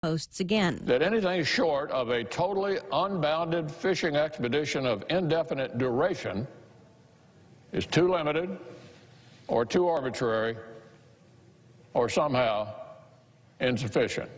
posts again. That anything short of a totally unbounded fishing expedition of indefinite duration is too limited or too arbitrary or somehow insufficient.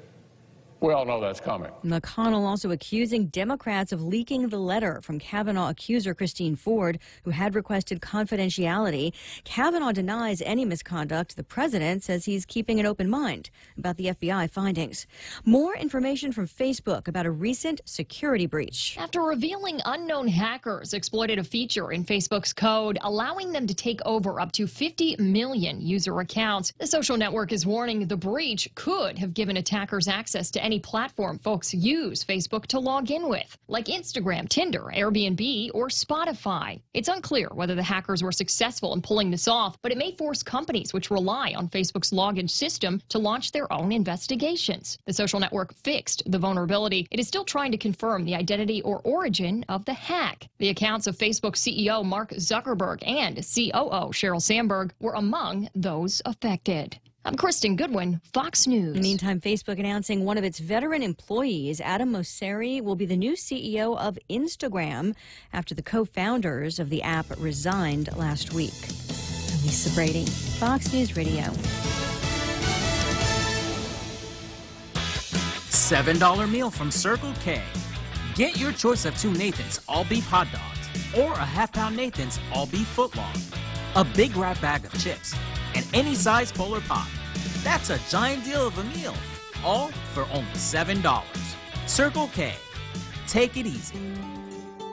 We all know that's coming. McConnell also accusing Democrats of leaking the letter from Kavanaugh accuser Christine Ford, who had requested confidentiality. Kavanaugh denies any misconduct. The president says he's keeping an open mind about the FBI findings. More information from Facebook about a recent security breach. After revealing unknown hackers exploited a feature in Facebook's code, allowing them to take over up to 50 million user accounts, the social network is warning the breach could have given attackers access to any platform folks use Facebook to log in with, like Instagram, Tinder, Airbnb, or Spotify. It's unclear whether the hackers were successful in pulling this off, but it may force companies which rely on Facebook's login system to launch their own investigations. The social network fixed the vulnerability. It is still trying to confirm the identity or origin of the hack. The accounts of Facebook CEO Mark Zuckerberg and COO Sheryl Sandberg were among those affected. I'm Kristen Goodwin, Fox News. Meantime, Facebook announcing one of its veteran employees, Adam Mosseri, will be the new CEO of Instagram after the co-founders of the app resigned last week. I'm Lisa Brady, Fox News Radio. $7 meal from Circle K. Get your choice of 2 Nathan's all-beef hot dogs or a half-pound Nathan's all-beef footlong, a big wrap bag of chips, and any size Polar Pop. That's a giant deal of a meal, all for only $7. Circle K. Take it easy.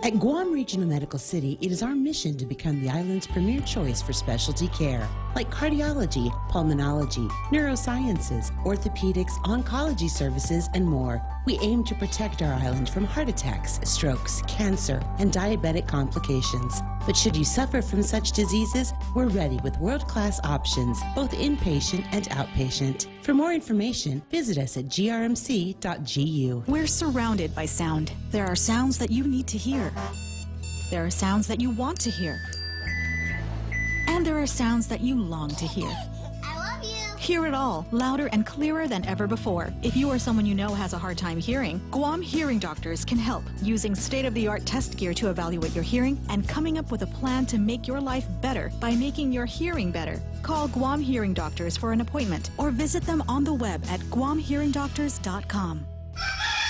At Guam Regional Medical City, it is our mission to become the island's premier choice for specialty care, like cardiology, pulmonology, neurosciences, orthopedics, oncology services, and more. We aim to protect our island from heart attacks, strokes, cancer, and diabetic complications. But should you suffer from such diseases, we're ready with world-class options, both inpatient and outpatient. For more information, visit us at grmc.gu. We're surrounded by sound. There are sounds that you need to hear. There are sounds that you want to hear. And there are sounds that you long to hear. Hear it all, louder and clearer than ever before. If you or someone you know has a hard time hearing, Guam Hearing Doctors can help, using state-of-the-art test gear to evaluate your hearing and coming up with a plan to make your life better by making your hearing better. Call Guam Hearing Doctors for an appointment or visit them on the web at guamhearingdoctors.com.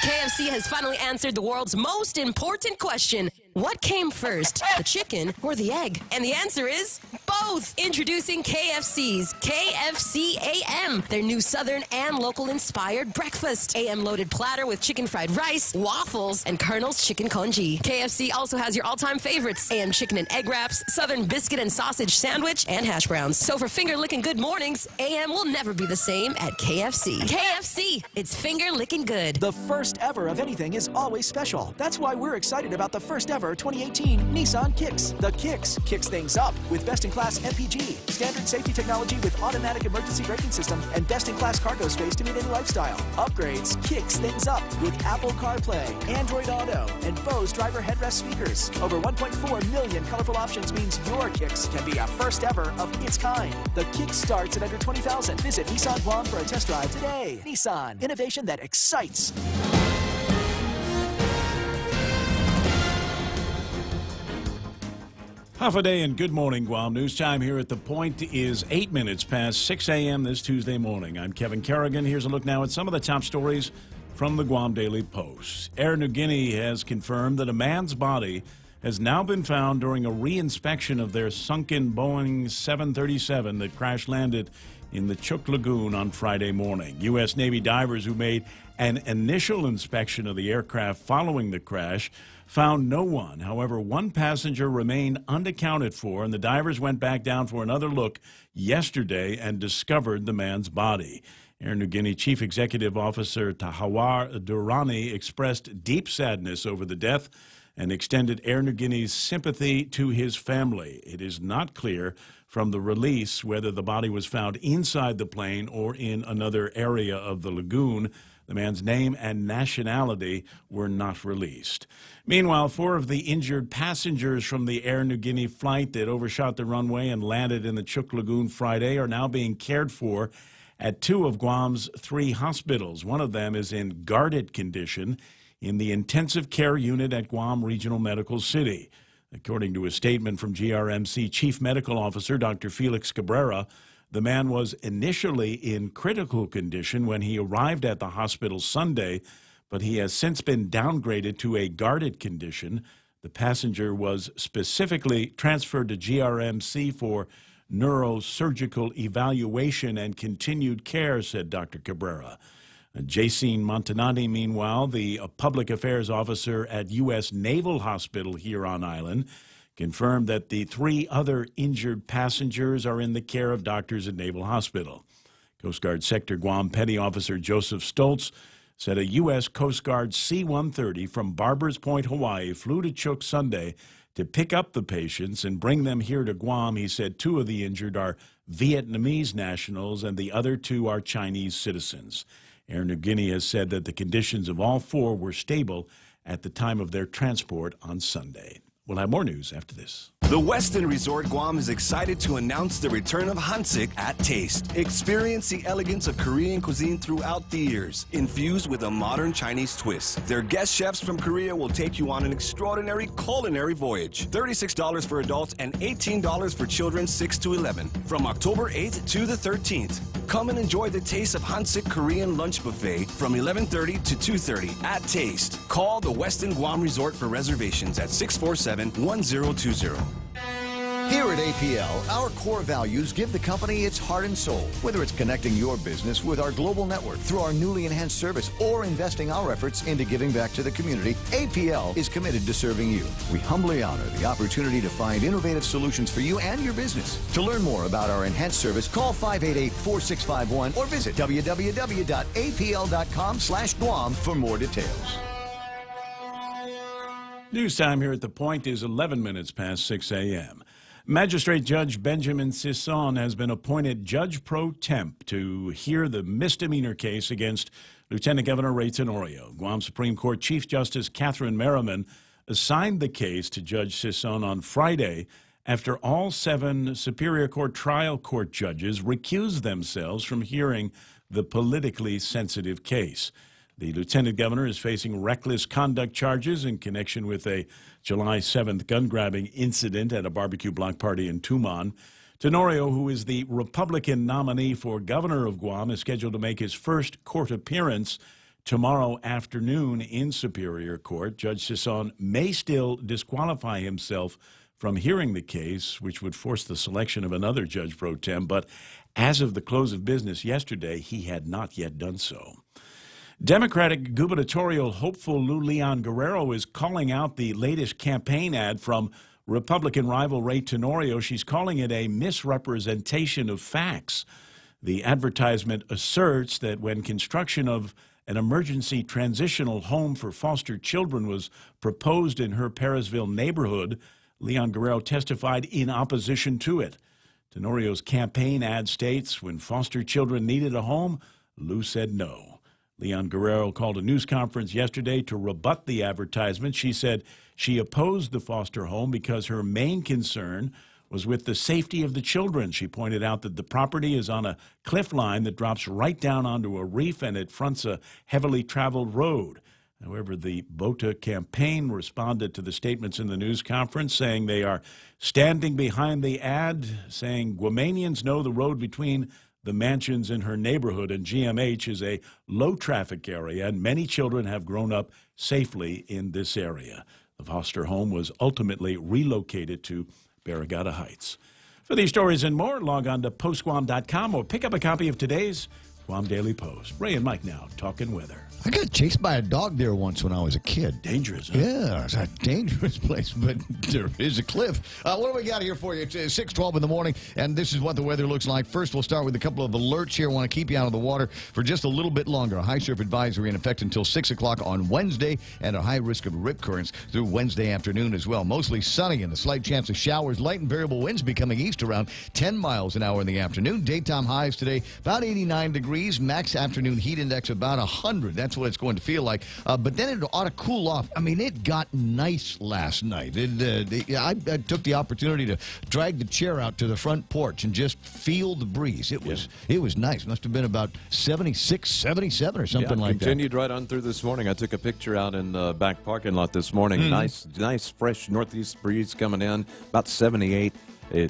KFC has finally answered the world's most important question. What came first, the chicken or the egg? And the answer is both. Introducing KFC's KFC AM, their new Southern and local-inspired breakfast. AM-loaded platter with chicken fried rice, waffles, and Colonel's chicken congee. KFC also has your all-time favorites, AM chicken and egg wraps, Southern biscuit and sausage sandwich, and hash browns. So for finger-licking good mornings, AM will never be the same at KFC. KFC, it's finger-licking good. The first ever of anything is always special. That's why we're excited about the first ever 2018 Nissan Kicks. The Kicks kicks things up with best-in-class MPG, standard safety technology with automatic emergency braking system, and best-in-class cargo space to meet any lifestyle. Upgrades kicks things up with Apple CarPlay, Android Auto, and Bose driver headrest speakers. Over 1.4 million colorful options means your Kicks can be a first ever of its kind. The Kicks starts at under $20,000. Visit Nissan Guam for a test drive today. Nissan, innovation that excites. Half a day and good morning, Guam. News time here at The Point is 8 minutes past 6 a.m. this Tuesday morning. I'm Kevin Kerrigan. Here's a look now at some of the top stories from the Guam Daily Post. Air Niugini has confirmed that a man's body has now been found during a re-inspection of their sunken Boeing 737 that crash-landed in the Chuk Lagoon on Friday morning. U.S. Navy divers who made an initial inspection of the aircraft following the crash found no one. However, one passenger remained unaccounted for, and the divers went back down for another look yesterday and discovered the man's body. Air Niugini Chief Executive Officer Tahawar Durrani expressed deep sadness over the death and extended Air Niugini's sympathy to his family. It is not clear from the release whether the body was found inside the plane or in another area of the lagoon. The man's name and nationality were not released. Meanwhile, 4 of the injured passengers from the Air Niugini flight that overshot the runway and landed in the Chuk Lagoon Friday are now being cared for at 2 of Guam's 3 hospitals. One of them is in guarded condition in the intensive care unit at Guam Regional Medical City. According to a statement from GRMC Chief Medical Officer Dr. Felix Cabrera, the man was initially in critical condition when he arrived at the hospital Sunday, but he has since been downgraded to a guarded condition. The passenger was specifically transferred to GRMC for neurosurgical evaluation and continued care, said Dr. Cabrera. Jacine Montanati, meanwhile, the public affairs officer at U.S. Naval Hospital here on island, confirmed that the 3 other injured passengers are in the care of doctors at Naval Hospital. Coast Guard Sector Guam Petty Officer Joseph Stoltz said a U.S. Coast Guard C-130 from Barbers Point, Hawaii, flew to Chuuk Sunday to pick up the patients and bring them here to Guam. He said 2 of the injured are Vietnamese nationals and the other 2 are Chinese citizens. Air Niugini has said that the conditions of all 4 were stable at the time of their transport on Sunday. We'll have more news after this. The Westin Resort Guam is excited to announce the return of Hansik at Taste. Experience the elegance of Korean cuisine throughout the years, infused with a modern Chinese twist. Their guest chefs from Korea will take you on an extraordinary culinary voyage. $36 for adults and $18 for children 6 to 11. From October 8th to the 13th. Come and enjoy the taste of Hansik Korean lunch buffet from 11:30 to 2:30 at Taste. Call the Westin Guam Resort for reservations at 647-1020. Here at APL, our core values give the company its heart and soul. Whether it's connecting your business with our global network through our newly enhanced service or investing our efforts into giving back to the community, APL is committed to serving you. We humbly honor the opportunity to find innovative solutions for you and your business. To learn more about our enhanced service, call 588-4651 or visit www.apl.com/Guam for more details. News time here at The Point is 11 minutes past 6 a.m. Magistrate Judge Benjamin Sison has been appointed Judge Pro Temp to hear the misdemeanor case against Lieutenant Governor Ray Tenorio. Guam Supreme Court Chief Justice Catherine Merriman assigned the case to Judge Sison on Friday after all 7 Superior Court trial court judges recused themselves from hearing the politically sensitive case. The lieutenant governor is facing reckless conduct charges in connection with a July 7th gun-grabbing incident at a barbecue block party in Tumon. Tenorio, who is the Republican nominee for governor of Guam, is scheduled to make his first court appearance tomorrow afternoon in Superior Court. Judge Sison may still disqualify himself from hearing the case, which would force the selection of another judge pro tem, but as of the close of business yesterday, he had not yet done so. Democratic gubernatorial hopeful Lou Leon Guerrero is calling out the latest campaign ad from Republican rival Ray Tenorio. She's calling it a misrepresentation of facts. The advertisement asserts that when construction of an emergency transitional home for foster children was proposed in her Parisville neighborhood, Leon Guerrero testified in opposition to it. Tenorio's campaign ad states, when foster children needed a home, Lou said no. Leon Guerrero called a news conference yesterday to rebut the advertisement. She said she opposed the foster home because her main concern was with the safety of the children. She pointed out that the property is on a cliff line that drops right down onto a reef and it fronts a heavily traveled road. However, the BOTA campaign responded to the statements in the news conference, saying they are standing behind the ad, saying Guamanians know the road between the mansions in her neighborhood, and GMH is a low-traffic area, and many children have grown up safely in this area. The foster home was ultimately relocated to Barrigada Heights. For these stories and more, log on to postguam.com or pick up a copy of today's Guam Daily Post. Ray and Mike now talking weather. I got chased by a dog there once when I was a kid. Dangerous, huh? Yeah, it's a dangerous place, but there is a cliff. What do we got here for you? It's 6:12 in the morning, and this is what the weather looks like. First, we'll start with a couple of alerts here. I want to keep you out of the water for just a little bit longer. A high surf advisory in effect until 6 o'clock on Wednesday, and a high risk of rip currents through Wednesday afternoon as well. Mostly sunny and a slight chance of showers. Light and variable winds becoming east around 10 miles an hour in the afternoon. Daytime highs today, about 89 degrees. degrees, max afternoon heat index about 100. That's what it's going to feel like. But then it ought to cool off. I mean, it got nice last night. I took the opportunity to drag the chair out to the front porch and just feel the breeze. It was nice. Must have been about 76, 77 or something like that. Continued right on through this morning. I took a picture out in the back parking lot this morning. Nice, fresh northeast breeze coming in, about 78.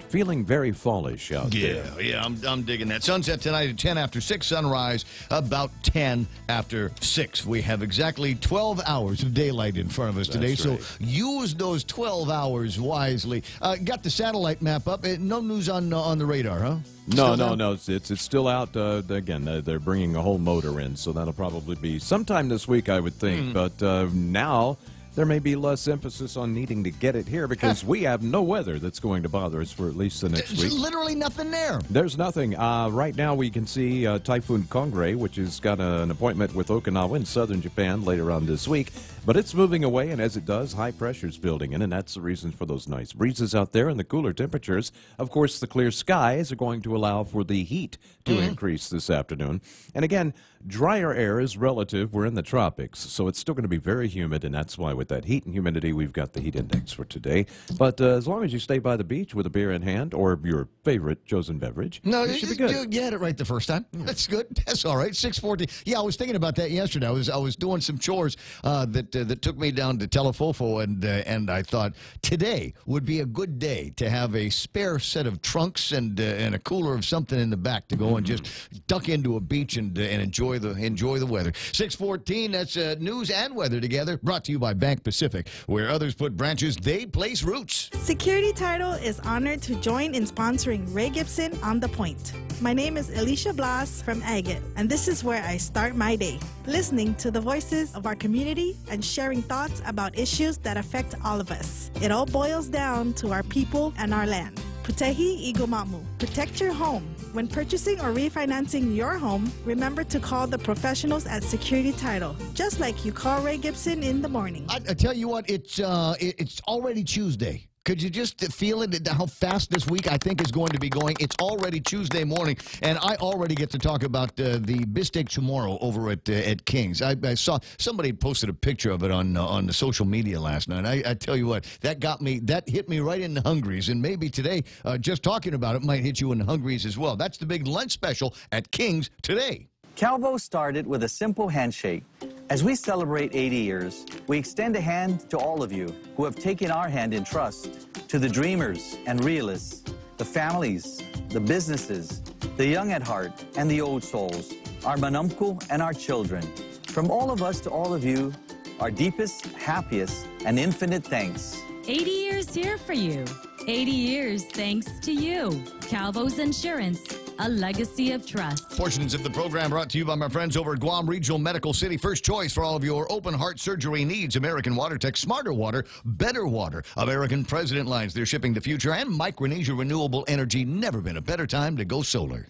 Feeling very fallish out there. Yeah, I'm digging that. Sunset tonight at 10 after 6, sunrise about 10 after 6. We have exactly 12 hours of daylight in front of us today, so use those 12 hours wisely. Got the satellite map up. No news on the radar, huh? No. It's still out. Again, they're bringing a whole motor in, so that'll probably be sometime this week, I would think. But now there may be less emphasis on needing to get it here because we have no weather that's going to bother us for at least the next week. There's literally nothing there. There's nothing. Right now we can see Typhoon Kongre, which has got an appointment with Okinawa in southern Japan later on this week. But it's moving away, and as it does, high pressure's building in, and that's the reason for those nice breezes out there and the cooler temperatures. Of course, the clear skies are going to allow for the heat to increase this afternoon. And again, drier air is relative. We're in the tropics, so it's still going to be very humid, and that's why with that heat and humidity, we've got the heat index for today. But as long as you stay by the beach with a beer in hand or your favorite chosen beverage, you should be good. You had it right the first time. That's good. That's all right. 6:40. Yeah, I was thinking about that yesterday. I was doing some chores that took me down to Telefofo, and I thought today would be a good day to have a spare set of trunks and a cooler of something in the back to go and just duck into a beach and enjoy the weather. 6:14. That's news and weather together. Brought to you by Bank Pacific, where others put branches, they place roots. Security Title is honored to join in sponsoring Ray Gibson on The Point. My name is Alicia Blas from Agate, and this is where I start my day, listening to the voices of our community and sharing thoughts about issues that affect all of us. It all boils down to our people and our land. Putehi Igomamu. Protect your home. When purchasing or refinancing your home, remember to call the professionals at Security Title, just like you call Ray Gibson in the morning. I tell you what, it's already Tuesday. Could you just feel it, how fast this week I think is going to be going? It's already Tuesday morning, and I already get to talk about the Bistek tomorrow over at King's. I saw somebody posted a picture of it on the social media last night. I tell you what, that hit me right in the hungries, and maybe today, just talking about it might hit you in the hungries as well. That's the big lunch special at King's today. Calvo started with a simple handshake. As we celebrate 80 years, we extend a hand to all of you who have taken our hand in trust, to the dreamers and realists, the families, the businesses, the young at heart and the old souls, our manumku and our children. From all of us to all of you, our deepest, happiest, and infinite thanks. 80 years here for you. 80 years thanks to you. Calvo's Insurance, a legacy of trust. Portions of the program brought to you by my friends over at Guam Regional Medical City. First choice for all of your open heart surgery needs. American Water Tech, smarter water, better water. American President Lines, they're shipping the future. And Micronesia Renewable Energy, never been a better time to go solar.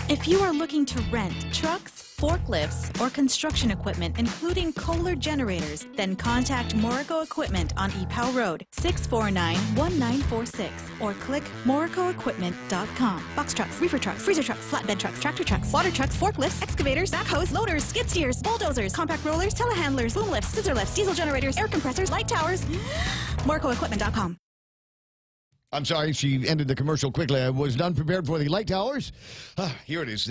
If you are looking to rent trucks, forklifts, or construction equipment, including Kohler generators, then contact Morico Equipment on Epau Road, 649-1946, or click moricoequipment.com. Box trucks, reefer trucks, freezer trucks, flatbed trucks, tractor trucks, water trucks, forklifts, excavators, backhoes, loaders, skid steers, bulldozers, compact rollers, telehandlers, boom lifts, scissor lifts, diesel generators, air compressors, light towers. moricoequipment.com. I'm sorry, she ended the commercial quickly. I was unprepared for the light towers. Here it is.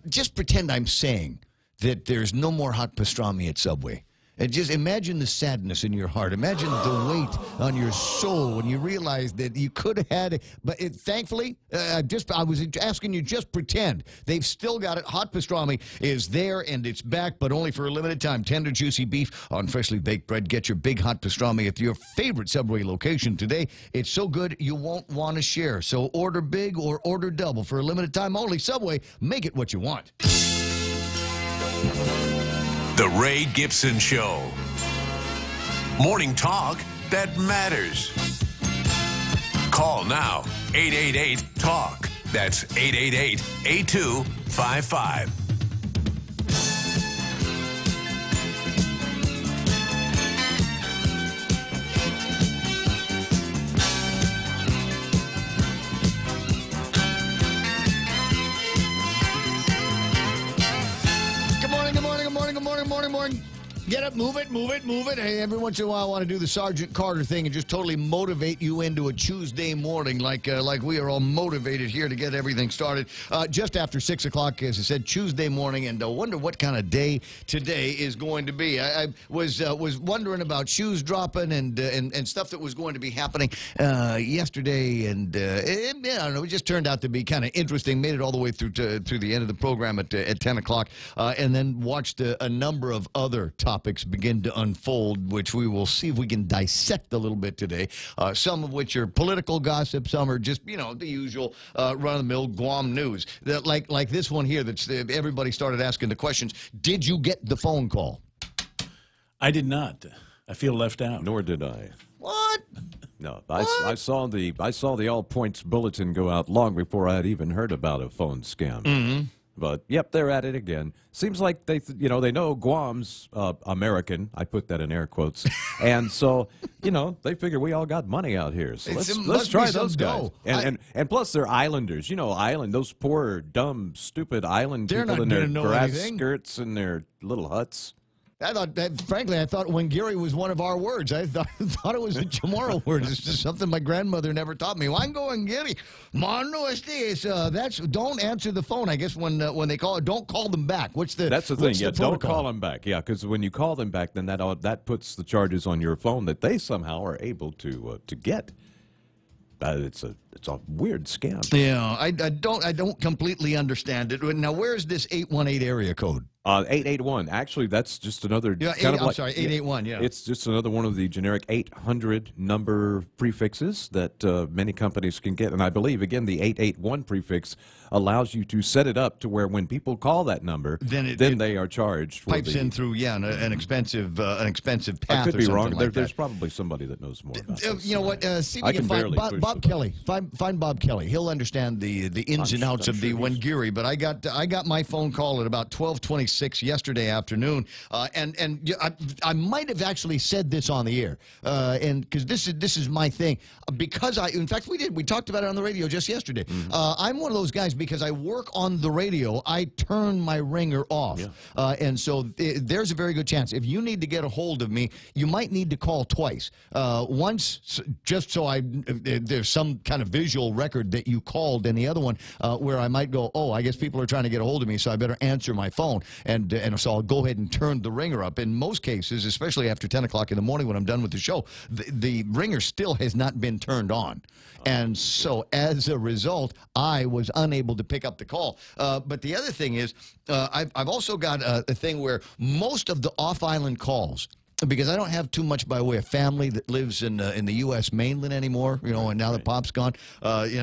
Just pretend I'm saying that there's no more hot pastrami at Subway. And just imagine the sadness in your heart. Imagine the weight on your soul when you realize that you could have had it. But thankfully, I was asking you, just pretend. They've still got it. Hot pastrami is there, and it's back, but only for a limited time. Tender, juicy beef on freshly baked bread. Get your big hot pastrami at your favorite Subway location today. It's so good, you won't want to share. So order big or order double for a limited time only. Subway, make it what you want. The Ray Gibson Show. Morning talk that matters. Call now, 888-TALK. That's 888-8255. Morning. Get up, move it. Hey, every once in a while I want to do the Sergeant Carter thing and just totally motivate you into a Tuesday morning like we are all motivated here to get everything started. Just after 6 o'clock, as I said, Tuesday morning, and I wonder what kind of day today is going to be. I was wondering about shoes dropping and stuff that was going to be happening yesterday, and I don't know, it just turned out to be kind of interesting. Made it all the way through to the end of the program at 10 o'clock, and then watched a number of other topics begin to unfold, which we will see if we can dissect a little bit today. Some of which are political gossip, some are just, the usual run-of-the-mill Guam news. That, like this one here, that's everybody started asking the questions. Did you get the phone call? I did not. I feel left out. Nor did I. What? No, I saw the All Points bulletin go out long before I had even heard about a phone scam. Mm-hmm. But, yep, they're at it again. Seems like they know Guam's American. I put that in air quotes. And so, they figure we all got money out here. So let's try those guys. And plus, they're islanders. Those poor, dumb, stupid island people in their grass skirts and their little huts. I thought Wangiri was one of our words. I thought it was a Chamorro word. It's just something my grandmother never taught me. Wango Wangiri. Don't answer the phone. I guess when they call it, don't call them back. That's the thing. Yeah, don't call them back. Yeah, because when you call them back, then that puts the charges on your phone that they somehow are able to get. It's a weird scam. Yeah, I don't completely understand it. Now, where's this 818 area code? 881. Actually, that's just another. Yeah, 881. Yeah, it's just another one of the generic 800 number prefixes that many companies can get, and I believe again the 881 prefix allows you to set it up to where when people call that number, then they are charged. Pipes in through an expensive path. I could be wrong. Like there's probably somebody that knows more about this. You know what? See if you can find Bob Kelly. Find Bob Kelly. He'll understand the ins and outs of the Wangiri. But I got my phone call at about 12:26 yesterday afternoon, and I might have actually said this on the air, and because this is my thing. Because in fact we talked about it on the radio just yesterday. Mm-hmm. I'm one of those guys because I work on the radio. I turn my ringer off, and so there's a very good chance if you need to get a hold of me, you might need to call twice. Once just so there's some kind of visual record that you called, and the other one where I might go, oh, I guess people are trying to get a hold of me, so I better answer my phone. And so I'll go ahead and turn the ringer up. In most cases, especially after 10 o'clock in the morning when I'm done with the show, the ringer still has not been turned on. And so as a result, I was unable to pick up the call. But the other thing is, I've also got a thing where most of the off-island calls, because I don't have too much by way of family that lives in the U.S. mainland anymore, and now that Pop's gone,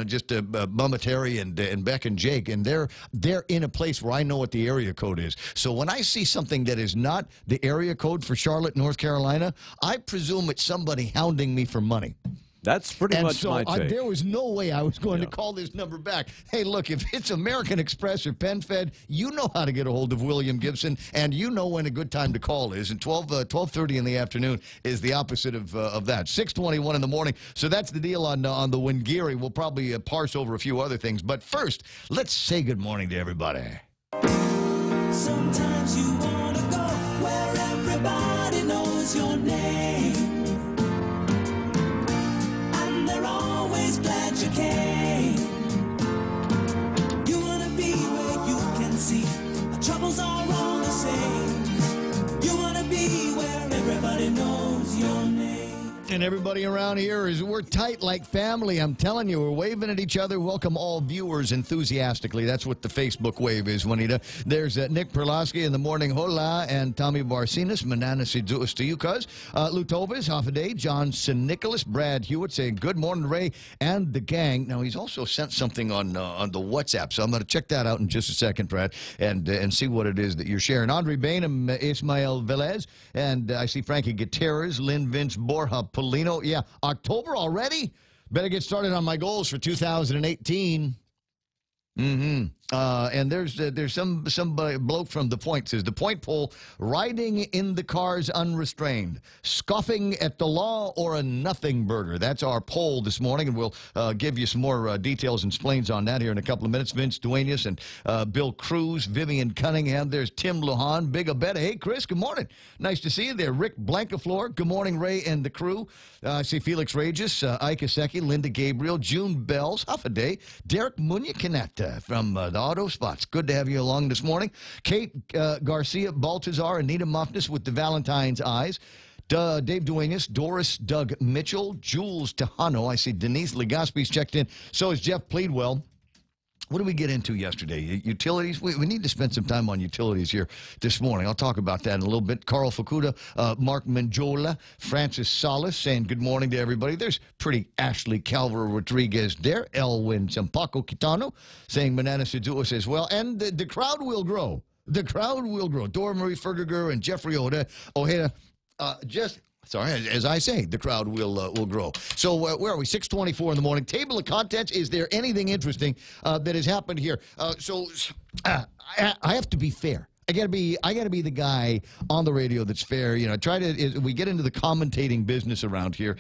just Mama Terry and Beck and Jake, and they're in a place where I know what the area code is. So when I see something that is not the area code for Charlotte, North Carolina, I presume it's somebody hounding me for money. That's pretty much my take. There was no way I was going to call this number back. Hey, look, if it's American Express or PenFed, you know how to get a hold of William Gibson, and you know when a good time to call is. And 12:30 in the afternoon is the opposite of that. 6:21 in the morning. So that's the deal on the Wangiri. We'll probably parse over a few other things. But first, let's say good morning to everybody. Sometimes you want to go where everybody knows your name. Glad you came. You wanna be where you can see our troubles are all the same. You wanna be where everybody knows your name. And everybody around here we're tight like family. I'm telling you, we're waving at each other. Welcome all viewers enthusiastically. That's what the Facebook wave is, Juanita. There's Nick Perlowski in the morning. Hola. And Tommy Barcinas. Manana Sidus to you, cuz. Lutovas, half a day. John St. Nicholas. Brad Hewitt saying good morning, Ray, and the gang. Now, he's also sent something on the WhatsApp, so I'm going to check that out in just a second, Brad, and see what it is that you're sharing. Andre Bainham, Ismael Velez, and I see Frankie Gutierrez, Lynn Vince Borja Polino. Yeah, October already? Better get started on my goals for 2018. And there's some bloke from The Point says, the Point poll, riding in the cars unrestrained, scoffing at the law or a nothing burger. That's our poll this morning, and we'll give you some more details and explains on that here in a couple of minutes. Vince Duenas and Bill Cruz, Vivian Cunningham. There's Tim Lujan, Big Abetta. Hey, Chris, good morning. Nice to see you there. Rick Blancaflor, good morning, Ray and the crew. I see Felix Regis, Ike Aseki, Linda Gabriel, June Bells, Huffaday, Derek Munya-Canetta from the Auto Spots. Good to have you along this morning. Kate Garcia, Baltazar, Anita Muffness with the Valentine's Eyes. Dave Duenas, Doris Doug Mitchell, Jules Tejano. I see Denise Legaspi's checked in. So is Jeff Pleadwell. What did we get into yesterday? Utilities? We need to spend some time on utilities here this morning. I'll talk about that in a little bit. Carl Fukuda, Mark Manjola, Francis Salas saying good morning to everybody. There's pretty Ashley Calver Rodriguez there. Elwin Champaco Quitano saying Manana Seduas as well. And the crowd will grow. The crowd will grow. Dora Marie Fergiger and Jeffrey Ojeda. Sorry, as I say, the crowd will grow. So where are we? 6:24 in the morning. Table of contents. Is there anything interesting that has happened here? I have to be fair. I gotta be the guy on the radio that's fair. You know, we get into the commentating business around here,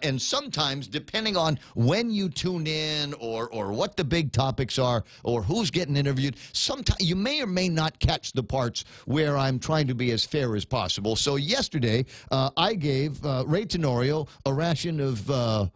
and sometimes depending on when you tune in or what the big topics are or who's getting interviewed, sometimes you may or may not catch the parts where I'm trying to be as fair as possible. So yesterday, I gave Ray Tenorio a ration of.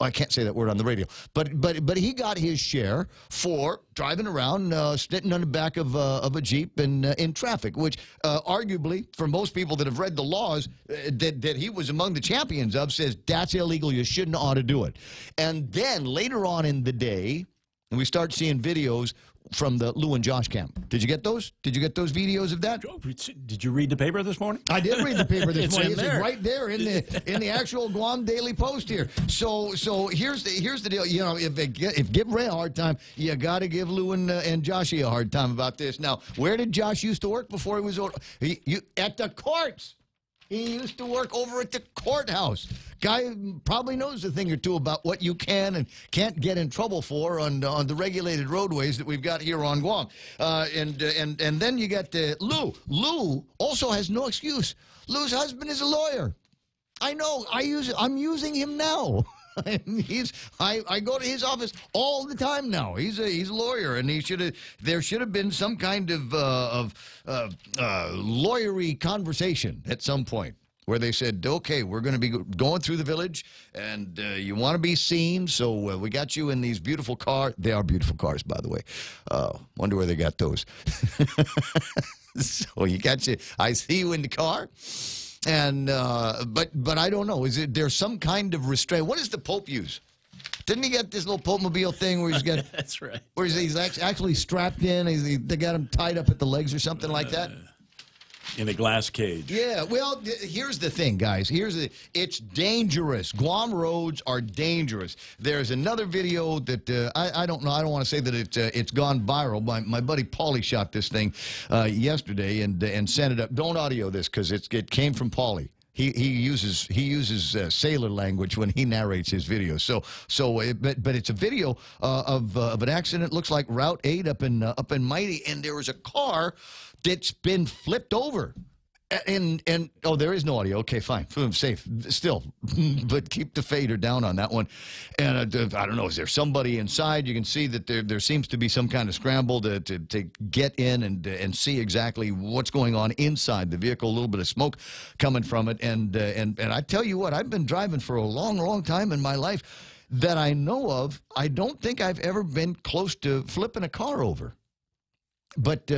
I can't say that word on the radio, but he got his share for driving around, sitting on the back of a Jeep in traffic, which arguably, for most people that have read the laws that he was among the champions of, says that's illegal. You shouldn't ought to do it. And then later on in the day, we start seeing videos from the Lou and Josh camp. Did you get those? Did you get those videos of that? Did you read the paper this morning? I did read the paper this morning. It's It's right there in the actual Guam Daily Post here. So here's the deal. You know, if give Ray a hard time, you got to give Lou and Joshy a hard time about this. Now, where did Josh used to work before he was at the courts? He used to work over at the courthouse. Guy probably knows a thing or two about what you can and can't get in trouble for on the regulated roadways that we've got here on Guam. And then you got Lou. Lou also has no excuse. Lou's husband is a lawyer. I know. I'm using him now. I go to his office all the time now. He's a lawyer, and there should have been some kind of lawyery conversation at some point where they said, okay, we're going to be going through the village, and you want to be seen, so we got you in these beautiful cars. They are beautiful cars, by the way. Wonder where they got those. So I see you in the car. And but I don't know. There's some kind of restraint? What does the Pope use? Didn't he get this little Pope-mobile thing where he's got? That's right. Where he's actually strapped in. They got him tied up at the legs or something like that. In a glass cage. Yeah, well, here's the thing, guys. It's dangerous. Guam roads are dangerous. There's another video that I don't know. I don't want to say that it's gone viral. My buddy Paulie shot this thing yesterday and sent it up. Don't audio this because it came from Paulie. He uses sailor language when he narrates his videos. But it's a video of an accident. Looks like Route 8 up in Mighty, and there was a car that's been flipped over. And there is no audio. Okay, fine. Safe. Still. But keep the fader down on that one. And I don't know, is there somebody inside? You can see that there seems to be some kind of scramble to get in and see exactly what's going on inside the vehicle. A little bit of smoke coming from it. And I tell you what, I've been driving for a long, long time in my life that I know of. I don't think I've ever been close to flipping a car over. But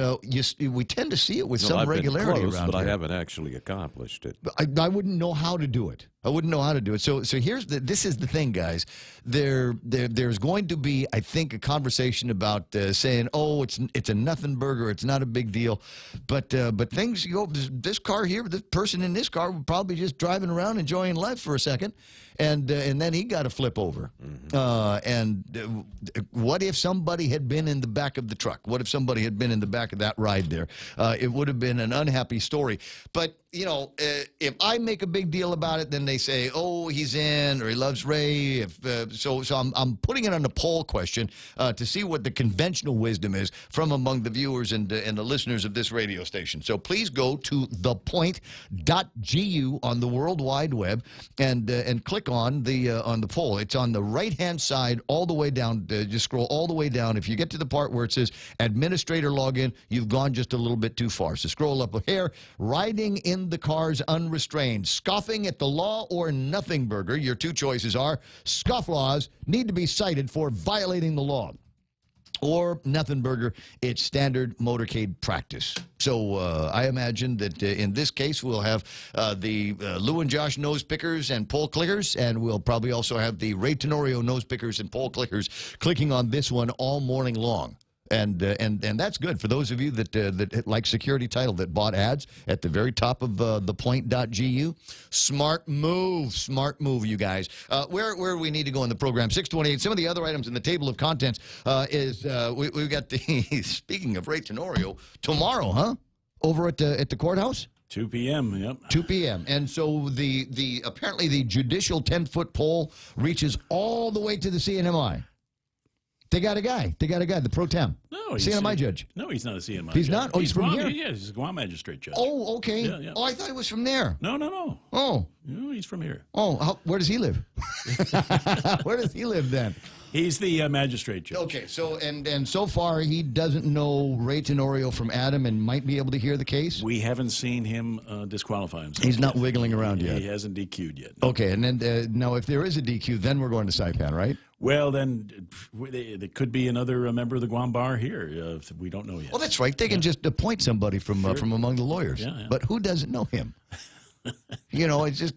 we tend to see it with some regularity close, around but here. I haven't actually accomplished it. I wouldn't know how to do it. I wouldn't know how to do it. So this is the thing, guys. There's going to be, I think, a conversation about saying, oh, it's a nothing burger, it's not a big deal, but things go. This car here, this person in this car, was probably just driving around enjoying life for a second, and then he got a flip over. And what if somebody had been in the back of the truck? What if somebody had been in the back of that ride there? It would have been an unhappy story. But you know, if I make a big deal about it, then they say, oh, he's in, or he loves Ray. So I'm putting it on the poll question to see what the conventional wisdom is from among the viewers and the listeners of this radio station. So please go to thepoint.gu on the World Wide Web and click on the poll. It's on the right-hand side all the way down. Just scroll all the way down. If you get to the part where it says administrator login, you've gone just a little bit too far. So scroll up here. Riding in the cars unrestrained, scoffing at the law or nothing burger. Your two choices are scofflaws need to be cited for violating the law, or nothing burger, it's standard motorcade practice. So I imagine that in this case we'll have the Lou and Josh nose pickers and poll clickers, and we'll probably also have the Ray Tenorio nose pickers and poll clickers clicking on this one all morning long. And that's good for those of you that like security title, that bought ads at the very top of thepoint.gu. Smart move, you guys. Where we need to go in the program? 628. Some of the other items in the table of contents is we've got the speaking of Ray Tenorio tomorrow, huh? Over at the courthouse. 2 p.m. Yep. 2 p.m. And so the apparently the judicial 10-foot pole reaches all the way to the CNMI. They got a guy, the pro tem. No, CNMI judge. No, he's not a CNMI He's judge. not? Oh, he's from here? Yeah, he's a Guam magistrate judge. Oh, okay. Yeah, yeah. Oh, I thought he was from there. No. Oh. No, he's from here. Oh, where does he live? Where does he live then? He's the magistrate judge. Okay, so and so far he doesn't know Ray Tenorio from Adam and might be able to hear the case? We haven't seen him disqualify himself. He's not wiggling around yet. He hasn't DQ'd yet. Okay, and then now if there is a DQ, then we're going to Saipan, right? Well, then there could be another member of the Guam Bar here. We don't know yet. Well, that's right. They can just appoint somebody from among the lawyers. Yeah. But who doesn't know him? You know, it's just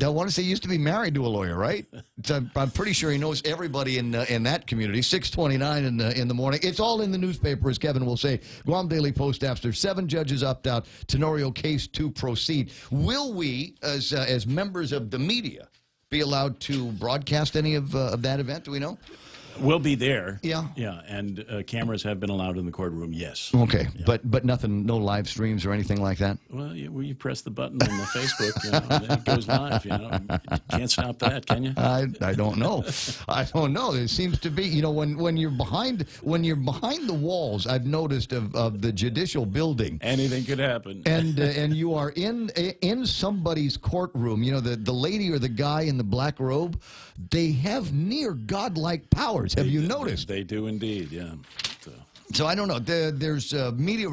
I want to say he used to be married to a lawyer, right? So I'm pretty sure he knows everybody in that community. 6:29 in the morning. It's all in the newspaper, as Kevin will say. Guam Daily Post after 7 judges opt out. Tenorio case to proceed. Will we, as members of the media, be allowed to broadcast any of that event? Do we know? We'll be there. Yeah. Yeah, and cameras have been allowed in the courtroom, yes. Okay, Yeah. but nothing, no live streams or anything like that? Well, you press the button on the Facebook, and then it goes live, You can't stop that, can you? I don't know. I don't know. There seems to be, when you're behind the walls, I've noticed of the judicial building. Anything could happen. And you are in somebody's courtroom. The lady or the guy in the black robe, they have near godlike powers. Have you noticed? They do indeed, yeah. So I don't know. There's media.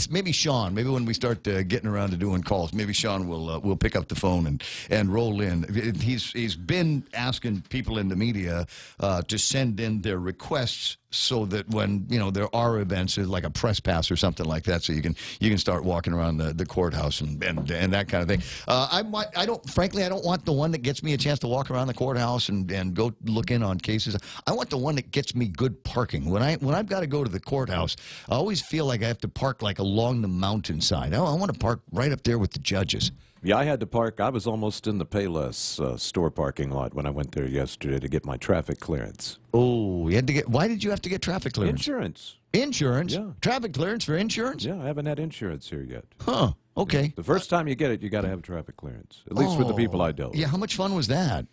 Maybe Sean. Maybe when we start getting around to doing calls, maybe Sean will pick up the phone and roll in. He's been asking people in the media to send in their requests so that when there are events like a press pass or something like that, so you can start walking around the courthouse and that kind of thing. I don't want the one that gets me a chance to walk around the courthouse and go look in on cases. I want the one that gets me good parking. When I've got to go to the courthouse, I always feel like I have to park like along the mountainside. I want to park right up there with the judges. Yeah, I had to park. I was almost in the Payless store parking lot when I went there yesterday to get my traffic clearance. Oh, you had to get. Why did you have to get traffic clearance? Insurance. Insurance? Yeah. Traffic clearance for insurance? Yeah, I haven't had insurance here yet. Huh. Okay. The first time you get it, you got to have traffic clearance. At least with the people I dealt with. Yeah, how much fun was that?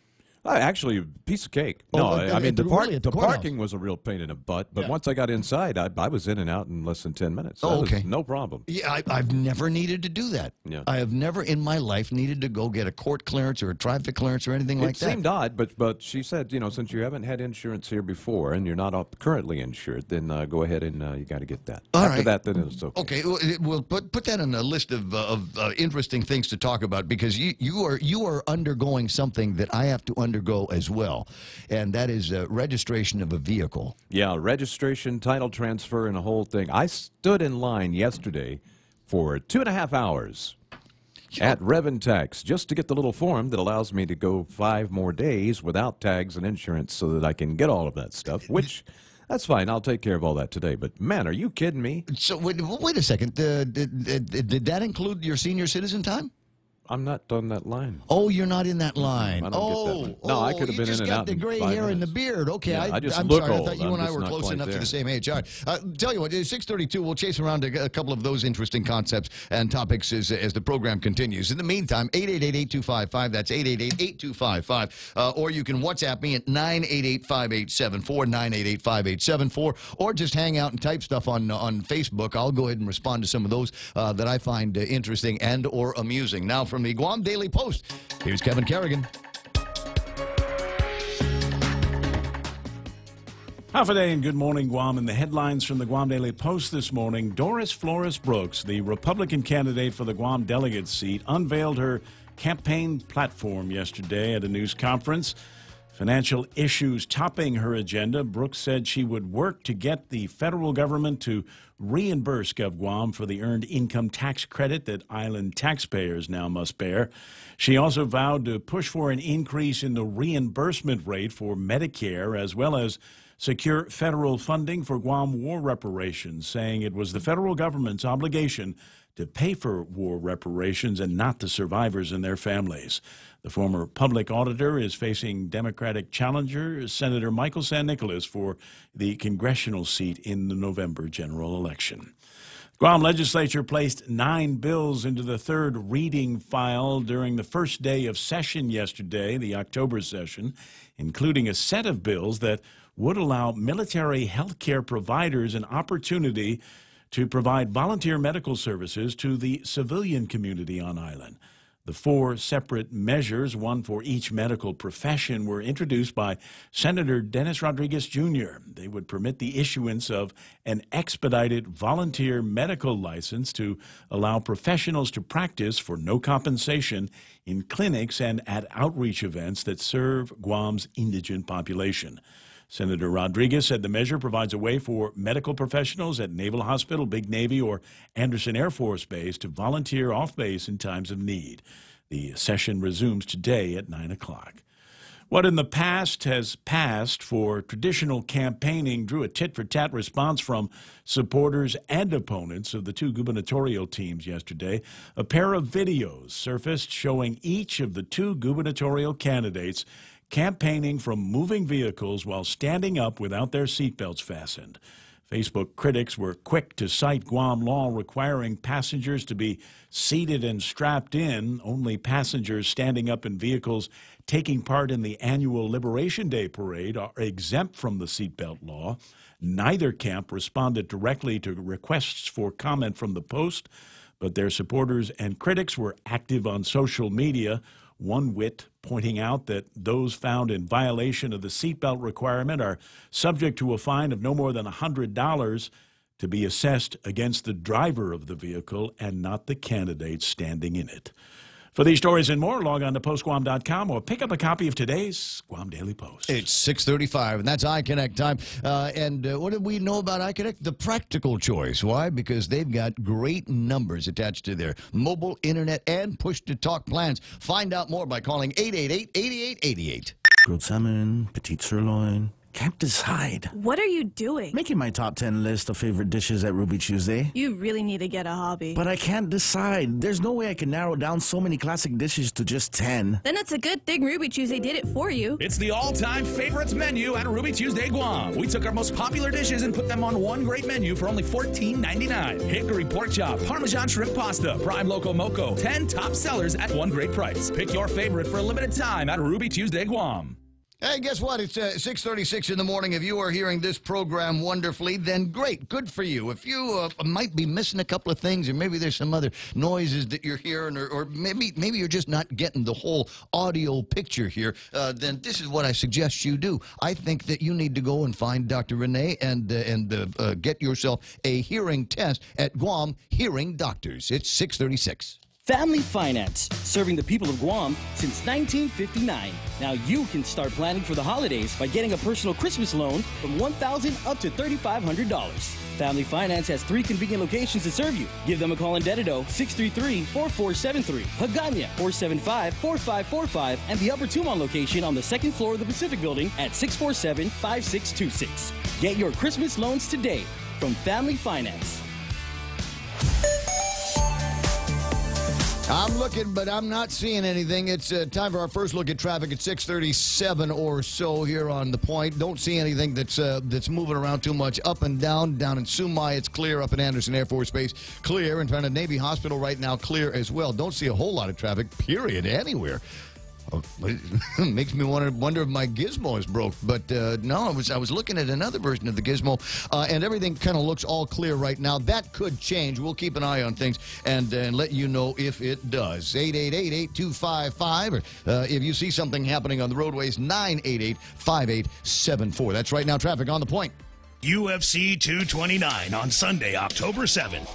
Actually, a piece of cake. Oh, No, at I mean, the the courthouse. parking was a real pain in the butt, but Yeah. once I got inside, I was in and out in less than 10 minutes. Oh, That was okay. no problem. Yeah, I've never needed to do that. Yeah. I have never in my life needed to go get a court clearance or a traffic clearance or anything like It that. seemed odd, but she said, since you haven't had insurance here before and you're not currently insured, then go ahead and you got to get that. All After right. that, then it's okay. Okay, we'll put that on a list of interesting things to talk about because you are undergoing something that I have to undergo as well, and that is registration of a vehicle. Yeah, registration, title transfer, and a whole thing. I stood in line yesterday for 2.5 hours at Reventax just to get the little form that allows me to go 5 more days without tags and insurance so that I can get all of that stuff, which... That's fine. I'll take care of all that today. But, man, are you kidding me? So, wait a second. Did that include your senior citizen time? I'm not on that line. Oh, you're not in that line. I don't get that one. No, I could have been in and out. You just got the gray hair and the beard. Okay, Yeah, I'm just look sorry. old. I thought you and I were not close quite enough to there. the same age. All right. Tell you what, 6:32. We'll chase around a couple of those interesting concepts and topics as the program continues. In the meantime, 888-8255. That's 888-8255. Or you can WhatsApp me at 988-5874, 988-5874, or just hang out and type stuff on Facebook. I'll go ahead and respond to some of those that I find interesting and or amusing. Now, from the Guam Daily Post, here's Kevin Kerrigan. Half a day and good morning, Guam. And the headlines from the Guam Daily Post this morning. Doris Flores Brooks, the Republican candidate for the Guam delegate seat, unveiled her campaign platform yesterday at a news conference. Financial issues topping her agenda, Brooks said she would work to get the federal government to reimburse GovGuam for the earned income tax credit that island taxpayers now must bear. She also vowed to push for an increase in the reimbursement rate for Medicare, as well as secure federal funding for Guam war reparations, saying it was the federal government's obligation to pay for war reparations and not the survivors and their families. The former public auditor is facing Democratic challenger Senator Michael San Nicolas for the congressional seat in the November general election. Guam legislature placed 9 bills into the third reading file during the first day of session yesterday, the October session, including a set of bills that would allow military health care providers an opportunity to provide volunteer medical services to the civilian community on island. The 4 separate measures, one for each medical profession, were introduced by Senator Dennis Rodriguez, Jr. They would permit the issuance of an expedited volunteer medical license to allow professionals to practice for no compensation in clinics and at outreach events that serve Guam's indigent population. Senator Rodriguez said the measure provides a way for medical professionals at Naval Hospital, Big Navy, or Anderson Air Force Base to volunteer off-base in times of need. The session resumes today at 9 o'clock. What in the past has passed for traditional campaigning drew a tit-for-tat response from supporters and opponents of the 2 gubernatorial teams yesterday. A pair of videos surfaced showing each of the 2 gubernatorial candidates campaigning from moving vehicles while standing up without their seatbelts fastened. Facebook critics were quick to cite Guam law requiring passengers to be seated and strapped in. Only passengers standing up in vehicles taking part in the annual Liberation Day parade are exempt from the seatbelt law. Neither camp responded directly to requests for comment from the Post, but their supporters and critics were active on social media. One wit pointing out that those found in violation of the seatbelt requirement are subject to a fine of no more than $100 to be assessed against the driver of the vehicle and not the candidate standing in it. For these stories and more, log on to postguam.com or pick up a copy of today's Guam Daily Post. It's 6:35, and that's iConnect time. What do we know about iConnect? The practical choice. Why? Because they've got great numbers attached to their mobile, internet, and push-to-talk plans. Find out more by calling 888-8888. Grilled salmon, petite sirloin. Can't decide. What are you doing? Making my top 10 list of favorite dishes at Ruby Tuesday. You really need to get a hobby. But I can't decide. There's no way I can narrow down so many classic dishes to just 10. Then it's a good thing Ruby Tuesday did it for you. It's the all-time favorites menu at Ruby Tuesday Guam. We took our most popular dishes and put them on one great menu for only $14.99. Hickory pork chop, Parmesan shrimp pasta, prime loco moco. 10 top sellers at one great price. Pick your favorite for a limited time at Ruby Tuesday Guam. Hey, guess what? It's 6:36 in the morning. If you are hearing this program wonderfully, then great. Good for you. If you might be missing a couple of things, or maybe there's some other noises that you're hearing, or maybe you're just not getting the whole audio picture here, then this is what I suggest you do. I think that you need to go and find Dr. Renee and get yourself a hearing test at Guam Hearing Doctors. It's 6:36. Family Finance, serving the people of Guam since 1959. Now you can start planning for the holidays by getting a personal Christmas loan from $1,000 up to $3,500. Family Finance has 3 convenient locations to serve you. Give them a call in Dededo, 633-4473, Hagania, 475-4545, and the Upper Tumon location on the 2nd floor of the Pacific Building at 647-5626. Get your Christmas loans today from Family Finance. I'm looking, but I'm not seeing anything. It's time for our first look at traffic at 6:37 or so here on The Point. Don't see anything that's moving around too much. Up and down. Down in Sumai, it's clear. Up in Anderson Air Force Base, clear. In front of Navy Hospital right now, clear as well. Don't see a whole lot of traffic, period, anywhere. Oh, it makes me wonder if my gizmo is broke, but no, I was looking at another version of the gizmo, and everything kind of looks all clear right now. That could change. We'll keep an eye on things and let you know if it does. 888-8255, or if you see something happening on the roadways, 988-5874. That's right now. Traffic on The Point. UFC 229 on Sunday, October 7th.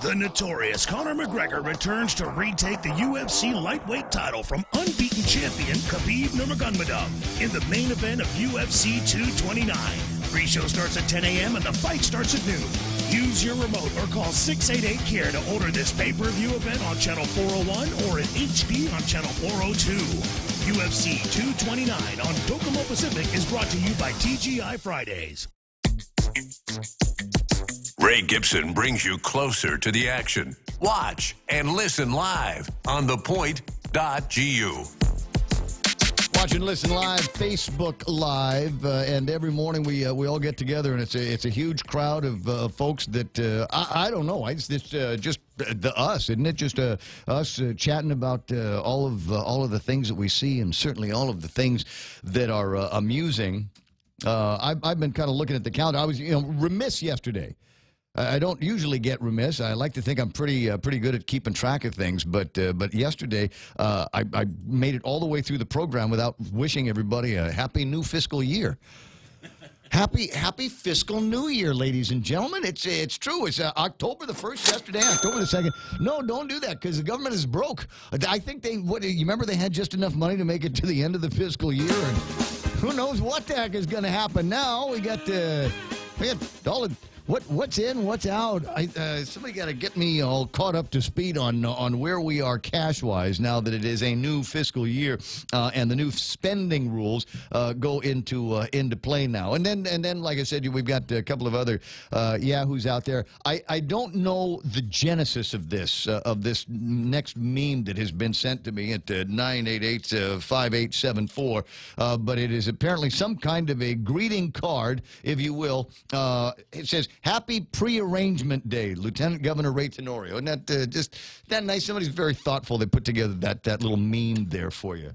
The notorious Conor McGregor returns to retake the UFC lightweight title from unbeaten champion Khabib Nurmagomedov in the main event of UFC 229. Pre-show starts at 10 a.m. and the fight starts at noon. Use your remote or call 688-CARE to order this pay-per-view event on Channel 401 or in HD on Channel 402. UFC 229 on Docomo Pacific is brought to you by TGI Fridays. Ray Gibson brings you closer to the action. Watch and listen live on thepoint.gu. Watch and listen live, Facebook Live, and every morning we all get together, and it's a huge crowd of folks that I don't know. It's just us, isn't it? Just us chatting about all of the things that we see, and certainly all of the things that are amusing. I've been kind of looking at the calendar. I was remiss yesterday. I don't usually get remiss. I like to think I'm pretty good at keeping track of things. But yesterday, I made it all the way through the program without wishing everybody a happy new fiscal year. Happy fiscal new year, ladies and gentlemen. It's true. It's October the 1st yesterday, October the 2nd. No, don't do that because the government is broke. I think you remember they had just enough money to make it to the end of the fiscal year, and who knows what the heck is going to happen now. We got all the. What's in, what's out? Somebody got to get me all caught up to speed on where we are cash-wise now that it is a new fiscal year and the new spending rules go into play now. And then, like I said, we've got a couple of other yahoos out there. I don't know the genesis of this next meme that has been sent to me at 988-5874, but it is apparently some kind of a greeting card, if you will. It says, "Happy Pre-Arrangement Day, Lieutenant Governor Ray Tenorio." Isn't that just that nice? Somebody's very thoughtful. They put together that little meme there for you.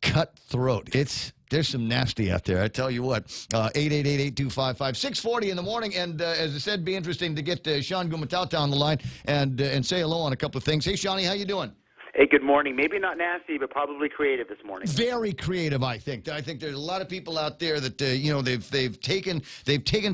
Cutthroat. There's some nasty out there. I tell you what. 888-8255. 640 in the morning. And as I said, be interesting to get Sean Gumatauta on the line and say hello on a couple of things. Hey, Shawnee, how you doing? Hey, good morning. Maybe not nasty, but probably creative this morning. Very creative, I think. I think there's a lot of people out there that they've taken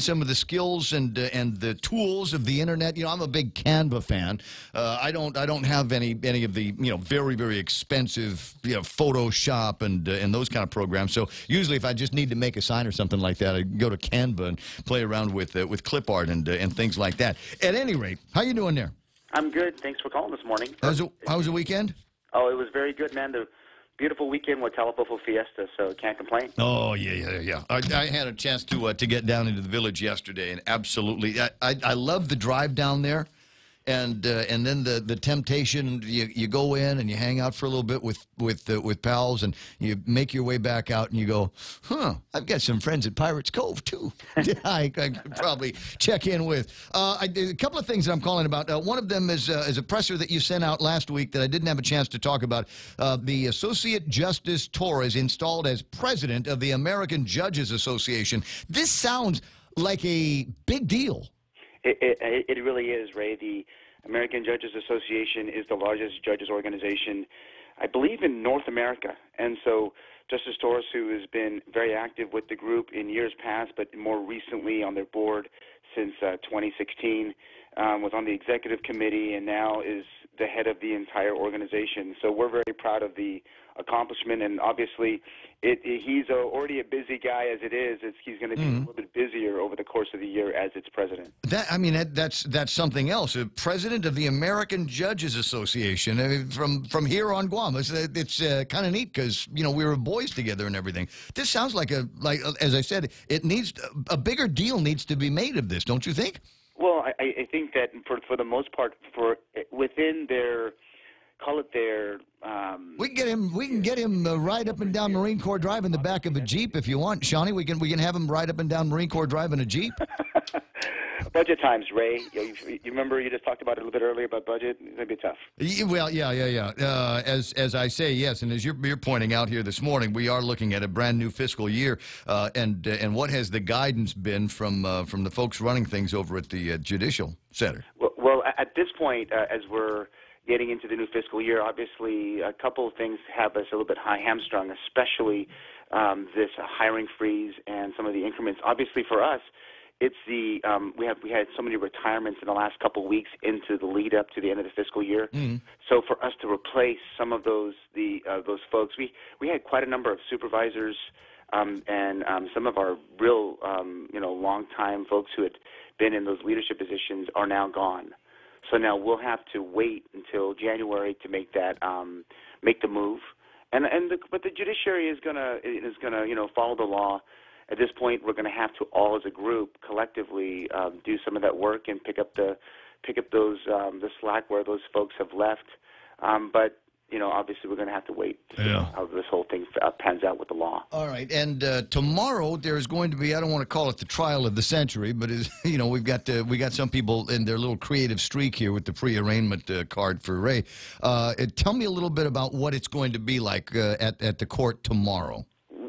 some of the skills and the tools of the internet. I'm a big Canva fan. I don't have any of the very, very expensive Photoshop and those kind of programs. So usually, if I just need to make a sign or something like that, I go to Canva and play around with clip art and things like that. At any rate, how you doing there? I'm good. Thanks for calling this morning. How was the weekend? Oh, it was very good, man. The beautiful weekend with Talapofo Fiesta, so can't complain. Oh, yeah. I had a chance to get down into the village yesterday, and absolutely, I love the drive down there. And then the temptation, you go in and you hang out for a little bit with pals, and you make your way back out, and you go, I've got some friends at Pirates Cove too. I could probably check in with. A couple of things that I'm calling about. One of them is a presser that you sent out last week that I didn't have a chance to talk about. The Associate Justice Torres installed as president of the American Judges Association. This sounds like a big deal. It really is, Ray. The American Judges Association is the largest judges organization, I believe, in North America. And so Justice Torres, who has been very active with the group in years past, but more recently on their board since 2016, was on the executive committee and now is the head of the entire organization. So we're very proud of the accomplishment, and obviously he's already a busy guy as it is. He's going to be a little bit busier over the course of the year as its president. That's something else. President of the American Judges Association. I mean, from here on Guam, it's kind of neat because we were boys together and everything. This sounds like as I said, it needs a bigger deal needs to be made of this, don't you think? Well, I think that for the most part, within their call it their. We can get him. We can get him ride up and down Marine Corps Drive in the back of a Jeep if you want, Shawnee. We can have him ride up and down Marine Corps Drive in a Jeep. Budget times, Ray. You remember you just talked about it a little bit earlier about budget. It's gonna be tough. Well, yeah. As I say, yes, and as you're pointing out here this morning, we are looking at a brand new fiscal year, and what has the guidance been from the folks running things over at the Judicial Center? Well, at this point, as we're getting into the new fiscal year, obviously a couple of things have us a little bit hamstrung, especially this hiring freeze and some of the increments. Obviously, for us, it's the we had so many retirements in the last couple of weeks into the lead up to the end of the fiscal year. So for us to replace some of those folks, we had quite a number of supervisors and some of our real long time folks who had been in those leadership positions are now gone. So now we'll have to wait until January to make that make the move. But the judiciary is gonna follow the law. At this point, we're going to have to all, as a group, collectively do some of that work and pick up the slack where those folks have left. But obviously, we're going to have to wait to see how this whole thing pans out with the law. All right, and tomorrow there's going to be, I don't want to call it the trial of the century, but we got some people in their little creative streak here with the pre-arraignment card for Ray. Tell me a little bit about what it's going to be like at the court tomorrow.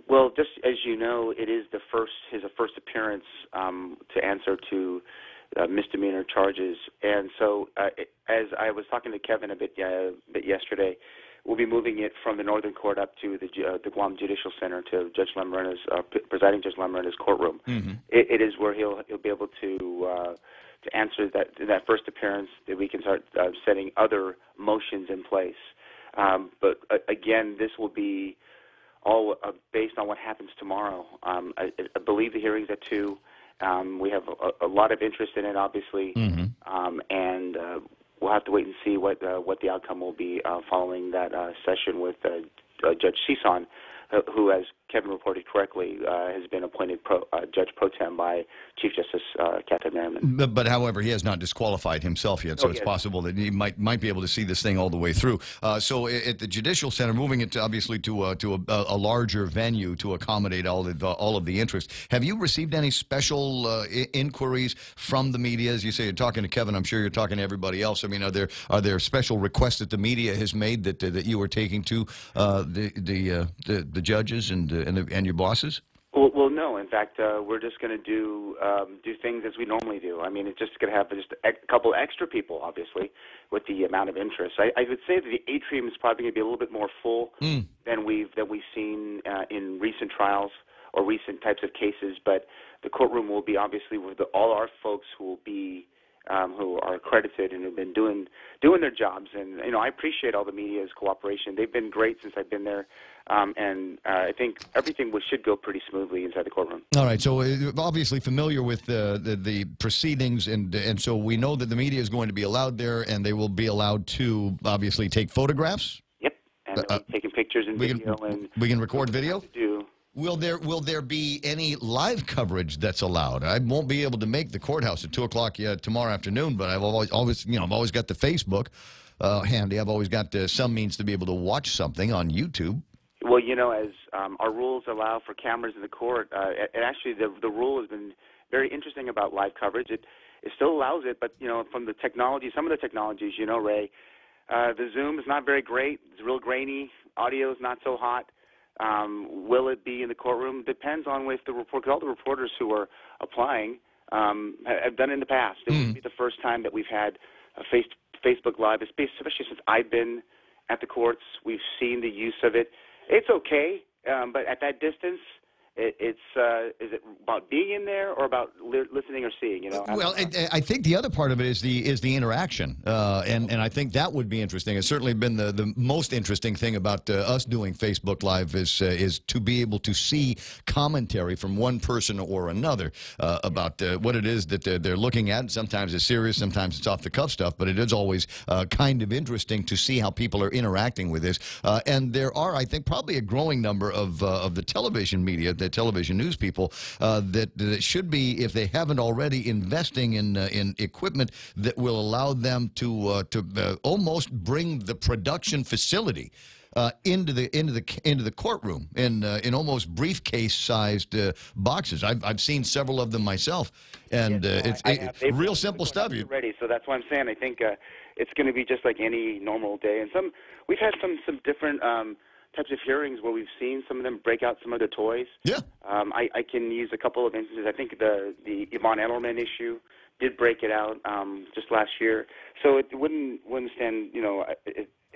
Well, just as you know, it is his first appearance to answer to misdemeanor charges, and so as I was talking to Kevin a bit yesterday, we'll be moving it from the Northern Court up to the Guam Judicial Center to Presiding Judge Lamarina's courtroom. It is where he'll be able to answer that first appearance, that we can start setting other motions in place. But again, this will be all based on what happens tomorrow. I believe the hearing's at 2. We have a lot of interest in it, obviously, and we'll have to wait and see what the outcome will be following that session with Judge Cison, who, as Kevin reported correctly, has been appointed Judge Pro Tem by Chief Justice Captain Merriman. But however, he has not disqualified himself yet, so it's possible that he might be able to see this thing all the way through. So at the Judicial Center, moving it obviously to a larger venue to accommodate all of the interest. Have you received any special inquiries from the media? As you say, you're talking to Kevin. I'm sure you're talking to everybody else. I mean, are there special requests that the media has made that you are taking to the judges and your bosses? Well, no. In fact, we're just going to do things as we normally do. I mean, it's just going to have just a couple extra people, obviously, with the amount of interest. I would say that the atrium is probably going to be a little bit more full than we've seen in recent trials or recent types of cases. But the courtroom will be obviously with all our folks who will be who are accredited and have been doing their jobs. And I appreciate all the media's cooperation. They've been great since I've been there. And I think everything should go pretty smoothly inside the courtroom. All right. So obviously familiar with the proceedings, and so we know that the media is going to be allowed there, and they will be allowed to obviously take photographs. Yep. And taking pictures and video. We can record video? Do. Will there be any live coverage that's allowed? I won't be able to make the courthouse at 2:00 tomorrow afternoon, but I've always got the Facebook handy. I've always got some means to be able to watch something on YouTube. Well, as our rules allow for cameras in the court, and actually the rule has been very interesting about live coverage. It still allows it, but from the technology, some of the technologies, Ray, the Zoom is not very great. It's real grainy. Audio is not so hot. Will it be in the courtroom? Depends on if the report. Because all the reporters who are applying have done it in the past. It would be the first time that we've had a Facebook Live, especially since I've been at the courts. We've seen the use of it. It's okay, but at that distance, is it about being in there or about listening or seeing? Well, I think the other part of it is the interaction, and I think that would be interesting. It's certainly been the most interesting thing about us doing Facebook Live is to be able to see commentary from one person or another about what it is that they're looking at. Sometimes it's serious, sometimes it's off the cuff stuff, but it is always kind of interesting to see how people are interacting with this. And there are, I think, probably a growing number of the television media television news people, that should be, if they haven't already, investing in equipment that will allow them to almost bring the production facility into the courtroom in almost briefcase-sized boxes. I've seen several of them myself, and it's real simple stuff. Ready, so that's why I'm saying I think it's going to be just like any normal day. And we've had some different types of hearings where we've seen some of them break out some of the toys. Yeah. I can use a couple of instances. I think the Yvonne Ellerman issue did break it out just last year. So it wouldn't stand,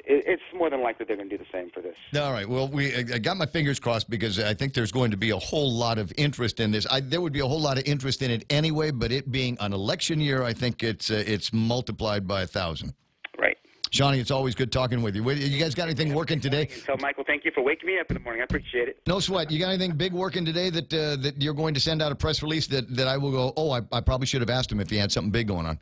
it's more than likely they're going to do the same for this. All right. Well, I got my fingers crossed because I think there's going to be a whole lot of interest in this. There would be a whole lot of interest in it anyway, but it being an election year, I think it's multiplied by 1,000. Right. Shawnee, it's always good talking with you. You guys got anything working today? So, Michael, thank you for waking me up in the morning. I appreciate it. No sweat. You got anything big working today that you're going to send out a press release that I will go, oh, I probably should have asked him if he had something big going on?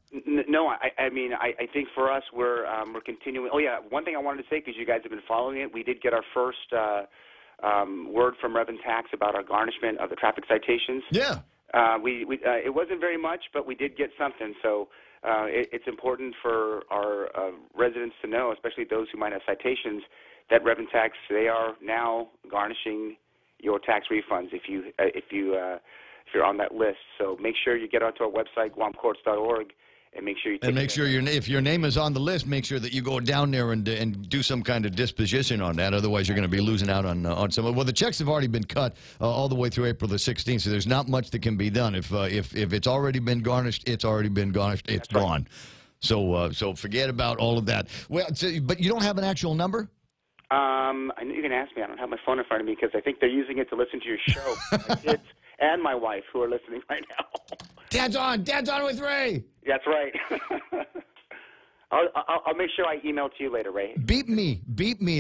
No, I mean, I think for us, we're continuing. Oh, yeah, one thing I wanted to say, because you guys have been following it, we did get our first word from Reverend Tax about our garnishment of the traffic citations. Yeah. It wasn't very much, but we did get something. So it's important for our residents to know, especially those who might have citations, that Reverend Tax, they are now garnishing your tax refunds if you're on that list. So make sure you get onto our website, guamcourts.org. And make sure if your name is on the list, make sure that you go down there and do some kind of disposition on that. Otherwise, you're going to be losing out on some. Well, the checks have already been cut all the way through April the 16th, so there's not much that can be done. If it's already been garnished, it's already been garnished. It's gone. So forget about all of that. Well, but you don't have an actual number? I know you're going to ask me. I don't have my phone in front of me because I think they're using it to listen to your show. My kids and my wife who are listening right now. Dad's on with Ray. That's right. I'll make sure I email to you later, Ray. Beep me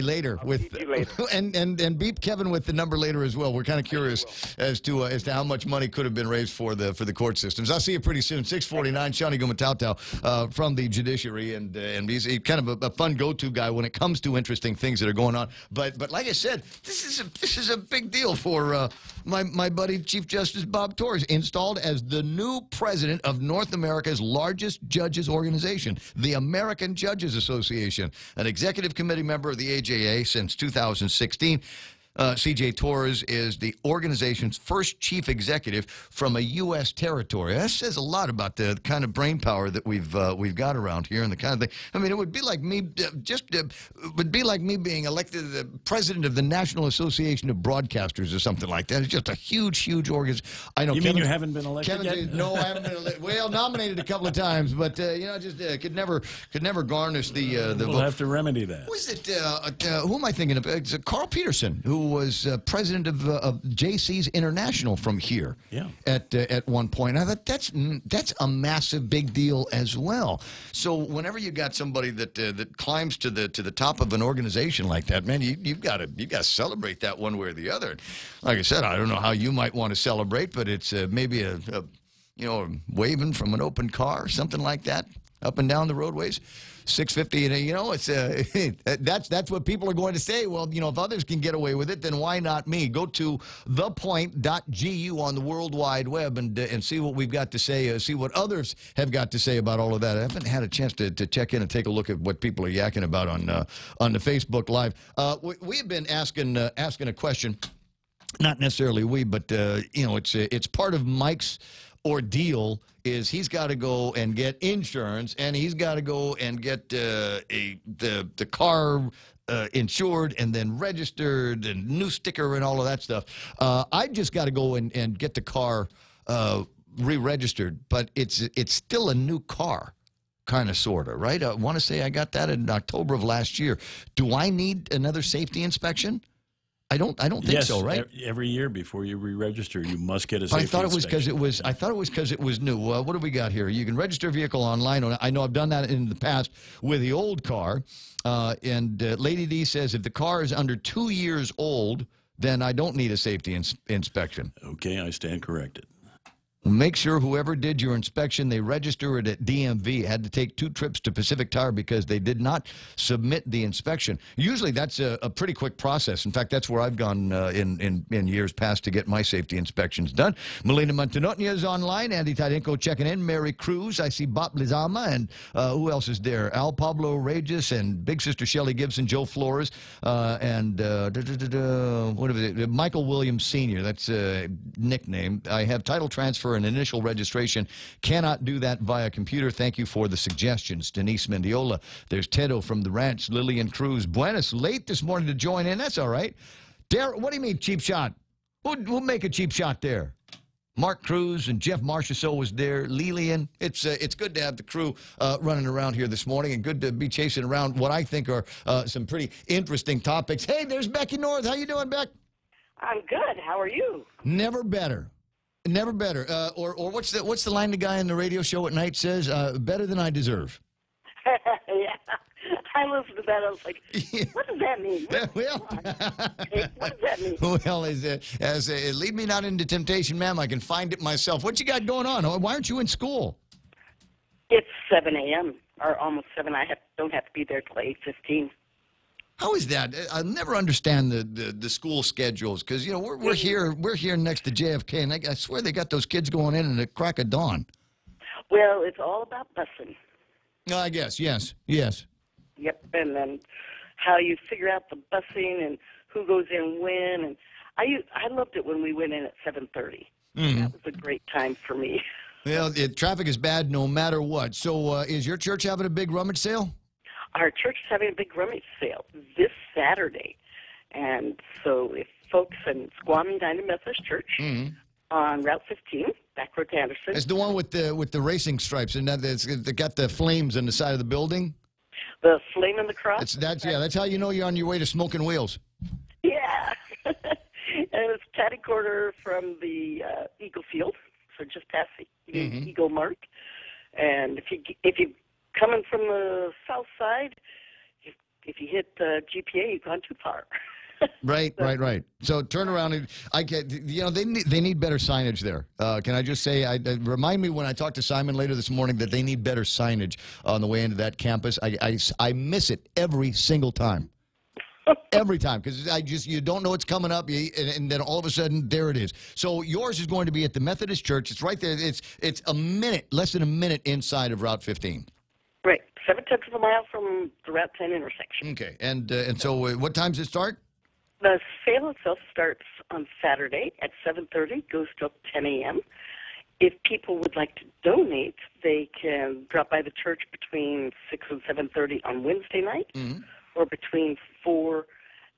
later beep you later. and beep Kevin with the number later as well. We're kind of curious as to how much money could have been raised for the court systems. I'll see you pretty soon. 6:49. Shawnee Gumatau from the judiciary, and he's kind of a fun go-to guy when it comes to interesting things that are going on. But like I said, this is a big deal for my buddy Chief Justice Bob Torres, installed as the new president of North America's largest judges organization, the American Judges Association, an executive committee member of the AJA since 2016. C.J. Torres is the organization's first chief executive from a U.S. territory. That says a lot about the kind of brain power that we've got around here and the kind of thing. I mean, it would be like me would be like me being elected the president of the National Association of Broadcasters or something like that. It's just a huge organization. I know. You mean you haven't been elected yet? No, I haven't been elected. Well, nominated a couple of times, but just could never garnish the. We'll have to remedy that. Who is it? Who am I thinking of? It's Carl Peterson, who was president of JC's International from here. Yeah. At one point, I thought that's a massive big deal as well. So whenever you got somebody that climbs to the top of an organization like that, man, you've got to celebrate that one way or the other. Like I said, I don't know how you might want to celebrate, but it's maybe a waving from an open car, something like that, up and down the roadways. 650, it's that's what people are going to say. Well, if others can get away with it, then why not me? Go to thepoint.gu on the World Wide Web and see what we've got to say. See what others have got to say about all of that. I haven't had a chance to check in and take a look at what people are yakking about on the Facebook Live. We've been asking a question. Not necessarily we, but it's part of Mike's ordeal. Is he's got to go and get insurance, and he's got to go and get the car insured and then registered and new sticker and all of that stuff. I just got to go and get the car re-registered, but it's still a new car, kind of, sort of, right? I want to say I got that in October of last year. Do I need another safety inspection? I don't think so, right? Every year before you re-register, you must get a safety inspection. I thought it was because it was new. What do we got here? You can register a vehicle online. I know I've done that in the past with the old car. And Lady D says if the car is under 2 years old, then I don't need a safety inspection. Okay, I stand corrected. Make sure whoever did your inspection, they register it at DMV. Had to take 2 trips to Pacific Tire because they did not submit the inspection. Usually that's a pretty quick process. In fact, that's where I've gone in years past to get my safety inspections done. Melina Montanotnia is online. Andy Tadenko checking in. Mary Cruz. I see Bob Lizama. And who else is there? Al Pablo Regis and Big Sister Shelley Gibson, Joe Flores, and what is it? Michael Williams Sr. That's a nickname. I have title transfer and initial registration. Cannot do that via computer. Thank you for the suggestions. Denise Mendiola. There's Tedo from the ranch. Lillian Cruz. Buenos, late this morning to join in. That's all right. Darryl, what do you mean cheap shot? We'll make a cheap shot there. Mark Cruz and Jeff Marchessault was there. Lillian. It's good to have the crew running around here this morning, and good to be chasing around what I think are some pretty interesting topics. Hey, there's Becky North. How you doing, Beck? I'm good. How are you? Never better. Never better. Or what's the line the guy on the radio show at night says? Better than I deserve. Yeah. I listened to that. I was like, what does that mean? What does that mean? Well, lead me not into temptation, ma'am. I can find it myself. What you got going on? Why aren't you in school? It's 7 a.m. or almost 7. I don't have to be there till 8:15. How is that? I never understand the school schedules because we're here next to JFK, and I swear they got those kids going in at the crack of dawn. Well, it's all about busing. I guess yes. Yep, and then how you figure out the busing and who goes in when, and I loved it when we went in at 7:30. Mm-hmm. That was a great time for me. Well, traffic is bad no matter what. So, is your church having a big rummage sale? Our church is having a big rummage sale this Saturday. And so if folks in Guam United Methodist Church on Route 15, back road to Anderson. It's the one with the racing stripes, and they got the flames on the side of the building. The flame in the cross? That's how you know you're on your way to smoking wheels. Yeah. And it's catty corner from the Eagle Field, so just past the Eagle Mark. And if you coming from the south side, if you hit GPA, you've gone too far. Right. So turn around and they need better signage there. Can I just say, remind me when I talk to Simon later this morning that they need better signage on the way into that campus. I miss it every single time. Every time, because you don't know what's coming up, and then all of a sudden there it is. So yours is going to be at the Methodist Church. It's right there. It's less than a minute inside of Route 15. Right, 7/10 of a mile from the Route 10 intersection. Okay, and so what time does it start? The sale itself starts on Saturday at 7:30, goes till 10 a.m. If people would like to donate, they can drop by the church between 6 and 7:30 on Wednesday night, or between 4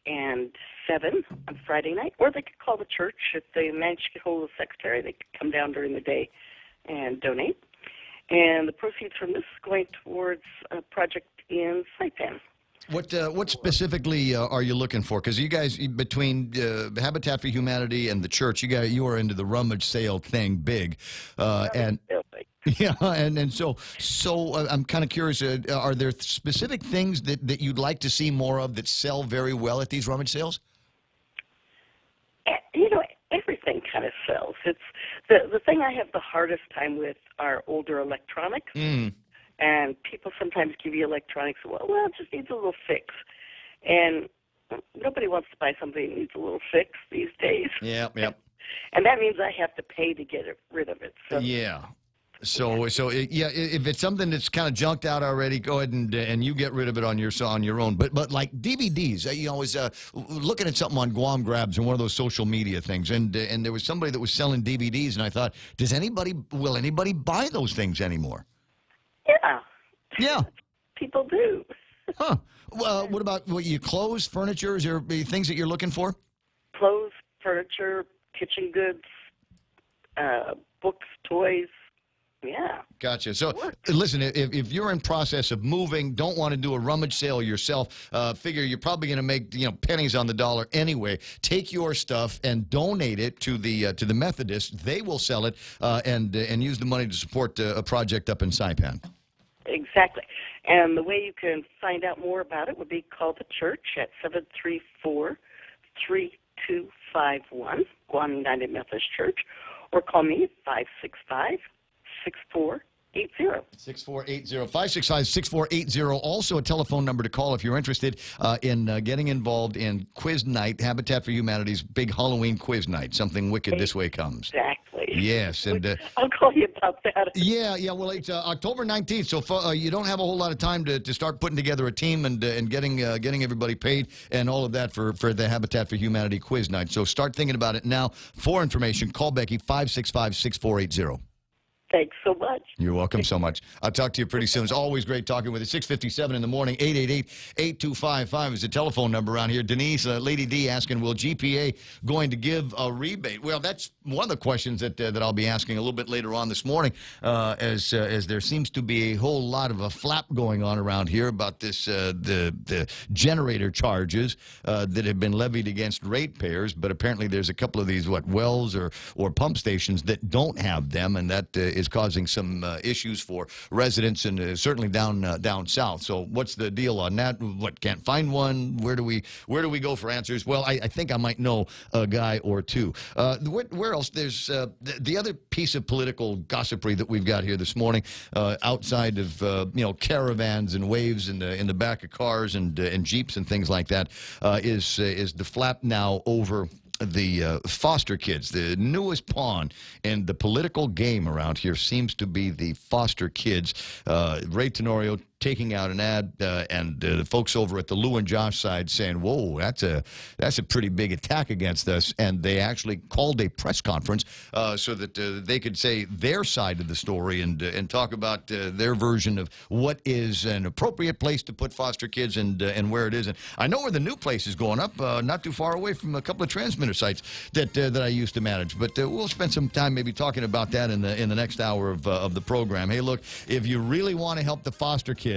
and 7 on Friday night, or they could call the church. If they manage to get hold of the secretary, they could come down during the day and donate. And the proceeds from this is going towards a project in Saipan. What specifically are you looking for? Because you guys, between Habitat for Humanity and the church, you are into the rummage sale thing big, and so I'm kind of curious. Are there specific things that you'd like to see more of that sell very well at these rummage sales? Everything kind of sells. It's the thing I have the hardest time with are older electronics. And people sometimes give you electronics, well, it just needs a little fix. And nobody wants to buy something that needs a little fix these days. Yep. And that means I have to pay to get rid of it. So. Yeah. So if it's something that's kind of junked out already, go ahead and you get rid of it on your own. But like DVDs, I was looking at something on Guam Grabs and one of those social media things, and there was somebody that was selling DVDs, and I thought, will anybody buy those things anymore? Yeah. People do. Huh. Well, what about your clothes, furniture? Is there things that you're looking for? Clothes, furniture, kitchen goods, books, toys. Yeah. Gotcha. So, listen, if you're in process of moving, don't want to do a rummage sale yourself, figure you're probably going to make pennies on the dollar anyway. Take your stuff and donate it to the Methodists. They will sell it and use the money to support a project up in Saipan. Exactly. And the way you can find out more about it would be call the church at 734-3251, Guam United Methodist Church, or call me 565-6480. 6480. 565-6480. Also a telephone number to call if you're interested in getting involved in Quiz Night, Habitat for Humanity's big Halloween quiz night. Something wicked this way comes. Exactly. Yes. And I'll call you about that. Yeah. Well, it's October 19th, so you don't have a whole lot of time to start putting together a team and getting everybody paid and all of that for the Habitat for Humanity quiz night. So start thinking about it now. For information, call Becky, 565-6480. Thanks so much. You're welcome so much. I'll talk to you pretty soon. It's always great talking with you. 6:57 in the morning. 888-8255 is the telephone number around here. Denise, Lady D, asking, will GPA going to give a rebate? Well, that's one of the questions that I'll be asking a little bit later on this morning, as there seems to be a whole lot of a flap going on around here about this the generator charges that have been levied against ratepayers, but apparently there's a couple of these wells or pump stations that don't have them, and that is causing some issues for residents and certainly down south. So what's the deal on that? What, can't find one? Where do we go for answers? Well, I think I might know a guy or two. Where else? There's the other piece of political gossipry that we've got here this morning, outside of caravans and waves in the back of cars and Jeeps and things like that, is the flap now over the foster kids. The newest pawn in the political game around here seems to be the foster kids. Ray Tenorio taking out an ad, and the folks over at the Lou and Josh side saying, whoa, that's a pretty big attack against us. And they actually called a press conference so that they could say their side of the story and talk about their version of what is an appropriate place to put foster kids and where it isn't. I know where the new place is going up, not too far away from a couple of transmitter sites that I used to manage. But we'll spend some time maybe talking about that in the next hour of the program. Hey, look, if you really want to help the foster kids,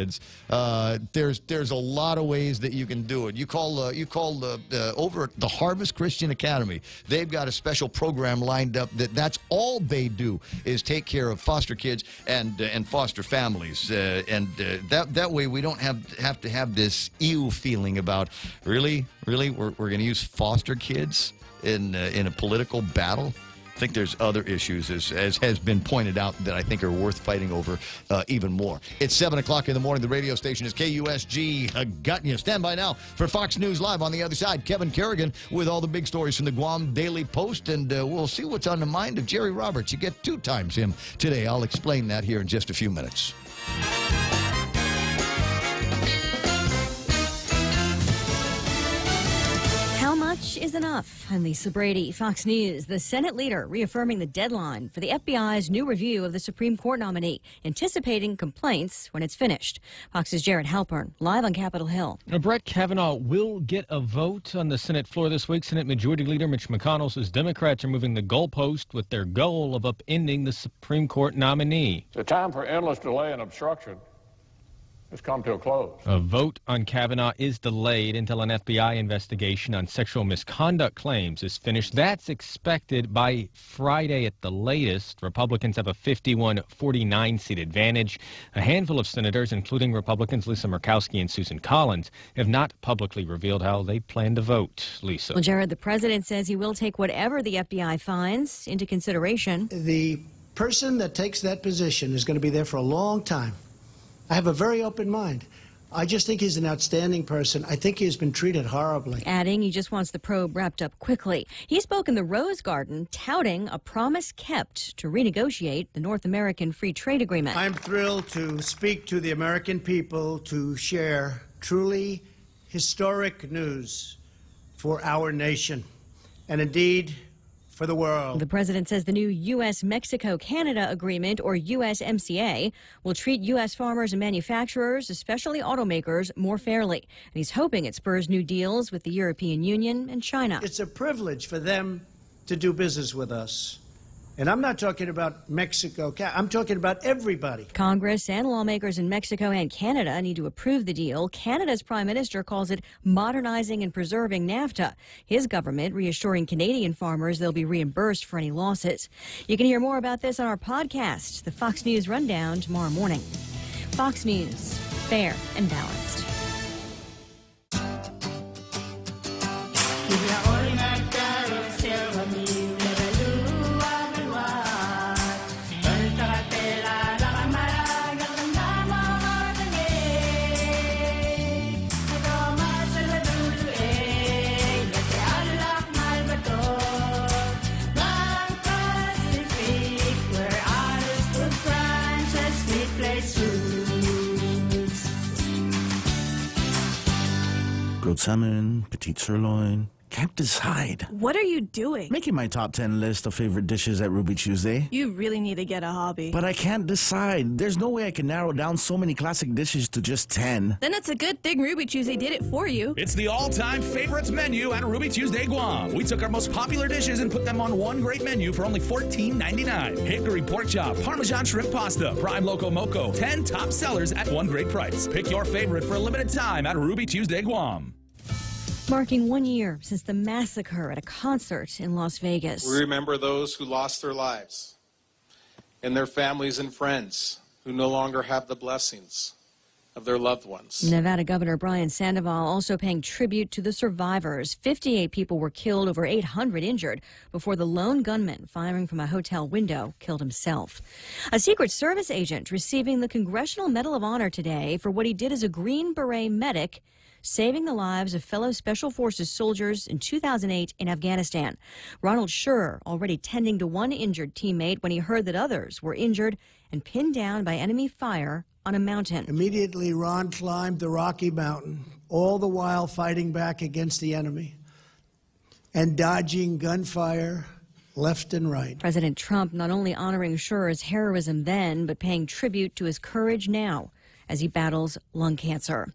there's a lot of ways that you can do it. You call over at the Harvest Christian Academy. They've got a special program lined up that's all they do is take care of foster kids and foster families, that way we don't have to have this ew feeling about really we're going to use foster kids in a political battle. I think there's other issues, as has been pointed out, that I think are worth fighting over even more. It's 7 o'clock in the morning. The radio station is KUSG. Got you. Stand by now for Fox News Live. On the other side, Kevin Kerrigan with all the big stories from the Guam Daily Post, and we'll see what's on the mind of Jerry Roberts. You get 2 times him today. I'll explain that here in just a few minutes. How much is enough? I'm Lisa Brady, Fox News. The Senate leader reaffirming the deadline for the FBI's new review of the Supreme Court nominee, anticipating complaints when it's finished. Fox's Jared Halpern, live on Capitol Hill. Now, Brett Kavanaugh will get a vote on the Senate floor this week. Senate Majority Leader Mitch McConnell says Democrats are moving the goalpost with their goal of upending the Supreme Court nominee. The time for endless delay and obstruction has come to a close. A vote on Kavanaugh is delayed until an FBI investigation on sexual misconduct claims is finished. That's expected by Friday at the latest. Republicans have a 51-49 seat advantage. A handful of senators, including Republicans Lisa Murkowski and Susan Collins, have not publicly revealed how they plan to vote. Lisa. Well, Jared, the president says he will take whatever the FBI finds into consideration. The person that takes that position is going to be there for a long time. I have a very open mind. I just think he's an outstanding person. I think he has been treated horribly. Adding he just wants the probe wrapped up quickly. He spoke in the Rose Garden touting a promise kept to renegotiate the North American Free Trade Agreement. I'm thrilled to speak to the American people to share truly historic news for our nation and indeed for the world. The president says the new U.S.-Mexico-Canada agreement, or USMCA, will treat U.S. farmers and manufacturers, especially automakers, more fairly. And he's hoping it spurs new deals with the European Union and China. It's a privilege for them to do business with us. And I'm not talking about Mexico. I'm talking about everybody. Congress and lawmakers in Mexico and Canada need to approve the deal. Canada's prime minister calls it modernizing and preserving NAFTA. His government reassuring Canadian farmers they'll be reimbursed for any losses. You can hear more about this on our podcast, the Fox News Rundown, tomorrow morning. Fox News, fair and balanced. Grilled salmon, petite sirloin. Can't decide. What are you doing? Making my top 10 list of favorite dishes at Ruby Tuesday. You really need to get a hobby. But I can't decide. There's no way I can narrow down so many classic dishes to just 10. Then it's a good thing Ruby Tuesday did it for you. It's the all-time favorites menu at Ruby Tuesday Guam. We took our most popular dishes and put them on one great menu for only $14.99. Hickory pork chop, Parmesan shrimp pasta, prime loco moco, 10 top sellers at one great price. Pick your favorite for a limited time at Ruby Tuesday Guam. Marking 1 year since the massacre at a concert in Las Vegas. We remember those who lost their lives and their families and friends who no longer have the blessings of their loved ones. Nevada Governor Brian Sandoval also paying tribute to the survivors. 58 people were killed, over 800 injured, before the lone gunman firing from a hotel window killed himself. A Secret Service agent receiving the Congressional Medal of Honor today for what he did as a Green Beret medic, saving the lives of fellow Special Forces soldiers in 2008 in Afghanistan. Ronald Scherer already tending to one injured teammate when he heard that others were injured and pinned down by enemy fire on a mountain. Immediately, Ron climbed the Rocky Mountain, all the while fighting back against the enemy and dodging gunfire left and right. President Trump not only honoring Scherer's heroism then, but paying tribute to his courage now as he battles lung cancer.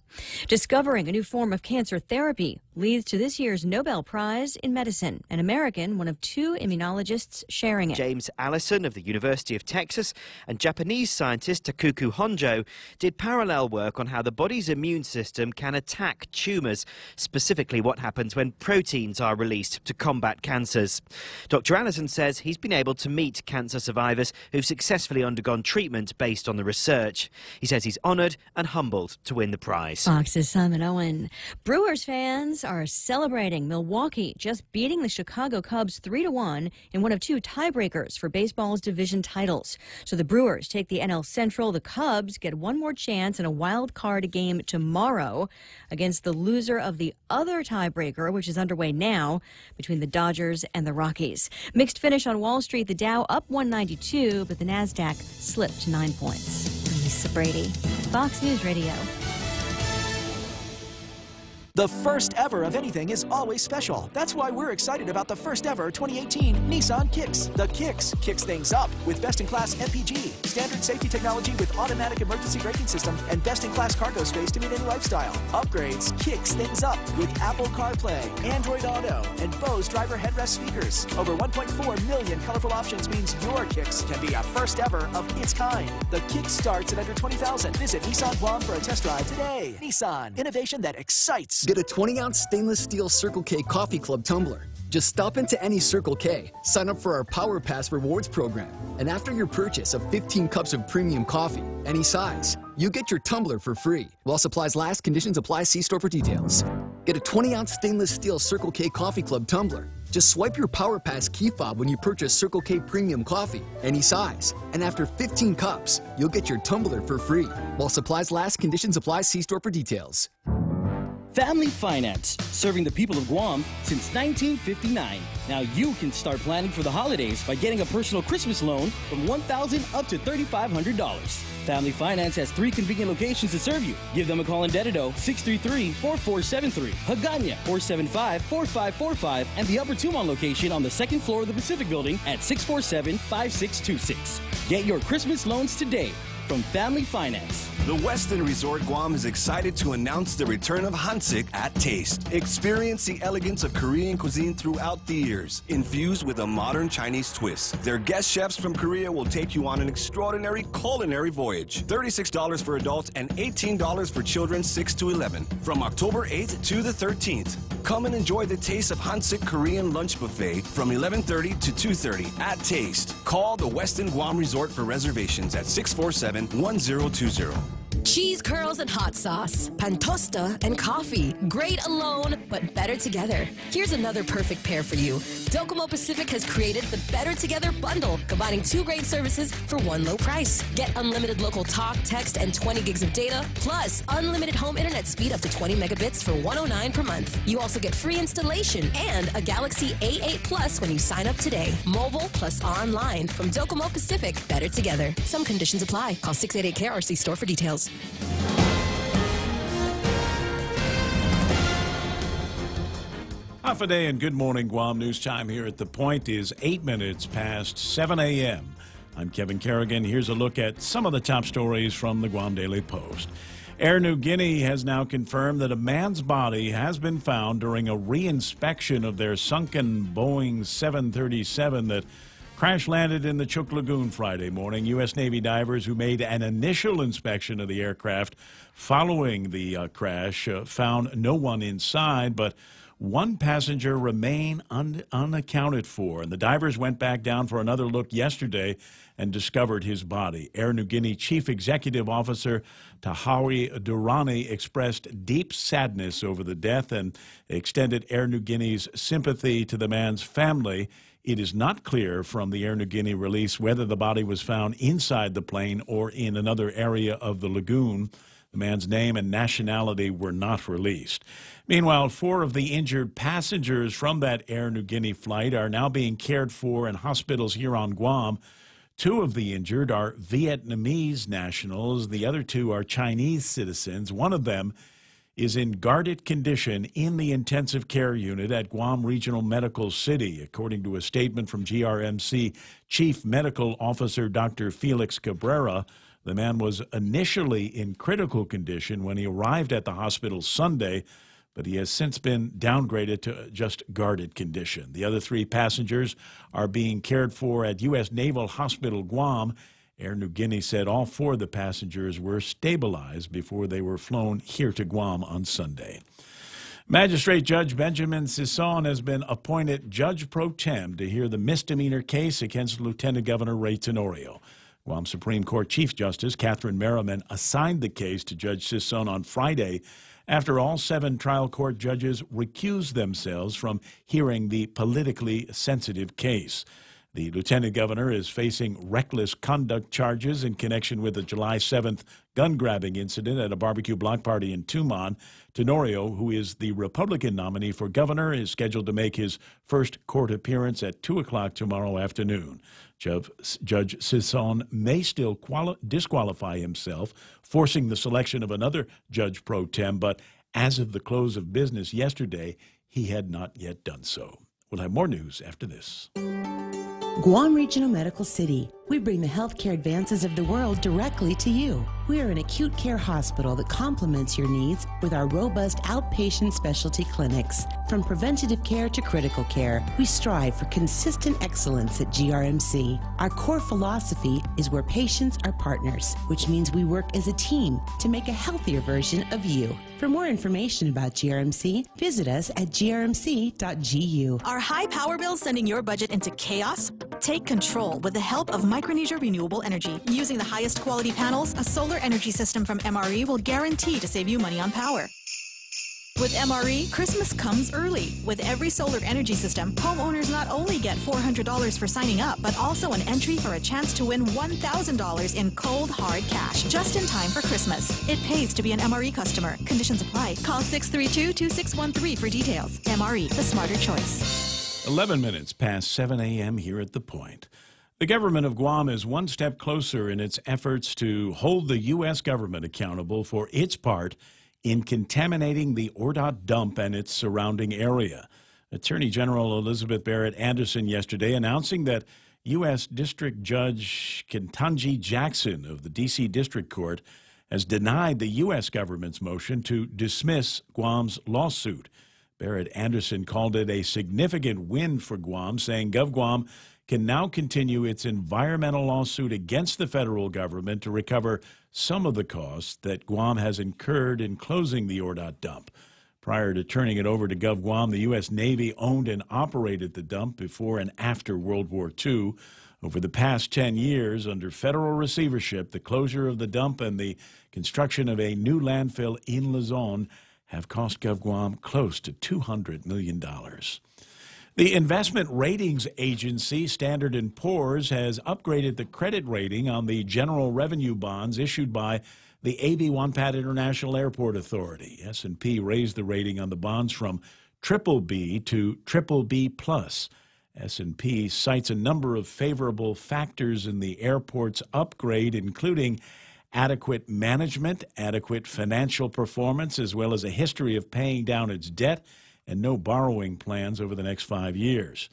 Discovering a new form of cancer therapy leads to this year's Nobel Prize in Medicine, an American, one of two immunologists sharing it. James Allison of the University of Texas and Japanese scientist Takuku Honjo did parallel work on how the body's immune system can attack tumours, specifically what happens when proteins are released to combat cancers. Dr. Allison says he's been able to meet cancer survivors who've successfully undergone treatment based on the research. He says he's honoured and humbled to win the prize. Fox's Simon Owen. Brewers fans are celebrating Milwaukee just beating the Chicago Cubs 3-1 in one of two tiebreakers for baseball's division titles. So the Brewers take the NL Central. The Cubs get one more chance in a wild card game tomorrow against the loser of the other tiebreaker, which is underway now between the Dodgers and the Rockies. Mixed finish on Wall Street. The Dow up 192, but the Nasdaq slipped 9 points. Lisa Brady, Fox News Radio. The first ever of anything is always special. That's why we're excited about the first ever 2018 Nissan Kicks. The Kicks kicks things up with best-in-class MPG, standard safety technology with automatic emergency braking system, and best-in-class cargo space to meet any lifestyle. Upgrades kicks things up with Apple CarPlay, Android Auto, and Bose driver headrest speakers. Over 1.4 million colorful options means your Kicks can be a first ever of its kind. The Kicks starts at under $20,000. Visit Nissan Guam for a test drive today. Nissan, innovation that excites. Get a 20-ounce stainless steel Circle K Coffee Club tumbler. Just stop into any Circle K, sign up for our Power Pass rewards program, and after your purchase of 15 cups of premium coffee, any size, you get your tumbler for free. While supplies last, conditions apply. See store for details. Get a 20-ounce stainless steel Circle K Coffee Club tumbler. Just swipe your Power Pass key fob when you purchase Circle K Premium Coffee, any size. And after 15 cups, you'll get your tumbler for free. While supplies last, conditions apply. See store for details. Family Finance, serving the people of Guam since 1959. Now you can start planning for the holidays by getting a personal Christmas loan from $1,000 up to $3,500. Family Finance has 3 convenient locations to serve you. Give them a call in Dededo, 633-4473, Hagana, 475-4545, and the Upper Tumon location on the 2nd floor of the Pacific Building at 647-5626. Get your Christmas loans today from Family Finance. The Westin Resort Guam is excited to announce the return of Hansik at Taste. Experience the elegance of Korean cuisine throughout the years, infused with a modern Chinese twist. Their guest chefs from Korea will take you on an extraordinary culinary voyage. $36 for adults and $18 for children 6 to 11. From October 8th to the 13th. Come and enjoy the taste of Hansik Korean lunch buffet from 11:30 to 2:30 at Taste. Call the Westin Guam Resort for reservations at 647-1020. Cheese curls and hot sauce, pantosta and coffee. Great alone, but better together. Here's another perfect pair for you. Docomo Pacific has created the Better Together bundle, combining 2 great services for one low price. Get unlimited local talk, text, and 20 gigs of data, plus unlimited home internet speed up to 20 megabits for $109 per month. You also get free installation and a Galaxy A8 Plus when you sign up today. Mobile plus online from Docomo Pacific. Better Together. Some conditions apply. Call 688-KRC store for details. Half a day and good morning, Guam. News time here at The Point is 8 minutes past 7 a.m. I'm Kevin Kerrigan. Here's a look at some of the top stories from the Guam Daily Post. Air Niugini has now confirmed that a man's body has been found during a re-inspection of their sunken Boeing 737 that crash-landed in the Chuk Lagoon Friday morning. U.S. Navy divers who made an initial inspection of the aircraft following the crash found no one inside, but one passenger remained unaccounted for, and the divers went back down for another look yesterday and discovered his body. Air Niugini Chief Executive Officer Tahawi Durrani expressed deep sadness over the death and extended Air Niugini's sympathy to the man's family. It is not clear from the Air Niugini release whether the body was found inside the plane or in another area of the lagoon. The man's name and nationality were not released. Meanwhile, 4 of the injured passengers from that Air Niugini flight are now being cared for in hospitals here on Guam. 2 of the injured are Vietnamese nationals. The other 2 are Chinese citizens. One of them is in guarded condition in the intensive care unit at Guam Regional Medical City, according to a statement from GRMC Chief Medical Officer Dr. Felix Cabrera. The man was initially in critical condition when he arrived at the hospital Sunday, but he has since been downgraded to just guarded condition. The other 3 passengers are being cared for at U.S. Naval Hospital Guam. Air Niugini said all 4 of the passengers were stabilized before they were flown here to Guam on Sunday. Magistrate Judge Benjamin Sison has been appointed Judge Pro Tem to hear the misdemeanor case against Lieutenant Governor Ray Tenorio. Guam Supreme Court Chief Justice Catherine Merriman assigned the case to Judge Sison on Friday after all 7 trial court judges recused themselves from hearing the politically sensitive case. The lieutenant governor is facing reckless conduct charges in connection with the July 7th gun-grabbing incident at a barbecue block party in Tumon. Tenorio, who is the Republican nominee for governor, is scheduled to make his first court appearance at 2 o'clock tomorrow afternoon. Judge Sison may still disqualify himself, forcing the selection of another judge pro tem, but as of the close of business yesterday, he had not yet done so. We'll have more news after this. Guam Regional Medical City. We bring the healthcare advances of the world directly to you. We are an acute care hospital that complements your needs with our robust outpatient specialty clinics. From preventative care to critical care, we strive for consistent excellence at GRMC. Our core philosophy is where patients are partners, which means we work as a team to make a healthier version of you. For more information about GRMC, visit us at grmc.gu. Are high power bills sending your budget into chaos? Take control with the help of Micronesia Renewable Energy. Using the highest quality panels, a solar energy system from MRE will guarantee to save you money on power. With MRE, Christmas comes early. With every solar energy system, homeowners not only get $400 for signing up, but also an entry for a chance to win $1,000 in cold, hard cash, just in time for Christmas. It pays to be an MRE customer. Conditions apply. Call 632-2613 for details. MRE, the smarter choice. 11 minutes past 7 a.m. here at The Point. The government of Guam is one step closer in its efforts to hold the U.S. government accountable for its part in contaminating the Ordot dump and its surrounding area. Attorney General Elizabeth Barrett Anderson yesterday announcing that U.S. District Judge Ketanji Jackson of the D.C. District Court has denied the U.S. government's motion to dismiss Guam's lawsuit. Barrett Anderson called it a significant win for Guam, saying GovGuam can now continue its environmental lawsuit against the federal government to recover some of the costs that Guam has incurred in closing the Ordot dump. Prior to turning it over to GovGuam, the U.S. Navy owned and operated the dump before and after World War II. Over the past 10 years, under federal receivership, the closure of the dump and the construction of a new landfill in Luzon have cost GovGuam close to $200 million. The investment ratings agency Standard & Poor's has upgraded the credit rating on the general revenue bonds issued by the A.B. Wonpat International Airport Authority. S&P raised the rating on the bonds from BBB to BBB+. S&P cites a number of favorable factors in the airport's upgrade, including adequate management, adequate financial performance, as well as a history of paying down its debt and no borrowing plans over the next 5 years.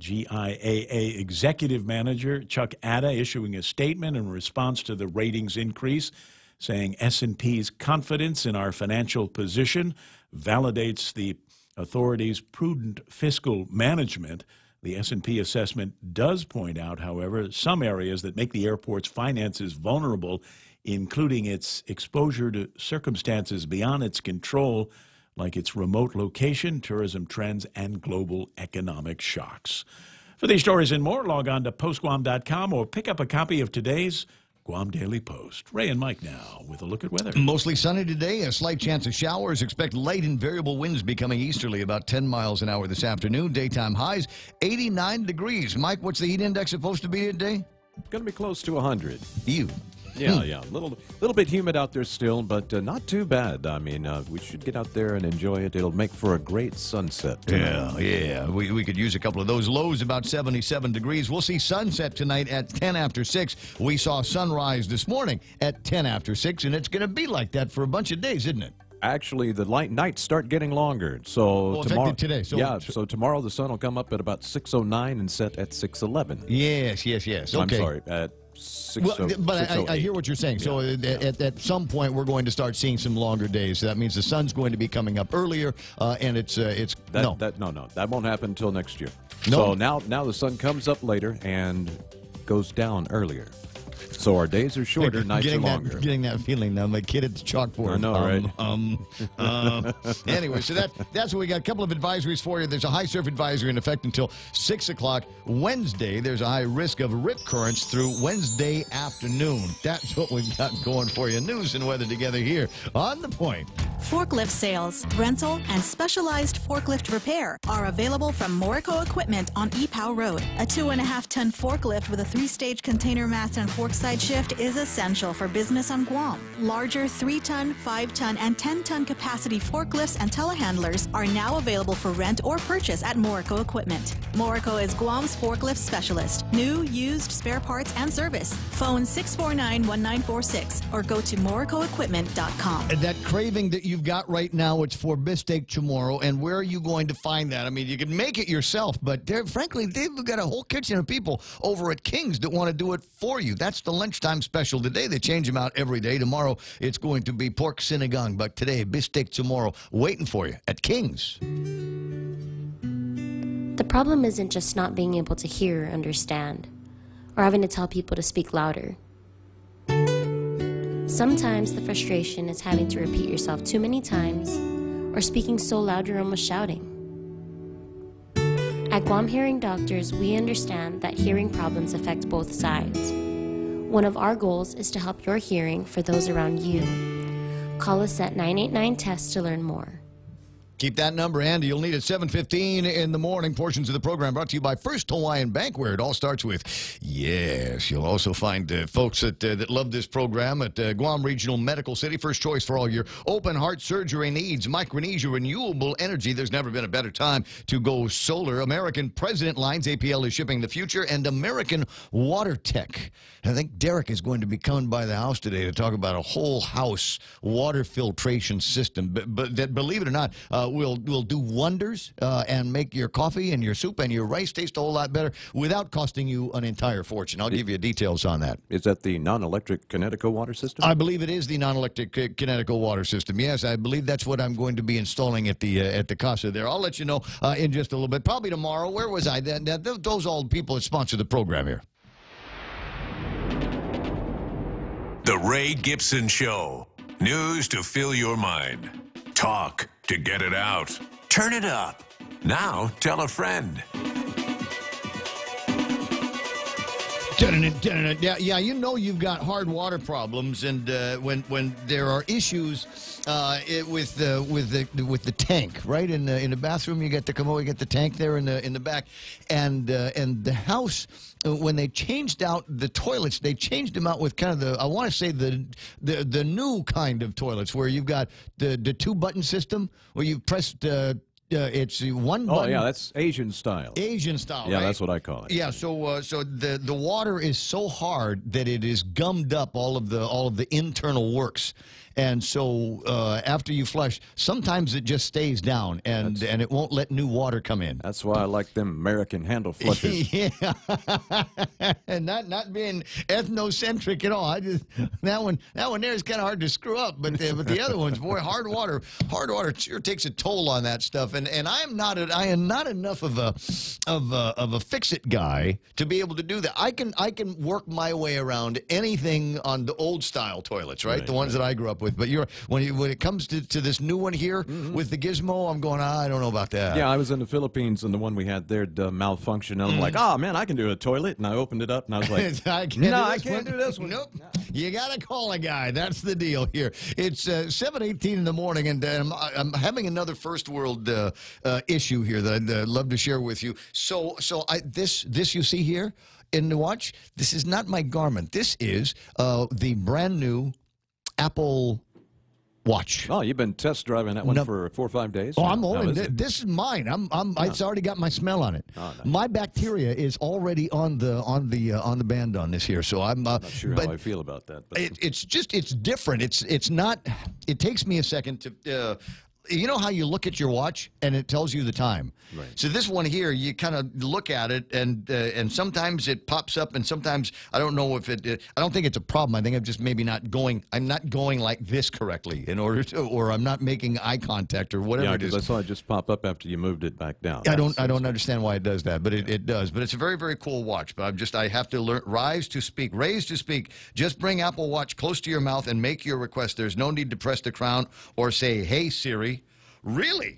GIAA Executive Manager Chuck Adda issuing a statement in response to the ratings increase, saying S&P's confidence in our financial position validates the authority's prudent fiscal management. The S&P assessment does point out, however, some areas that make the airport's finances vulnerable, including its exposure to circumstances beyond its control, like its remote location, tourism trends, and global economic shocks. For these stories and more, log on to postguam.com or pick up a copy of today's Guam Daily Post. Ray and Mike now with a look at weather. Mostly sunny today, a slight chance of showers. Expect light and variable winds becoming easterly about 10 miles an hour this afternoon. Daytime highs, 89 degrees. Mike, what's the heat index supposed to be today? Going to be close to 100. Ew. Yeah. Little bit humid out there still, but not too bad. I mean, we should get out there and enjoy it. It'll make for a great sunset tonight. Yeah. We could use a couple of those. Lows about 77 degrees. We'll see sunset tonight at 10 after 6. We saw sunrise this morning at 10 after 6, and it's going to be like that for a bunch of days, isn't it? Actually, the light nights start getting longer. So tomorrow, today. So tomorrow the sun will come up at about 6:09 and set at 6:11. Yes. Okay. I'm sorry, at 6:08. But I hear what you're saying. So at some point we're going to start seeing some longer days. So that means the sun's going to be coming up earlier, and that won't happen until next year. No. So now the sun comes up later and goes down earlier. So our days are shorter, nights are longer. Getting that feeling now, my kid at the chalkboard. I know, right? Anyway, so that's what we got. A couple of advisories for you. There's a high surf advisory in effect until 6 o'clock Wednesday. There's a high risk of rip currents through Wednesday afternoon. That's what we've got going for you. News and weather together here on The Point. Forklift sales, rental, and specialized forklift repair are available from Morico Equipment on Epow Road. A 2.5-ton forklift with a 3-stage container mast and forkside shift is essential for business on Guam. Larger 3-ton, 5-ton, and 10-ton capacity forklifts and telehandlers are now available for rent or purchase at Morico Equipment. Morico is Guam's forklift specialist. New, used, spare parts, and service. Phone 649-1946 or go to moricoequipment.com. And that craving that you've got right now, it's for bistek tomorrow. And where are you going to find that? I mean, you can make it yourself, but frankly, they've got a whole kitchen of people over at King's that want to do it for you. That's the lunchtime special today. They change them out every day. Tomorrow, it's going to be pork sinigang, but today, bistek tomorrow, waiting for you at King's. The problem isn't just not being able to hear or understand, or having to tell people to speak louder. Sometimes the frustration is having to repeat yourself too many times, or speaking so loud you're almost shouting. At Guam Hearing Doctors, we understand that hearing problems affect both sides. One of our goals is to help your hearing for those around you. Call us at 989-TEST to learn more. Keep that number, Andy. You'll need it 7:15 in the morning. Portions of the program brought to you by First Hawaiian Bank, where it all starts with yes. You'll also find folks that love this program at Guam Regional Medical City. First choice for all your open heart surgery needs. Micronesia Renewable Energy. There's never been a better time to go solar. American President Lines. APL is shipping the future. And American Water Tech. I think Derek is going to be coming by the house today to talk about a whole house water filtration system. But that, believe it or not, will do wonders and make your coffee and your soup and your rice taste a whole lot better without costing you an entire fortune. I'll give you details on that. Is that the non-electric Connecticut water system? I believe it is the non-electric Connecticut water system. Yes, I believe that's what I'm going to be installing at the Casa there. I'll let you know in just a little bit. Probably tomorrow. Where was I? Those old people that sponsor the program here. The Ray Gibson Show. News to fill your mind. Talk to get it out. Turn it up. Now tell a friend. Yeah, you know you've got hard water problems, and when there are issues with the tank, right in the bathroom, you get the commode, you get the tank there in the back, and the house. When they changed out the toilets, they changed them out with kind of I want to say the new kind of toilets where you've got the 2-button system where you press it's one button. Oh yeah, that's Asian style. Asian style. Yeah, right? that's what I call it. Yeah, so the water is so hard that it is gummed up all of the internal works, And so after you flush, sometimes it just stays down, and it won't let new water come in. That's why I like them American handle flushes. Yeah, and not being ethnocentric at all. I just that one there is kind of hard to screw up, but the other ones, boy, hard water sure takes a toll on that stuff. And I am not enough of a fix-it guy to be able to do that. I can work my way around anything on the old style toilets, right? The ones that I grew up with. But when it comes to this new one here with the gizmo, I'm going, I don't know about that. Yeah, I was in the Philippines, and the one we had there malfunctioned. And I'm like, oh man, I can do a toilet, and I opened it up, and I was like, I can't do this one. Nope. You got to call a guy. That's the deal here. It's 7:18 in the morning, and I'm having another first world issue here that I'd love to share with you. So this you see here in the watch, this is not my Garmin. This is the brand new Apple Watch. Oh, you've been test driving that one for 4 or 5 days? Oh, I'm only. This is mine. It's already got my smell on it. Oh, nice. My bacteria is already on the band on this here. So I'm not sure how I feel about that. But it's different. It's not. It takes me a second to. You know how you look at your watch and it tells you the time. Right. So this one here, you kind of look at it and sometimes it pops up and sometimes I don't know if I don't think it's a problem. I think I'm just maybe not going. I'm not going like this correctly in order to, or I'm not making eye contact or whatever it is. I saw it just pop up after you moved it back down. I don't understand why it does that, but it does. But it's a very, very cool watch. But I have to learn. Raise to speak. Just bring Apple Watch close to your mouth and make your request. There's no need to press the crown or say, "Hey Siri." Really?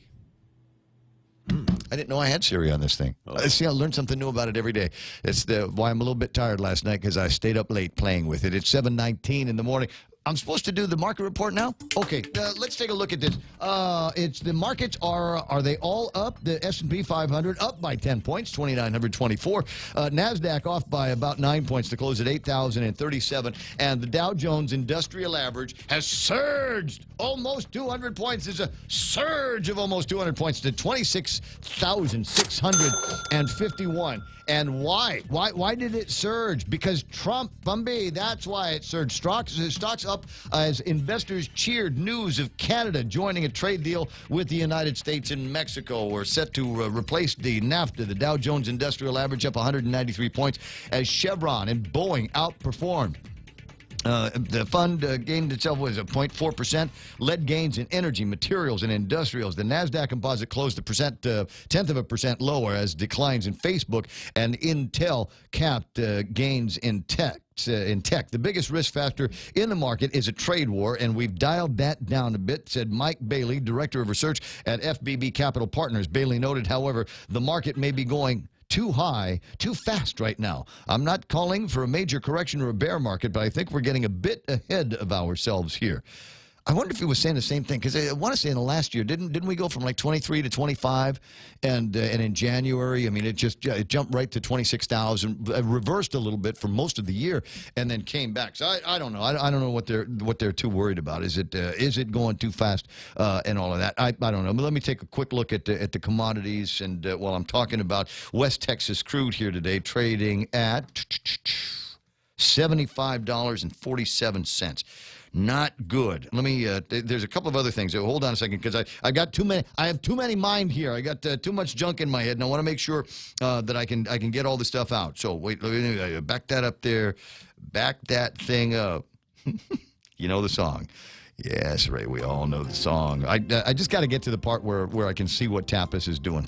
I didn't know I had Siri on this thing. See, I learn something new about it every day. It's why I'm a little bit tired last night, because I stayed up late playing with it. It's 7:19 in the morning. I'm supposed to do the market report now? Okay, let's take a look at this. The markets are they all up? The S&P 500 up by 10 points, 2,924. NASDAQ off by about 9 points to close at 8,037. And the Dow Jones Industrial Average has surged almost 200 points. There's a surge of almost 200 points to 26,651. And why? Why did it surge? Because Trump, Bumby, that's why it surged. Stocks up as investors cheered news of Canada joining a trade deal with the United States and Mexico. We're set to replace the NAFTA. The Dow Jones Industrial Average up 193 points as Chevron and Boeing outperformed. The fund gained itself was 0.4%, led gains in energy, materials, and industrials. The NASDAQ composite closed a tenth of a percent lower as declines in Facebook and Intel capped gains in tech. The biggest risk factor in the market is a trade war, and we've dialed that down a bit, said Mike Bailey, Director of Research at FBB Capital Partners. Bailey noted, however, the market may be going too high, too fast right now. I'm not calling for a major correction or a bear market, but I think we're getting a bit ahead of ourselves here. I wonder if he was saying the same thing, because I want to say in the last year, didn't we go from like 23 to 25, and in January, I mean, it jumped right to 26,000, reversed a little bit for most of the year, and then came back. So I don't know. I don't know what they're too worried about. Is it going too fast and all of that? I don't know. But let me take a quick look at the commodities, and while I'm talking about West Texas crude here today, trading at $75.47. Not good. Let me. There's a couple of other things. Hold on a second, because I got too many. I have too many mind here. I got too much junk in my head, and I want to make sure that I can get all the stuff out. So wait, let me back that up there. Back that thing up. You know the song. Yes, Ray. We all know the song. I just got to get to the part where I can see what Tapas is doing.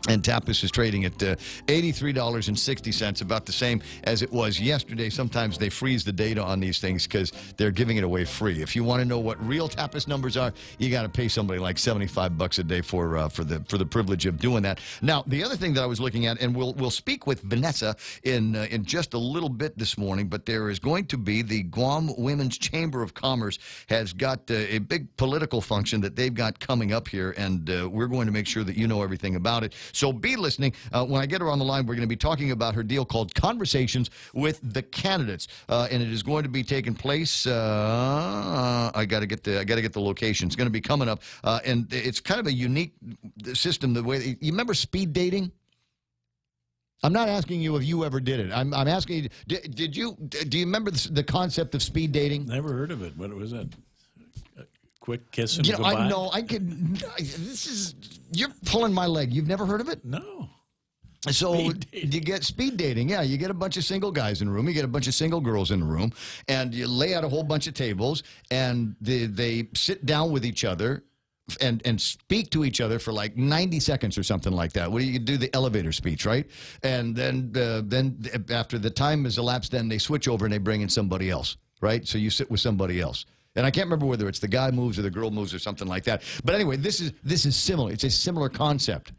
And Tapas is trading at $83.60, about the same as it was yesterday. Sometimes they freeze the data on these things because they're giving it away free. If you want to know what real Tapas numbers are, you got to pay somebody like $75 a day for the privilege of doing that. Now, the other thing that I was looking at, and we'll speak with Vanessa in just a little bit this morning, but there is going to be the Guam Women's Chamber of Commerce has got a big political function that they've got coming up here, and we're going to make sure that you know everything about it. So be listening. When I get her on the line, we're going to be talking about her deal called Conversations with the Candidates, and it is going to be taking place. I got to get the location. It's going to be coming up, and it's kind of a unique system. The way you remember speed dating. I'm not asking you if you ever did it. I'm asking you. Do you remember the concept of speed dating? Never heard of it. What was it? quick kiss and You know, goodbye? I know. You're pulling my leg. You've never heard of it? No. So you get speed dating. Yeah, you get a bunch of single guys in the room. You get a bunch of single girls in the room. And you lay out a whole bunch of tables. And they sit down with each other and speak to each other for like 90 seconds or something like that. Well, you do the elevator speech, right? And then after the time has elapsed, then they switch over and they bring in somebody else, right? So you sit with somebody else. And I can't remember whether it's the guy moves or the girl moves or something like that. But anyway, this is similar. It's a similar concept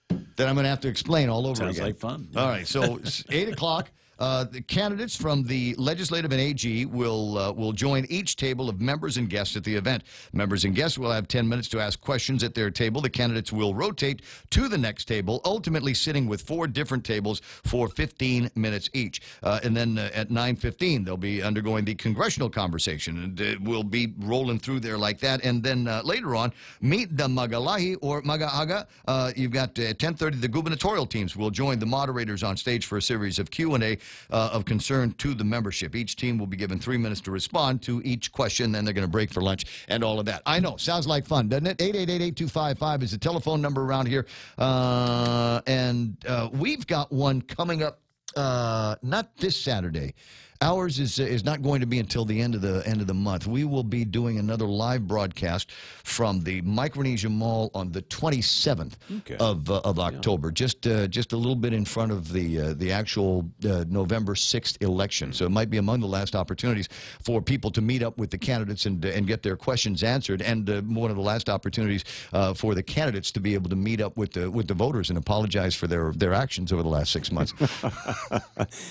that I'm going to have to explain all over again. Sounds like fun. All right, so it's 8 o'clock. The candidates from the legislative and AG will join each table of members and guests at the event. Members and guests will have 10 minutes to ask questions at their table. The candidates will rotate to the next table, ultimately sitting with 4 different tables for 15 minutes each. And then at 9:15, they'll be undergoing the congressional conversation, and we'll be rolling through there like that. And then later on, meet the Magalahi or Magahaga. You've got at 10:30, the gubernatorial teams will join the moderators on stage for a series of Q&A of concern to the membership. Each team will be given 3 minutes to respond to each question, then they're going to break for lunch and all of that. I know, sounds like fun, doesn't it? 888-8255 is the telephone number around here. And we've got one coming up, not this Saturday. Ours is not going to be until the end of the month. We will be doing another live broadcast from the Micronesia Mall on the 27th of October, just a little bit in front of the actual November 6th election. So it might be among the last opportunities for people to meet up with the candidates and get their questions answered, and one of the last opportunities for the candidates to be able to meet up with the voters and apologize for their actions over the last 6 months.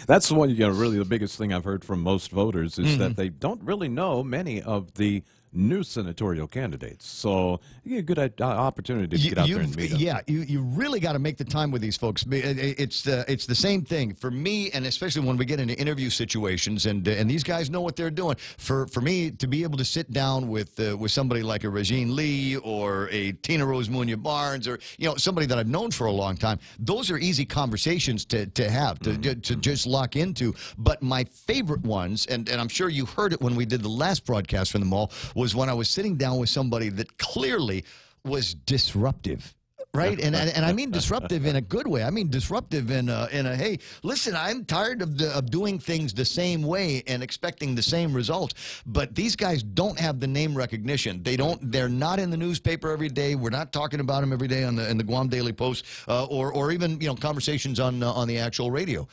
That's one, really the biggest thing I've heard from most voters is that they don't really know many of the new senatorial candidates. So a good opportunity to get out there and meet them. Yeah, you really got to make the time with these folks. It's the same thing for me, and especially when we get into interview situations, and these guys know what they're doing. For me to be able to sit down with somebody like a Regine Lee or a Tina Rose Munya Barnes, or somebody that I've known for a long time, those are easy conversations to have, to just lock into. But my favorite ones, and I'm sure you heard it when we did the last broadcast from the mall, was when I was sitting down with somebody that clearly was disruptive. Right, and I mean disruptive in a good way. I mean disruptive in a hey, listen, I'm tired of doing things the same way and expecting the same results. But these guys don't have the name recognition. They're not in the newspaper every day. We're not talking about them every day in the Guam Daily Post or even conversations on the actual radio.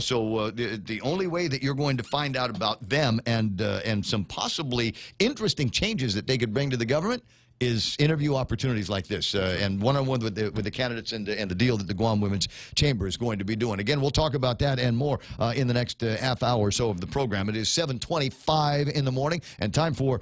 So the only way that you're going to find out about them and some possibly interesting changes that they could bring to the government is interview opportunities like this, and one-on-one with the candidates and the deal that the Guam Women's Chamber is going to be doing. Again, we'll talk about that and more in the next half hour or so of the program. It is 7:25 in the morning, and time for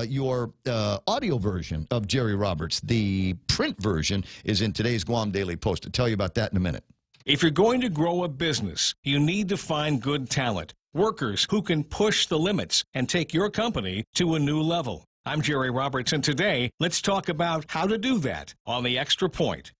your audio version of Jerry Roberts. The print version is in today's Guam Daily Post. I'll tell you about that in a minute. If you're going to grow a business, you need to find good talent, workers who can push the limits and take your company to a new level. I'm Jerry Roberts, and today, let's talk about how to do that on the Extra Point.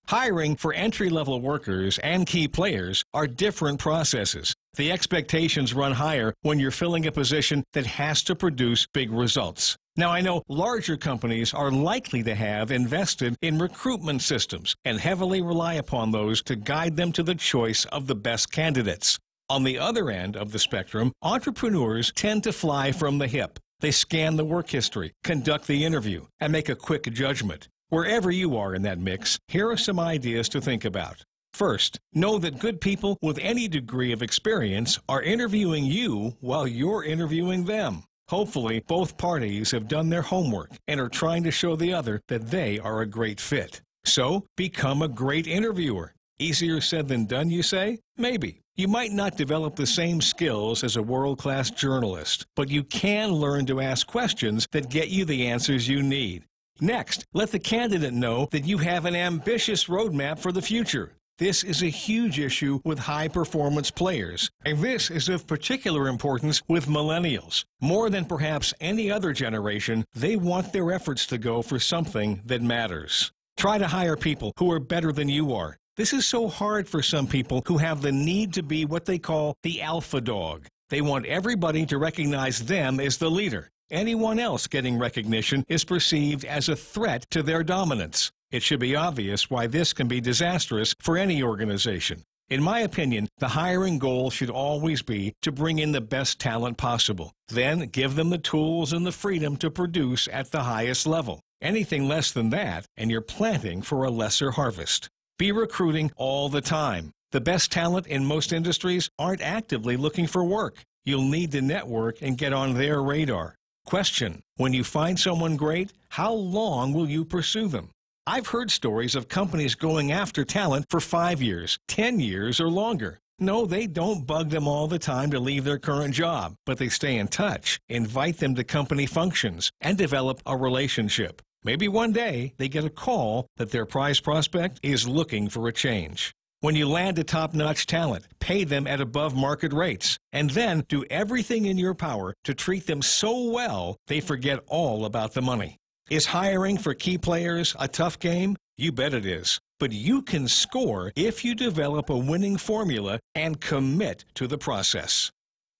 Hiring for entry-level workers and key players are different processes. The expectations run higher when you're filling a position that has to produce big results. Now, I know larger companies are likely to have invested in recruitment systems and heavily rely upon those to guide them to the choice of the best candidates. On the other end of the spectrum, entrepreneurs tend to fly from the hip. They scan the work history, conduct the interview, and make a quick judgment. Wherever you are in that mix, here are some ideas to think about. First, know that good people with any degree of experience are interviewing you while you're interviewing them. Hopefully, both parties have done their homework and are trying to show the other that they are a great fit. So, become a great interviewer. Easier said than done, you say? Maybe. You might not develop the same skills as a world-class journalist, but you can learn to ask questions that get you the answers you need. Next, let the candidate know that you have an ambitious roadmap for the future. This is a huge issue with high-performance players, and this is of particular importance with millennials. More than perhaps any other generation, they want their efforts to go for something that matters. Try to hire people who are better than you are. This is so hard for some people who have the need to be what they call the alpha dog. They want everybody to recognize them as the leader. Anyone else getting recognition is perceived as a threat to their dominance. It should be obvious why this can be disastrous for any organization. In my opinion, the hiring goal should always be to bring in the best talent possible. Then give them the tools and the freedom to produce at the highest level. Anything less than that, and you're planting for a lesser harvest. Be recruiting all the time. The best talent in most industries aren't actively looking for work. You'll need to network and get on their radar. Question: when you find someone great, how long will you pursue them? I've heard stories of companies going after talent for 5 years, 10 years, or longer. No, they don't bug them all the time to leave their current job, but they stay in touch, invite them to company functions, and develop a relationship. Maybe one day they get a call that their prize prospect is looking for a change. When you land a top-notch talent, pay them at above-market rates, and then do everything in your power to treat them so well they forget all about the money. Is hiring for key players a tough game? You bet it is. But you can score if you develop a winning formula and commit to the process.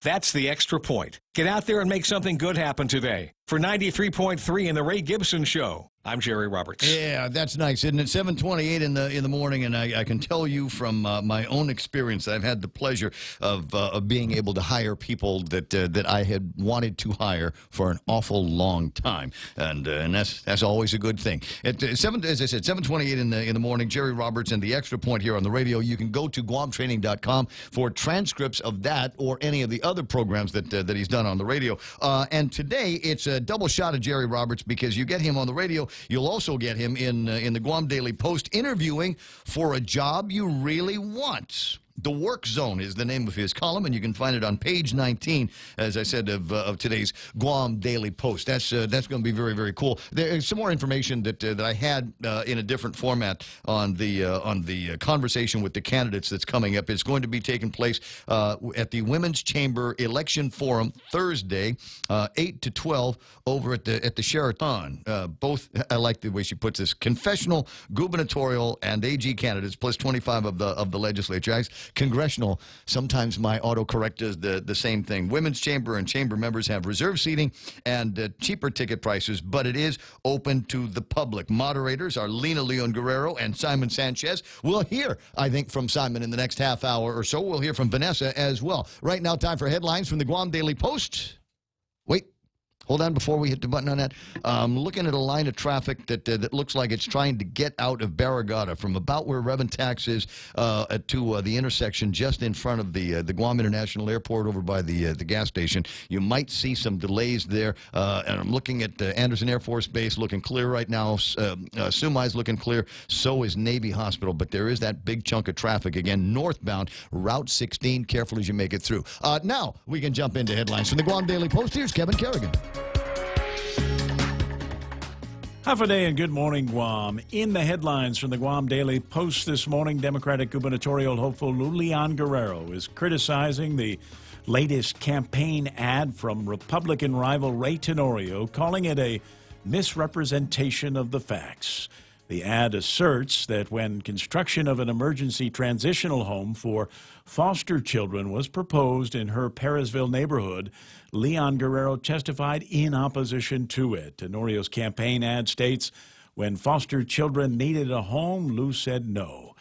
That's the Extra Point. Get out there and make something good happen today. For 93.3 in the Ray Gibson Show, I'm Jerry Roberts. Yeah, that's nice, isn't it? 7:28 in the morning, and I can tell you from my own experience that I've had the pleasure of being able to hire people that I had wanted to hire for an awful long time, and that's always a good thing. At as I said, 7:28 in the morning. Jerry Roberts and the Extra Point here on the radio. You can go to GuamTraining.com for transcripts of that or any of the other programs that he's done on the radio. And today it's a double shot of Jerry Roberts because you get him on the radio. You'll also get him in the Guam Daily Post interviewing for a job you really want. The Work Zone is the name of his column, and you can find it on page 19, as I said, of today's Guam Daily Post. That's going to be very, very cool. There's some more information that I had in a different format on the conversation with the candidates that's coming up. It's going to be taking place at the Women's Chamber Election Forum Thursday, 8 to 12, over at the Sheraton. Both, I like the way she puts this, confessional, gubernatorial, and AG candidates, plus 25 of the legislature. Congressional, sometimes my autocorrect does the same thing. Women's Chamber and Chamber members have reserved seating and cheaper ticket prices, but it is open to the public. Moderators are Lena Leon Guerrero and Simon Sanchez. We'll hear, I think, from Simon in the next half hour or so. We'll hear from Vanessa as well. Right now, time for headlines from the Guam Daily Post. Wait. Hold on before we hit the button on that. Looking at a line of traffic that looks like it's trying to get out of Barragata from about where Reverend Tax is to the intersection just in front of the Guam International Airport over by the gas station. You might see some delays there. And I'm looking at Anderson Air Force Base looking clear right now. Sumai's looking clear. So is Navy Hospital. But there is that big chunk of traffic again northbound, Route 16. Careful as you make it through. Now we can jump into headlines from the Guam Daily Post. Here's Kevin Kerrigan. Half a day and good morning, Guam. In the headlines from the Guam Daily Post this morning, Democratic gubernatorial hopeful Leon Guerrero is criticizing the latest campaign ad from Republican rival Ray Tenorio, calling it a misrepresentation of the facts. The ad asserts that when construction of an emergency transitional home for foster children was proposed in her Perrisville neighborhood, Leon Guerrero testified in opposition to it. Tenorio's campaign ad states, when foster children needed a home, Lou said no.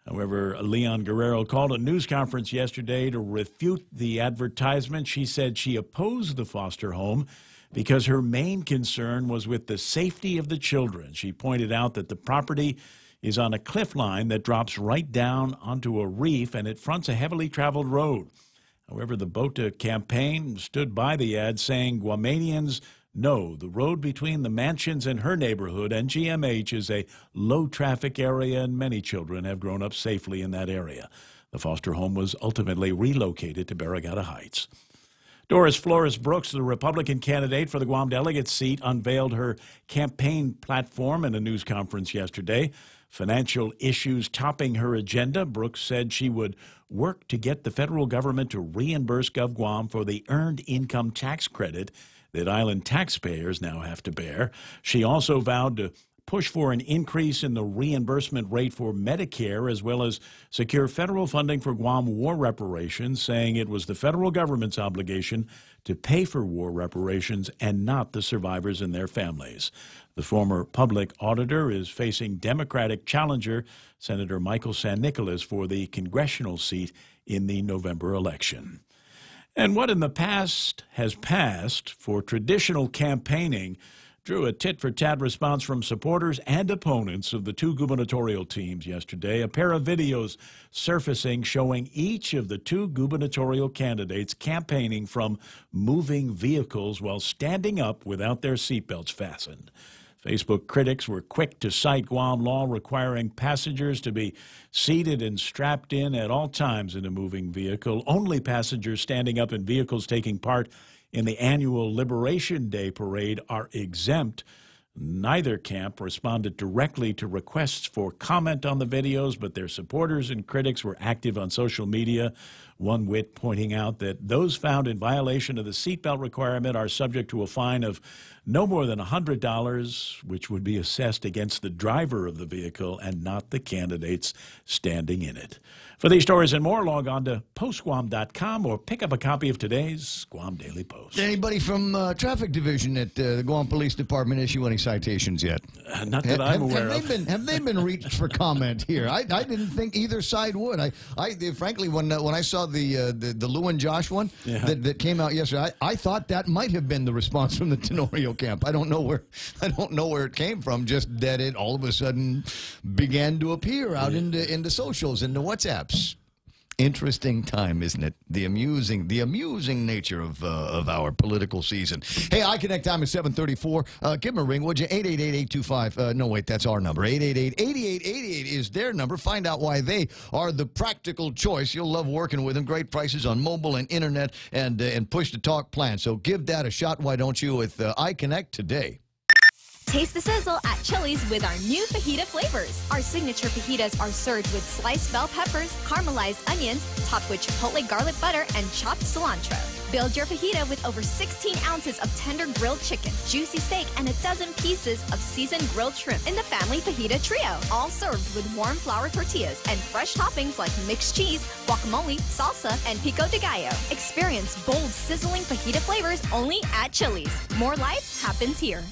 However, Leon Guerrero called a news conference yesterday to refute the advertisement. She said she opposed the foster home because her main concern was with the safety of the children. She pointed out that the property is on a cliff line that drops right down onto a reef, and it fronts a heavily traveled road. However, the BOTA campaign stood by the ad, saying Guamanians know the road between the mansions in her neighborhood and GMH is a low-traffic area, and many children have grown up safely in that area. The foster home was ultimately relocated to Barragata Heights. Doris Flores Brooks, the Republican candidate for the Guam delegate seat, unveiled her campaign platform in a news conference yesterday. Financial issues topping her agenda, Brooks said she would work to get the federal government to reimburse GovGuam for the earned income tax credit that island taxpayers now have to bear. She also vowed to push for an increase in the reimbursement rate for Medicare, as well as secure federal funding for Guam war reparations, saying it was the federal government's obligation to pay for war reparations and not the survivors and their families. The former public auditor is facing Democratic challenger Senator Michael San Nicolas for the congressional seat in the November election. And what in the past has passed for traditional campaigning drew a tit-for-tat response from supporters and opponents of the two gubernatorial teams yesterday. A pair of videos surfacing showing each of the two gubernatorial candidates campaigning from moving vehicles while standing up without their seatbelts fastened. Facebook critics were quick to cite Guam law requiring passengers to be seated and strapped in at all times in a moving vehicle. Only passengers standing up in vehicles taking part in the annual Liberation Day parade are exempt. Neither camp responded directly to requests for comment on the videos, but their supporters and critics were active on social media. One wit pointing out that those found in violation of the seatbelt requirement are subject to a fine of no more than $100, which would be assessed against the driver of the vehicle and not the candidates standing in it. For these stories and more, log on to postguam.com or pick up a copy of today's Guam Daily Post. Anybody from Traffic Division at the Guam Police Department issue any citations yet? Not that I'm aware of. Have they been reached for comment here? I didn't think either side would. I frankly, when I saw the Lou and Josh one that came out yesterday, I thought that might have been the response from the Tenorio camp. I don't know where it came from. Just that it all of a sudden began to appear out into socials, into WhatsApps. Interesting time, isn't it? The amusing nature of our political season. Hey, iConnect time is 7:34. Give them a ring, would you? 888-825. No, wait, that's our number. 888-8888 is their number. Find out why they are the practical choice. You'll love working with them. Great prices on mobile and internet and push-to-talk plans. So give that a shot. Why don't you with iConnect today? Taste the sizzle at Chili's with our new fajita flavors. Our signature fajitas are served with sliced bell peppers, caramelized onions, topped with chipotle garlic butter, and chopped cilantro. Build your fajita with over 16 ounces of tender grilled chicken, juicy steak, and a dozen pieces of seasoned grilled shrimp in the family fajita trio. All served with warm flour tortillas and fresh toppings like mixed cheese, guacamole, salsa, and pico de gallo. Experience bold, sizzling fajita flavors only at Chili's. More life happens here.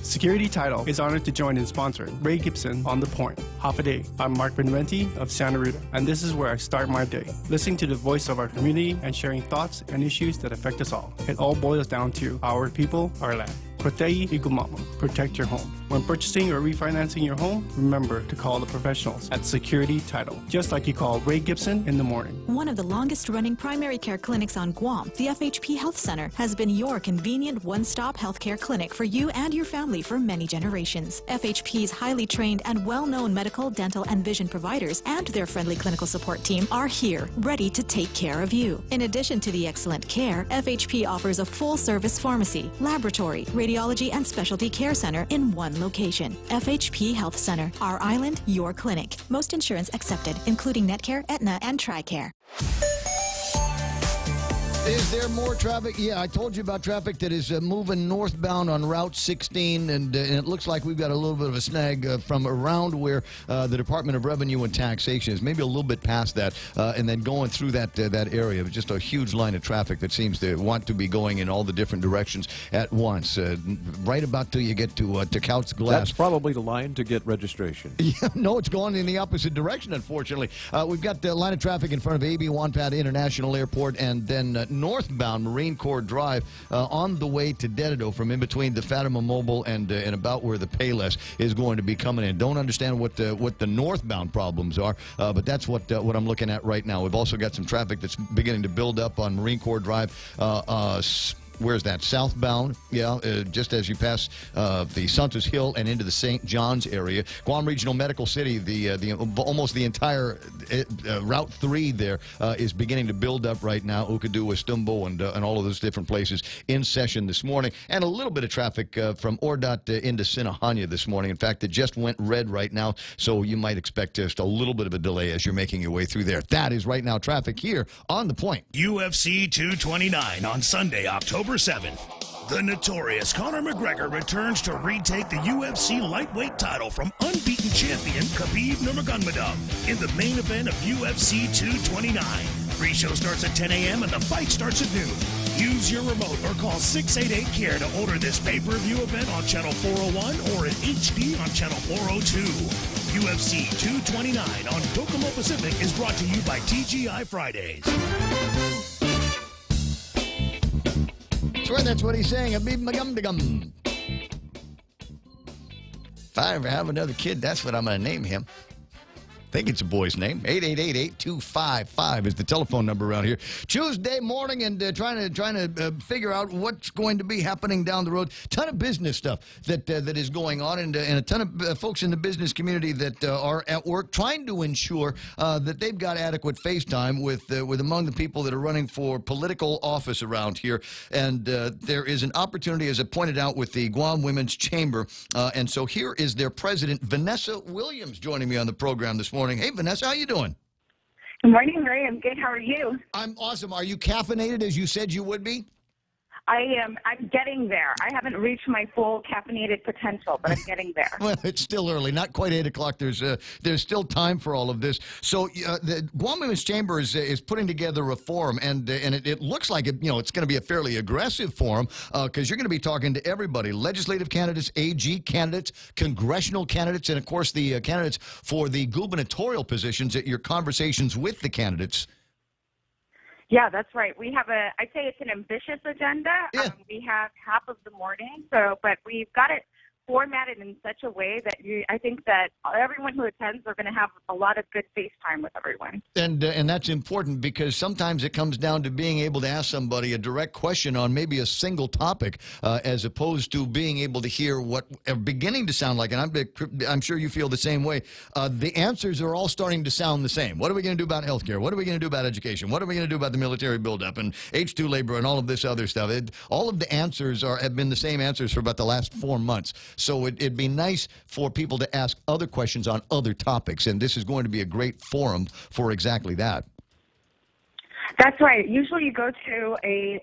Security Title is honored to join in sponsoring Ray Gibson on The Point. Half a day. I'm Mark Beneventi of Santa Rita, and this is where I start my day, listening to the voice of our community and sharing thoughts and issues that affect us all. It all boils down to our people, our land. Protei Igumama. Protect your home. When purchasing or refinancing your home, remember to call the professionals at Security Title, just like you call Ray Gibson in the morning. One of the longest-running primary care clinics on Guam, the FHP Health Center, has been your convenient one-stop healthcare clinic for you and your family for many generations. FHP's highly trained and well-known medical, dental, and vision providers and their friendly clinical support team are here, ready to take care of you. In addition to the excellent care, FHP offers a full-service pharmacy, laboratory, radiology, and specialty care center in one location. FHP Health Center, our island, your clinic. Most insurance accepted, including Netcare, Aetna, and TRICARE. Is there more traffic? Yeah, I told you about traffic that is moving northbound on Route 16, and it looks like we've got a little bit of a snag from around where the Department of Revenue and Taxation is, maybe a little bit past that, and then going through that area. Just a huge line of traffic that seems to want to be going in all the different directions at once. Right about till you get to Couts Glass. That's probably the line to get registration. Yeah, no, it's going in the opposite direction, unfortunately. We've got the line of traffic in front of A.B. Wanpat International Airport, and then northbound Marine Corps Drive on the way to Dededo from in between the Fatima Mobile and about where the Payless is going to be coming in. Don't understand what the northbound problems are, but that's what I'm looking at right now. We've also got some traffic that's beginning to build up on Marine Corps Drive. Where's that? Southbound, just as you pass the Santos Hill and into the St. John's area. Guam Regional Medical City, almost the entire Route 3 there is beginning to build up right now. Ukadu, Estumbo, and all of those different places in session this morning. And a little bit of traffic from Ordot into Sinahanya this morning. In fact, it just went red right now, so you might expect just a little bit of a delay as you're making your way through there. That is right now traffic here on The Point. UFC 229 on Sunday, October 7th. The notorious Conor McGregor returns to retake the UFC lightweight title from unbeaten champion Khabib Nurmagomedov in the main event of UFC 229. Pre-show starts at 10 a.m. and the fight starts at noon. Use your remote or call 688-CARE to order this pay-per-view event on Channel 401 or in HD on Channel 402. UFC 229 on Docomo Pacific is brought to you by TGI Fridays. Swear that's what he's saying. Khabib Nurmagomedov. If I ever have another kid, that's what I'm going to name him. I think it's a boy's name. 888-8255 is the telephone number around here. Tuesday morning, and trying to figure out what's going to be happening down the road. Ton of business stuff that is going on, and a ton of folks in the business community that are at work trying to ensure that they've got adequate face time with among the people that are running for political office around here. And there is an opportunity, as I pointed out, with the Guam Women's Chamber. And so here is their president, Vanessa Williams, joining me on the program this morning. Hey, Vanessa, how you doing? Good morning, Ray. I'm good. How are you? I'm awesome. Are you caffeinated as you said you would be? I am. I'm getting there. I haven't reached my full caffeinated potential, but I'm getting there. Well, it's still early. Not quite 8 o'clock. There's still time for all of this. So the Guam Women's Chamber is putting together a forum, and it looks like it's going to be a fairly aggressive forum because you're going to be talking to everybody: legislative candidates, AG candidates, congressional candidates, and of course the candidates for the gubernatorial positions at your conversations with the candidates. Yeah, that's right. We have I'd say it's an ambitious agenda. Yeah. We have half of the morning, but we've got it formatted in such a way that I think that everyone who attends are going to have a lot of good face time with everyone. And that's important because sometimes it comes down to being able to ask somebody a direct question on maybe a single topic as opposed to being able to hear what are beginning to sound like, and I'm sure you feel the same way, the answers are all starting to sound the same. What are we going to do about health care? What are we going to do about education? What are we going to do about the military buildup and H-2 labor and all of this other stuff? All of the answers have been the same answers for about the last 4 months. So it'd be nice for people to ask other questions on other topics, and this is going to be a great forum for exactly that. That's right. Usually you go to a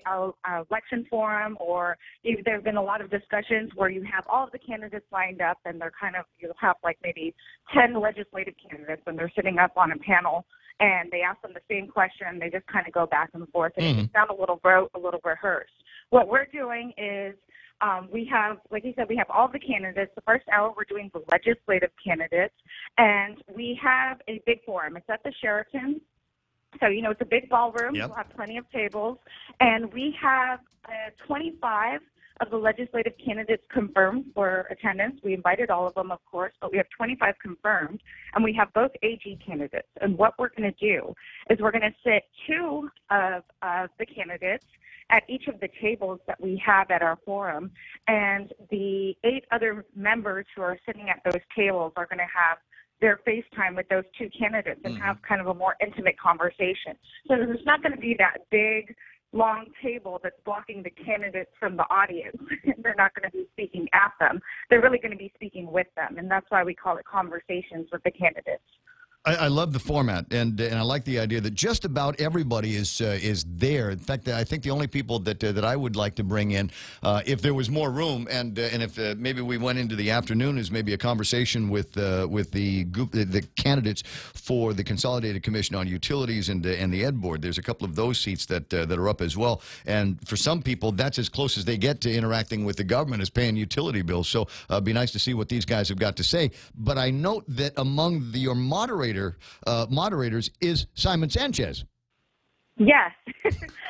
election forum, or there have been a lot of discussions where you have all of the candidates lined up, and you'll have like maybe 10 legislative candidates, and they're sitting up on a panel, and they ask them the same question. They just kind of go back and forth, and it can sound a little rehearsed. What we're doing is we have, like you said, we have all the candidates. The first hour, we're doing the legislative candidates, and we have a big forum. It's at the Sheraton. So, it's a big ballroom. Yep. We'll have plenty of tables. And we have 25 of the legislative candidates confirmed for attendance. We invited all of them, of course, but we have 25 confirmed. And we have both AG candidates. And what we're going to do is we're going to sit 2 of the candidates at each of the tables that we have at our forum. And the 8 other members who are sitting at those tables are going to have their FaceTime with those 2 candidates and have kind of a more intimate conversation. So there's not going to be that big, long table that's blocking the candidates from the audience. They're not going to be speaking at them. They're really going to be speaking with them, and that's why we call it Conversations with the Candidates. I love the format, and I like the idea that just about everybody is there. In fact, I think the only people that I would like to bring in, if there was more room, and if maybe we went into the afternoon, is maybe a conversation with the candidates for the Consolidated Commission on Utilities and the Ed Board. There's a couple of those seats that are up as well, and for some people, that's as close as they get to interacting with the government as paying utility bills. So it'd be nice to see what these guys have got to say. But I note that among your moderators is Simon Sanchez. Yes.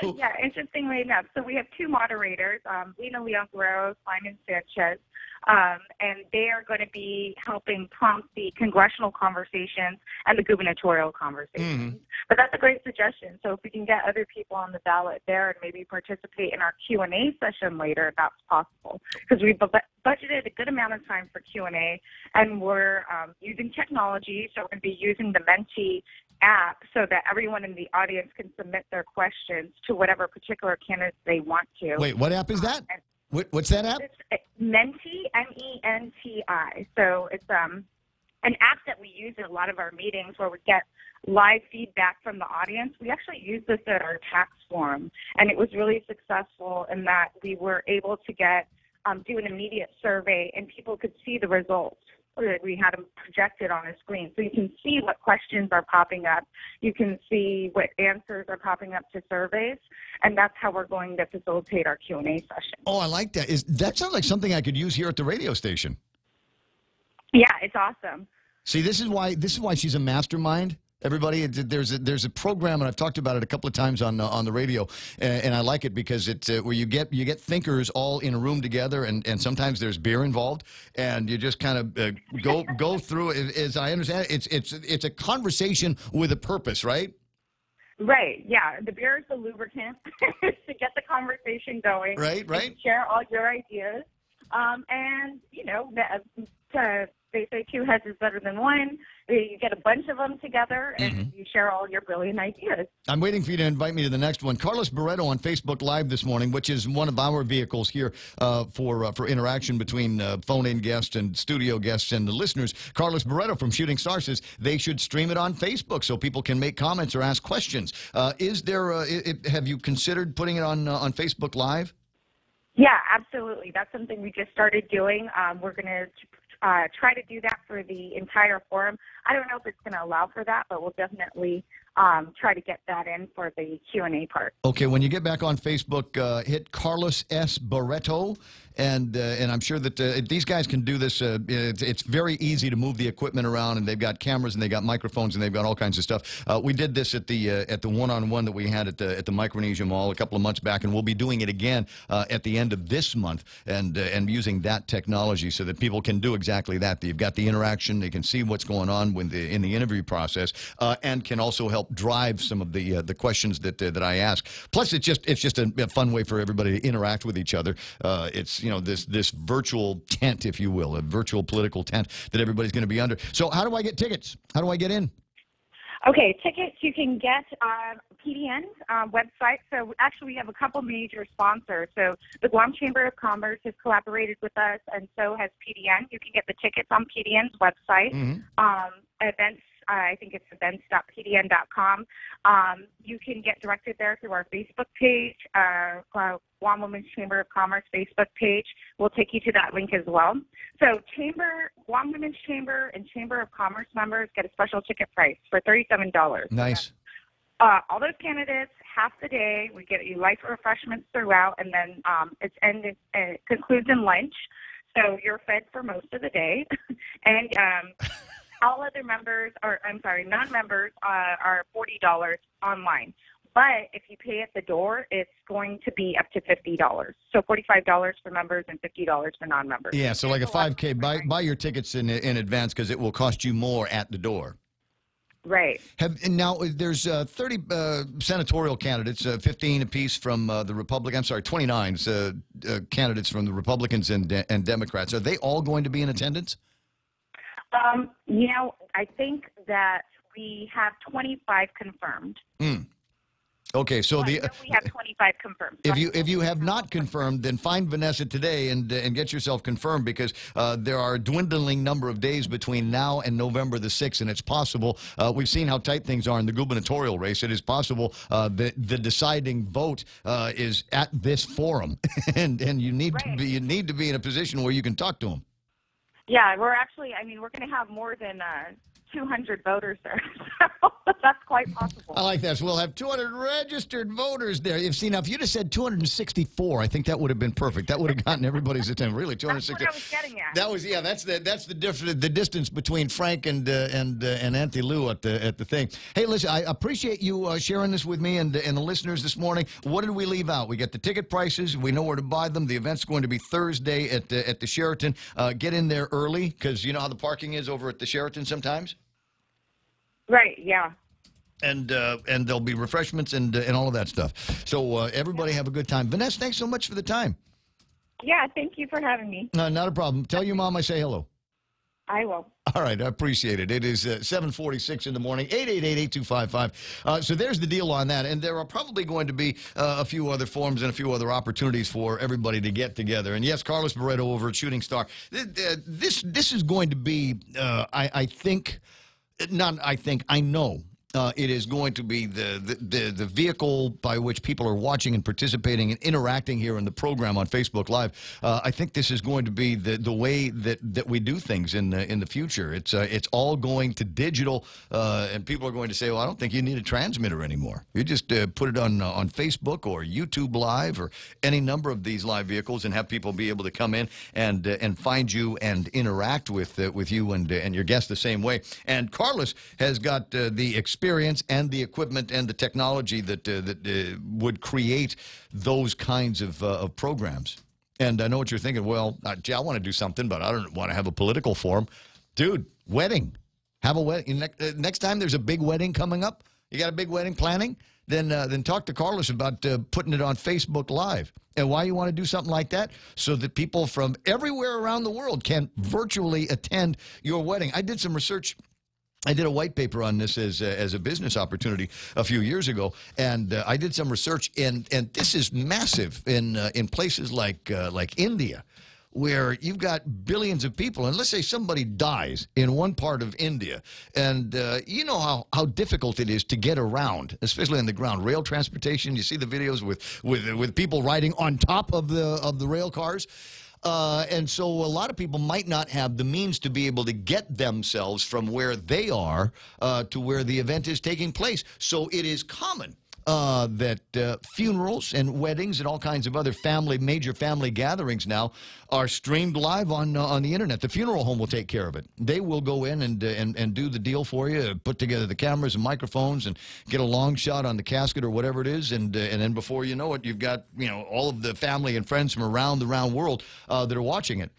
Yeah, interestingly enough. So we have 2 moderators, Lena Leon Guerrero, Simon Sanchez, and they are going to be helping prompt the congressional conversations and the gubernatorial conversations. But that's a great suggestion. So if we can get other people on the ballot there and maybe participate in our Q&A session later, that's possible. Because we've budgeted a good amount of time for Q&A, and we're using technology. So we're going to be using the Menti app so that everyone in the audience can submit their questions to whatever particular candidate they want to. Wait, what app is that? What's that app? It's Menti, M-E-N-T-I. So it's an app that we use in a lot of our meetings where we get live feedback from the audience. We actually used this at our tax forum, and it was really successful in that we were able to get do an immediate survey, and people could see the results. We had them projected on a screen. So you can see what questions are popping up. You can see what answers are popping up to surveys, and that's how we're going to facilitate our Q&A session. Oh, I like that. That sounds like something I could use here at the radio station. Yeah, it's awesome. See, this is why she's a mastermind. Everybody, there's a program, and I've talked about it a couple of times on the radio, and I like it because it's where you get thinkers all in a room together, and sometimes there's beer involved, and you just kind of go through it. As I understand it, it's a conversation with a purpose, right? Right. Yeah, the beer is the lubricant to get the conversation going. Right. Share all your ideas, and they say two heads is better than one. You get a bunch of them together, and you share all your brilliant ideas. I'm waiting for you to invite me to the next one. Carlos Barreto on Facebook Live this morning, which is one of our vehicles here for interaction between phone-in guests and studio guests and the listeners. Carlos Barreto from Shooting Star says they should stream it on Facebook so people can make comments or ask questions. Have you considered putting it on Facebook Live? Yeah, absolutely. That's something we just started doing. We're going to try to do that for the entire forum. I don't know if it's going to allow for that, but we'll definitely try to get that in for the Q&A part. Okay, when you get back on Facebook, hit Carlos S. Barreto, and I'm sure that these guys can do this. It's very easy to move the equipment around, and they've got cameras, and they've got microphones, and they've got all kinds of stuff. We did this at the one-on-one that we had at the Micronesia Mall a couple of months back, and we'll be doing it again at the end of this month, and using that technology so that people can do exactly that. You've got the interaction, they can see what's going on in the interview process, and can also help drive some of the questions that I ask. Plus, it's just a fun way for everybody to interact with each other. It's this virtual tent, if you will, a virtual political tent that everybody's going to be under. So, how do I get tickets? How do I get in? Okay, tickets you can get on PDN's website. So actually we have a couple major sponsors. So the Guam Chamber of Commerce has collaborated with us, and so has PDN. You can get the tickets on PDN's website. Events, I think it's events.pdn.com. You can get directed there through our Facebook page, Guam Women's Chamber of Commerce Facebook page. We'll take you to that link as well. So Guam Women's Chamber and Chamber of Commerce members get a special ticket price for $37. Nice. All those candidates, half the day, we get you light refreshments throughout, and then it concludes in lunch. So you're fed for most of the day. And all other members, non-members are $40 online. But if you pay at the door, it's going to be up to $50. So $45 for members and $50 for non-members. Yeah, so like a 5K. Buy your tickets in advance because it will cost you more at the door. Right. Now, there's 30 senatorial candidates, 15 apiece from the Republican. I'm sorry, 29 candidates from the Republicans and Democrats. Are they all going to be in attendance? I think that we have 25 confirmed. Okay, so we have 25 confirmed. If you have not confirmed, then find Vanessa today and get yourself confirmed, because there are a dwindling number of days between now and November the 6th, and it's possible. We've seen how tight things are in the gubernatorial race. It is possible that the deciding vote is at this forum, and you need to be in a position where you can talk to them. Yeah, we're going to have more than 200 voters there, so that's quite possible. I like that. So we'll have 200 registered voters there. Now, if you'd have said 264, I think that would have been perfect. That would have gotten everybody's attention. Really, 264. That's what I was getting at. That's the distance between Frank and Auntie Lou at the thing. Hey, listen, I appreciate you sharing this with me and the listeners this morning. What did we leave out? We got the ticket prices. We know where to buy them. The event's going to be Thursday at the Sheraton. Get in there early, because you know how the parking is over at the Sheraton sometimes. Right, yeah. And there'll be refreshments and all of that stuff. So everybody have a good time. Vanessa, thanks so much for the time. Yeah, thank you for having me. Not a problem. Tell your mom I say hello. I will. All right, I appreciate it. It is 7:46 in the morning, 888-8255. So there's the deal on that. And there are probably going to be a few other forums and a few other opportunities for everybody to get together. And yes, Carlos Barreto over at Shooting Star. This is going to be, I know. It is going to be the vehicle by which people are watching and participating and interacting here in the program on Facebook Live. I think this is going to be the way that we do things in the future. It's all going to digital, and people are going to say, "Well, I don't think you need a transmitter anymore. You just put it on Facebook or YouTube Live or any number of these live vehicles, and have people be able to come in and find you and interact with you and your guests the same way." And Carlos has got the experience and the equipment and the technology that would create those kinds of programs. And I know what you're thinking. Well, gee, I want to do something, but I don't want to have a political forum. Dude, wedding. Have a wedding. Next time there's a big wedding coming up, you got a big wedding planning, then talk to Carlos about putting it on Facebook Live. And why you want to do something like that? So that people from everywhere around the world can virtually attend your wedding. I did some research. I did a white paper on this as a business opportunity a few years ago, and I did some research, and this is massive in places like India, where you've got billions of people, and let's say somebody dies in one part of India, and you know how difficult it is to get around, especially on the ground. Rail transportation, you see the videos with people riding on top of the rail cars. And so a lot of people might not have the means to be able to get themselves from where they are to where the event is taking place. So it is common that funerals and weddings and all kinds of other major family gatherings now are streamed live on the internet. The funeral home will take care of it. They will go in and do the deal for you, put together the cameras and microphones, and get a long shot on the casket or whatever it is, and then before you know it, you've got all of the family and friends from around the world that are watching it.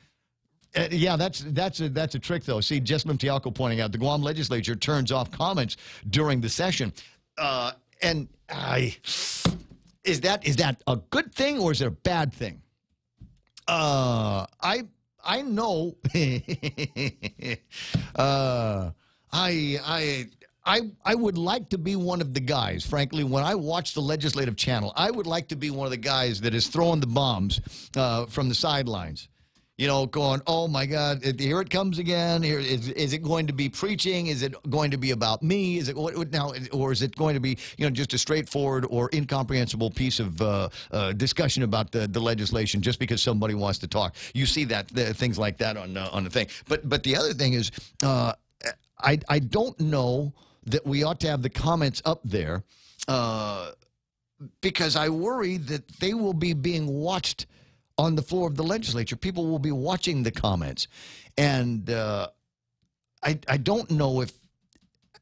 Yeah, that's a trick though. See, Jessamine Tialco pointing out the Guam legislature turns off comments during the session. And is that a good thing or is it a bad thing? I know. I would like to be one of the guys, frankly, when I watch the legislative channel. I would like to be one of the guys that is throwing the bombs from the sidelines. Going, oh, my God, here it comes again. Is it going to be preaching? Is it going to be about me? Is it now, or is it going to be, just a straightforward or incomprehensible piece of discussion about the legislation just because somebody wants to talk? You see things like that on the thing. But the other thing is, I don't know that we ought to have the comments up there because I worry that they will be being watched on the floor of the legislature. People will be watching the comments, and I don't know if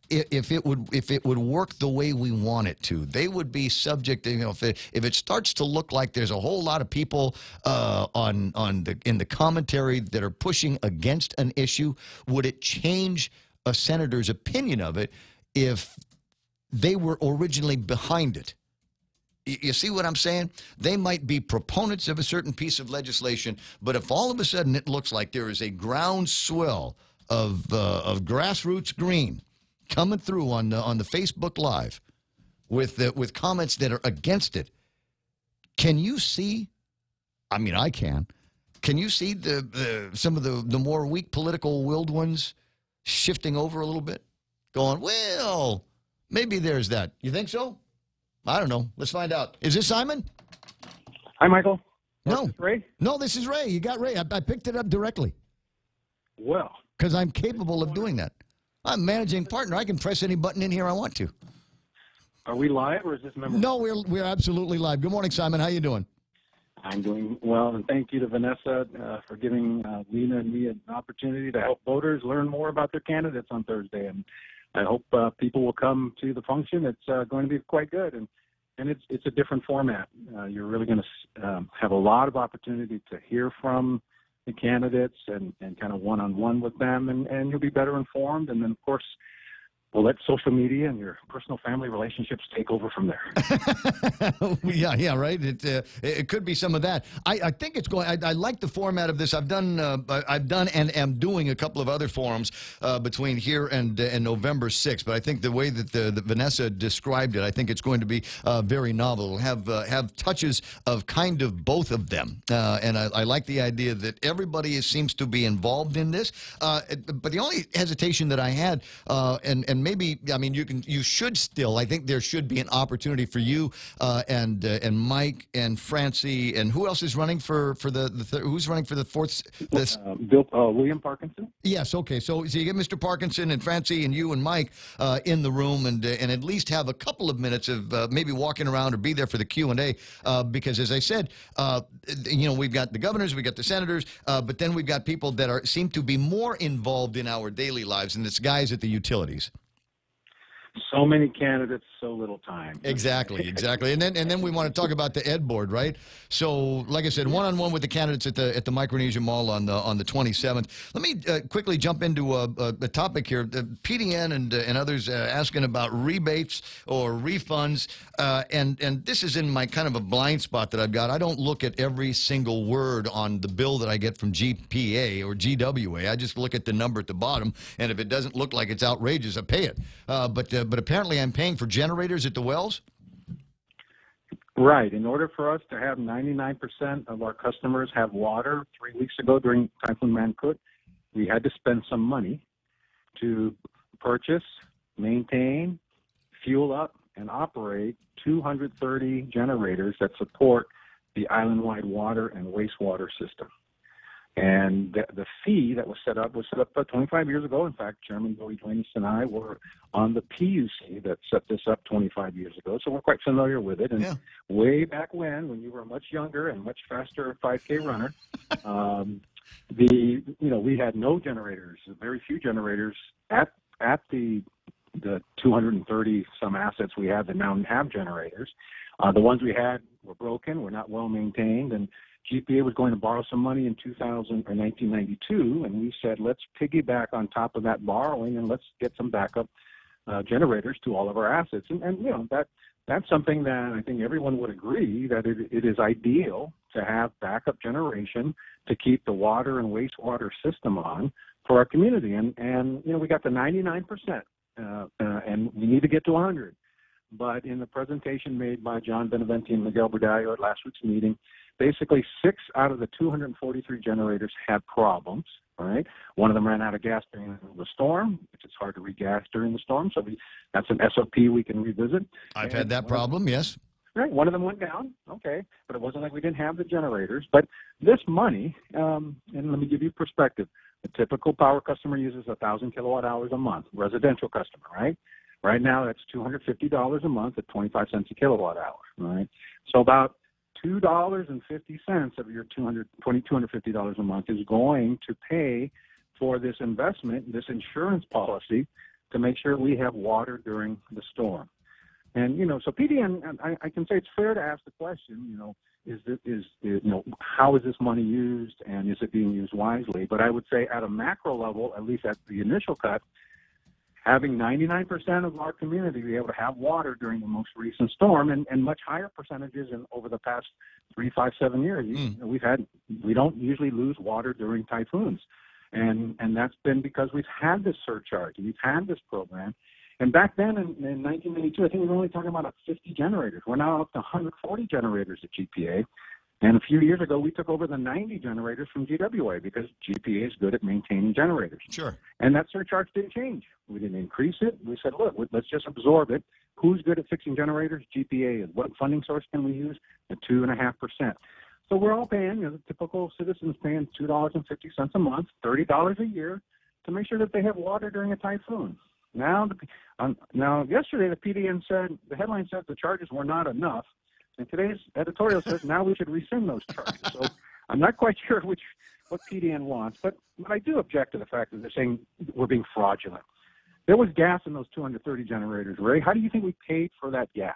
it would work the way we want it to. They would be subject to, if it starts to look like there's a whole lot of people in the commentary that are pushing against an issue, would it change a senator's opinion of it if they were originally behind it? You see what I'm saying? They might be proponents of a certain piece of legislation, but if all of a sudden it looks like there is a groundswell of grassroots green coming through on the Facebook Live with comments that are against it, can you see? I mean, I can. Can you see some of the more weak political willed ones shifting over a little bit, going, well, maybe there's that. You think so? I don't know. Let's find out. Is this Simon? Hi, Michael. No. This is Ray? No, this is Ray. You got Ray. I picked it up directly. Well. Because I'm capable of doing that. I'm managing partner. I can press any button in here I want to. Are we live or is this memorable? No, we're absolutely live. Good morning, Simon. How you doing? I'm doing well, and thank you to Vanessa for giving Lena and me an opportunity to help voters learn more about their candidates on Thursday. And I hope people will come to the function. It's going to be quite good, and it's a different format. You're really going to have a lot of opportunity to hear from the candidates and kind of one-on-one with them, and you'll be better informed. And then, of course, we'll let social media and your personal family relationships take over from there. Yeah, right. It could be some of that. I think it's going. I like the format of this. I've done and am doing a couple of other forums between here and November 6th. But I think the way that Vanessa described it, I think it's going to be very novel. It'll have touches of kind of both of them, and I like the idea that everybody seems to be involved in this. But the only hesitation that I had, and maybe, I mean, you should still, I think there should be an opportunity for you and Mike and Francie, and who else is running for who's running for the fourth? William Parkinson. Yes, okay. So you get Mr. Parkinson and Francie and you and Mike in the room, and at least have a couple of minutes of maybe walking around or be there for the Q&A, because as I said, we've got the governors, we've got the senators, but then we've got people that seem to be more involved in our daily lives, and it's guys at the utilities. So many candidates, so little time. Exactly. And then we want to talk about the Ed Board, right? So, like I said, one-on-one with the candidates at the Micronesia Mall on the 27th. Let me quickly jump into a topic here. PDN and others asking about rebates or refunds, and this is in my kind of a blind spot that I've got. I don't look at every single word on the bill that I get from GPA or GWA. I just look at the number at the bottom, and if it doesn't look like it's outrageous, I pay it. But apparently I'm paying for generators at the wells? Right. In order for us to have 99% of our customers have water 3 weeks ago during Typhoon Mangkhut, we had to spend some money to purchase, maintain, fuel up, and operate 230 generators that support the island-wide water and wastewater system. And the fee that was set up 25 years ago. In fact, Chairman Bowie Duenas and I were on the PUC that set this up 25 years ago, so we're quite familiar with it. And way back when you were a much younger and much faster 5K runner, we had no generators, very few generators at the 230 some assets we have that now have generators. The ones we had were broken, were not well maintained, and GPA was going to borrow some money in 1992, and we said, let's piggyback on top of that borrowing and let's get some backup generators to all of our assets. And that's something that I think everyone would agree that it is ideal to have backup generation to keep the water and wastewater system on for our community. And we got to 99%, and we need to get to 100. But in the presentation made by John Beneventi and Miguel Budayo at last week's meeting, basically 6 out of the 243 generators had problems, right? One of them ran out of gas during the storm, which is hard to regas during the storm, so that's an SOP we can revisit. I've had that problem, yes. Right, one of them went down, okay, but it wasn't like we didn't have the generators. But this money, and let me give you perspective, the typical power customer uses 1,000 kilowatt hours a month, residential customer, right? Right now, that's $250 a month at 25 cents a kilowatt hour, right? So about $2.50 of your $250 a month is going to pay for this investment, this insurance policy, to make sure we have water during the storm. And so PDN, I can say it's fair to ask the question, how is this money used, and is it being used wisely? But I would say at a macro level, at least at the initial cut, having 99% of our community be able to have water during the most recent storm, and much higher percentages over the past 3, 5, 7 years. We don't usually lose water during typhoons, and that's been because we've had this surcharge, we've had this program. And back then in 1992, I think we were only talking about 50 generators. We're now up to 140 generators at GPA. And a few years ago, we took over the 90 generators from GWA because GPA is good at maintaining generators. Sure. And that surcharge didn't change. We didn't increase it. We said, look, let's just absorb it. Who's good at fixing generators? GPA is. What funding source can we use? At 2.5%. So we're all paying, the typical citizens paying $2.50 a month, $30 a year to make sure that they have water during a typhoon. Now, yesterday the PDN said, the headline said the charges were not enough. And today's editorial says now we should rescind those charges. So I'm not quite sure what PDN wants, but I do object to the fact that they're saying we're being fraudulent. There was gas in those 230 generators, Ray. How do you think we paid for that gas?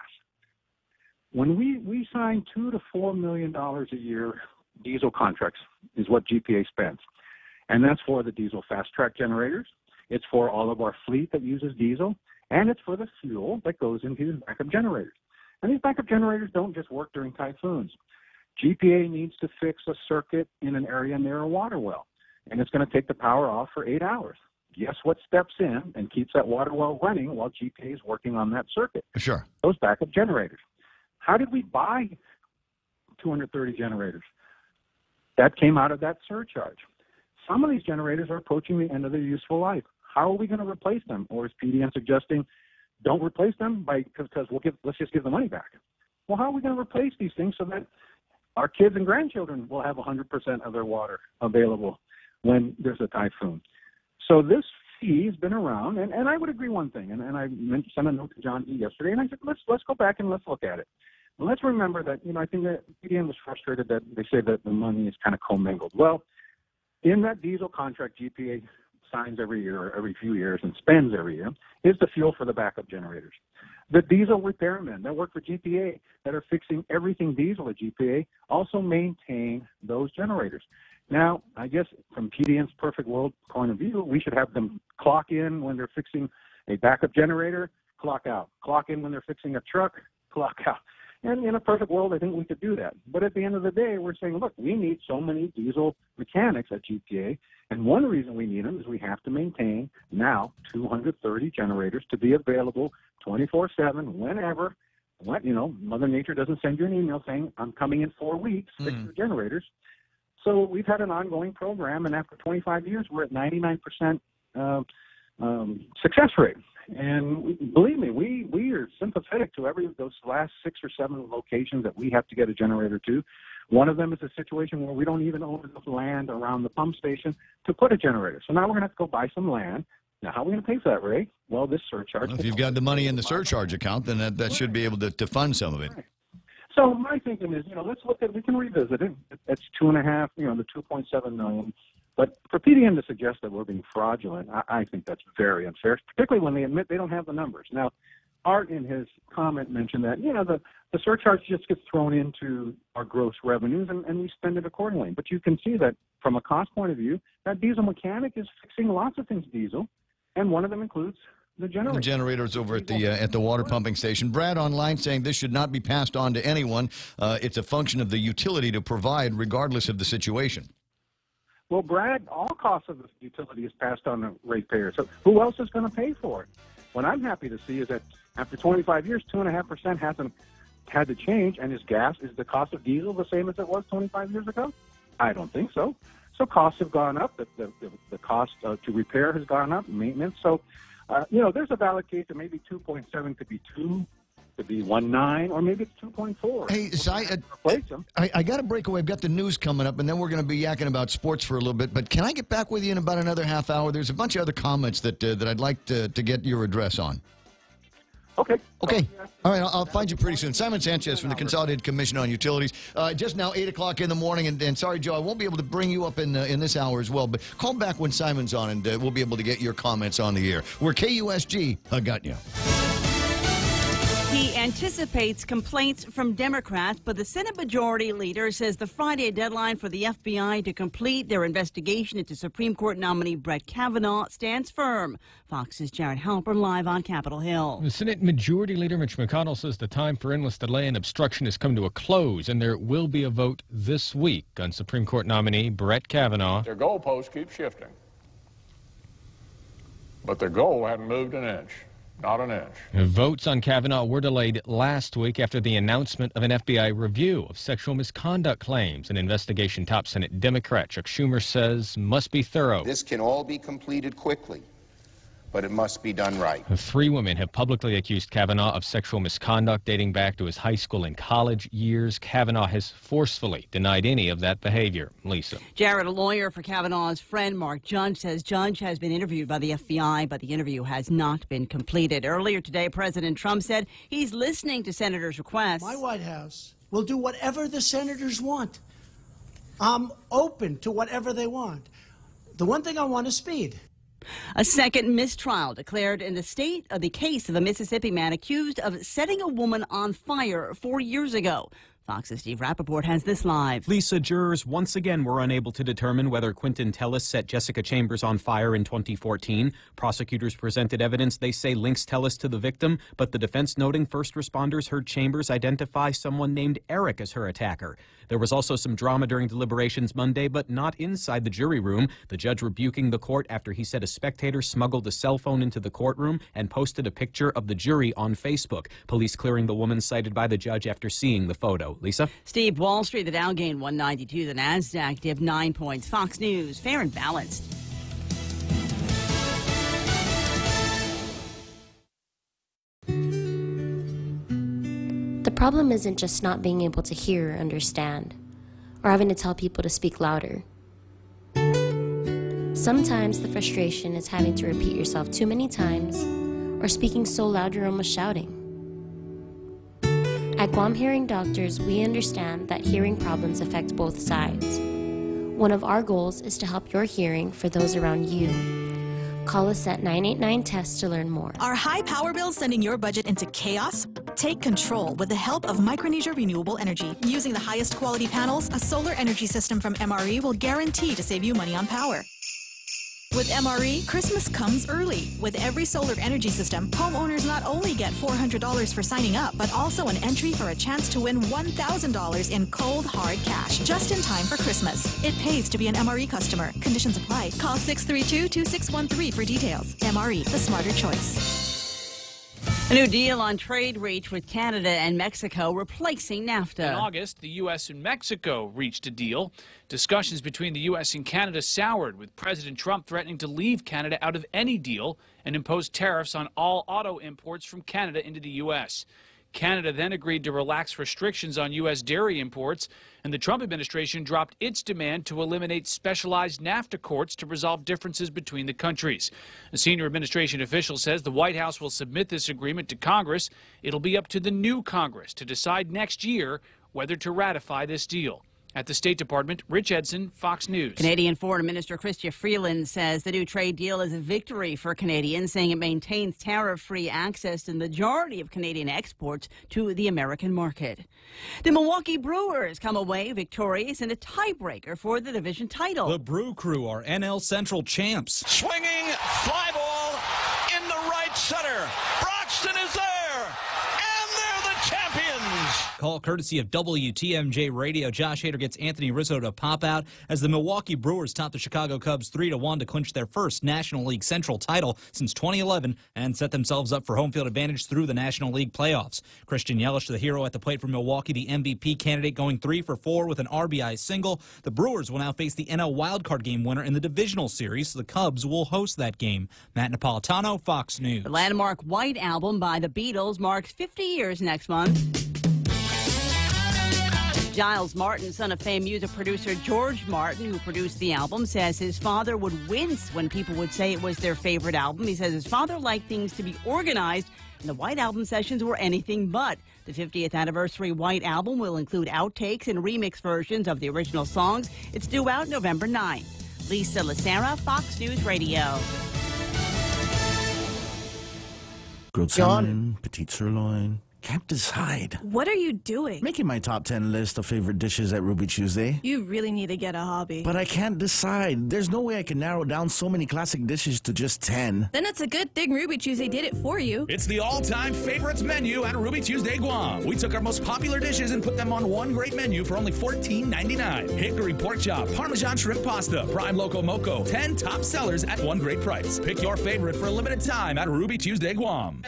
When we signed $2 to $4 million a year diesel contracts is what GPA spends. And that's for the diesel fast track generators. It's for all of our fleet that uses diesel, and it's for the fuel that goes into these backup generators. And these backup generators don't just work during typhoons. GPA needs to fix a circuit in an area near a water well, and it's going to take the power off for 8 hours. Guess what steps in and keeps that water well running while GPA is working on that circuit? Sure. Those backup generators. How did we buy 230 generators? That came out of that surcharge. Some of these generators are approaching the end of their useful life. How are we going to replace them? Or is PDM suggesting don't replace them because let's just give the money back? Well, how are we going to replace these things so that our kids and grandchildren will have 100% of their water available when there's a typhoon? So this fee has been around, and I would agree one thing, and I sent a note to John D. yesterday, and I said, let's go back and let's look at it. And let's remember that, I think that PDM was frustrated that they say that the money is kind of commingled. Well, in that diesel contract GPA signs every year or every few years and spends every year is the fuel for the backup generators. The diesel repairmen that work for GPA that are fixing everything diesel at GPA also maintain those generators. Now, I guess from PDM's perfect world point of view, we should have them clock in when they're fixing a backup generator, clock out. Clock in when they're fixing a truck, clock out. And in a perfect world, I think we could do that. But at the end of the day, we're saying, look, we need so many diesel mechanics at GPA, and one reason we need them is we have to maintain now 230 generators to be available 24/7, whenever. Mother Nature doesn't send you an email saying, I'm coming in 4 weeks, fix your generators. So we've had an ongoing program, and after 25 years, we're at 99% success rate. And believe me, we are sympathetic to every of those last 6 or 7 locations that we have to get a generator to. One of them is a situation where we don't even own enough land around the pump station to put a generator. So now we're going to have to go buy some land. Now, how are we going to pay for that, Ray? Well, this surcharge. Well, if you've got the money in the surcharge account, then that should be able to fund some of it. Right. So my thinking is, let's look at, we can revisit it. It's 2.5, the 2.7 million. But for PDM to suggest that we're being fraudulent, I think that's very unfair, particularly when they admit they don't have the numbers. Now, Art in his comment mentioned that, the surcharge just gets thrown into our gross revenues and we spend it accordingly. But you can see that from a cost point of view, that diesel mechanic is fixing lots of things diesel, and one of them includes the generator. The generators over at the water pumping station. Brad online saying this should not be passed on to anyone. It's a function of the utility to provide regardless of the situation. Well, Brad, all costs of the utility is passed on to ratepayers. So who else is going to pay for it? What I'm happy to see is that after 25 years, 2.5% hasn't had to change, and is the cost of diesel the same as it was 25 years ago? I don't think so. So costs have gone up. The cost to repair has gone up, maintenance. So, there's a valid case that maybe 2.7 could be 2, could be 1.9, or maybe it's 2.4. Hey, I got to break away. I've got the news coming up, and then we're going to be yakking about sports for a little bit. But can I get back with you in about another half hour? There's a bunch of other comments that I'd like to get your address on. Okay. All right, I'll find you pretty soon. Simon Sanchez from the Consolidated Commission on Utilities. Just now, 8 o'clock in the morning, and sorry, Joe, I won't be able to bring you up in this hour as well, but call back when Simon's on, and we'll be able to get your comments on the air. We're KUSG. I got you. He anticipates complaints from Democrats, but the Senate Majority Leader says the Friday deadline for the FBI to complete their investigation into Supreme Court nominee Brett Kavanaugh stands firm. Fox's Jared Halper live on Capitol Hill. The Senate Majority Leader Mitch McConnell says the time for endless delay and obstruction has come to a close, and there will be a vote this week on Supreme Court nominee Brett Kavanaugh. Their goalposts keep shifting, but their goal hadn't moved an inch. Not an inch. Votes on Kavanaugh were delayed last week after the announcement of an FBI review of sexual misconduct claims. An investigation top Senate Democrat Chuck Schumer says must be thorough. This can all be completed quickly, but it must be done right. 3 women have publicly accused Kavanaugh of sexual misconduct dating back to his high school and college years. Kavanaugh has forcefully denied any of that behavior. Lisa. Jared, a lawyer for Kavanaugh's friend Mark Judge, says Judge has been interviewed by the FBI, but the interview has not been completed. Earlier today, President Trump said he's listening to senators' requests. My White House will do whatever the senators want. I'm open to whatever they want. The one thing I want is speed. A second mistrial declared in the case of a Mississippi man accused of setting a woman on fire 4 years ago. Fox's Steve Rappaport has this live. Lisa, jurors once again were unable to determine whether Quentin Tellis set Jessica Chambers on fire in 2014. Prosecutors presented evidence they say links Tellis to the victim, but the defense noting first responders heard Chambers identify someone named Eric as her attacker. There was also some drama during deliberations Monday, but not inside the jury room. The judge rebuking the court after he said a spectator smuggled a cell phone into the courtroom and posted a picture of the jury on Facebook. Police clearing the woman cited by the judge after seeing the photo. Lisa? Steve, Wall Street, the Dow gained 192, the NASDAQ dipped 9 points. Fox News, fair and balanced. The problem isn't just not being able to hear or understand, or having to tell people to speak louder. Sometimes the frustration is having to repeat yourself too many times, or speaking so loud you're almost shouting. At Guam Hearing Doctors, we understand that hearing problems affect both sides. One of our goals is to help your hearing for those around you. Call us at 989-TEST to learn more. Are high power bills sending your budget into chaos? Take control with the help of Micronesia Renewable Energy. Using the highest quality panels, a solar energy system from MRE will guarantee to save you money on power. With MRE, Christmas comes early. With every solar energy system, homeowners not only get $400 for signing up, but also an entry for a chance to win $1,000 in cold, hard cash, just in time for Christmas. It pays to be an MRE customer. Conditions apply. Call 632-2613 for details. MRE, the smarter choice. A new deal on trade reached with Canada and Mexico, replacing NAFTA. In August, the U.S. and Mexico reached a deal. Discussions between the U.S. and Canada soured, with President Trump threatening to leave Canada out of any deal and impose tariffs on all auto imports from Canada into the U.S. Canada then agreed to relax restrictions on U.S. dairy imports, and the Trump administration dropped its demand to eliminate specialized NAFTA courts to resolve differences between the countries. A senior administration official says the White House will submit this agreement to Congress. It'll be up to the new Congress to decide next year whether to ratify this deal. At the State Department, Rich Edson, Fox News. Canadian Foreign Minister Chrystia Freeland says the new trade deal is a victory for Canadians, saying it maintains tariff-free access to the majority of Canadian exports to the American market. The Milwaukee Brewers come away victorious in a tiebreaker for the division title. The Brew Crew are NL Central champs. Swinging, fly ball in the right center. Broxton is there. Call courtesy of WTMJ Radio. Josh Hader gets Anthony Rizzo to pop out as the Milwaukee Brewers top the Chicago Cubs 3-1 to clinch their first National League Central title since 2011 and set themselves up for home field advantage through the National League playoffs. Christian Yelich, the hero at the plate for Milwaukee, the MVP candidate, going 3 for 4 with an RBI single. The Brewers will now face the NL wildcard game winner in the divisional series. The Cubs will host that game. Matt Napolitano, Fox News. The landmark White Album by the Beatles marks 50 years next month. Giles Martin, son of famed music producer George Martin, who produced the album, says his father would wince when people would say it was their favorite album. He says his father liked things to be organized, and the White Album sessions were anything but. The 50th anniversary White Album will include outtakes and remix versions of the original songs. It's due out November 9th. Lisa Lacera, Fox News Radio. Grilled salmon, petite sirloin. Can't decide. What are you doing? Making my top 10 list of favorite dishes at Ruby Tuesday. You really need to get a hobby. But I can't decide. There's no way I can narrow down so many classic dishes to just 10. Then it's a good thing Ruby Tuesday did it for you. It's the all-time favorites menu at Ruby Tuesday Guam. We took our most popular dishes and put them on one great menu for only $14.99. Hickory pork chop, Parmesan shrimp pasta, prime loco moco. 10 top sellers at one great price. Pick your favorite for a limited time at Ruby Tuesday Guam.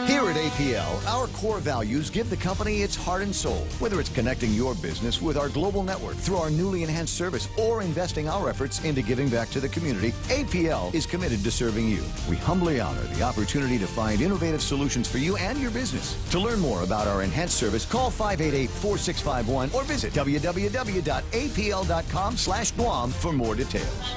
Here at APL, our core values give the company its heart and soul. Whether it's connecting your business with our global network through our newly enhanced service or investing our efforts into giving back to the community, APL is committed to serving you. We humbly honor the opportunity to find innovative solutions for you and your business. To learn more about our enhanced service, call 588-4651 or visit www.apl.com/Guam for more details.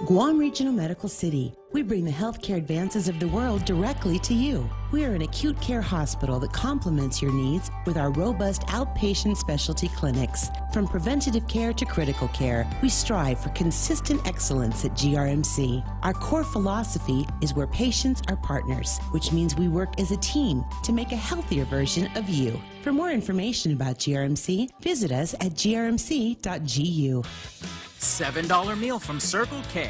Guam Regional Medical City. We bring the healthcare advances of the world directly to you. We are an acute care hospital that complements your needs with our robust outpatient specialty clinics. From preventative care to critical care, we strive for consistent excellence at GRMC. Our core philosophy is where patients are partners, which means we work as a team to make a healthier version of you. For more information about GRMC, visit us at grmc.gu. $7 meal from Circle K.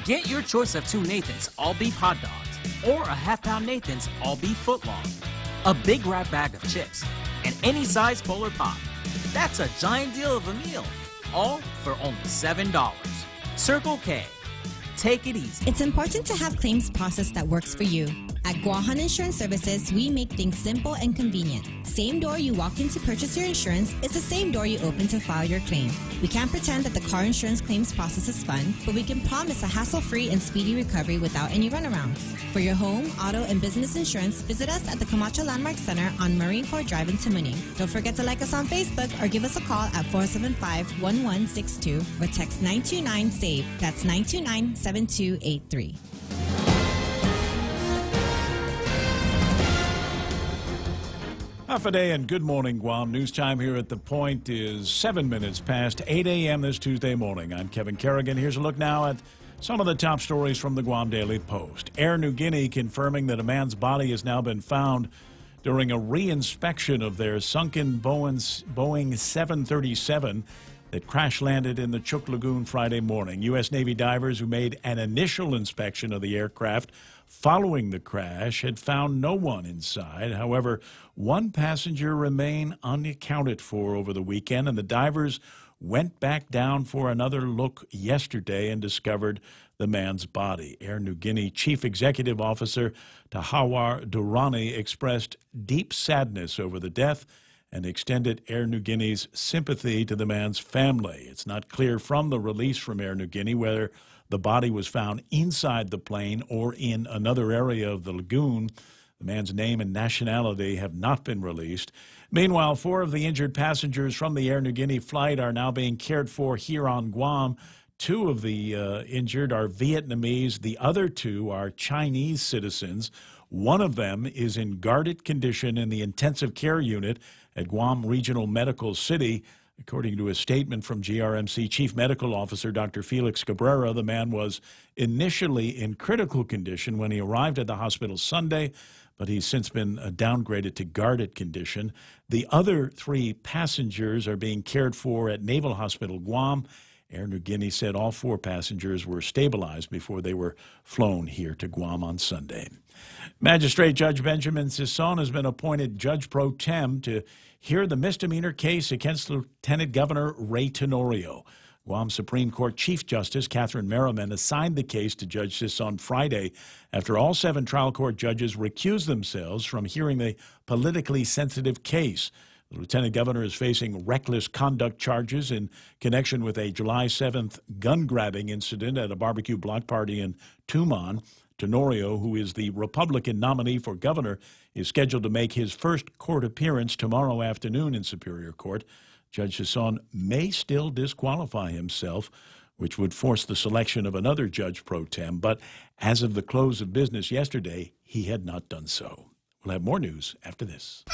Get your choice of 2 Nathan's all-beef hot dogs or a half-pound Nathan's all-beef footlong, a big wrap bag of chips, and any size Polar Pop. That's a giant deal of a meal, all for only $7. Circle K. Take it easy. It's important to have claims process that works for you. At Guahan Insurance Services, we make things simple and convenient. Same door you walk in to purchase your insurance is the same door you open to file your claim. We can't pretend that the car insurance claims process is fun, but we can promise a hassle-free and speedy recovery without any runarounds. For your home, auto, and business insurance, visit us at the Camacho Landmark Center on Marine Corps Drive in Tamuning. Don't forget to like us on Facebook or give us a call at 475-1162 or text 929-SAVE. That's 929-7283. Half a day and good morning, Guam. News time here at The Point is 7 minutes past 8 a.m. this Tuesday morning. I'm Kevin Kerrigan. Here's a look now at some of the top stories from the Guam Daily Post. Air Niugini confirming that a man's body has now been found during a re-inspection of their sunken Boeing 737 that crash-landed in the Chuk Lagoon Friday morning. U.S. Navy divers who made an initial inspection of the aircraft following the crash had found no one inside. However, one passenger remained unaccounted for over the weekend, and the divers went back down for another look yesterday and discovered the man's body. Air Niugini Chief Executive Officer Tahawar Durrani expressed deep sadness over the death and extended Air Niugini's sympathy to the man's family. It's not clear from the release from Air Niugini whether the body was found inside the plane or in another area of the lagoon. The man's name and nationality have not been released. Meanwhile, 4 of the injured passengers from the Air Niugini flight are now being cared for here on Guam. 2 of the injured are Vietnamese. The other 2 are Chinese citizens. One of them is in guarded condition in the intensive care unit at Guam Regional Medical City. According to a statement from GRMC Chief Medical Officer Dr. Felix Cabrera, the man was initially in critical condition when he arrived at the hospital Sunday, but he's since been downgraded to guarded condition. The other 3 passengers are being cared for at Naval Hospital Guam. Air Niugini said all 4 passengers were stabilized before they were flown here to Guam on Sunday. Magistrate Judge Benjamin Sison has been appointed Judge Pro Tem to hear the misdemeanor case against Lieutenant Governor Ray Tenorio. Guam Supreme Court Chief Justice Catherine Merriman assigned the case to Judge Sison Friday after all 7 trial court judges recused themselves from hearing the politically sensitive case. The lieutenant governor is facing reckless conduct charges in connection with a July 7th gun-grabbing incident at a barbecue block party in Tumon. Tenorio, who is the Republican nominee for governor, is scheduled to make his first court appearance tomorrow afternoon in Superior Court. Judge Sison may still disqualify himself, which would force the selection of another judge pro tem, but as of the close of business yesterday, he had not done so. We'll have more news after this.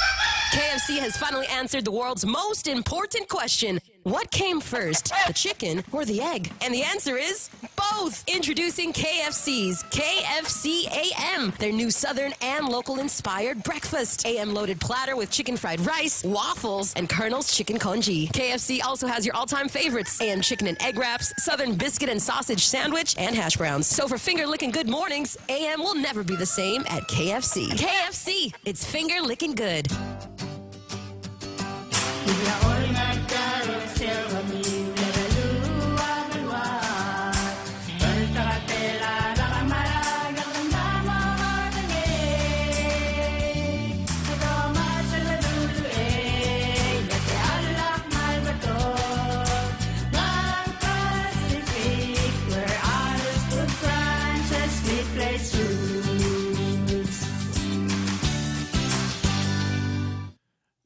KFC has finally answered the world's most important question. What came first, the chicken or the egg? And the answer is both. Introducing KFC's KFC AM, their new Southern and local-inspired breakfast. AM-loaded platter with chicken fried rice, waffles, and Colonel's chicken congee. KFC also has your all-time favorites, AM chicken and egg wraps, Southern biscuit and sausage sandwich, and hash browns. So for finger-licking good mornings, AM will never be the same at KFC. KFC, it's finger-licking good.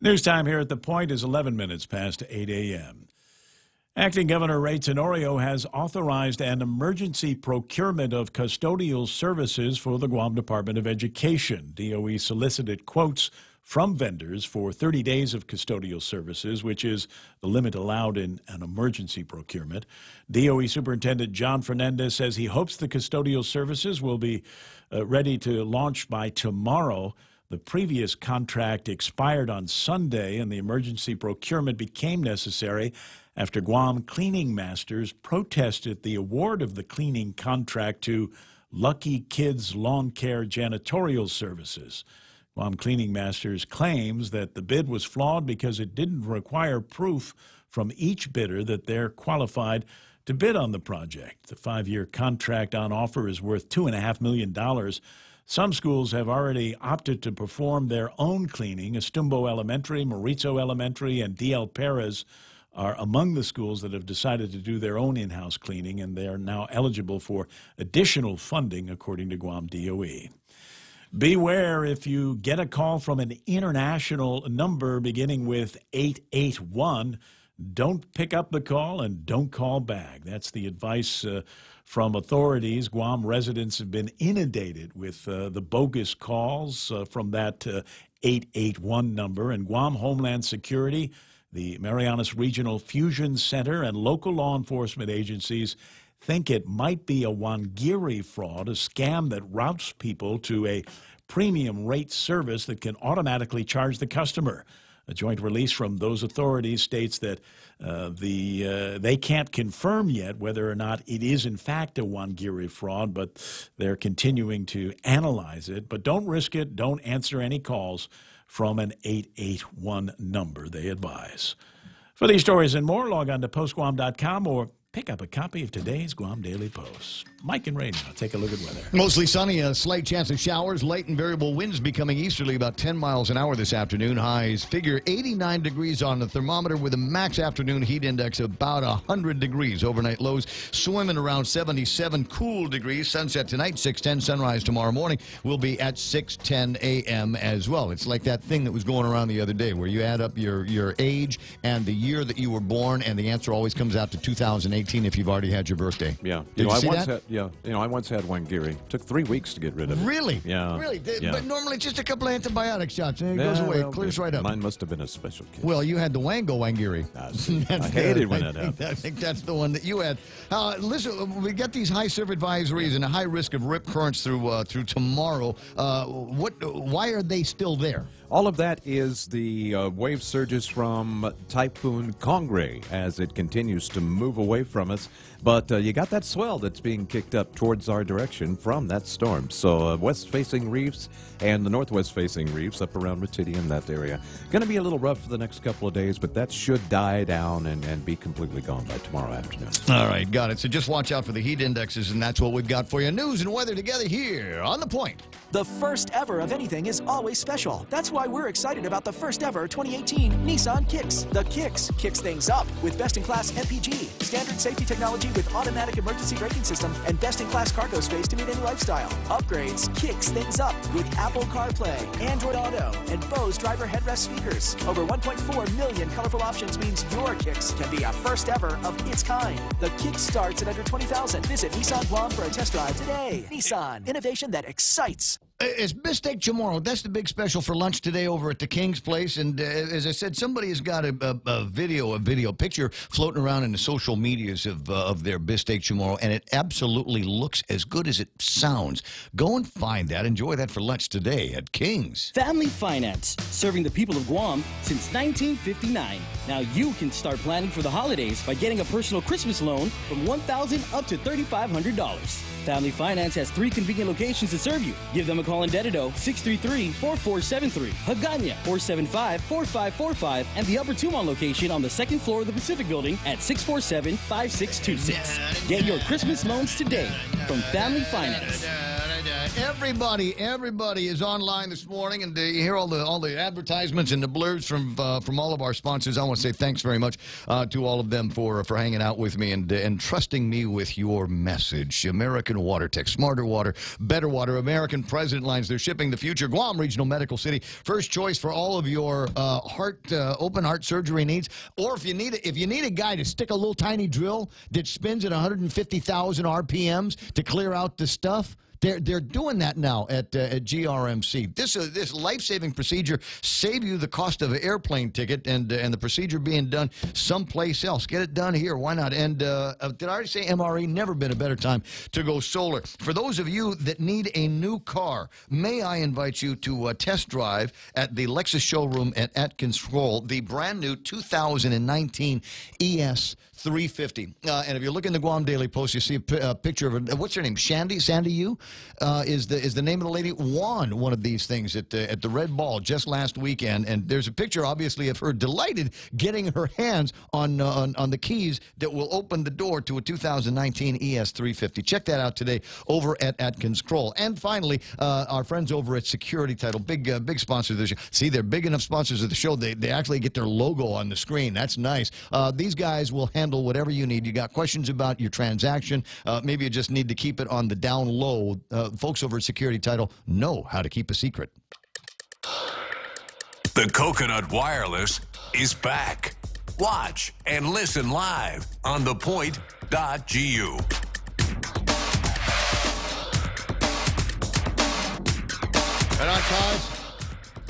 News time here at The Point is 11 minutes past 8 a.m. Acting Governor Ray Tenorio has authorized an emergency procurement of custodial services for the Guam Department of Education. DOE solicited quotes from vendors for 30 days of custodial services, which is the limit allowed in an emergency procurement. DOE Superintendent John Fernandez says he hopes the custodial services will be ready to launch by tomorrow. The previous contract expired on Sunday, and the emergency procurement became necessary after Guam Cleaning Masters protested the award of the cleaning contract to Lucky Kids Lawn Care Janitorial Services. Guam Cleaning Masters claims that the bid was flawed because it didn't require proof from each bidder that they're qualified to bid on the project. The 5-year contract on offer is worth $2.5 million. Some schools have already opted to perform their own cleaning. Estumbo Elementary, Maurizo Elementary, and D.L. Perez are among the schools that have decided to do their own in-house cleaning, and they are now eligible for additional funding, according to Guam DOE. Beware if you get a call from an international number beginning with 881. Don't pick up the call and don't call back. That's the advice from authorities. Guam residents have been inundated with the bogus calls from that 881 number. And Guam Homeland Security, the Marianas Regional Fusion Center, and local law enforcement agencies think it might be a Wangiri fraud, a scam that routes people to a premium rate service that can automatically charge the customer. A joint release from those authorities states that they can't confirm yet whether or not it is in fact a Wangiri fraud, but they're continuing to analyze it. But don't risk it. Don't answer any calls from an 881 number, they advise. For these stories and more, log on to postguam.com or pick up a copy of today's Guam Daily Post. Mike and Ray now take a look at weather. Mostly sunny, a slight chance of showers. Late and variable winds becoming easterly about 10 miles an hour this afternoon. Highs figure 89 degrees on the thermometer with a max afternoon heat index of about 100 degrees. Overnight lows swimming around 77 cool degrees. Sunset tonight, 6:10. Sunrise tomorrow morning will be at 6:10 a.m. as well. It's like that thing that was going around the other day where you add up your age and the year that you were born, and the answer always comes out to 2018 if you've already had your birthday. Yeah. Did you see that? I once had Wangiri. Took 3 weeks to get rid of it. Really? Yeah. Really? Yeah. But normally just a couple of antibiotic shots and it goes away. It clears right up. Mine must have been a special case. Well, you had the Wango Wangiri. I hated when that happened. I think that's the one that you had. Listen, we got these high surf advisories and a high risk of rip currents through tomorrow. Why are they still there? All of that is the wave surges from Typhoon Kongre as it continues to move away from us. But you got that swell that's being kicked up towards our direction from that storm. So west-facing reefs and the northwest-facing reefs up around Retidium, that area. Going to be a little rough for the next couple of days, but that should die down and be completely gone by tomorrow afternoon. All right, got it. So just watch out for the heat indexes, and that's what we've got for you. News and weather together here on The Point. The first ever of anything is always special. That's why we're excited about the first ever 2018 Nissan Kicks. The Kicks kicks things up with best-in-class MPG, standard safety technology with automatic emergency braking system, and best-in-class cargo space to meet any lifestyle. Upgrades kicks things up with Apple CarPlay, Android Auto, and Bose driver headrest speakers. Over 1.4 million colorful options means your Kicks can be a first ever of its kind. The Kicks starts at under $20,000. Visit Nissan Guam for a test drive today. Nissan, innovation that excites. It's Bistec Chamorro. That's the big special for lunch today over at the King's Place. And as I said, somebody has got a video picture floating around in the social medias of their Bistec Chamorro, and it absolutely looks as good as it sounds. Go and find that. Enjoy that for lunch today at King's. Family Finance, serving the people of Guam since 1959. Now you can start planning for the holidays by getting a personal Christmas loan from $1,000 up to $3,500. Family Finance has 3 convenient locations to serve you. Give them a call in Dededo, 633-4473, Hagåtña, 475-4545, and the Upper Tumon location on the 2nd floor of the Pacific Building at 647-5626. Get your Christmas loans today from Family Finance. Everybody is online this morning, and you hear all the advertisements and the blurbs from all of our sponsors. I want to say thanks very much to all of them for hanging out with me and trusting me with your message. American WaterTech, smarter water, better water. American President Lines, they're shipping the future. Guam Regional Medical City, first choice for all of your open heart surgery needs. Or if you need a guy to stick a little tiny drill that spins at 150,000 RPMs to clear out the stuff. They're doing that now at GRMC. This life-saving procedure save you the cost of an airplane ticket and the procedure being done someplace else. Get it done here. Why not? And did I already say MRE? Never been a better time to go solar. For those of you that need a new car, may I invite you to test drive at the Lexus showroom at Atkins Kroll, the brand new 2019 ES 350. And if you look in the Guam Daily Post, you see a picture of what's her name? Sandy Yu is the name of the lady. Won one of these things at the Red Ball just last weekend, and there's a picture, obviously, of her delighted getting her hands on the keys that will open the door to a 2019 ES 350. Check that out today over at Atkins Kroll. And finally, our friends over at Security Title, big sponsors of the show. See, they're big enough sponsors of the show. They actually get their logo on the screen. That's nice. These guys will handle whatever you need. You got questions about your transaction, maybe you just need to keep it on the down low. Folks over at Security Title know how to keep a secret. The Coconut Wireless is back. Watch and listen live on thepoint.gu. Right on, Kaz.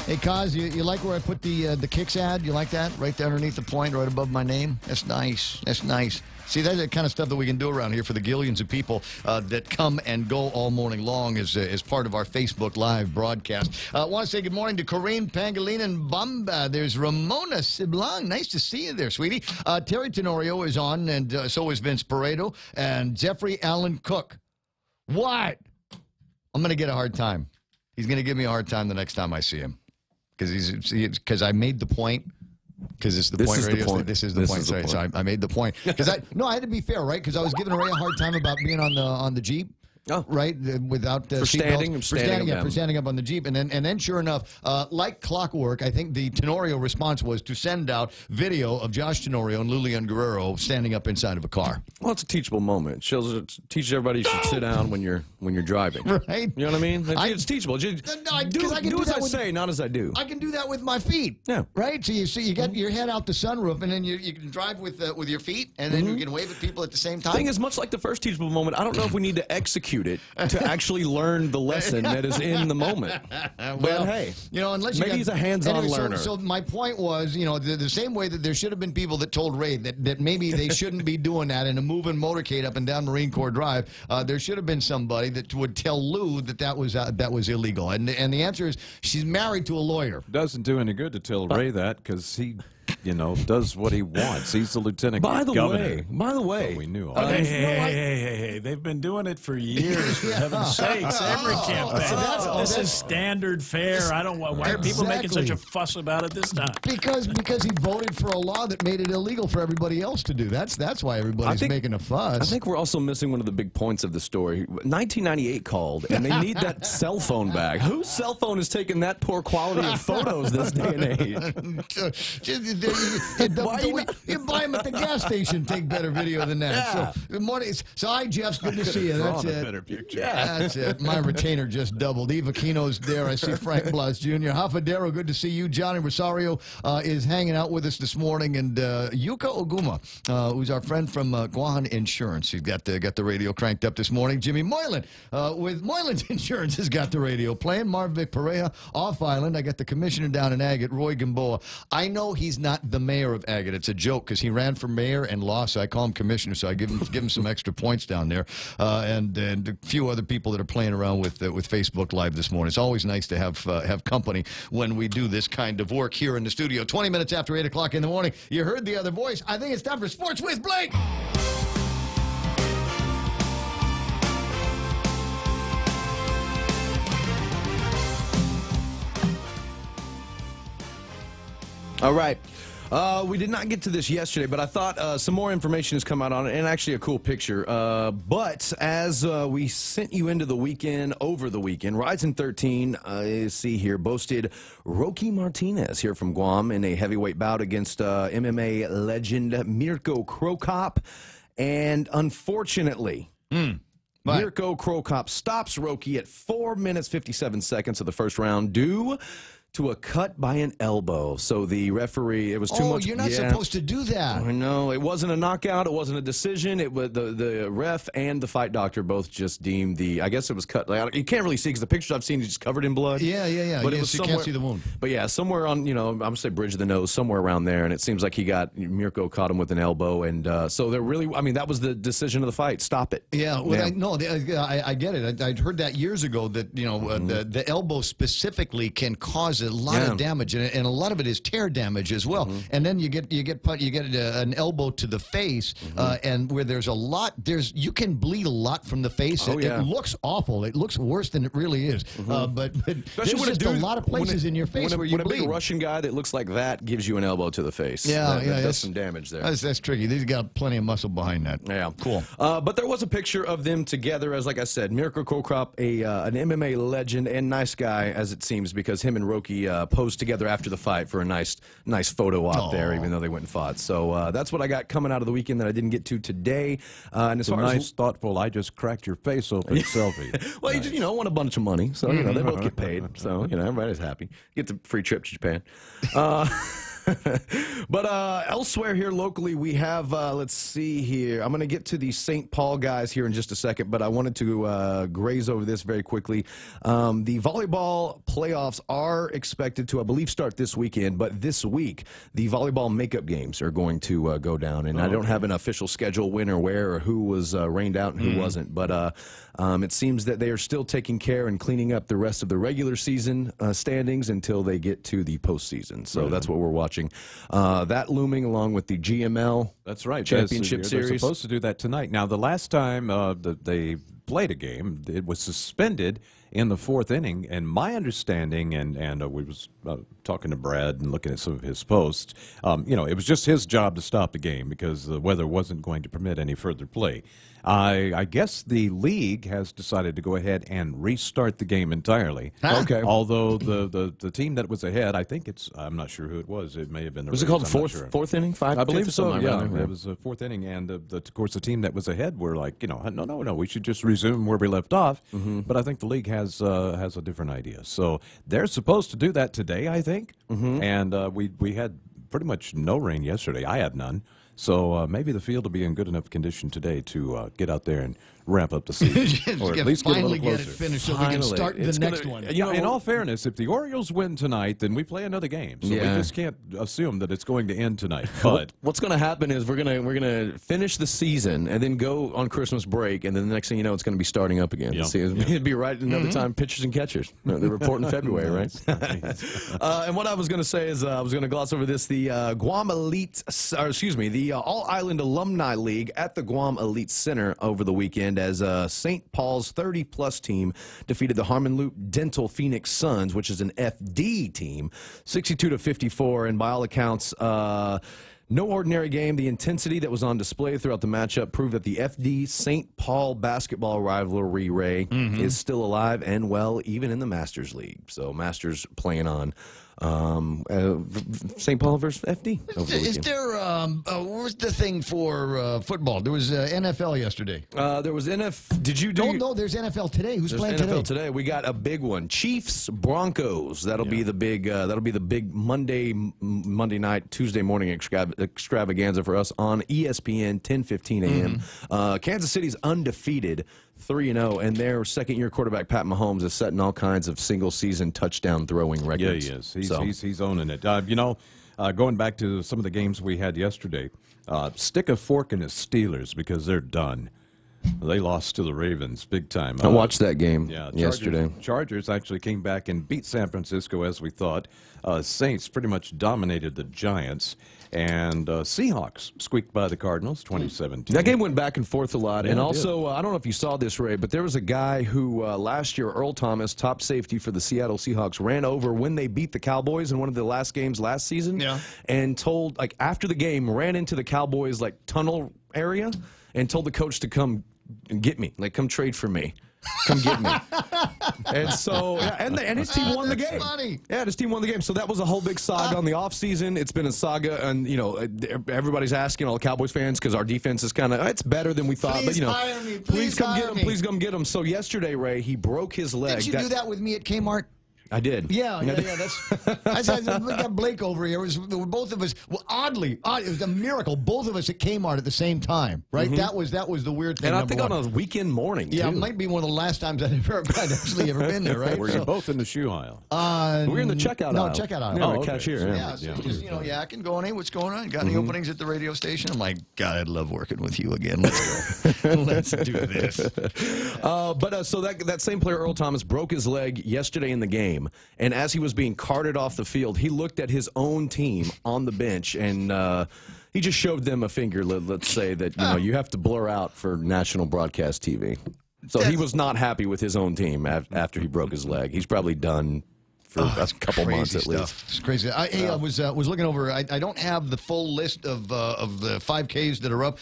Hey, Kaz, you like where I put the Kicks ad? You like that? Right there underneath the point, right above my name? That's nice. That's nice. See, that's the kind of stuff that we can do around here for the gillions of people that come and go all morning long as part of our Facebook Live broadcast. I want to say good morning to Corinne Pangilinan Bamba. There's Ramona Siblang. Nice to see you there, sweetie. Terry Tenorio is on, and so is Vince Pareto, and Jeffrey Allen Cook. What? I'm going to get a hard time. He's going to give me a hard time the next time I see him. Because I made the point. Because it's the point radio. This is the point. Sorry, so I made the point. Because I had to be fair, right? Because I was giving Ray a hard time about being on the Jeep. Oh. Right, without for standing up on the Jeep, and then sure enough, like clockwork, I think the Tenorio response was to send out video of Josh Tenorio and Lulian Guerrero standing up inside of a car. Well, it's a teachable moment. It teaches everybody you should sit down when you're driving. Right? You know what I mean? It's teachable. Do as I say, not as I do. I can do that with my feet. Yeah. Right. So you got your head out the sunroof, and then you can drive with your feet, and then you can wave at people at the same time. The thing is, much like the first teachable moment, I don't know if we need to execute it to actually learn the lesson that is in the moment. Well, but hey, unless maybe he's a hands-on learner. So my point was, the same way that there should have been people that told Ray that maybe they shouldn't be doing that in a moving motorcade up and down Marine Corps Drive. There should have been somebody that would tell Lou that was illegal. And the answer is she's married to a lawyer. Doesn't do any good to tell Ray that because he does what he wants. He's the lieutenant governor. By the way, we knew all Hey, they've been doing it for years, for heaven's sakes. Every campaign. This is standard fare. I don't want. Why are people making such a fuss about it this time? Because he voted for a law that made it illegal for everybody else to do. That's why everybody's making a fuss. I think we're also missing one of the big points of the story. 1998 called, and they need that cell phone back. Whose cell phone is taking that poor quality of photos this day and age? You buy them at the gas station. Take better video than that. Yeah. So good morning. So hi, Jeff. Good to see you. That's it. Better picture. Yeah, that's it. My retainer just doubled. Eva Kino's there. I see Frank Blas Jr. Hafadero, good to see you. Johnny Rosario is hanging out with us this morning, and Yuka Oguma, who's our friend from Guahan Insurance. He's got the radio cranked up this morning. Jimmy Moylan with Moylan's Insurance has got the radio playing. Marvic Pereira off island. I got the commissioner down in Agate, Roy Gamboa. I know he's not the mayor of Agate. It's a joke because he ran for mayor and lost. So I call him commissioner, so I give him some extra points down there, and a few other people that are playing around with Facebook Live this morning. It's always nice to have company when we do this kind of work here in the studio. 20 minutes after 8 o'clock in the morning. You heard the other voice. I think it's time for Sports with Blake. All right. We did not get to this yesterday, but I thought some more information has come out on it, and actually a cool picture. But as we sent you into the weekend, over the weekend, Rising 13, see here, boasted Rocky Martinez here from Guam in a heavyweight bout against MMA legend Mirko Cro Cop. And unfortunately, Mirko Cro Cop stops Rocky at 4 minutes 57 seconds of the first round due to a cut by an elbow. So the referee, it was too much. Oh, you're not supposed to do that. I know. It wasn't a knockout. It wasn't a decision. It was the ref and the fight doctor both just deemed I guess it was cut. Like, you can't really see because the pictures I've seen is just covered in blood. Yeah. But it was you can't see the wound. But yeah, somewhere on, I'm going to say bridge of the nose, somewhere around there. And it seems like Mirko caught him with an elbow. And so they're really, that was the decision of the fight. Stop it. Yeah. Well, I get it. I'd heard that years ago that, the elbow specifically can cause a lot of damage, and a lot of it is tear damage as well. And then you get an elbow to the face, and where there's a lot, you can bleed a lot from the face. It looks awful. It looks worse than it really is. But there's just a lot of places in your face where you bleed. When a big Russian guy that looks like that gives you an elbow to the face, that does some damage there. That's tricky. They've got plenty of muscle behind that. Yeah, cool. But there was a picture of them together, as like I said, Mirko Cro Cop, an MMA legend and nice guy, as it seems, because him and Rocky posed together after the fight for a nice photo op there, even though they went and fought. So that's what I got coming out of the weekend that I didn't get to today. And as far as thoughtful, I just cracked your face open selfie. Well, nice. You just won a bunch of money, so they both get paid. So everybody's happy. Get the free trip to Japan. But elsewhere here locally, we have, let's see here. I'm going to get to the St. Paul guys here in just a second, but I wanted to graze over this very quickly. The volleyball playoffs are expected to, I believe, start this weekend, but this week, the volleyball makeup games are going to go down, and I don't have an official schedule when or where or who was rained out and who wasn't, but it seems that they are still taking care and cleaning up the rest of the regular season standings until they get to the postseason. So that's what we're watching. That looming along with the GML. That's right. Championship Series. They're supposed to do that tonight. Now, the last time they played a game, it was suspended in the fourth inning, and my understanding, and we was talking to Brad and looking at some of his posts, it was just his job to stop the game because the weather wasn't going to permit any further play. I guess the league has decided to go ahead and restart the game entirely. Okay. Although the team that was ahead, I'm not sure who it was. It may have been the Was it called fourth inning? I believe so, yeah. It was a fourth inning, and of course the team that was ahead were like, no, we should just resume where we left off. But I think the league has a different idea. So they're supposed to do that today, I think. And we had pretty much no rain yesterday. I had none. So maybe the field will be in good enough condition today to get out there and ramp up the season, or at least finally get a little get closer. it finished so we can start the next one. In all fairness, if the Orioles win tonight, then we play another game. So we just can't assume that it's going to end tonight. But what's going to happen is we're gonna finish the season and then go on Christmas break, and then the next thing you know, it's going to be starting up again. See, it'd be right another time, pitchers and catchers. They report in February, right? And what I was going to say is I was going to gloss over this. The Guam Elite, the All Island Alumni League at the Guam Elite Center over the weekend, as St. Paul's 30-plus team defeated the Harmon Loop Dental Phoenix Suns, which is an FD team, 62-54, and by all accounts, no ordinary game. The intensity that was on display throughout the matchup proved that the FD St. Paul basketball rivalry, Ray, is still alive and well, even in the Masters League. So Masters playing on St. Paul versus FD. Is there, what's the thing for football? There was NFL yesterday. There was Did you do? No, there's NFL today. Who's playing NFL today? We got a big one. Chiefs Broncos. That'll be the big. That'll be the big Monday night, Tuesday morning extravaganza for us on ESPN, 10:15 a.m. Kansas City's undefeated, 3-0, and their second-year quarterback Pat Mahomes is setting all kinds of single-season touchdown throwing records. Yeah, he is. He's owning it. Going back to some of the games we had yesterday, stick a fork in the Steelers because they're done. They lost to the Ravens big time. I watched that game yesterday. Chargers actually came back and beat San Francisco as we thought. Saints pretty much dominated the Giants. And Seahawks squeaked by the Cardinals 2017. That game went back and forth a lot. Yeah, and it also, I don't know if you saw this, Ray, but there was a guy who last year, Earl Thomas, top safety for the Seattle Seahawks, ran over when they beat the Cowboys in one of the last games last season. Yeah. And told, like, after the game, ran into the Cowboys, like, tunnel area and told the coach to come get me, like, come trade for me. Come get me. And so, yeah, and his team won the game. Funny. Yeah, his team won the game. So that was a whole big saga on the offseason. It's been a saga, and, you know, everybody's asking, all the Cowboys fans, because our defense is kind of, it's better than we thought. Please but, you know, hire me. please come hire get him. me. Please come get him. So yesterday, Ray, he broke his leg. Did you do that with me at Kmart? I did. Yeah. That's. I got Blake over here. Both of us. Well, oddly, it was a miracle. Both of us at Kmart at the same time, right? Mhm. That was the weird thing. And I think one. on a weekend morning. Yeah, too. it might be one of the last times I'd actually ever been there, right? Were you both in the shoe aisle? We're in the checkout no, aisle. No, checkout aisle. Yeah, Oh, cashier. Yeah, so just, you know, I can go on, hey, what's going on? Got any openings at the radio station? I'm like, God, I'd love working with you again. Let's go. Let's do this. So that same player, Earl Thomas, broke his leg yesterday in the game, and as he was being carted off the field, he looked at his own team on the bench, and he just showed them a finger, let's say, that, you know, you have to blur out for national broadcast TV. So he was not happy with his own team after he broke his leg. He's probably done for a couple months at least. It's crazy. I was looking over. I don't have the full list of the 5Ks that are up.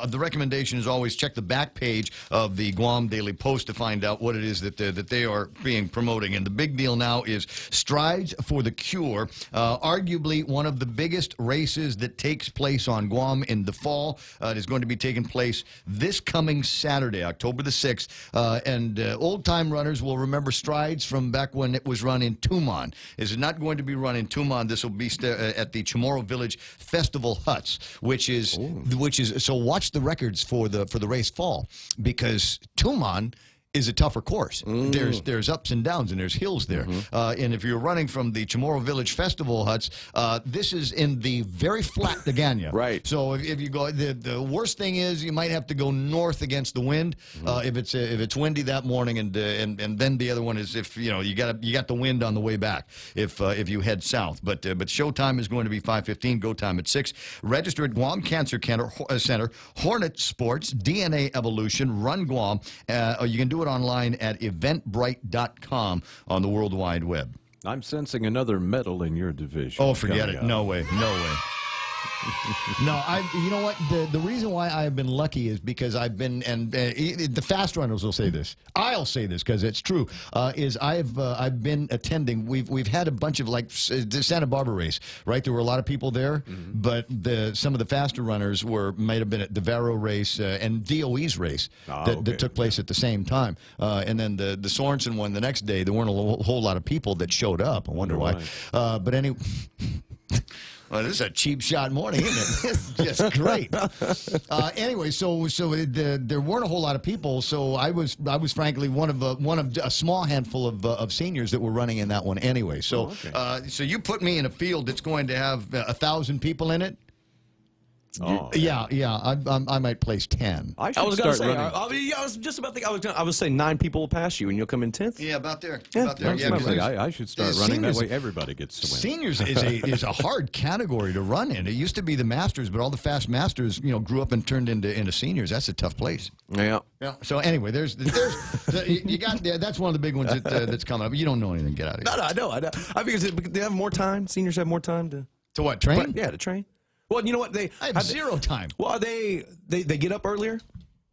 The recommendation is always check the back page of the Guam Daily Post to find out what it is that they are being promoting. And the big deal now is Strides for the Cure, arguably one of the biggest races that takes place on Guam in the fall. It is going to be taking place this coming Saturday, October the 6th. And old-time runners will remember Strides from back when it was run in Tumon. This is not going to be run in Tumon. This will be at the Chamorro Village Festival Huts, which is so watch the records for the race fall, because Tumon is a tougher course. There's ups and downs, and there's hills there. And if you're running from the Chamorro Village Festival Huts, this is in the very flat Dagana. Right. So if you go, the worst thing is you might have to go north against the wind if it's windy that morning, and then the other one is if you got the wind on the way back if you head south. But showtime is going to be 5:15. Go time at 6. Register at Guam Cancer Center, Hornet Sports, DNA Evolution, Run Guam. Or you can do it online at eventbrite.com on the World Wide Web. I'm sensing another medal in your division. Oh, forget it. No way. No way. No, you know what? The reason why I've been lucky is because I've been, and the fast runners will say this. I'll say this because it's true. Is I've been attending. We've had a bunch of, like, the Santa Barbara race, right? There were a lot of people there, but some of the faster runners might have been at the Vero race and DOE's race that took place at the same time. And then the Sorensen one the next day. There weren't a whole lot of people that showed up. I wonder why. But anyway. Well, this is a cheap shot morning, isn't it? It's just great. Anyway, so there weren't a whole lot of people. So I was frankly one of a small handful of seniors that were running in that one anyway. So so you put me in a field that's going to have 1,000 people in it. Oh, yeah. I might place 10. I was going to say. I was just about to. I was saying 9 people will pass you, and you'll come in 10th. Yeah, about there. Yeah, about there. I should start running that way. Everybody gets to win. Seniors is a hard category to run in. It used to be the Masters, but all the fast Masters, grew up and turned into seniors. That's a tough place. Yeah. Yeah. So anyway, there's you got that's one of the big ones that's coming up. You don't know anything. Get out of here. No, I know. I think they have more time. Seniors have more time to what, train? Yeah, to train. Well, you know what? I have zero time. Well, they get up earlier?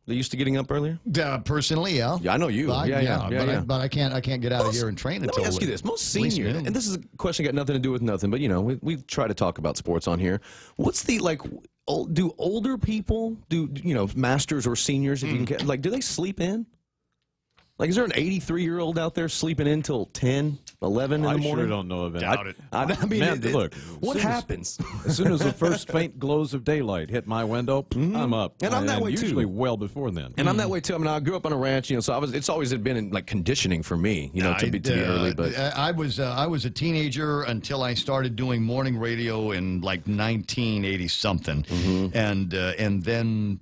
They used to getting up earlier? Personally, yeah. Yeah, I know you. But I can't get out of here and train until. Let me ask you this. Most seniors, and this is a question got nothing to do with nothing, but we try to talk about sports on here. What's the do older people masters or seniors, if you can do they sleep in? Like, is there an 83-year-old out there sleeping in till 10, 11 in the morning? I sure don't know of it. Doubt it. I mean, Man, look, what happens? As soon as the first faint glows of daylight hit my window, I'm up. And I'm that way, too. Usually well before then. And I'm that way, too. I mean, I grew up on a ranch, so it's always been in, like, conditioning for me, to be early. But I was a teenager until I started doing morning radio in, like, 1980-something. And then,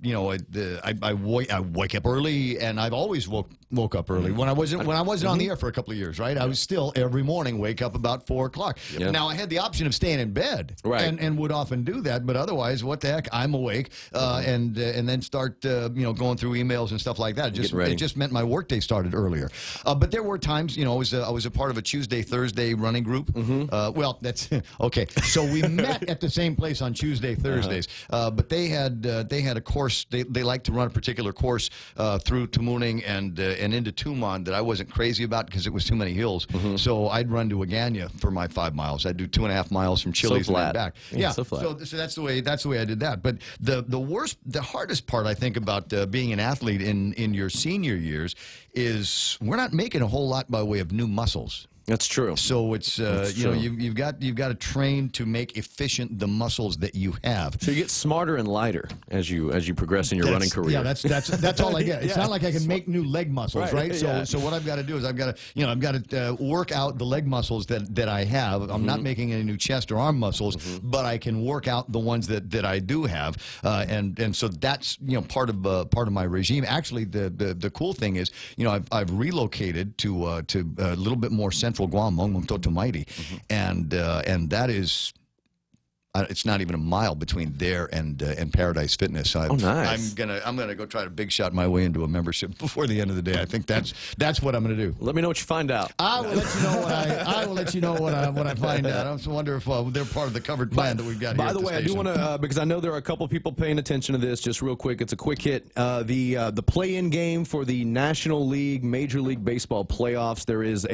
I wake up early, and I've always woke up early. When I wasn't on the air for a couple of years, right? I was still every morning wake up about 4 o'clock. Yeah. Now I had the option of staying in bed, right, and would often do that. But otherwise, what the heck? I'm awake, and then start going through emails and stuff like that. It just meant my workday started earlier. But there were times, I was a part of a Tuesday Thursday running group. Well, that's okay. So we met at the same place on Tuesday Thursdays. But they had a course. They like to run a particular course through Tamuning and into Tumon that I wasn't crazy about because it was too many hills. So I'd run to Agana for my 5 miles. I'd do 2.5 miles from Chili's and then back. Yeah, so flat. So that's the way I did that. But the hardest part I think about being an athlete in your senior years is we're not making a whole lot by way of new muscles. That's true. So it's you've got to train to make efficient the muscles that you have. So you get smarter and lighter as you progress in your running career. Yeah, that's all I get. It's not like I can make new leg muscles, right? So what I've got to do is I've got to work out the leg muscles that I have. I'm not making any new chest or arm muscles, but I can work out the ones that I do have, and so that's part of my regime. Actually, the cool thing is I've relocated to a little bit more central Guam, Mongmongtotomaiti, and that is. It's not even a mile between there and Paradise Fitness. Nice. I'm gonna go try to big shot my way into a membership before the end of the day. I think that's what I'm gonna do. Let me know what you find out. I will let you know what I find out. I also wonder if they're part of the covered plan that we've got. By here the way, I do want to because I know there are a couple people paying attention to this. Just real quick, it's a quick hit. The play-in game for the National League Major League Baseball playoffs. There is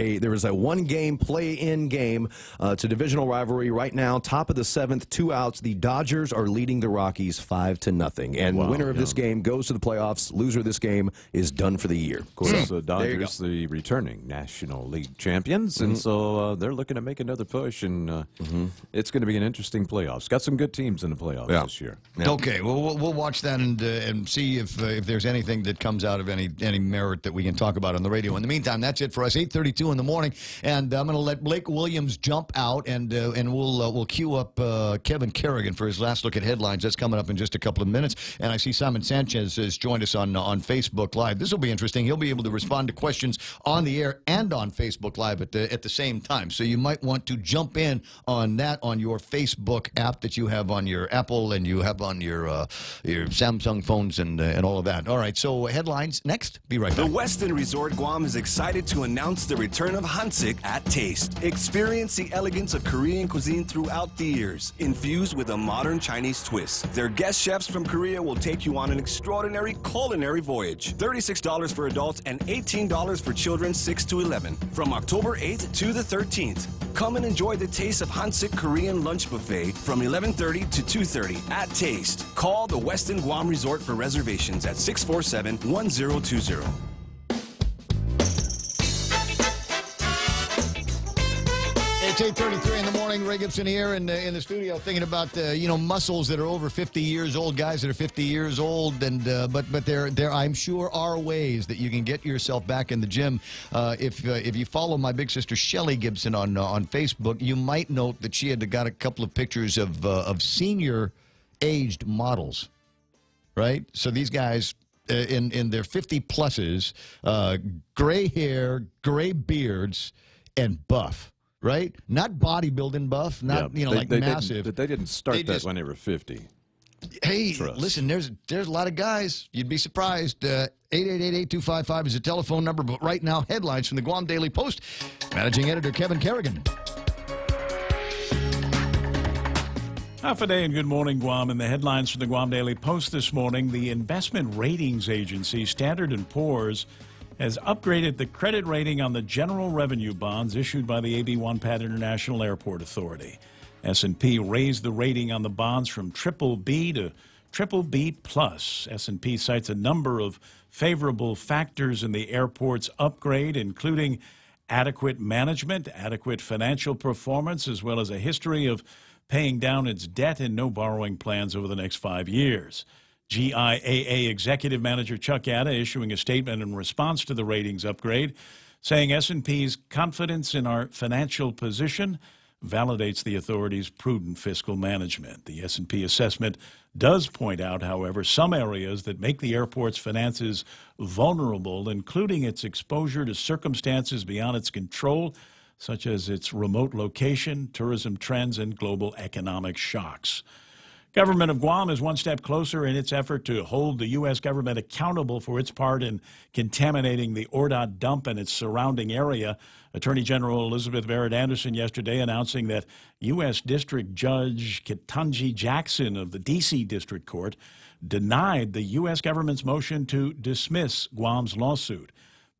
a one-game play-in game to divisional rivalry right now. Top of the 7th. 2 outs. The Dodgers are leading the Rockies 5-0, and the winner of this game goes to the playoffs. Loser of this game is done for the year. Of course, the Dodgers, the returning National League champions, and so they're looking to make another push, and it's going to be an interesting playoffs. Got some good teams in the playoffs this year. Yeah. Okay, well, we'll watch that and see if there's anything that comes out of any merit that we can talk about on the radio. In the meantime, that's it for us. 8:32 in the morning, and I'm going to let Blake Williams jump out, and we'll queue up Kevin Kerrigan for his last look at headlines. That's coming up in just a couple of minutes. And I see Simon Sanchez has joined us on Facebook Live. This will be interesting. He'll be able to respond to questions on the air and on Facebook Live at the same time. So you might want to jump in on that on your Facebook app that you have on your Apple and you have on your Samsung phones and all of that. All right, so headlines next. Be right back. The Westin Resort Guam is excited to announce the return of Hansik at Taste. Experience the elegance of Korean cuisine throughout the years, infused with a modern Chinese twist. Their guest chefs from Korea will take you on an extraordinary culinary voyage. $36 for adults and $18 for children 6 to 11. From October 8th to the 13th. Come and enjoy the taste of Hansik Korean lunch buffet from 11:30 to 2:30 at Taste. Call the Westin Guam Resort for reservations at 647-1020. It's 8:33 in the morning. Ray Gibson here in the studio, thinking about muscles that are over 50 years old, guys that are 50 years old, and but there I'm sure are ways that you can get yourself back in the gym. If you follow my big sister Shelly Gibson on Facebook, you might note that she had got a couple of pictures of senior aged models, right? So these guys in their 50 pluses, gray hair, gray beards, and buff. Right? not bodybuilding buff, not massive. They didn't start that when they were 50. Hey, listen, there's a lot of guys. You'd be surprised. 888-8255 is the telephone number. But right now, headlines from the Guam Daily Post. Managing Editor Kevin Kerrigan. Half a day and good morning, Guam. In the headlines from the Guam Daily Post this morning, the investment ratings agency Standard & Poor's has upgraded the credit rating on the general revenue bonds issued by the AB 1 Pat International Airport Authority. S&P raised the rating on the bonds from BBB to BBB+. S&P cites a number of favorable factors in the airport's upgrade, including adequate management, adequate financial performance, as well as a history of paying down its debt and no borrowing plans over the next 5 years. GIAA Executive Manager Chuck Adda issuing a statement in response to the ratings upgrade, saying S&P's confidence in our financial position validates the authority's prudent fiscal management. The S&P assessment does point out, however, some areas that make the airport's finances vulnerable, including its exposure to circumstances beyond its control, such as its remote location, tourism trends, and global economic shocks. Government of Guam is one step closer in its effort to hold the U.S. government accountable for its part in contaminating the Ordot dump and its surrounding area. Attorney General Elizabeth Barrett Anderson yesterday announcing that U.S. District Judge Ketanji Jackson of the D.C. District Court denied the U.S. government's motion to dismiss Guam's lawsuit.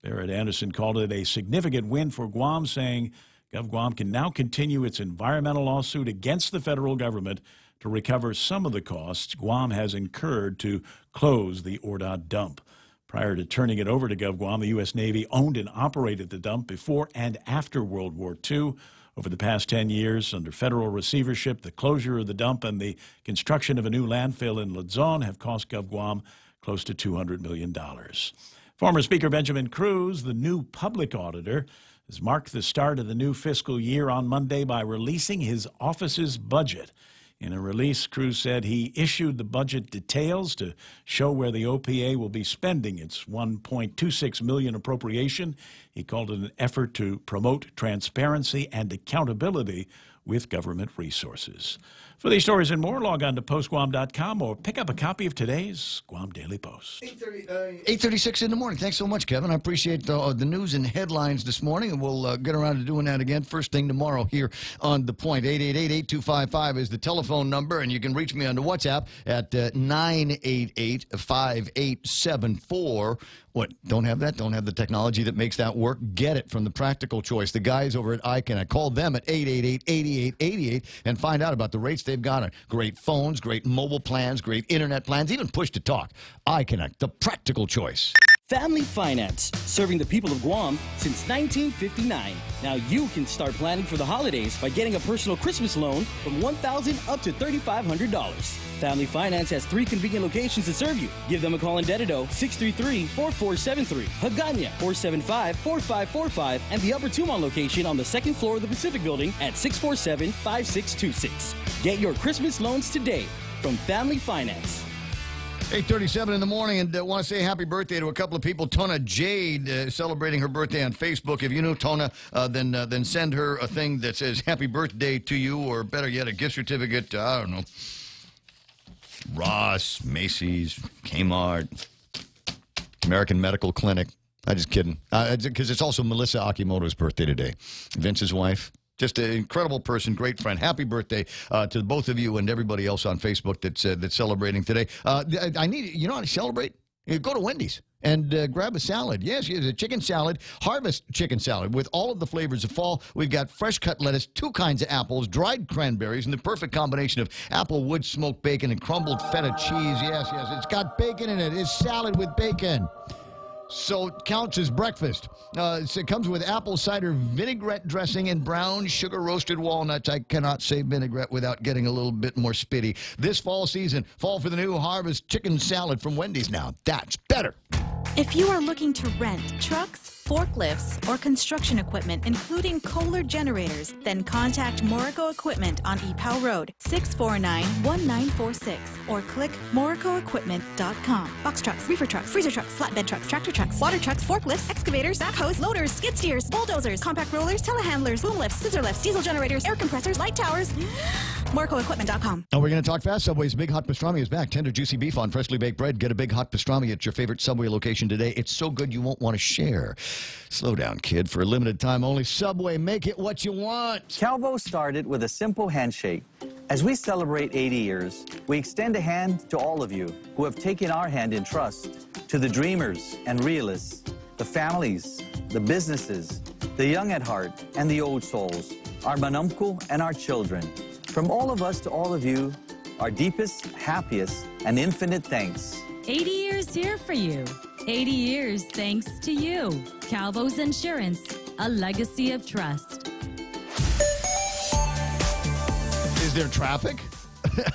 Barrett Anderson called it a significant win for Guam, saying GovGuam can now continue its environmental lawsuit against the federal government to recover some of the costs Guam has incurred to close the Ordot dump. Prior to turning it over to GovGuam, the U.S. Navy owned and operated the dump before and after World War II. Over the past 10 years, under federal receivership, the closure of the dump and the construction of a new landfill in Luzon have cost GovGuam close to $200 million. Former Speaker Benjamin Cruz, the new public auditor, has marked the start of the new fiscal year on Monday by releasing his office's budget. In a release, Cruz said he issued the budget details to show where the OPA will be spending its $1.26 million appropriation. He called it an effort to promote transparency and accountability with government resources. For these stories and more, log on to postguam.com or pick up a copy of today's Guam Daily Post. 8:36 in the morning. Thanks so much, Kevin. I appreciate the news and headlines this morning, and we'll get around to doing that again first thing tomorrow here on The Point. 888-8255 is the telephone number, and you can reach me on the WhatsApp at 988-5874. What, don't have that? Don't have the technology that makes that work? Get it from the Practical Choice. The guys over at ICANN. I called them at 888-8888 and find out about the rates they've got on great phones, great mobile plans, great internet plans, even push-to-talk. iConnect, the Practical Choice. Family Finance, serving the people of Guam since 1959. Now you can start planning for the holidays by getting a personal Christmas loan from $1,000 up to $3,500. Family Finance has 3 convenient locations to serve you. Give them a call in Dededo, 633-4473, Hagåtña, 475-4545, and the Upper Tumon location on the 2nd floor of the Pacific Building at 647-5626. Get your Christmas loans today from Family Finance. 8:37 in the morning, and want to say happy birthday to a couple of people. Tona Jade celebrating her birthday on Facebook. If you know Tona, then send her a thing that says happy birthday to you, or better yet, a gift certificate to, I don't know, Ross, Macy's, Kmart, American Medical Clinic. I'm just kidding. Because it's also Melissa Akimoto's birthday today. Vince's wife. Just an incredible person, great friend. Happy birthday to both of you and everybody else on Facebook that's celebrating today. I need, you know how to celebrate? You go to Wendy's and grab a salad. Yes, a chicken salad, Harvest chicken salad with all of the flavors of fall. We've got fresh cut lettuce, 2 kinds of apples, dried cranberries, and the perfect combination of apple wood smoked bacon and crumbled feta cheese. Yes, it's got bacon in it. It's salad with bacon. So it counts as breakfast. It comes with apple cider vinaigrette dressing and brown sugar roasted walnuts. I cannot say vinaigrette without getting a little bit more spitty. This fall season, fall for the new Harvest chicken salad from Wendy's now. That's better. If you are looking to rent trucks, forklifts, or construction equipment, including Kohler generators, then contact Morico Equipment on Ipoh Road, 649-1946, or click moricoequipment.com. Box trucks, reefer trucks, freezer trucks, flatbed trucks, tractor trucks, water trucks, forklifts, excavators, backhoes, loaders, skid steers, bulldozers, compact rollers, telehandlers, boom lifts, scissor lifts, diesel generators, air compressors, light towers. moricoequipment.com. Now we're going to talk fast. Subway's Big Hot Pastrami is back. Tender, juicy beef on freshly baked bread. Get a Big Hot Pastrami at your favorite Subway location today. It's so good you won't want to share. Slow down, kid. For a limited time only, Subway, make it what you want. Calvo started with a simple handshake. As we celebrate 80 years, we extend a hand to all of you who have taken our hand in trust, to the dreamers and realists, the families, the businesses, the young at heart, and the old souls, our manumku and our children. From all of us to all of you, our deepest, happiest, and infinite thanks. 80 years here for you. 80 years thanks to you. Calvo's Insurance, a legacy of trust. Is there traffic?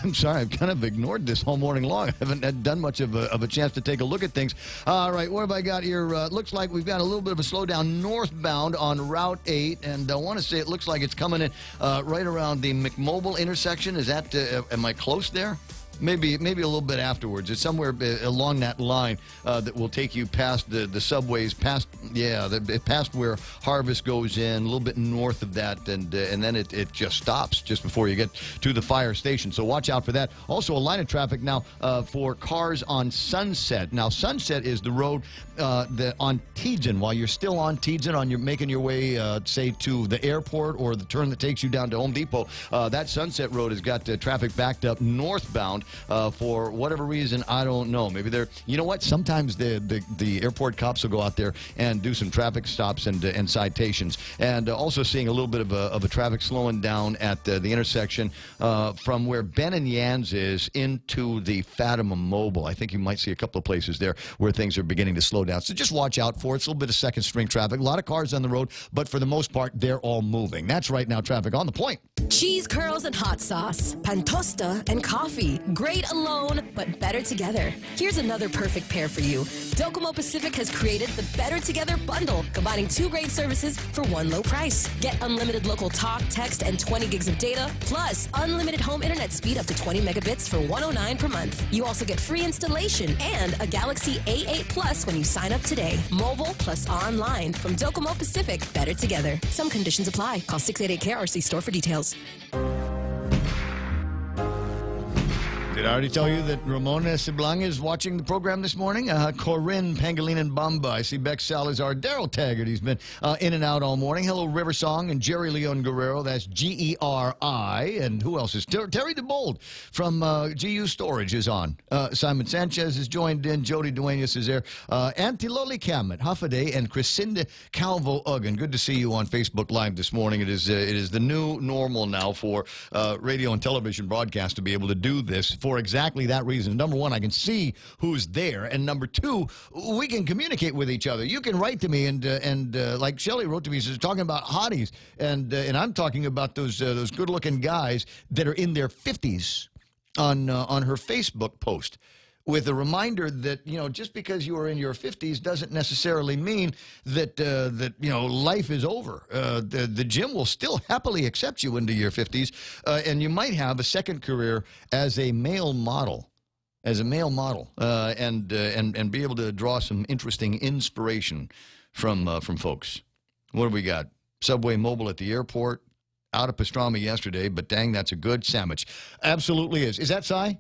I'm sorry, I've kind of ignored this all morning long. I haven't had done much of a chance to take a look at things. All right, what have I got here? Looks like we've got a little bit of a slowdown northbound on Route 8, and I want to say it looks like it's coming in right around the McMobile intersection. Is that, am I close there? Maybe a little bit afterwards. It's somewhere along that line that will take you past the subways, past where Harvest goes in, a little bit north of that, and then it just stops just before you get to the fire station. So watch out for that. Also, a line of traffic now for cars on Sunset. Now, Sunset is the road on Tejan. While you're still on Tejan, you're making your way, say, to the airport or the turn that takes you down to Home Depot, that Sunset Road has got traffic backed up northbound. For whatever reason, I don't know. Maybe they're, you know what? Sometimes the airport cops will go out there and do some traffic stops and citations. And also seeing a little bit of a traffic slowing down at the intersection from where Ben and Yans is into the Fatima Mobile. I think you might see a couple of places there where things are beginning to slow down. So just watch out for it. It's a little bit of second string traffic. A lot of cars on the road, but for the most part, they're all moving. That's Right Now traffic on the point. Cheese curls and hot sauce, pantosta and coffee. Great alone, but better together. Here's another perfect pair for you. Docomo Pacific has created the Better Together bundle, combining 2 great services for one low price. Get unlimited local talk, text, and 20 gigs of data, plus unlimited home internet speed up to 20 megabits for $109 per month. You also get free installation and a Galaxy A8 Plus when you sign up today. Mobile plus online from Docomo Pacific. Better Together. Some conditions apply. Call 688-KRC store for details. Did I already tell you that Ramona Siblang is watching the program this morning? Corinne Pangilinan Bamba. I see Bex Salazar. Daryl Taggart. He's been in and out all morning. Hello, River Song and Jerry Leon Guerrero. That's Geri. And who else is? Terry DeBold from GU Storage is on. Simon Sanchez is joined in. Jody Duenas is there. Antiloli Kamet, Hafade, and Crescinda Calvo Uggan. Good to see you on Facebook Live this morning. It is the new normal now for radio and television broadcast to be able to do this for exactly that reason. Number one, I can see who's there, and number two, we can communicate with each other. You can write to me, and like Shelley wrote to me, she's talking about hotties, and I'm talking about those good-looking guys that are in their 50s on her Facebook post, with a reminder that, just because you are in your 50s doesn't necessarily mean that life is over. The gym will still happily accept you into your 50s, and you might have a second career as a male model. And be able to draw some interesting inspiration from folks. What have we got? Subway Mobile at the airport, out of pastrami yesterday, but dang, that's a good sandwich. Absolutely is. Is that Si?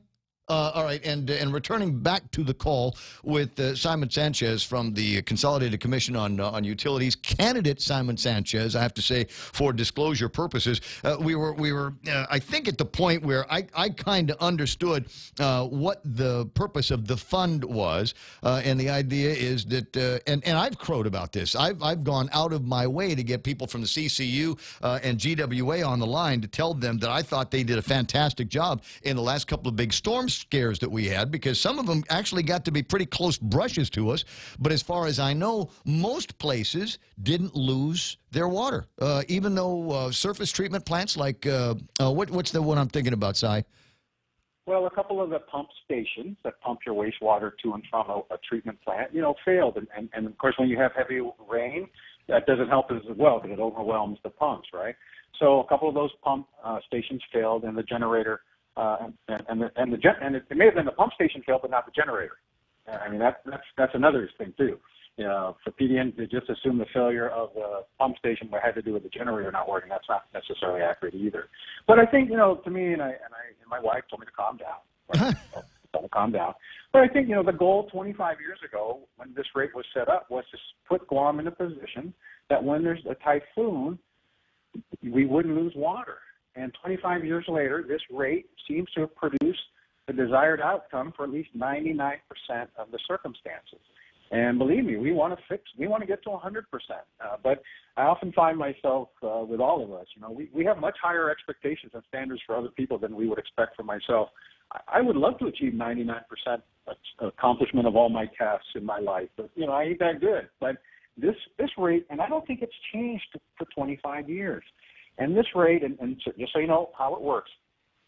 All right, and returning back to the call with Simon Sanchez from the Consolidated Commission on Utilities, candidate Simon Sanchez. I have to say, for disclosure purposes, we were I think at the point where I kind of understood what the purpose of the fund was, and the idea is that and I've crowed about this. I've gone out of my way to get people from the CCU and GWA on the line to tell them that I thought they did a fantastic job in the last couple of big storms scares that we had, because some of them actually got to be pretty close brushes to us. But as far as I know, most places didn't lose their water, even though surface treatment plants like what's the one I'm thinking about, Si? Well, a couple of the pump stations that pump your wastewater to and from a treatment plant, failed. And of course, when you have heavy rain, that doesn't help as well because it overwhelms the pumps, right? So a couple of those pump stations failed, and the generator and it may have been the pump station failed, but not the generator. I mean, that's another thing too. For PDN to just assume the failure of the pump station had to do with the generator not working, that's not necessarily accurate either. But I think, to me, and my wife told me to calm down. Calm down. But I think, the goal 25 years ago when this rate was set up was to put Guam in a position that when there's a typhoon, we wouldn't lose water. And 25 years later, this rate seems to have produced the desired outcome for at least 99% of the circumstances. And believe me, we want to get to 100%. But I often find myself, with all of us, we have much higher expectations and standards for other people than we would expect for myself. I would love to achieve 99% accomplishment of all my tasks in my life, but I ain't that good. But this rate, and I don't think it's changed for 25 years. And this rate, and just so you know how it works,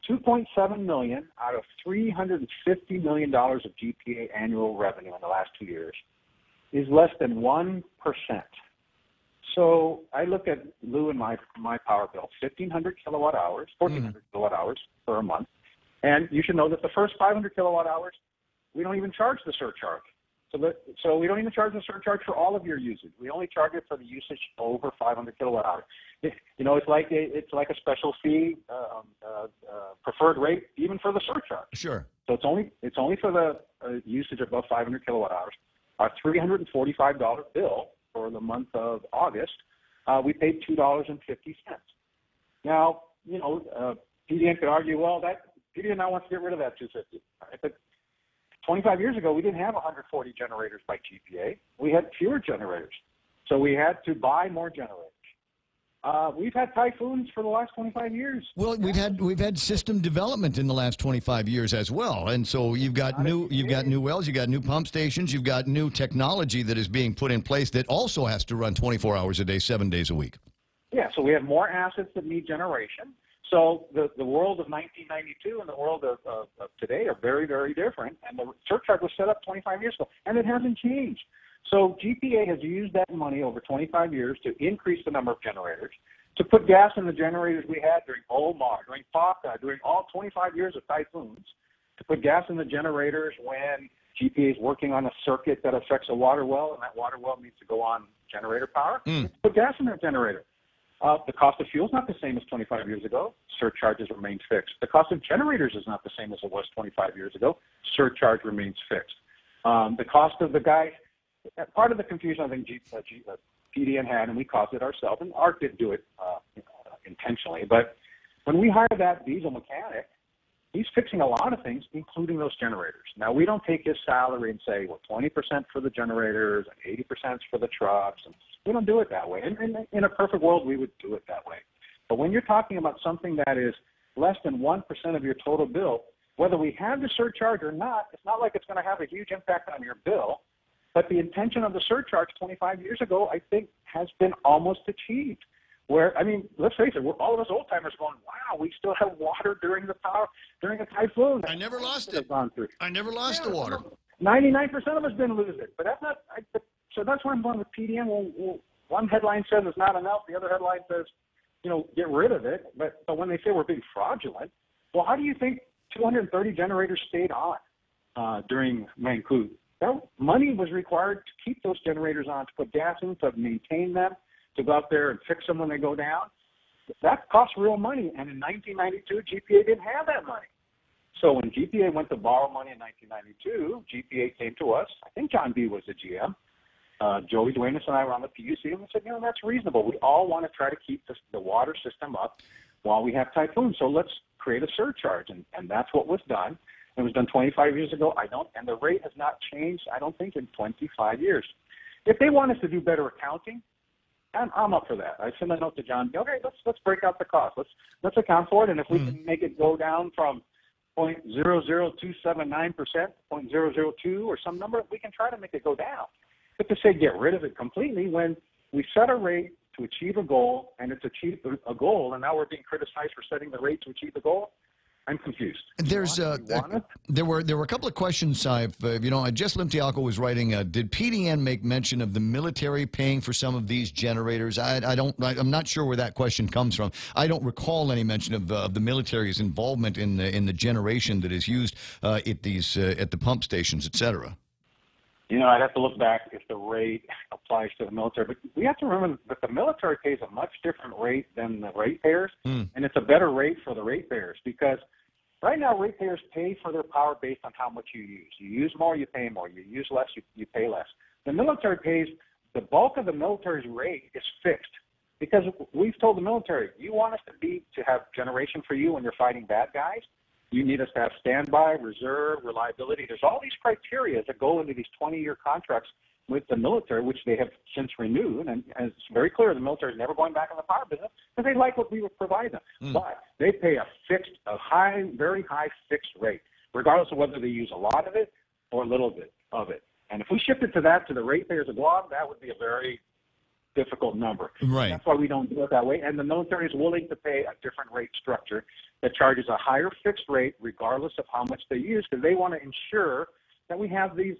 $2.7 million out of $350 million of GPA annual revenue in the last 2 years is less than 1%. So I look at Lou and my power bill, 1,500 kilowatt hours, 1,400 kilowatt hours per month. And you should know that the first 500 kilowatt hours, we don't even charge the surcharge. So we don't even charge the surcharge for all of your usage. We only charge it for the usage over 500 kilowatt hours. It's like a special fee, preferred rate, even for the surcharge. Sure. So it's only for the usage above 500 kilowatt hours. Our $345 bill for the month of August, we paid $2.50. Now, PDN could argue, well, that PDN now wants to get rid of that $2.50. Right? But 25 years ago, we didn't have 140 generators by GPA. We had fewer generators, so we had to buy more generators. We've had typhoons for the last 25 years. Well, we've had system development in the last 25 years as well, and so you've got new wells, you've got new pump stations, you've got new technology that is being put in place that also has to run 24 hours a day, 7 days a week. Yeah, so we have more assets that need generation. So the world of 1992 and the world of today are very, very different, and the surcharge was set up 25 years ago, and it hasn't changed. So GPA has used that money over 25 years to increase the number of generators, to put gas in the generators we had during Omar, during Faka, during all 25 years of typhoons, to put gas in the generators when GPA is working on a circuit that affects a water well, and that water well needs to go on generator power. Put gas in that generator. The cost of fuel is not the same as 25 years ago. Surcharges remain fixed. The cost of generators is not the same as it was 25 years ago. Surcharge remains fixed. The cost of the guy, part of the confusion I think PDN had, and we caused it ourselves, and Art didn't do it intentionally, but when we hire that diesel mechanic, he's fixing a lot of things, including those generators. Now, we don't take his salary and say, well, 20% for the generators and 80% for the trucks. And we don't do it that way. And in a perfect world, we would do it that way. But when you're talking about something that is less than 1% of your total bill, whether we have the surcharge or not, it's not like it's going to have a huge impact on your bill. But the intention of the surcharge 25 years ago, I think, has been almost achieved. Where, I mean, let's face it, we're all of us old timers going, wow, we still have water during a typhoon. I never lost it. I never lost the water. 99% of us didn't lose it, but that's not. So that's why I'm going with PDN. Well, one headline says it's not enough. The other headline says, get rid of it. But when they say we're being fraudulent, well, how do you think 230 generators stayed on during Mangkhut? That money was required to keep those generators on, to put gas in, to maintain them, to go out there and fix them when they go down. That costs real money. And in 1992, GPA didn't have that money. So when GPA went to borrow money in 1992, GPA came to us. I think John B. was the GM. Joey Duenas and I were on the PUC, and we said, that's reasonable. We all want to try to keep the water system up while we have typhoons. So let's create a surcharge. And that's what was done. It was done 25 years ago. And the rate has not changed, I don't think, in 25 years. If they want us to do better accounting, I'm up for that. I sent a note to John. Okay, let's break out the cost. Let's account for it, and if we can make it go down from 0.00279%, 0.002 or some number, we can try to make it go down. But to say get rid of it completely when we set a rate to achieve a goal, and it's achieved a goal, and now we're being criticized for setting the rate to achieve the goal, I'm confused. There were a couple of questions. Jess Limtialco was writing. Did PDN make mention of the military paying for some of these generators? I'm not sure where that question comes from. I don't recall any mention of the military's involvement in the generation that is used at the pump stations, et cetera. I'd have to look back if the rate applies to the military. But we have to remember that the military pays a much different rate than the ratepayers, and it's a better rate for the ratepayers because right now ratepayers pay for their power based on how much you use. You use more, you pay more. You use less, you pay less. The military pays, the bulk of the military's rate is fixed because we've told the military, you want us to have generation for you when you're fighting bad guys? You need us to have standby, reserve, reliability. There's all these criteria that go into these 20-year contracts with the military, which they have since renewed. And it's very clear the military is never going back in the power business because they like what we would provide them. But they pay a very high fixed rate, regardless of whether they use a lot of it or a little bit of it. And if we shifted to that to the ratepayers of Guam, that would be a very difficult number. Right. That's why we don't do it that way. And the military is willing to pay a different rate structure that charges a higher fixed rate regardless of how much they use, because they want to ensure that we have these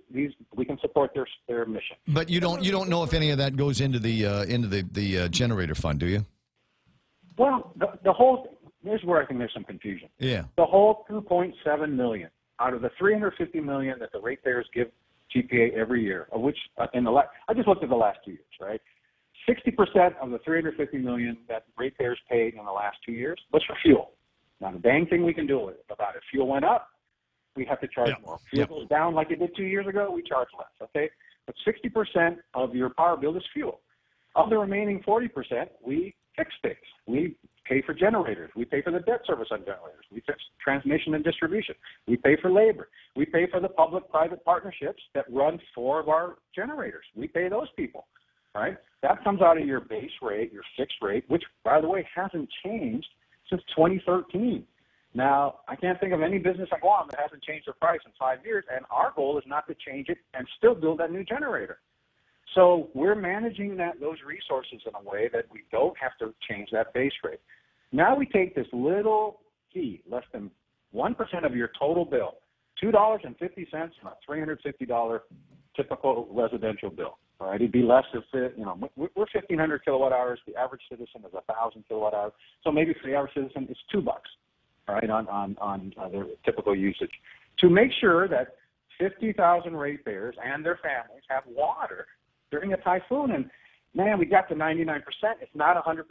we can support their mission. But you don't know if any of that goes into the generator fund, do you? Well, the whole, here's where I think there's some confusion. Yeah. The whole $2.7 million out of the $350 million that the ratepayers give GPA every year, of which I just looked at the last 2 years, right? 60% of the $350 million that ratepayers paid in the last 2 years was for fuel. Not a dang thing we can do about it. Fuel went up, we have to charge more. Fuel goes down like it did 2 years ago, we charge less, okay? But 60% of your power bill is fuel. Of the remaining 40%, we fix things. We pay for generators. We pay for the debt service on generators. We fix transmission and distribution. We pay for labor. We pay for the public-private partnerships that run 4 of our generators. We pay those people, right? That comes out of your base rate, your fixed rate, which, by the way, hasn't changed since 2013. Now, I can't think of any business in Guam that hasn't changed their price in 5 years, and our goal is not to change it and still build that new generator. So we're managing those resources in a way that we don't have to change that base rate. Now we take this little fee, less than 1% of your total bill, $2.50 on a $350 typical residential bill. All right, it'd be less if we're 1,500 kilowatt hours. The average citizen is 1,000 kilowatt hours. So maybe for the average citizen, it's $2, all right, on their typical usage. To make sure that 50,000 ratepayers and their families have water during a typhoon. And man, we got to 99%. It's not 100%,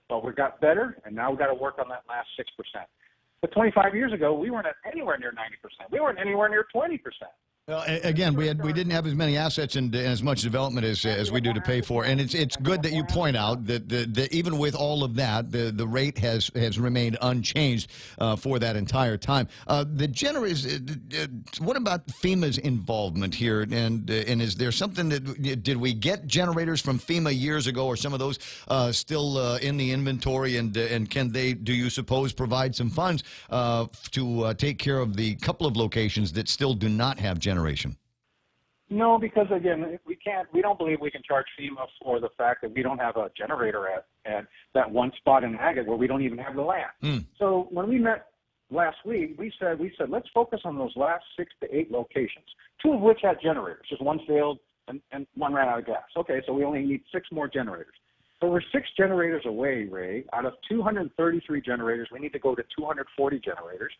but we got better, and now we got to work on that last 6%. But 25 years ago, we weren't anywhere near 90%. We weren't anywhere near 20%. Well, again, we didn't have as many assets and as much development as we do to pay for, and it's good that you point out that even with all of that, the rate has remained unchanged for that entire time. The generators. What about FEMA's involvement here? And is there something that did we get generators from FEMA years ago, or some of those still in the inventory? And can they, do you suppose, provide some funds to take care of the couple of locations that still do not have generators? No, because again, we don't believe we can charge FEMA for the fact that we don't have a generator at that one spot in Agate where we don't even have the land. So when we met last week, we said let's focus on those last 6 to 8 locations, 2 of which had generators. Just one failed and one ran out of gas. Okay, so we only need 6 more generators. So we're 6 generators away, Ray. Out of 233 generators, we need to go to 240 generators.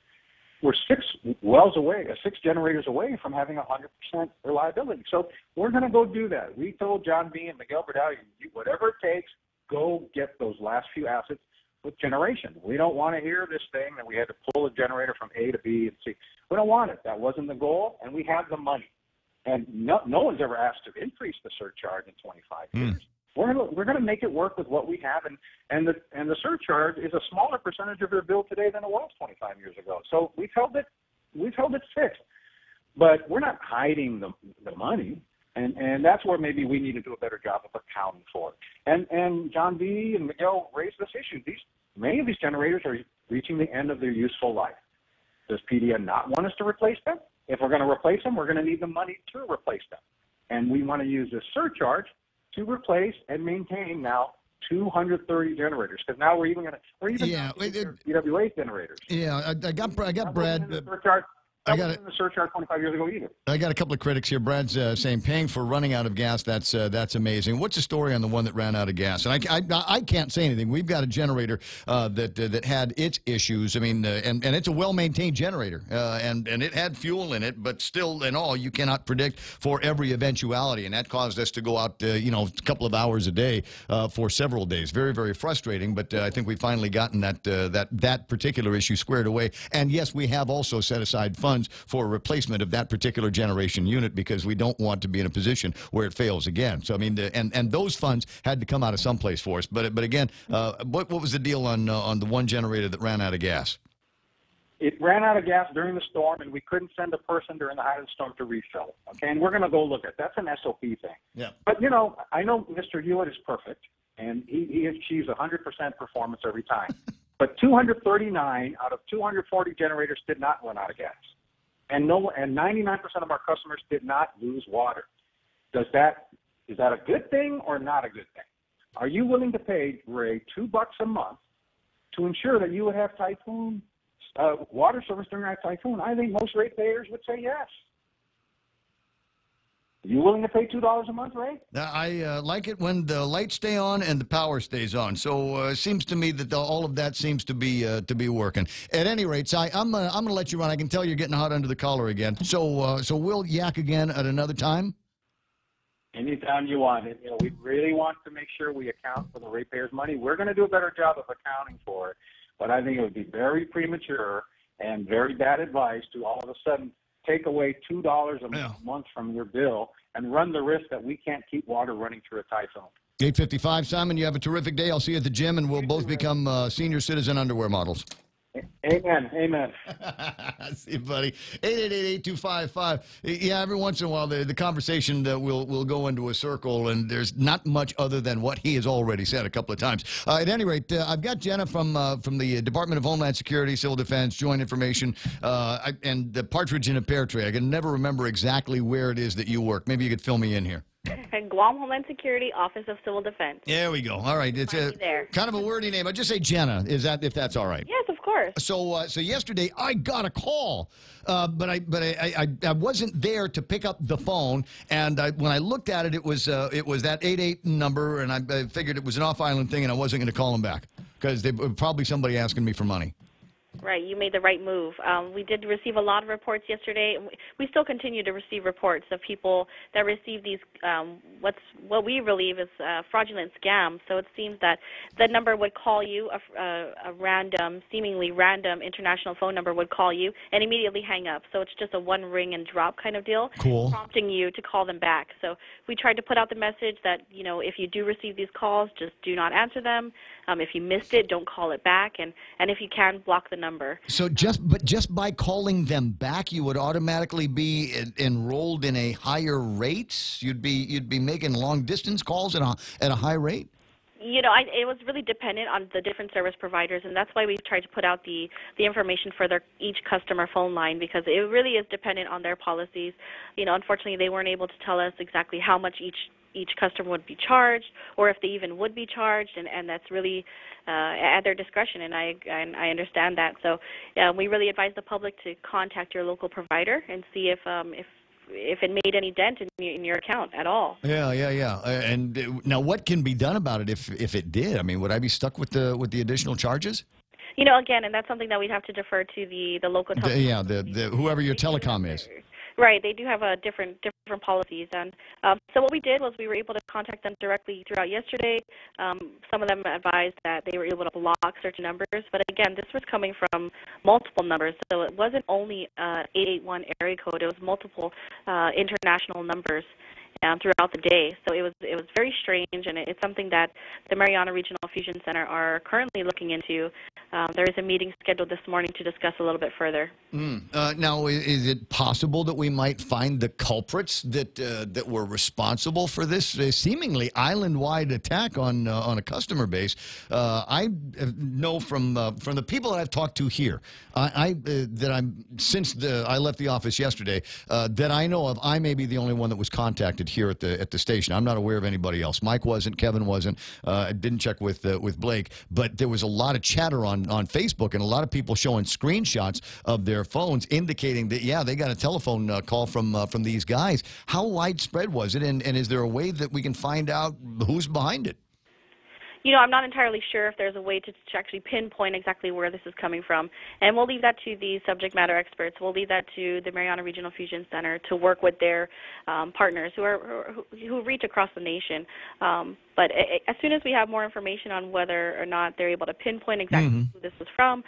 We're 6 wells away, 6 generators away from having 100% reliability. So we're going to go do that. We told John B. and Miguel Berdal, whatever it takes, go get those last few assets with generation. We don't want to hear this thing that we had to pull a generator from A to B and C. We don't want it. That wasn't the goal, and we have the money. And no one's ever asked to increase the surcharge in 25 years. We're going to make it work with what we have, and the surcharge is a smaller percentage of your bill today than it was 25 years ago. So we've held it fixed, but we're not hiding the money, and that's where maybe we need to do a better job of accounting for it. And John B. and Miguel raised this issue. Many of these generators are reaching the end of their useful life. Does PDN not want us to replace them? If we're going to replace them, we're going to need the money to replace them, and we want to use this surcharge to replace and maintain now 230 generators, because now we're even EWA generators. Yeah, I got Brad. That wasn't in the surcharge 25 years ago either. I got a couple of critics here. Brad's saying paying for running out of gas, that's amazing. What's the story on the one that ran out of gas? And I can't say anything. We've got a generator that had its issues. I mean, and it's a well-maintained generator, and it had fuel in it, but still, in all, you cannot predict for every eventuality, and that caused us to go out, a couple of hours a day for several days. Very, very frustrating, but I think we've finally gotten that particular issue squared away. And yes, we have also set aside funds for a replacement of that particular generation unit, because we don't want to be in a position where it fails again. So I mean, and those funds had to come out of someplace for us. But again, what was the deal on the one generator that ran out of gas? It ran out of gas during the storm, and we couldn't send a person during the height of the storm to refill it. Okay, and we're going to go look at it. That's an SOP thing. Yeah. But, you know, I know Mr. Hewitt is perfect, and he achieves 100% performance every time. But 239 out of 240 generators did not run out of gas. And 99% of our customers did not lose water. Is that a good thing or not a good thing? Are you willing to pay, Ray, $2 a month to ensure that you would have typhoon water service during that typhoon? I think most ratepayers would say yes. Are you willing to pay $2 a month, Ray? I like it when the lights stay on and the power stays on. So it seems to me that all of that seems to be working. At any rate, Si, I'm gonna let you run. I can tell you're getting hot under the collar again. So we'll yak again at another time. Anytime you want it. You know, we really want to make sure we account for the ratepayers' money. We're going to do a better job of accounting for it, but I think it would be very premature and very bad advice to all of a sudden take away $2 a month from your bill and run the risk that we can't keep water running through a typhoon. 8:55, Simon. You have a terrific day. I'll see you at the gym, and we'll both become senior citizen underwear models. Amen. Amen. See you, buddy. 888-8255. Yeah, every once in a while, the conversation will go into a circle, and there's not much other than what he has already said a couple of times. At any rate, I've got Jenna from the Department of Homeland Security, Civil Defense, Joint Information, and the Partridge in a Pear Tree. I can never remember exactly where it is that you work. Maybe you could fill me in here. Guam Homeland Security, Office of Civil Defense. There we go. All right. It's kind of a wordy name. I just say Jenna. If that's all right? Yes, of course. So yesterday I got a call, but I wasn't there to pick up the phone, and when I looked at it, it was that 88 number, and I figured it was an off-island thing, and I wasn't going to call them back because they were probably somebody asking me for money. Right, you made the right move. We did receive a lot of reports yesterday. We still continue to receive reports of people that receive these, what we believe is fraudulent scams. So it seems that the number would call you, a random, seemingly random international phone number would call you and immediately hang up. So it's just a one ring and drop kind of deal, cool, prompting you to call them back. So we tried to put out the message that, you know, if you do receive these calls, just do not answer them. If you missed it, don't call it back, and if you can, block the number. So just by calling them back, you would automatically be enrolled in a higher rate. You'd be making long distance calls at a high rate. You know, it was really dependent on the different service providers, and that's why we've tried to put out the information for each customer phone line, because it really is dependent on their policies. You know, unfortunately, they weren't able to tell us exactly how much each customer would be charged, or if they even would be charged, and that's really at their discretion, and I understand that. So we really advise the public to contact your local provider and see if it made any dent in your account at all. Yeah. And now, what can be done about it if it did? I mean, would I be stuck with the additional charges? You know, again, and that's something that we'd have to defer to the local telecom. The whoever your telecom is. Right, they do have a different policies, and so what we did was we were able to contact them directly throughout yesterday. Some of them advised that they were able to block certain numbers, but again, this was coming from multiple numbers, so it wasn't only 881 area code; it was multiple international numbers throughout the day. So it was very strange, and it's something that the Mariana Regional Fusion Center are currently looking into. There is a meeting scheduled this morning to discuss a little bit further. Now, is it possible that we might find the culprits that were responsible for this seemingly island-wide attack on a customer base? I know from the people that I've talked to here, since I left the office yesterday, that I know of, I may be the only one that was contacted here at the station. I'm not aware of anybody else. Mike wasn't, Kevin wasn't. I didn't check with Blake, but there was a lot of chatter on Facebook and a lot of people showing screenshots of their phones indicating that, yeah, they got a telephone call from these guys. How widespread was it, and is there a way that we can find out who's behind it? You know, I'm not entirely sure if there's a way to actually pinpoint exactly where this is coming from, and we'll leave that to the subject matter experts. We'll leave that to the Mariana Regional Fusion Center to work with their partners who reach across the nation. But as soon as we have more information on whether or not they're able to pinpoint exactly who this was from,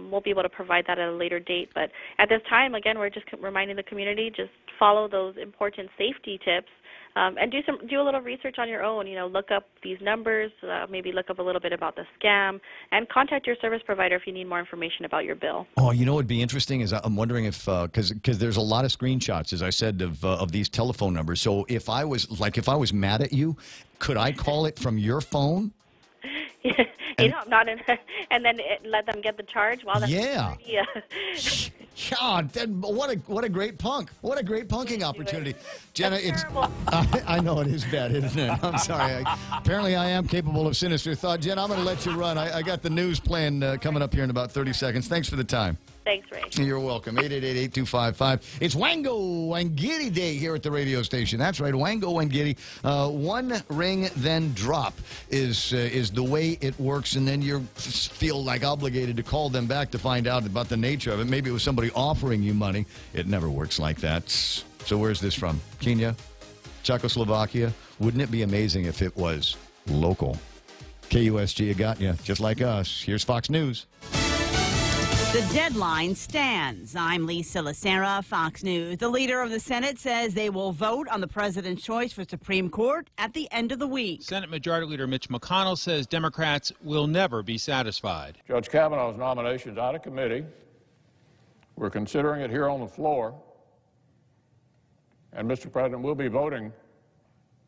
we'll be able to provide that at a later date. But at this time, again, we're just reminding the community, just follow those important safety tips And do a little research on your own. Look up these numbers, maybe look up a little bit about the scam, and contact your service provider if you need more information about your bill. Oh, what would be interesting is I'm wondering if because there's a lot of screenshots, as I said, of these telephone numbers. So if I was mad at you, could I call it from your phone? Not in, and then let them get the charge while that's God, what a great punk! What a great punking opportunity, Jenna. I know it is bad, isn't it? I'm sorry. Apparently, I am capable of sinister thought. Jenna, I'm going to let you run. I got the news plan coming up here in about 30 seconds. Thanks for the time. Thanks, Ray. You're welcome. 888-8255. It's Wango Wangidi Day here at the radio station. That's right, Wango Wangidi. One ring, then drop is the way it works, and then you feel like obligated to call them back to find out about the nature of it. Maybe it was somebody offering you money. It never works like that. So where's this from? Kenya? Czechoslovakia? Wouldn't it be amazing if it was local? KUSG got you, just like us. Here's Fox News. The deadline stands. I'm Lisa Lacera, Fox News. The leader of the Senate says they will vote on the president's choice for Supreme Court at the end of the week. Senate Majority Leader Mitch McConnell says Democrats will never be satisfied. Judge Kavanaugh's nomination is out of committee. We're considering it here on the floor. And, Mr. President, we'll be voting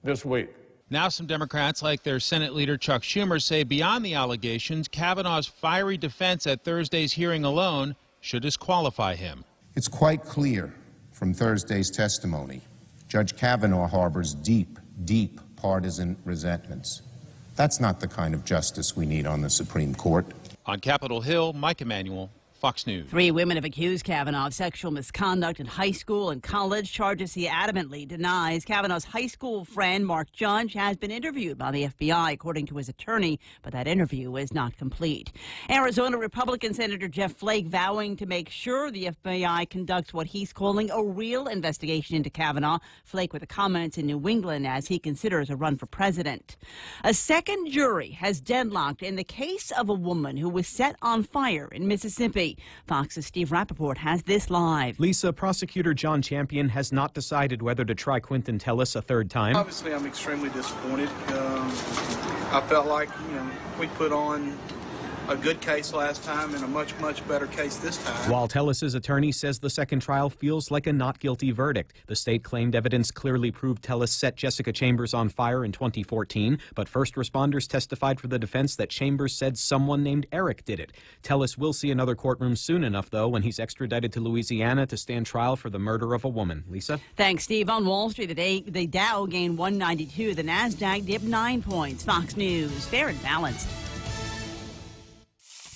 this week. Now some Democrats, like their Senate leader Chuck Schumer, say beyond the allegations, Kavanaugh's fiery defense at Thursday's hearing alone should disqualify him. It's quite clear from Thursday's testimony, Judge Kavanaugh harbors deep, deep partisan resentments. That's not the kind of justice we need on the Supreme Court. On Capitol Hill, Mike Emanuel, Fox News. 3 women have accused Kavanaugh of sexual misconduct in high school and college, charges he adamantly denies. Kavanaugh's high school friend, Mark Judge, has been interviewed by the FBI, according to his attorney, but that interview is not complete. Arizona Republican Senator Jeff Flake vowing to make sure the FBI conducts what he's calling a real investigation into Kavanaugh. Flake with the comments in New England as he considers a run for president. A second jury has deadlocked in the case of a woman who was set on fire in Mississippi. Fox's Steve Rappaport has this live. Lisa, prosecutor John Champion has not decided whether to try Quentin Tellis a third time. Obviously, I'm extremely disappointed. I felt like we put on a good case last time and a much, much better case this time. While Tellis's attorney says the second trial feels like a not guilty verdict. The state claimed evidence clearly proved Tellis set Jessica Chambers on fire in 2014, but first responders testified for the defense that Chambers said someone named Eric did it. Tellis will see another courtroom soon enough, though, when he's extradited to Louisiana to stand trial for the murder of a woman. Lisa? Thanks, Steve. On Wall Street today, the Dow gained 192. The Nasdaq dipped 9 points. Fox News, fair and balanced.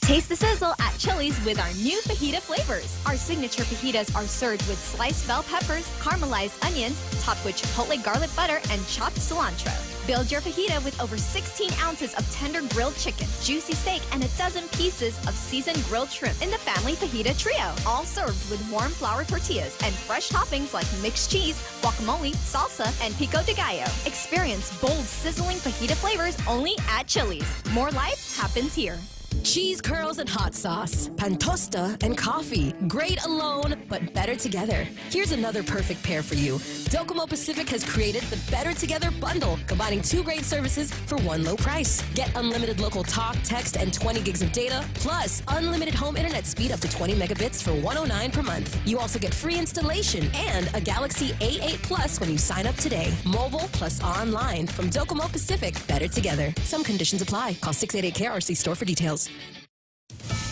Taste the sizzle at Chili's with our new fajita flavors. Our signature fajitas are served with sliced bell peppers, caramelized onions, topped with chipotle garlic butter, and chopped cilantro. Build your fajita with over 16 ounces of tender grilled chicken, juicy steak, and a dozen pieces of seasoned grilled shrimp in the family fajita trio. All served with warm flour tortillas and fresh toppings like mixed cheese, guacamole, salsa, and pico de gallo. Experience bold, sizzling fajita flavors only at Chili's. More life happens here. Cheese curls and hot sauce, pantosta and coffee. Great alone, but better together. Here's another perfect pair for you. Docomo Pacific has created the Better Together bundle, combining 2 great services for one low price. Get unlimited local talk, text, and 20 gigs of data, plus unlimited home internet speed up to 20 megabits for $109 per month. You also get free installation and a Galaxy A8 Plus when you sign up today. Mobile plus online from Docomo Pacific. Better Together. Some conditions apply. Call 688-KRC store for details.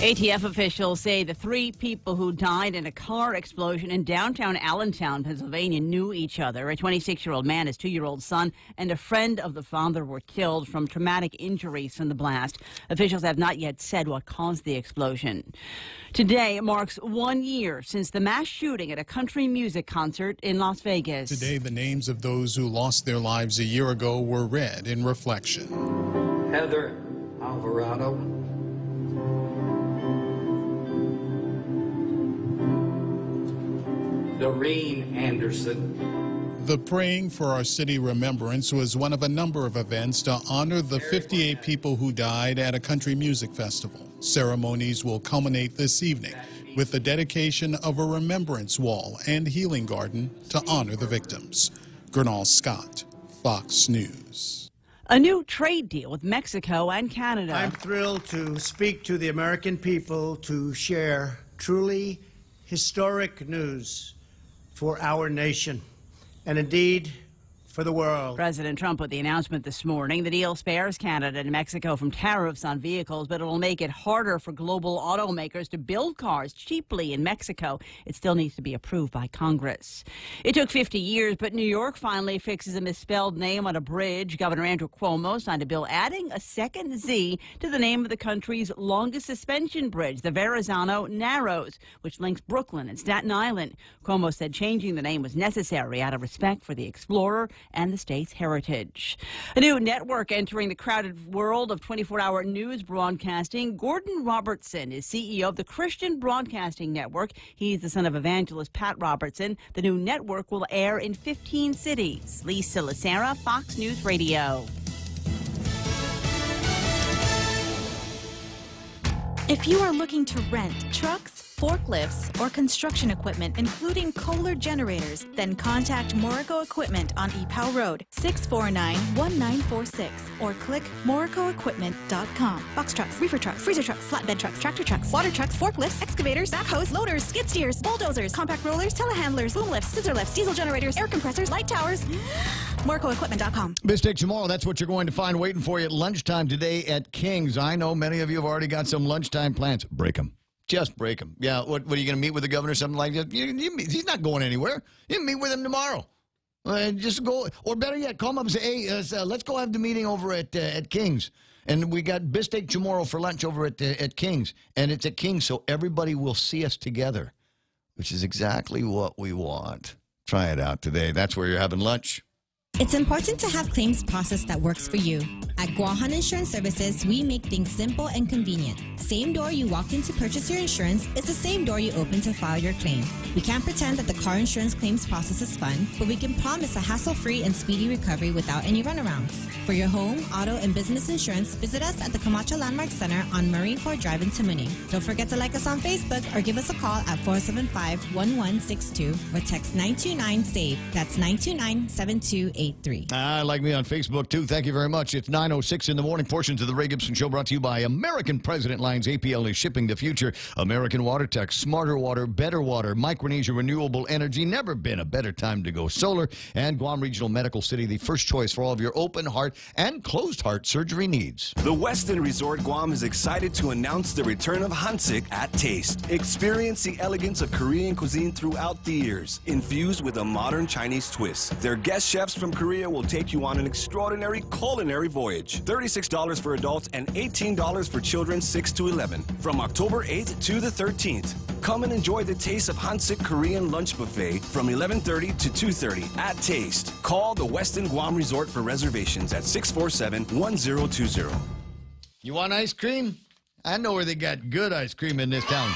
ATF officials say the 3 people who died in a car explosion in downtown Allentown, Pennsylvania, knew each other. A 26-year-old man, his 2-year-old son, and a friend of the father were killed from traumatic injuries from the blast. Officials have not yet said what caused the explosion. Today marks 1 year since the mass shooting at a country music concert in Las Vegas. Today, the names of those who lost their lives a year ago were read in reflection. Heather Alvarado, Doreen Anderson. The Praying for Our City Remembrance was one of a number of events to honor the 58 people who died at a country music festival. Ceremonies will culminate this evening with the dedication of a remembrance wall and healing garden to honor the victims. Gernal Scott, Fox News. A new trade deal with Mexico and Canada. I'm thrilled to speak to the American people to share truly historic news for our nation and indeed for the world. President Trump with the announcement this morning. The deal spares Canada and Mexico from tariffs on vehicles, but it will make it harder for global automakers to build cars cheaply in Mexico. It still needs to be approved by Congress. It took 50 years, but New York finally fixes a misspelled name on a bridge. Governor Andrew Cuomo signed a bill adding a second Z to the name of the country's longest suspension bridge, the Verrazano Narrows, which links Brooklyn and Staten Island. Cuomo said changing the name was necessary out of respect for the explorer and the state's heritage. A new network entering the crowded world of 24-hour news broadcasting. Gordon Robertson is CEO of the Christian Broadcasting Network. He's the son of evangelist Pat Robertson. The new network will air in 15 cities. Lisa Lacera, Fox News Radio. If you are looking to rent trucks, forklifts, or construction equipment, including Kohler generators, then contact Morico Equipment on EPOW Road, 649-1946, or click moricoequipment.com. Box trucks, reefer trucks, freezer trucks, flatbed trucks, tractor trucks, water trucks, forklifts, excavators, backhoes, loaders, skid steers, bulldozers, compact rollers, telehandlers, boom lifts, scissor lifts, diesel generators, air compressors, light towers. moricoequipment.com. Bistec tomorrow, that's what you're going to find waiting for you at lunchtime today at King's. I know many of you have already got some lunchtime plans. Break them. Just break them. Yeah, what are you going to meet with the governor or something like that? He's not going anywhere. You meet with him tomorrow. Just go, or better yet, call him up and say, hey, let's go have the meeting over at King's. And we got Bistec tomorrow for lunch over at King's. And it's at King's, so everybody will see us together, which is exactly what we want. Try it out today. That's where you're having lunch. It's important to have claims process that works for you. At Guahan Insurance Services, we make things simple and convenient. Same door you walk in to purchase your insurance is the same door you open to file your claim. We can't pretend that the car insurance claims process is fun, but we can promise a hassle-free and speedy recovery without any runarounds. For your home, auto, and business insurance, visit us at the Camacho Landmark Center on Marine Corps Drive in Tamuning. Don't forget to like us on Facebook or give us a call at 475-1162 or text 929-SAVE. That's 929-7283. Like me on Facebook, too. Thank you very much. It's 9:06 in the morning. Portions of the Ray Gibson Show brought to you by American President Lines. APL is shipping the future. American Water Tech, smarter water, better water. Micronesia Renewable Energy. Never been a better time to go solar. And Guam Regional Medical City, the first choice for all of your open heart and closed heart surgery needs. The Westin Resort Guam is excited to announce the return of Hansik at Taste. Experience the elegance of Korean cuisine throughout the years, infused with a modern Chinese twist. Their guest chefs from Korea will take you on an extraordinary culinary voyage. $36 for adults and $18 for children 6 to 11. From October 8th to the 13th. Come and enjoy the taste of Hansik Korean lunch buffet from 11:30 to 2:30 at Taste. Call the Westin Guam Resort for reservations at 647-1020. You want ice cream? I know where they got good ice cream in this town.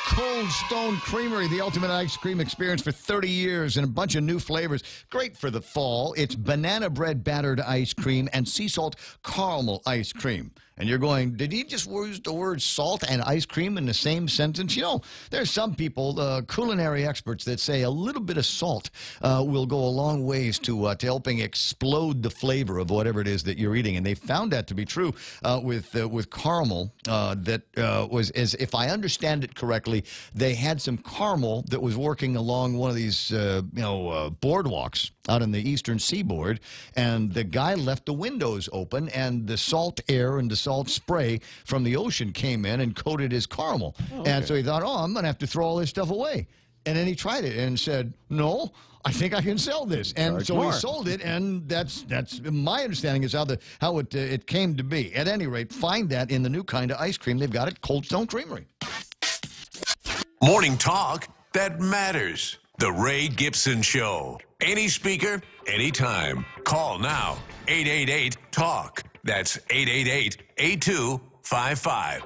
Cold Stone Creamery, the ultimate ice cream experience for 30 years and a bunch of new flavors. Great for the fall. It's banana bread battered ice cream and sea salt caramel ice cream. And you're going, did he just use the word salt and ice cream in the same sentence? You know, there's some people, culinary experts, that say a little bit of salt will go a long ways to helping explode the flavor of whatever it is that you're eating. And they found that to be true with caramel. That was, as if I understand it correctly, they had some caramel that was working along one of these, boardwalks out on the eastern seaboard, and the guy left the windows open, and the salt air and the salt spray from the ocean came in and coated his caramel. Oh, okay. And so he thought, I'm going to have to throw all this stuff away. And then he tried it and said, no, I think I can sell this. And so he sold it, and that's my understanding is how it came to be. At any rate, find that in the new kind of ice cream they've got at Cold Stone Creamery. Morning talk that matters. The Ray Gibson Show. Any speaker, anytime. Call now. 888-TALK. That's 888-8255.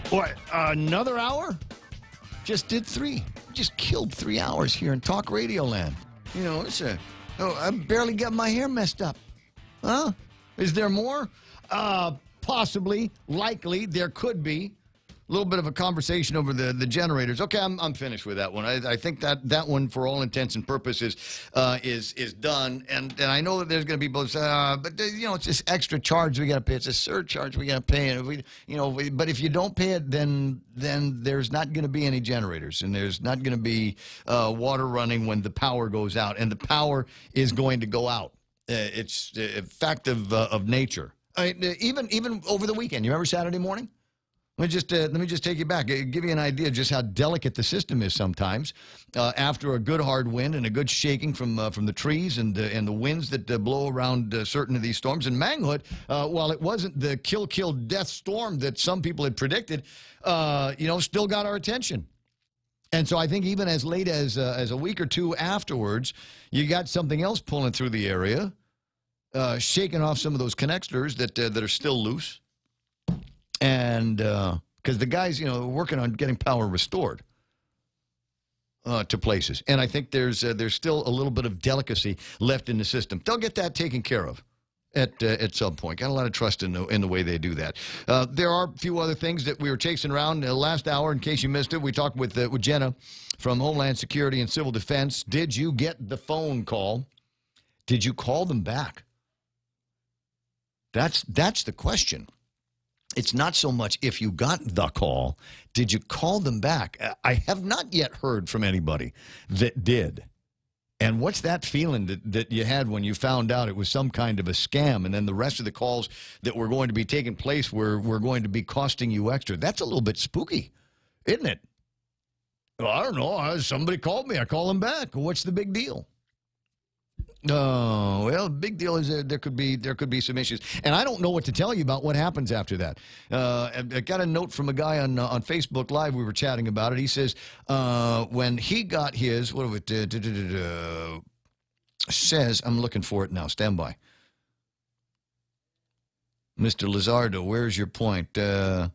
What, another hour? just did 3. Just killed 3 hours here in talk radio land. You know, I barely got my hair messed up. Huh? Is there more? Possibly, likely, there could be. A little bit of a conversation over the generators. Okay, I'm finished with that one. I think that one, for all intents and purposes, is done. And I know that there's going to be both, but you know, it's this extra charge we got to pay. It's a surcharge we got to pay. And if we, but if you don't pay it, then there's not going to be any generators, and there's not going to be water running when the power goes out, and the power is going to go out. It's a fact of nature. Even over the weekend. You remember Saturday morning? Let me just take you back. Give you an idea of just how delicate the system is sometimes. After a good hard wind and a good shaking from the trees and the winds that blow around certain of these storms. And Manghood, while it wasn't the kill death storm that some people had predicted, still got our attention. And so I think even as late as a week or two afterwards, you got something else pulling through the area, shaking off some of those connectors that are still loose. And because the guys, are working on getting power restored to places. And I think there's still a little bit of delicacy left in the system. They'll get that taken care of at some point. Got a lot of trust in the way they do that. There are a few other things that we were chasing around last hour. In case you missed it, we talked with Jenna from Homeland Security and Civil Defense. Did you get the phone call? Did you call them back? That's the question. It's not so much if you got the call, did you call them back? I have not yet heard from anybody that did. And what's that feeling that you had when you found out it was some kind of a scam, and then the rest of the calls that were going to be taking place were going to be costing you extra? That's a little bit spooky, isn't it? Well, I don't know. Somebody called me. I call them back. What's the big deal? Oh, well, the big deal is there could be some issues. And I don't know what to tell you about what happens after that. I got a note from a guy on Facebook Live. We were chatting about it. He says when he got his, says, I'm looking for it now. Stand by. Mr. Lizardo, where's your point? While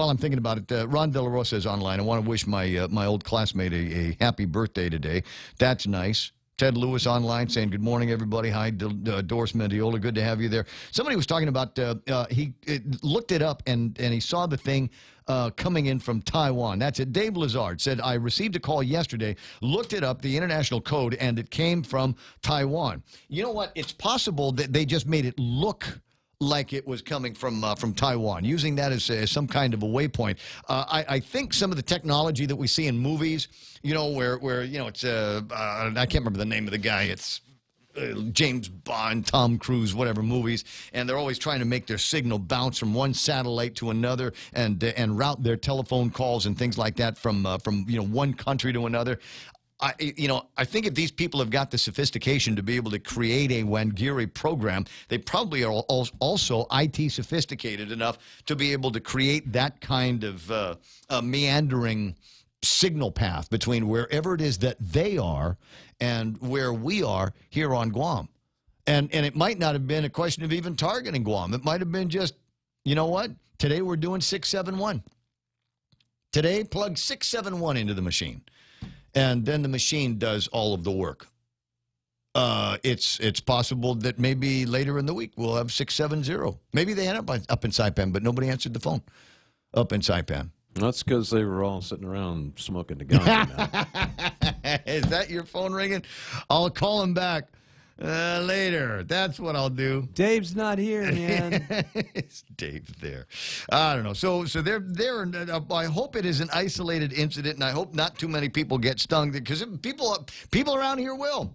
I'm thinking about it, Ron De La Rosa is online. I want to wish my old classmate a happy birthday today. That's nice. Ted Lewis online saying, good morning, everybody. Hi, Doris Mendiola. Good to have you there. Somebody was talking about, he looked it up, and he saw the thing coming in from Taiwan. That's it. Dave Lazard said, I received a call yesterday, looked it up, the international code, and it came from Taiwan. You know what? It's possible that they just made it look like it was coming from Taiwan, using that as some kind of a waypoint. I think some of the technology that we see in movies, where it's I can't remember the name of the guy. It's James Bond, Tom Cruise, whatever movies, and they're always trying to make their signal bounce from one satellite to another and route their telephone calls and things like that from one country to another. I think if these people have got the sophistication to be able to create a Wangiri program, they probably are also IT sophisticated enough to be able to create that kind of a meandering signal path between wherever it is that they are and where we are here on Guam. And it might not have been a question of even targeting Guam. It might have been just, you know what? Today we're doing 671. Today, plug 671 into the machine. And then the machine does all of the work. It's possible that maybe later in the week we'll have 670. Maybe they end up in Saipan, but nobody answered the phone up in Saipan. That's because they were all sitting around smoking the ganja. Is that your phone ringing? I'll call him back later. That's what I'll do. Dave's not here, man. It's Dave there. I don't know. So they're I hope it is an isolated incident, and I hope not too many people get stung, because people around here will.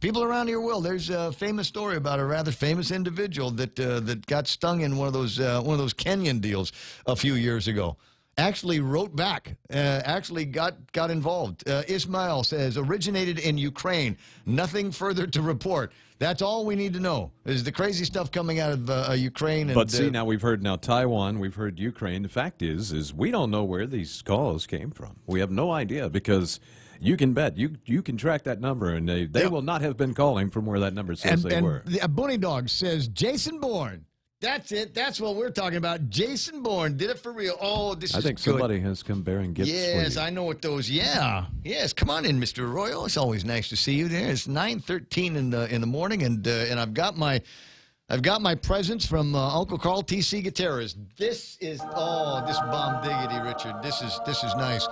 People around here will. There's a famous story about a rather famous individual that got stung in one of those Kenyan deals a few years ago. Actually wrote back, actually got involved. Ismail says, originated in Ukraine. Nothing further to report. That's all we need to know, is the crazy stuff coming out of Ukraine. And, but see, now we've heard Taiwan, we've heard Ukraine. The fact is we don't know where these calls came from. We have no idea, because you can bet, you can track that number, and they will not have been calling from where that number says they were. The Bunny Dog says, Jason Bourne, That's it. That's what we're talking about. Jason Bourne did it for real. Oh, this is I think good. somebody has come bearing gifts for Yes, you. I know what those. Yeah, yes. Come on in, Mr. Arroyo. It's always nice to see you there. It's 9:13 in the morning, and I've got my presents from Uncle Carl T.C. Gutierrez. This is this bomb diggity, Richard. This is nice.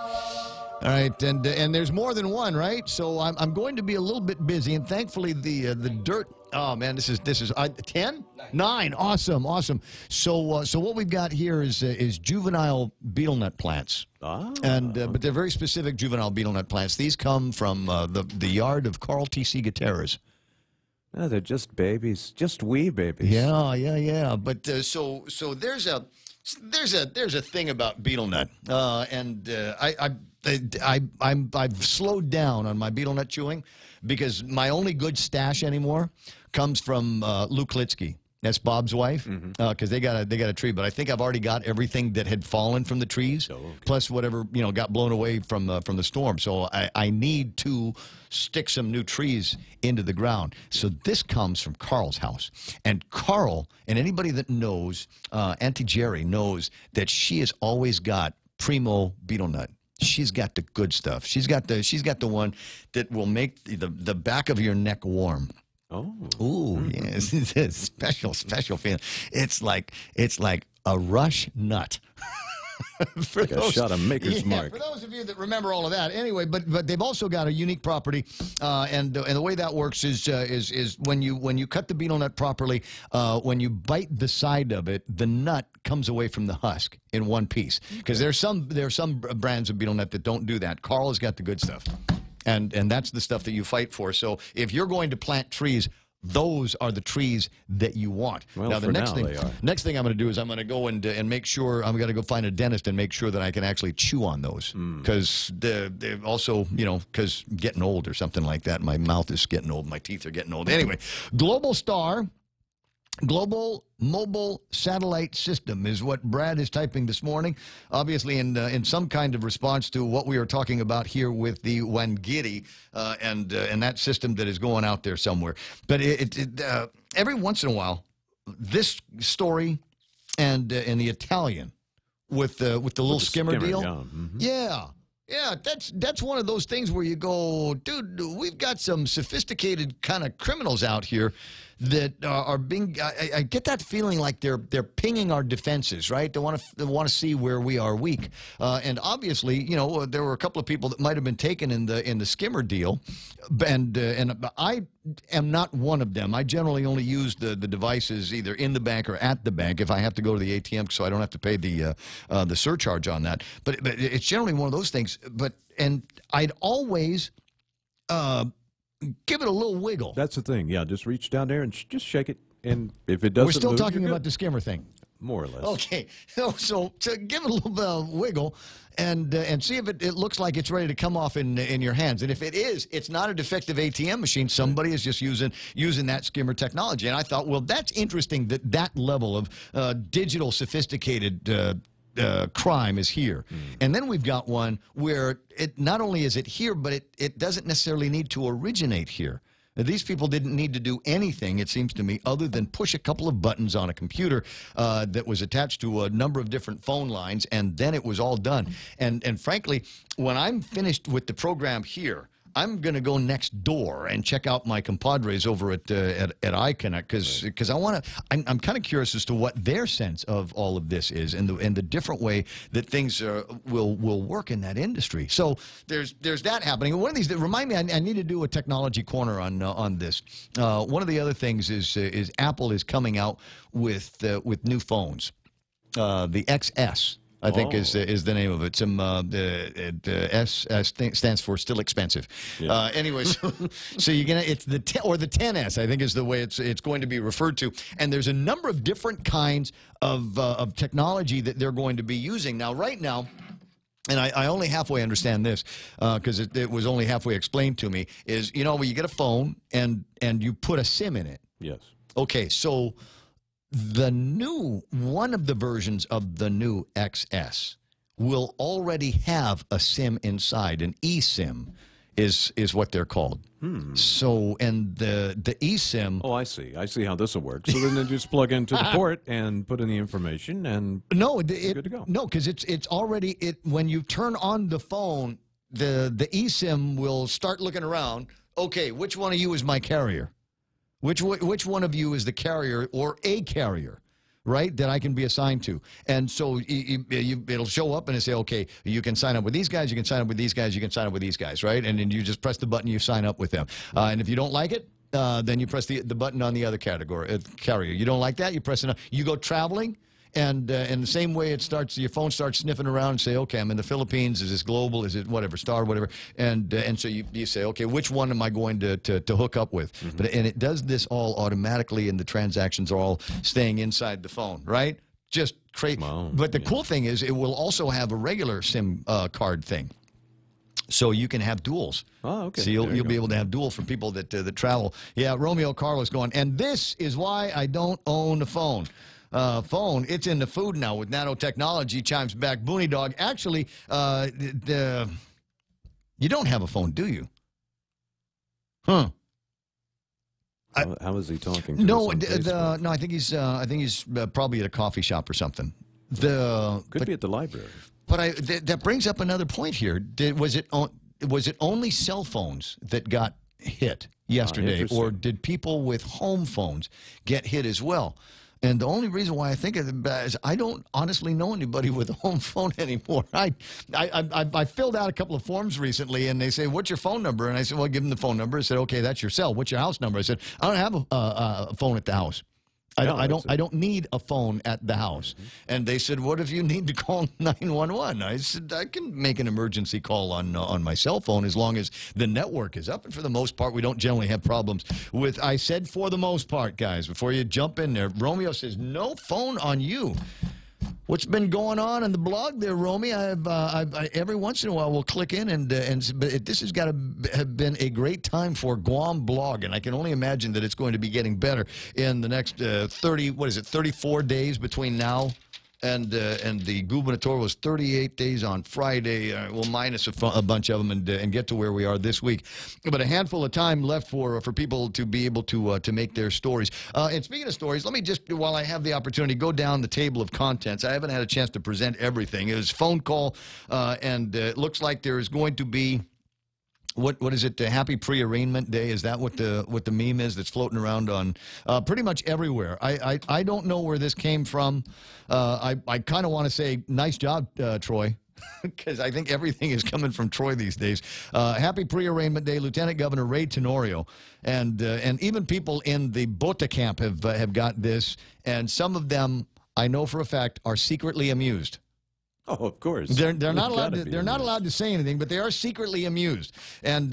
All right, and there's more than one, right? So I'm going to be a little bit busy, and thankfully the dirt. Oh man, this is 10, 9. Awesome. So what we've got here is juvenile beetle nut plants, but they're very specific juvenile beetle nut plants. These come from the yard of Carl T.C. Gutierrez. No, they're just babies, just wee babies. Yeah. But so there's a thing about beetle nut, and I've slowed down on my beetle nut chewing because my only good stash anymore comes from Lou Klitsky. That's Bob's wife, because they got a tree. But I think I've already got everything that had fallen from the trees, plus whatever got blown away from the storm. So I need to stick some new trees into the ground. So this comes from Carl's house, and Carl and anybody that knows Auntie Jerry knows that she has always got primo beetle nut. She's got the good stuff. She's got the one that will make the back of your neck warm. Oh. Ooh, yes. It's a special feeling. It's like a rush nut. For like a shot of Maker's Mark. For those of you that remember all of that. Anyway, but they've also got a unique property, and the way that works is when you cut the beetle nut properly, when you bite the side of it, the nut comes away from the husk in one piece. Because there are some brands of beetle nut that don't do that. Carl has got the good stuff. And that's the stuff that you fight for. So if you're going to plant trees, those are the trees that you want. Well, now, for now, they are. Next thing I'm going to do is I'm going to go and make sure I'm going to go find a dentist and make sure that I can actually chew on those, because they're also, because getting old or something like that. My mouth is getting old. My teeth are getting old. Anyway, Global Mobile Satellite System is what Brad is typing this morning, obviously in some kind of response to what we are talking about here with the Wangiri and that system that is going out there somewhere. But every once in a while, this story and the Italian with the little skimmer deal, yeah, that's one of those things where you go, dude, we've got some sophisticated kind of criminals out here that are being. I get that feeling like they're pinging our defenses, right? They want to see where we are weak, and obviously, there were a couple of people that might have been taken in the skimmer deal, and I am not one of them. I generally only use the devices either in the bank or at the bank if I have to go to the ATM, so I don't have to pay the surcharge on that. But it's generally one of those things. And I'd always give it a little wiggle. That's the thing. Yeah, just reach down there and just shake it. And if it doesn't We're still move, talking you're about good. the skimmer thing. More or less. Okay. So give it a little bit of wiggle and see if it looks like it's ready to come off in your hands. And if it is, it's not a defective ATM machine. Somebody is just using that skimmer technology. And I thought, well, that's interesting that level of digital sophisticated crime is here. And then we've got one where it not only is it here, but it doesn't necessarily need to originate here. Now, these people didn't need to do anything, it seems to me, other than push a couple of buttons on a computer that was attached to a number of different phone lines, and then it was all done. And frankly, when I'm finished with the program here, I'm going to go next door and check out my compadres over at iConnect because I want to. I'm kind of curious as to what their sense of all of this is and the different way that things will work in that industry. So there's that happening. One of these that remind me, I need to do a technology corner on this. One of the other things is Apple is coming out with new phones, the XS. I think is the name of it. S stands for still expensive. Yeah. Anyways, so you're gonna it's the or the 10S. I think is the way it's going to be referred to. And there's a number of different kinds of technology that they're going to be using now. Right now. And I only halfway understand this because it was only halfway explained to me. Is when you get a phone and you put a SIM in it. Yes. Okay, so. One of the versions of the new XS will already have a SIM inside, an eSIM. is what they're called. So, and the eSIM. Oh, I see. I see how this will work. So then they just plug into the port and put in the information, and no, it's good to go. No, because it's already when you turn on the phone, the eSIM will start looking around. Okay, which one of you is my carrier? Which one of you is the carrier or a carrier, right, that I can be assigned to? And so it'll show up and it'll say, okay, you can sign up with these guys, you can sign up with these guys, you can sign up with these guys, right? And then you just press the button, you sign up with them. And if you don't like it, then you press the button on the other category carrier. You don't like that, you press it. You go traveling. And in the same way, your phone starts sniffing around and say, okay, I'm in the Philippines. Is this global? Is it whatever, star, whatever? And so you say, okay, which one am I going to hook up with? And it does this all automatically, and the transactions are all staying inside the phone, right? Just crazy. Wow, but the cool thing is it will also have a regular SIM card thing. So you can have duals. Oh, okay. So you'll be able to have dual for people that travel. Yeah, Romeo Carlos going, and this is why I don't own a phone. Phone, it's in the food now with nanotechnology, chimes back Booney Dog. Actually, you don't have a phone, do you? Huh. How is he talking to no, us on no, I think he's probably at a coffee shop or something. Could be at the library. But that brings up another point here. Was it only cell phones that got hit yesterday, or did people with home phones get hit as well? And the only reason why I think of it is I don't honestly know anybody with a home phone anymore. I filled out a couple of forms recently, and they say, what's your phone number? And I said, well, give them the phone number. I said, okay, that's your cell. What's your house number? I said, I don't have a phone at the house. I don't need a phone at the house. And they said, what if you need to call 911? I said, I can make an emergency call on my cell phone as long as the network is up. And for the most part, we don't generally have problems with, I said for the most part, guys, before you jump in there. Romeo says, no phone on you. What's been going on in the blog there, Romy? I every once in a while we'll click in but this has got to have been a great time for Guam blog, and I can only imagine that it's going to be getting better in the next 34 days between now and the gubernatorial was 38 days on Friday. We'll minus a bunch of them and get to where we are this week. But a handful of time left for people to be able to make their stories. And speaking of stories, let me just, while I have the opportunity, go down the table of contents. I haven't had a chance to present everything. It was phone call, and it looks like there is going to be, what is it? Happy Pre-Arraignment Day? Is that what the meme is that's floating around on pretty much everywhere? I don't know where this came from. I kind of want to say nice job, Troy, because I think everything is coming from Troy these days. Happy Pre-Arraignment Day, Lieutenant Governor Ray Tenorio, and even people in the Bota camp have got this, and some of them I know for a fact are secretly amused. Oh, of course. They're not allowed to say anything, but they are secretly amused. And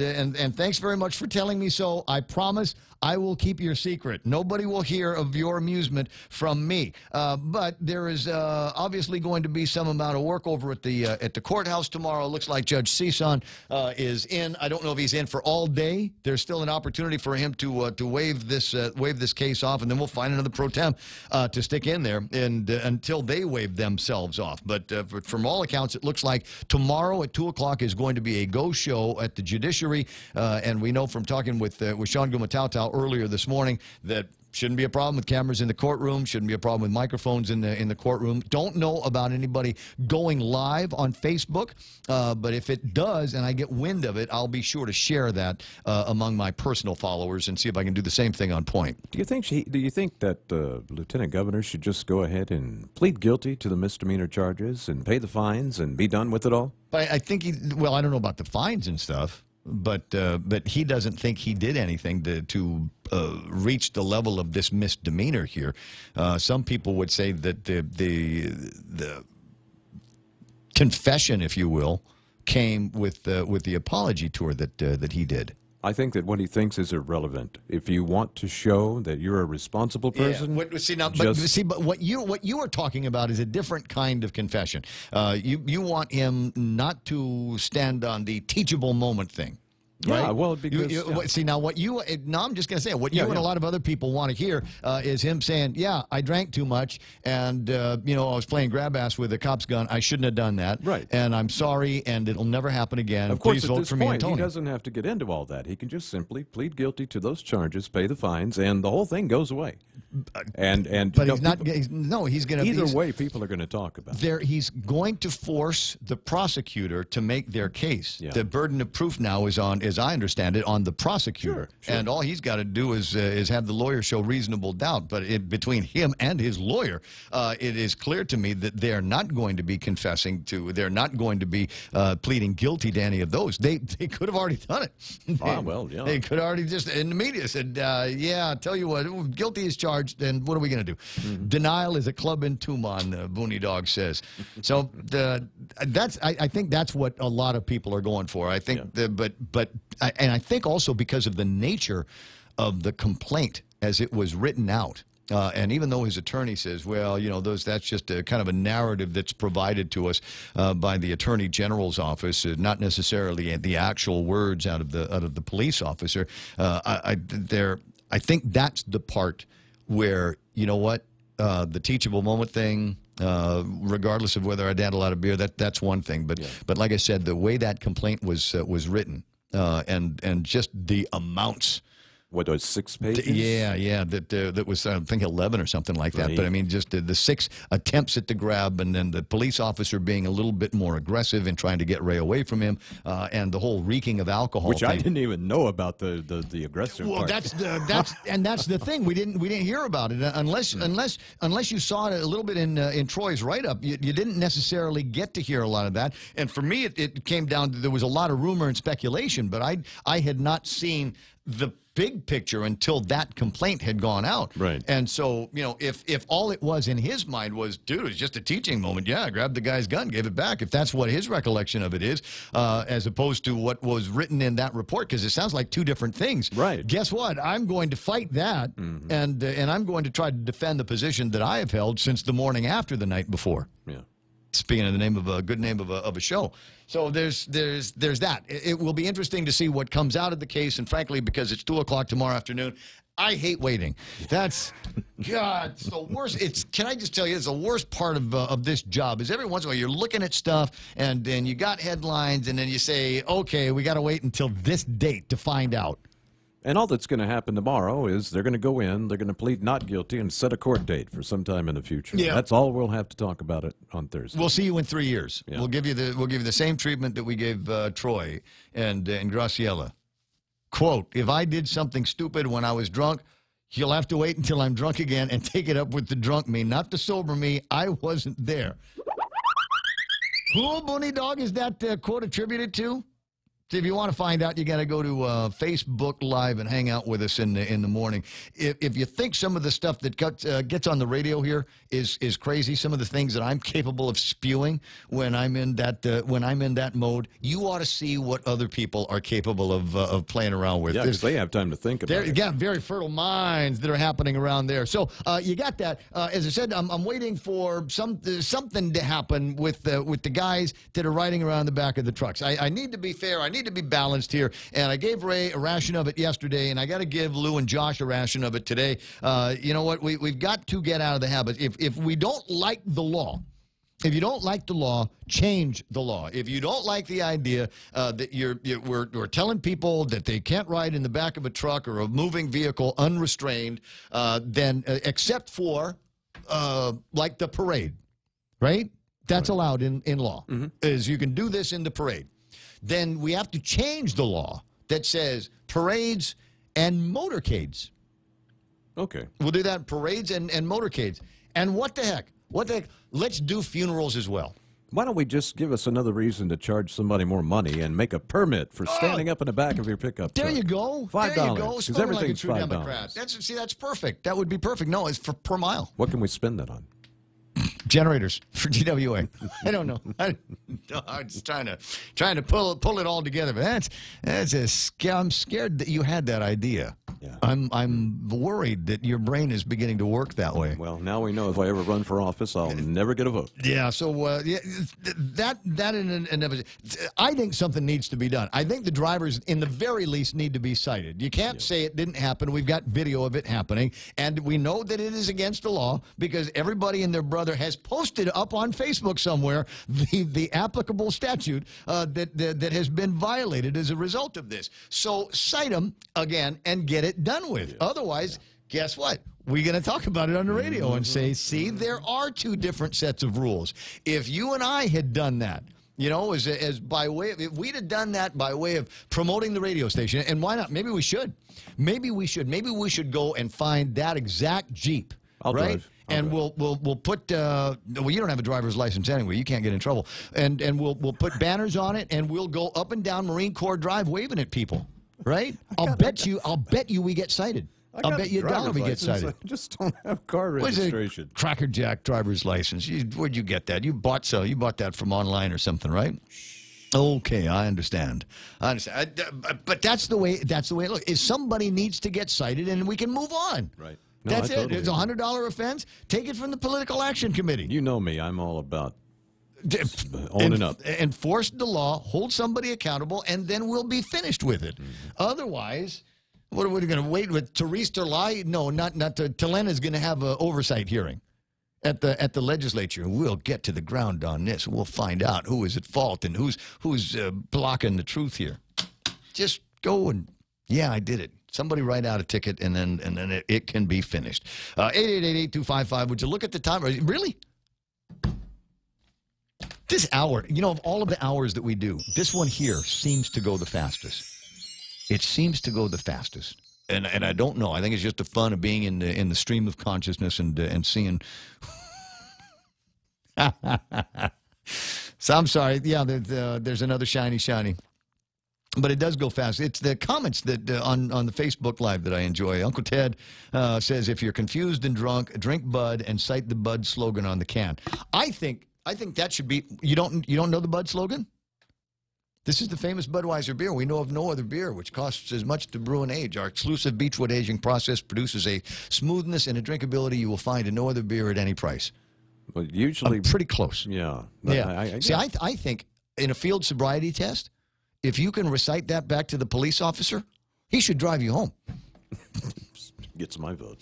thanks very much for telling me so. I promise I will keep your secret. Nobody will hear of your amusement from me. But there is obviously going to be some amount of work over at the courthouse tomorrow. It looks like Judge Cison is in. I don't know if he's in for all day. There's still an opportunity for him to waive this case off, and then we'll find another pro tem to stick in there until they waive themselves off. But from all accounts, it looks like tomorrow at 2 o'clock is going to be a go show at the judiciary, and we know from talking with Sean Gumatau earlier this morning that shouldn't be a problem with cameras in the courtroom, shouldn't be a problem with microphones in the courtroom. Don't know about anybody going live on Facebook, but if it does and I get wind of it, I'll be sure to share that among my personal followers and see if I can do the same thing on point. Do you think that the Lieutenant Governor should just go ahead and plead guilty to the misdemeanor charges and pay the fines and be done with it all? But I think I don't know about the fines and stuff. But he doesn't think he did anything to reach the level of this misdemeanor here. Some people would say that the confession, if you will, came with the apology tour that he did. I think that what he thinks is irrelevant. If you want to show that you're a responsible person, but what you are talking about is a different kind of confession. You want him not to stand on the teachable moment thing. Right? Yeah, well, because see now what you I'm just going to say what you and a lot of other people want to hear is him saying, "Yeah, I drank too much, and I was playing grab ass with a cop's gun. I shouldn't have done that. Right. And I'm sorry, and it'll never happen again. Of course, Please at vote this for me and point, he Tony." doesn't have to get into all that. He can just simply plead guilty to those charges, pay the fines, and the whole thing goes away. But he's not. He's going to. Either way, people are going to talk about it. He's going to force the prosecutor to make their case. Yeah. The burden of proof now is on, as I understand it, on the prosecutor. Sure. And all he's got to do is have the lawyer show reasonable doubt. But between him and his lawyer, it is clear to me that they're not going to be confessing to. They're not going to be pleading guilty to any of those. They could have already done it. They could already just in the media said, "Yeah, tell you what, guilty is charged." And what are we going to do? Denial is a club in Tuman, Booney Dog says. So I think that's what a lot of people are going for. I think, and I think also because of the nature of the complaint as it was written out. And even though his attorney says, well, that's just a kind of a narrative that's provided to us by the Attorney General's office, not necessarily the actual words out of the police officer. I think that's the part where, the teachable moment thing, regardless of whether I'd had a lot of beer, that's one thing. But like I said, the way that complaint was written, and just the amounts. What was 6 pages? Yeah. That was, I think, 11 or something like that. Right. But I mean, just the 6 attempts at the grab, and then the police officer being a little bit more aggressive in trying to get Ray away from him, and the whole reeking of alcohol. Which thing. I didn't even know about the aggressive Well, part. that's the thing. We didn't hear about it unless you saw it a little bit in Troy's write-up. You didn't necessarily get to hear a lot of that. And for me, it came down to there was a lot of rumor and speculation, but I had not seen the big picture until that complaint had gone out. Right. And so, if all it was in his mind was, dude, it was just a teaching moment. Yeah, I grabbed the guy's gun, gave it back. If that's what his recollection of it is, as opposed to what was written in that report, because it sounds like 2 different things. Right. Guess what? I'm going to fight that, and I'm going to try to defend the position that I have held since the morning after the night before. Yeah. Speaking of the name of a good name of a show. So there's that. It will be interesting to see what comes out of the case, and frankly, because it's 2 o'clock tomorrow afternoon, I hate waiting. That's, God, it's the worst. Can I just tell you, it's the worst part of this job is every once in a while you're looking at stuff, and then you got headlines, and then you say, okay, we got to wait until this date to find out. And all that's going to happen tomorrow is they're going to go in, they're going to plead not guilty, and set a court date for some time in the future. Yeah. That's all we'll have to talk about it on Thursday. We'll see you in 3 years. Yeah. We'll give you the same treatment that we gave Troy and Graciela. Quote, if I did something stupid when I was drunk, you'll have to wait until I'm drunk again and take it up with the drunk me, not the sober me. I wasn't there. Who, Booney Dog, is that quote attributed to? If you want to find out, you got to go to Facebook Live and hang out with us in the morning. If you think some of the stuff that gets on the radio here is crazy, some of the things that I'm capable of spewing when I'm in that mode, you ought to see what other people are capable of playing around with. Yeah, because they have time to think about it. You got very fertile minds that are happening around there. So you got that. As I said, I'm waiting for something to happen with the guys that are riding around the back of the trucks. I need to be fair. I need to be balanced here. And I gave Ray a ration of it yesterday, and I got to give Lou and Josh a ration of it today. You know what? We've got to get out of the habit. If we don't like the law, if you don't like the law, change the law. If you don't like the idea that we're telling people that they can't ride in the back of a truck or a moving vehicle unrestrained, then except for like the parade, right? That's allowed in law. Is you can do this in the parade. Then we have to change the law that says parades and motorcades. Okay. We'll do that, parades and motorcades. And what the heck? Let's do funerals as well. Why don't we just give us another reason to charge somebody more money and make a permit for standing up in the back of your pickup truck? There you go. $5. There you go. Because everything's like a true $5. Democrat. That's perfect. That would be perfect. No, it's per mile. What can we spend that on? Generators for GWA. I don't know. I'm just trying to pull it all together. But I'm scared that you had that idea. Yeah. I'm worried that your brain is beginning to work that way. Well, now we know if I ever run for office, I'll never get a vote. Yeah. So that I think something needs to be done. I think the drivers, in the very least, need to be cited. You can't say it didn't happen. We've got video of it happening, and we know that it is against the law because everybody and their brother has posted up on Facebook somewhere the applicable statute that has been violated as a result of this. So cite them again and get it done with. Otherwise, guess what? We're going to talk about it on the radio and say, see, there are two different sets of rules. If you and I had done that, you know, as by way of, if we'd have done that by way of promoting the radio station, and why not? Maybe we should. Maybe we should. Maybe we should go and find that exact Jeep. I'll drive. And we'll put well, you don't have a driver's license anyway. You can't get in trouble. And we'll put banners on it, and we'll go up and down Marine Corps Drive waving at people. Right? I'll bet you we get cited. I'll bet you $1 we get cited. I just don't have car registration. Cracker Jack driver's license. Where'd you get that? You bought that from online or something, right? Okay, I understand. But that's the way it looks. If somebody needs to get cited, and we can move on. Right. No, That's it. totally It's a $100 offense. Take it from the Political Action Committee. You know me. I'm all about owning up. Enforce the law, hold somebody accountable, and then we'll be finished with it. Otherwise, what are we going to wait with Therese Terlai? No, not Telena's going to have an oversight hearing at the legislature. We'll get to the ground on this. We'll find out who is at fault and who's blocking the truth here. Just go and, yeah, I did it. Somebody write out a ticket, and then it can be finished. 888-8255. Would you look at the time? Really? This hour, you know, of all of the hours that we do, this one here seems to go the fastest. It seems to go the fastest. And I don't know. I think it's just the fun of being in the stream of consciousness and seeing. So I'm sorry. Yeah, there's another shiny. But it does go fast. It's the comments that on the Facebook Live that I enjoy. Uncle Ted says, if you're confused and drunk, drink Bud and cite the Bud slogan on the can. I think that should be. You don't know the Bud slogan? This is the famous Budweiser beer. We know of no other beer which costs as much to brew and age. Our exclusive Beechwood aging process produces a smoothness and a drinkability you will find in no other beer at any price. Well, usually, I'm pretty close. Yeah. Yeah. See, I think in a field sobriety test, if you can recite that back to the police officer, he should drive you home. Gets my vote.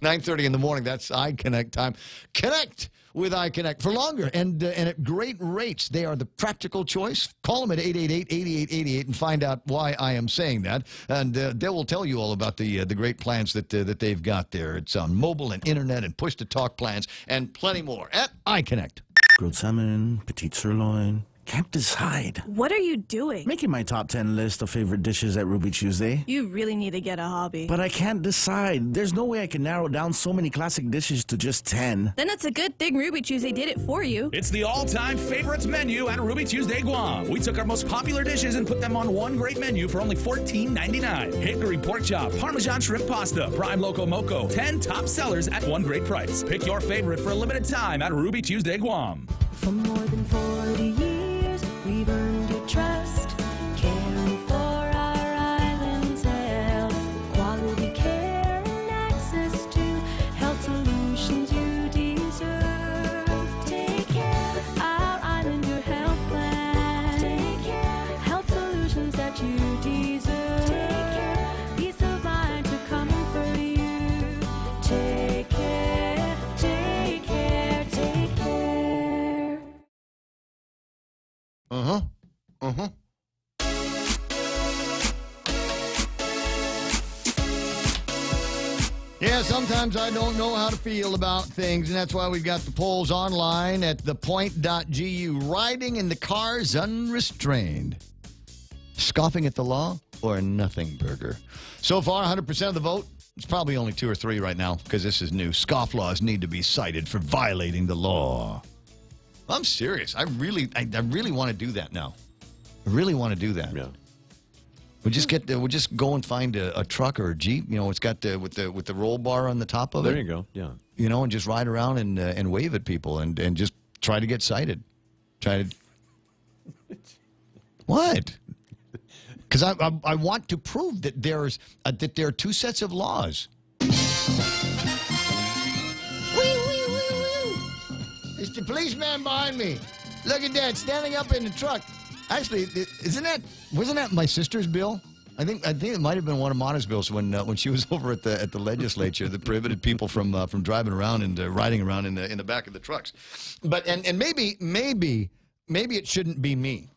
9:30 in the morning. That's iConnect time. Connect with iConnect for longer and at great rates. They are the practical choice. Call them at 888-8888 and find out why I am saying that. And they will tell you all about the great plans that they've got there. It's on mobile and internet and push-to-talk plans and plenty more at iConnect. Grilled salmon, petite sirloin. Can't decide. What are you doing? Making my top 10 list of favorite dishes at Ruby Tuesday. You really need to get a hobby. But I can't decide. There's no way I can narrow down so many classic dishes to just 10. Then it's a good thing Ruby Tuesday did it for you. It's the all-time favorites menu at Ruby Tuesday Guam. We took our most popular dishes and put them on one great menu for only $14.99. Hickory pork chop, Parmesan shrimp pasta, prime loco moco. 10 top sellers at one great price. Pick your favorite for a limited time at Ruby Tuesday Guam. For more than 40 years, we've earned your trust, caring for our island's health. Quality care and access to health solutions you deserve. Take care, our Islander Health Plan. Take care, health solutions that you deserve. Take care, peace of mind to come for you. Take care, take care, take care. Yeah, sometimes I don't know how to feel about things, and that's why we've got the polls online at thepoint.gu. Riding in the cars unrestrained. Scoffing at the law or a nothing burger. So far, 100% of the vote. It's probably only 2 or 3 right now because this is new. Scofflaws need to be cited for violating the law. I'm serious. I really want to do that now. I really want to do that. Yeah. We'll just go and find a truck or a Jeep. You know, it's got with the roll bar on the top of it. There you go. Yeah. You know, and just ride around and wave at people and just try to get sighted. Try to. What? Because I want to prove that there are two sets of laws. It's the policeman behind me. Look at that, standing up in the truck. Actually, wasn't that my sister's bill? I think it might have been one of Mana's bills when she was over at the legislature that prohibited people from driving around and riding around in the back of the trucks. But and maybe it shouldn't be me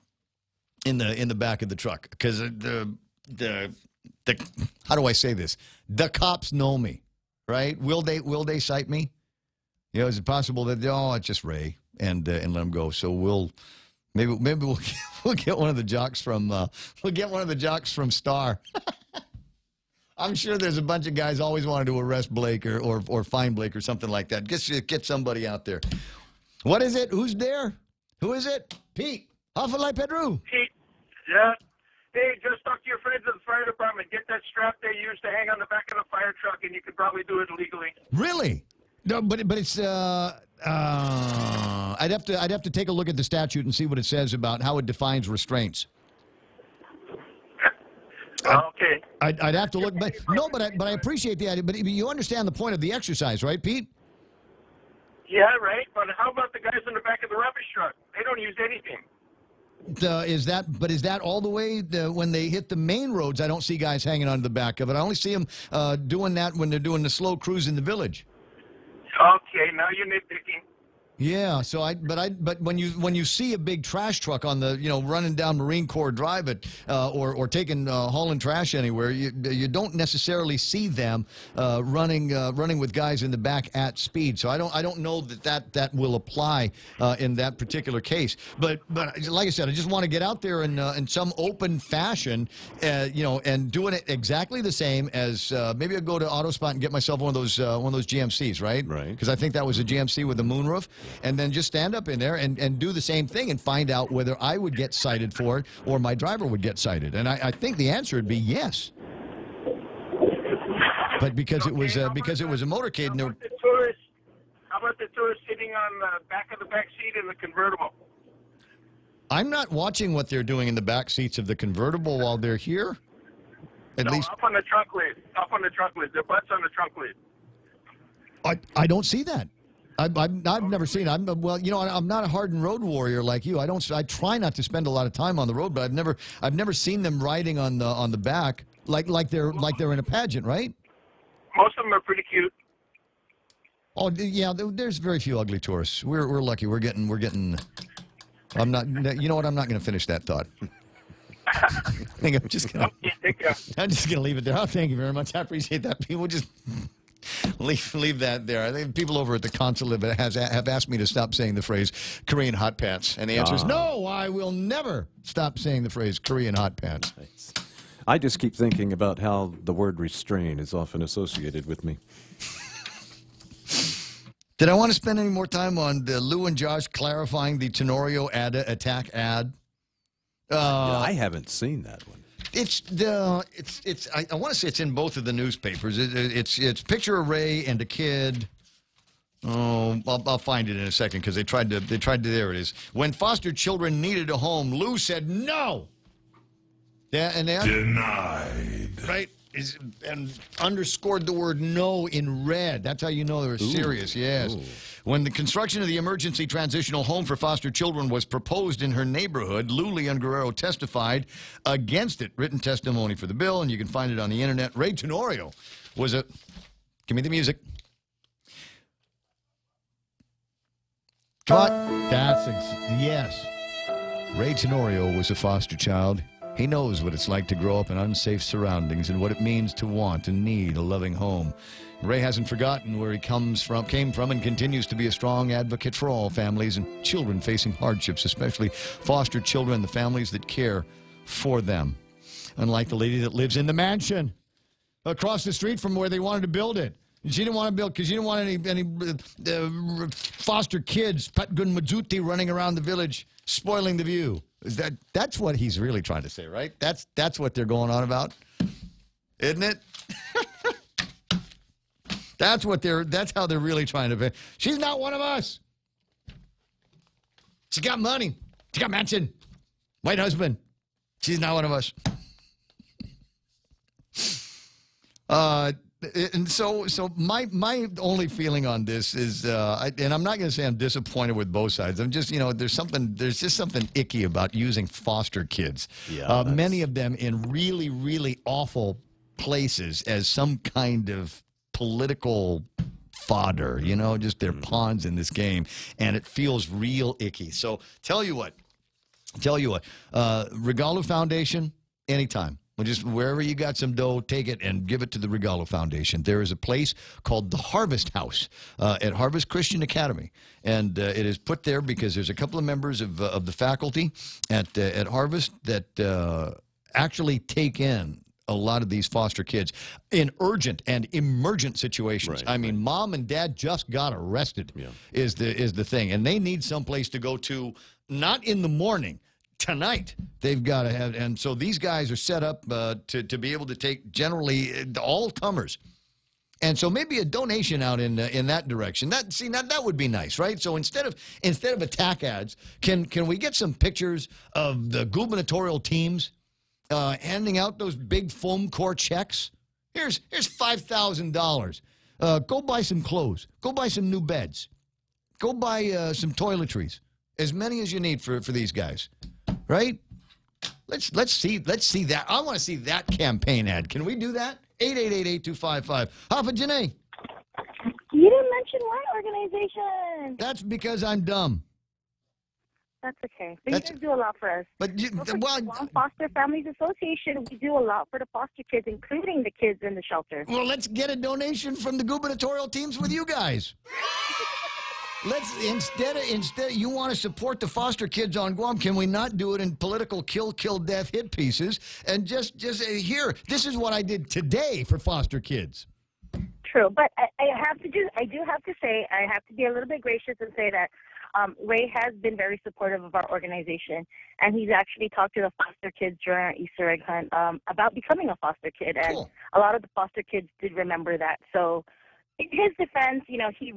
in the back of the truck because the how do I say this? The cops know me, right? Will they cite me? You know, is it possible that it's just Ray and let him go? So maybe we'll get one of the jocks from Star. I'm sure there's a bunch of guys always wanted to arrest Blake or find Blake or something like that. Get somebody out there. What is it? Who's there? Who is it? Pete. Hafalai Pedro. Pete. Yeah. Hey, just talk to your friends at the fire department. Get that strap they use to hang on the back of the fire truck, and you could probably do it legally. Really? No, but it's I'd have to take a look at the statute and see what it says about how it defines restraints. Okay. I'd have to look, but I appreciate the idea. But you understand the point of the exercise, right, Pete? Yeah, right. But how about the guys in the back of the rubbish truck? They don't use anything. Is that all the way when they hit the main roads? I don't see guys hanging on to the back of it. I only see them doing that when they're doing the slow cruise in the village. Okay, now you're nitpicking. Yeah, so but when you see a big trash truck on the running down Marine Corps Drive or taking hauling trash anywhere, you don't necessarily see them running with guys in the back at speed. So I don't know that will apply in that particular case. But like I said, I just want to get out there in some open fashion, and doing it exactly the same as maybe I'll go to AutoSpot and get myself one of those GMCs, right? Right. Because I think that was a GMC with a moonroof. And then just stand up in there and do the same thing and find out whether I would get cited for it or my driver would get cited. And I think the answer would be yes. But because it was a motorcade. How about the tourist sitting on the back of the back seat in the convertible? I'm not watching what they're doing in the back seats of the convertible while they're here. At least up on the trunk lid. Up on the trunk lid. Their butts on the trunk lid. I don't see that. I've never seen it. I'm not a hardened road warrior like you. I try not to spend a lot of time on the road, but I've never seen them riding on the back like they're in a pageant, right? Most of them are pretty cute. Oh yeah, there's very few ugly tourists. We're lucky. We're getting. I'm not. You know what? I'm not going to finish that thought. I think I'm just gonna leave it there. Oh, thank you very much. I appreciate that. People just. Leave that there. I think people over at the consulate have asked me to stop saying the phrase Korean hot pants. And the answer is no, I will never stop saying the phrase Korean hot pants. I just keep thinking about how the word restrain is often associated with me. Did I want to spend any more time on the Lou and Josh clarifying the Tenorio attack ad? I haven't seen that one. I want to say it's in both of the newspapers. It's picture of Ray and a kid. Oh, I'll find it in a second because they tried to. There it is. When foster children needed a home, Lou said no. Yeah, and denied. Right, and underscored the word no in red. That's how you know they were serious. Yes. Ooh. When the construction of the emergency transitional home for foster children was proposed in her neighborhood, Lou Leon Guerrero testified against it. Written testimony for the bill, and you can find it on the internet. Ray Tenorio was a. Give me the music. Cut. Yes. Ray Tenorio was a foster child. He knows what it's like to grow up in unsafe surroundings and what it means to want and need a loving home. Ray hasn't forgotten where he came from, and continues to be a strong advocate for all families and children facing hardships, especially foster children and the families that care for them. Unlike the lady that lives in the mansion across the street from where they wanted to build it. She didn't want to build because she didn't want any foster kids, Patgun Majuti, running around the village, spoiling the view. That's what he's really trying to say, right? That's what they're going on about, isn't it? That's how they're really trying to be. She's not one of us. She got money. She got mansion. White husband. She's not one of us. And so my only feeling on this is, and I'm not going to say I'm disappointed with both sides. I'm just, there's just something icky about using foster kids. Yeah, many of them in really, really awful places as some kind of political fodder, just they're pawns in this game, and it feels real icky. So tell you what, Regalo Foundation, anytime. Just wherever you got some dough, take it and give it to the Regalo Foundation. There is a place called the Harvest House at Harvest Christian Academy, and it is put there because there's a couple of members of the faculty at Harvest that actually take in a lot of these foster kids in urgent and emergent situations. I mean, mom and dad just got arrested is the thing, and they need someplace to go to, not in the morning. Tonight, they've got to have, and so these guys are set up to be able to take generally all comers, and so maybe a donation out in that direction. That would be nice, right? So instead of attack ads, can we get some pictures of the gubernatorial teams handing out those big foam core checks? Here's $5,000. Go buy some clothes. Go buy some new beds. Go buy some toiletries. As many as you need for these guys. Right? Let's see that. I want to see that campaign ad. Can we do that? 888-8255. Hoffa Janae. You didn't mention my organization. That's because I'm dumb. That's okay. But you guys do a lot for us. But Guam Foster Families Association, we do a lot for the foster kids, including the kids in the shelter. Well, let's get a donation from the gubernatorial teams with you guys. Let's instead you want to support the foster kids on Guam, can we not do it in political kill death hit pieces and just here, this is what I did today for foster kids. True, but I do have to say I have to be a little bit gracious and say that Ray has been very supportive of our organization, and he's actually talked to the foster kids during our Easter egg hunt about becoming a foster kid, and a lot of the foster kids did remember that. So in his defense, he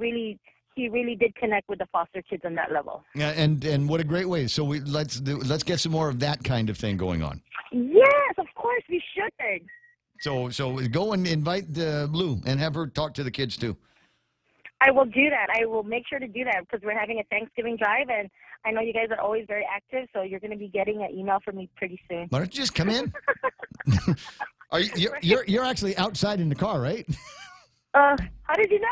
really did connect with the foster kids on that level. Yeah, and what a great way. So let's get some more of that kind of thing going on. Yes, of course we should. So go and invite Lou and have her talk to the kids too. I will do that. I will make sure to do that because we're having a Thanksgiving drive, and I know you guys are always very active, so you're going to be getting an email from me pretty soon. Why don't you just come in? You're actually outside in the car, right? How did you know?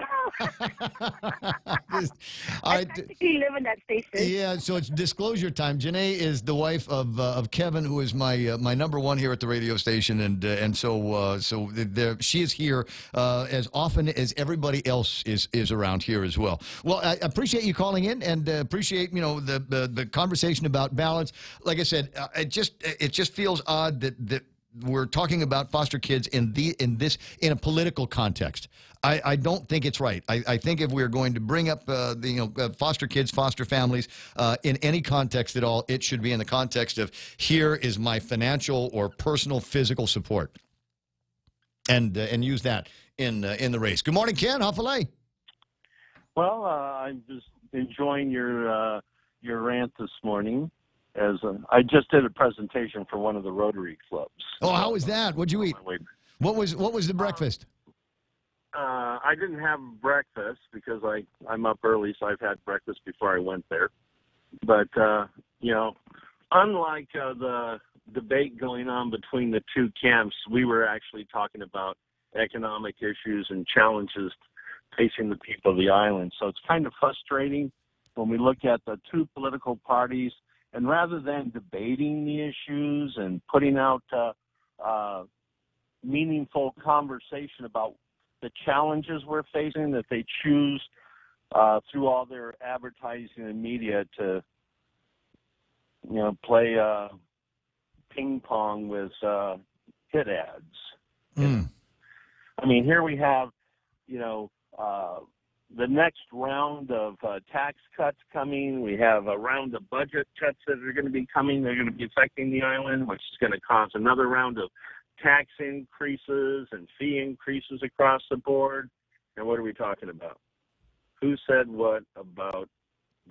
I practically live in that station. Yeah, so it's disclosure time. Janae is the wife of Kevin, who is my number one here at the radio station, and so she is here as often as everybody else is around here as well. Well, I appreciate you calling in and appreciate the conversation about balance. Like I said, it just feels odd that we're talking about foster kids in a political context. I don't think it's right. I think if we're going to bring up foster kids, foster families in any context at all, it should be in the context of here is my financial or personal physical support, and use that in the race. Good morning, Ken. Hoffa. Well, I'm just enjoying your rant this morning. I just did a presentation for one of the Rotary clubs. Oh, how was that? What'd you eat? What was the breakfast? I didn't have breakfast because I'm up early, so I've had breakfast before I went there. But unlike the debate going on between the two camps, we were actually talking about economic issues and challenges facing the people of the island. So it's kind of frustrating when we look at the two political parties. And rather than debating the issues and putting out meaningful conversation about the challenges we're facing, that they choose through all their advertising and media to, play ping pong with hit ads. I mean, here we have, the next round of tax cuts coming. We have a round of budget cuts that are going to be coming. They're going to be affecting the island, which is going to cause another round of tax increases and fee increases across the board. And what are we talking about? Who said what about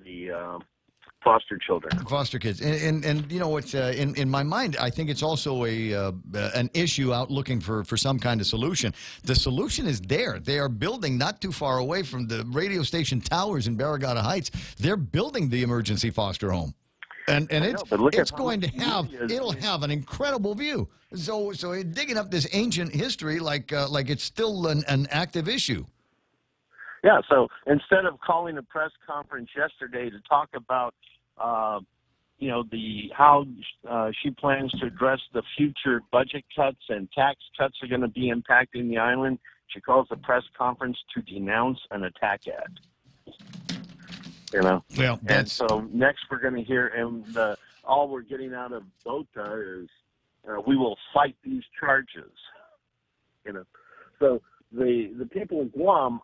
the foster children? Foster kids. And you know, it's in my mind, I think it's also an issue out looking for some kind of solution. The solution is there. They are building not too far away from the radio station towers in Barragata Heights. They're building the emergency foster home. And it's going to have, it'll have an incredible view. So digging up this ancient history like it's still an active issue. Yeah, so instead of calling a press conference yesterday to talk about, how she plans to address the future budget cuts and tax cuts are going to be impacting the island, she calls a press conference to denounce an attack ad. Well, and so next we're going to hear, and all we're getting out of BOTA is we will fight these charges. So the people of Guam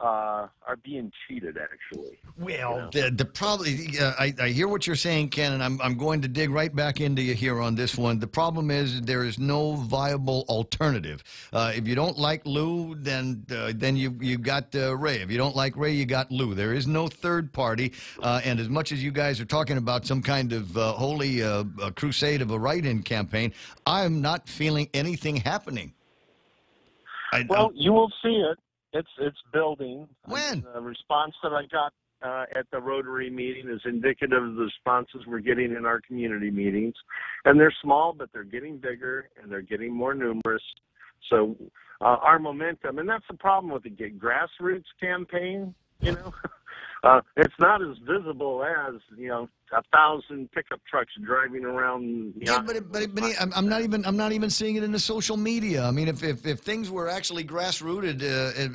are being cheated, actually. Well, the problem, I hear what you're saying, Ken, and I'm going to dig right back into you here on this one. The problem is there is no viable alternative. If you don't like Lou, then you got Ray. If you don't like Ray, you got Lou. There is no third party, and as much as you guys are talking about some kind of holy crusade of a write-in campaign, I'm not feeling anything happening. You will see it. It's building. When? The response that I got at the Rotary meeting is indicative of the responses we're getting in our community meetings. And they're small, but they're getting bigger, and they're getting more numerous. So our momentum, and that's the problem with the grassroots campaign, it's not as visible as, 1,000 pickup trucks driving around. I'm not even seeing it in the social media. I mean, if things were actually grassrooted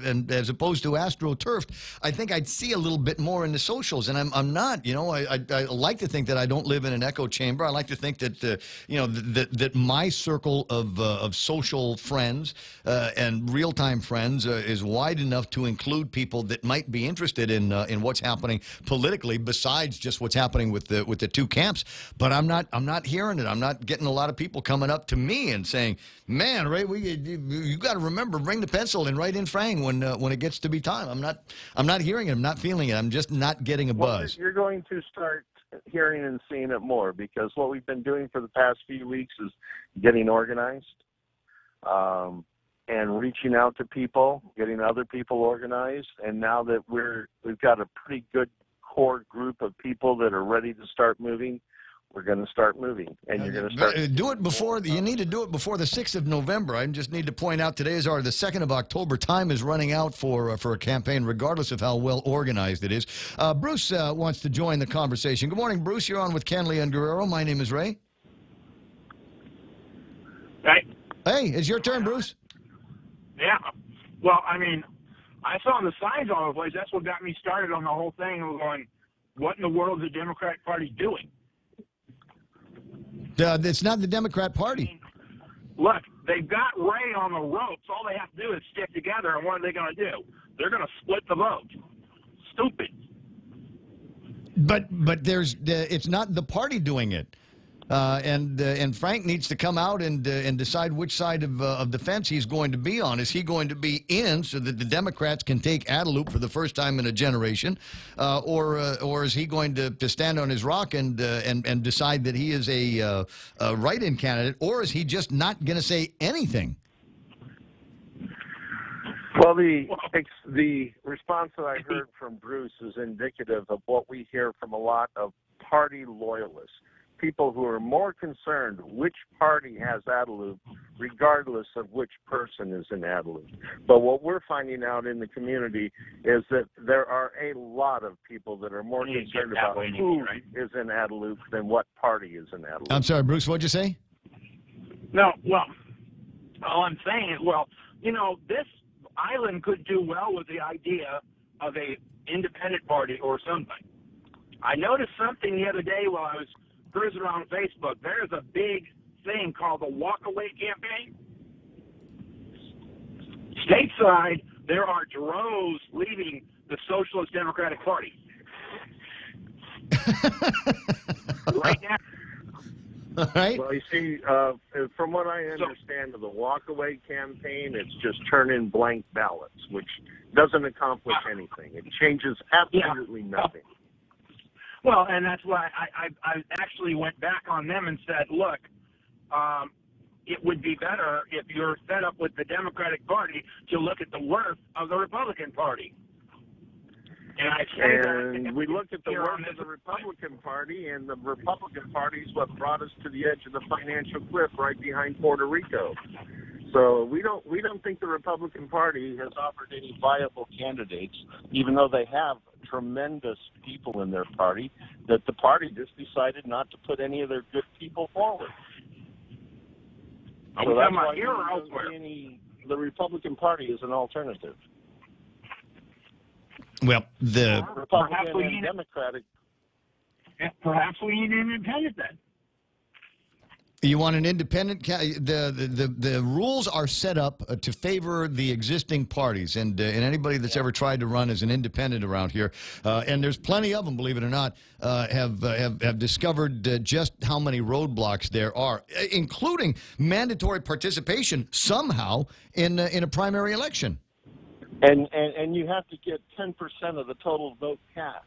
and as opposed to astroturfed, I think I'd see a little bit more in the socials. And I'm not. I like to think that I don't live in an echo chamber. I like to think that that my circle of social friends and real-time friends is wide enough to include people that might be interested in what's happening politically, besides just what's happening with the two camps. But I'm not hearing it. I'm not getting a lot of people coming up to me and saying, "Man, Ray, you got to remember, bring the pencil and write in Frang when it gets to be time." I'm not hearing it. I'm not feeling it. I'm just not getting a buzz. You're going to start hearing and seeing it more, because what we've been doing for the past few weeks is getting organized and reaching out to people, getting other people organized. And now that we've got a pretty good core group of people that are ready to start moving, we're going to start moving, and you're going to start. Do it before. You need to do it before the 6th of November. I just need to point out today is the 2nd of October. Time is running out for a campaign, regardless of how well organized it is. Bruce wants to join the conversation. Good morning, Bruce. You're on with Kenley and Guerrero. My name is Ray. Right. Hey, it's your turn, Bruce. Yeah. Well, I mean, I saw the signs all over the place. That's what got me started on the whole thing. We're going, what in the world is the Democratic Party doing? It's not the Democrat Party. Look, they've got Ray on the ropes. All they have to do is stick together, and what are they going to do? They're going to split the vote. Stupid. But it's not the party doing it. And Frank needs to come out and decide which side of the fence he's going to be on. Is he going to be in so that the Democrats can take Adelup for the first time in a generation, or is he going to stand on his rock and decide that he is a write-in candidate, or is he just not going to say anything? Well, the response that I heard from Bruce is indicative of what we hear from a lot of party loyalists. People who are more concerned which party has Adelup, regardless of which person is in Adelup. But what we're finding out in the community is that there are a lot of people that are more concerned about who is in Adelup than what party is in Adelup. I'm sorry, Bruce, what'd you say? No, well, all I'm saying is, this island could do well with the idea of a independent party or something. I noticed something the other day while I was cruising around Facebook. There's a big thing called the Walk Away campaign. Stateside, there are droves leaving the the Socialist Democratic Party. Right now. All right. Well, you see, from what I understand of the walkaway campaign, it's just turn in blank ballots, which doesn't accomplish anything. It changes absolutely nothing. Well, and that's why I actually went back on them and said, look, it would be better if you're fed up with the Democratic Party to look at the worth of the Republican Party. And we look at the work of the Republican Party, and the Republican Party is what brought us to the edge of the financial cliff right behind Puerto Rico. So we don't think the Republican Party has offered any viable candidates, even though they have tremendous people in their party, that the party just decided not to put any of their good people forward. Are So we that's talking about why here or we don't elsewhere? see the Republican Party is an alternative. Well, the Republican and Democratic. Perhaps we need an independent then. You want an independent? The rules are set up to favor the existing parties, and anybody that's ever tried to run as an independent around here, and there's plenty of them, believe it or not, have discovered just how many roadblocks there are, including mandatory participation somehow in a primary election. And you have to get 10% of the total vote cast.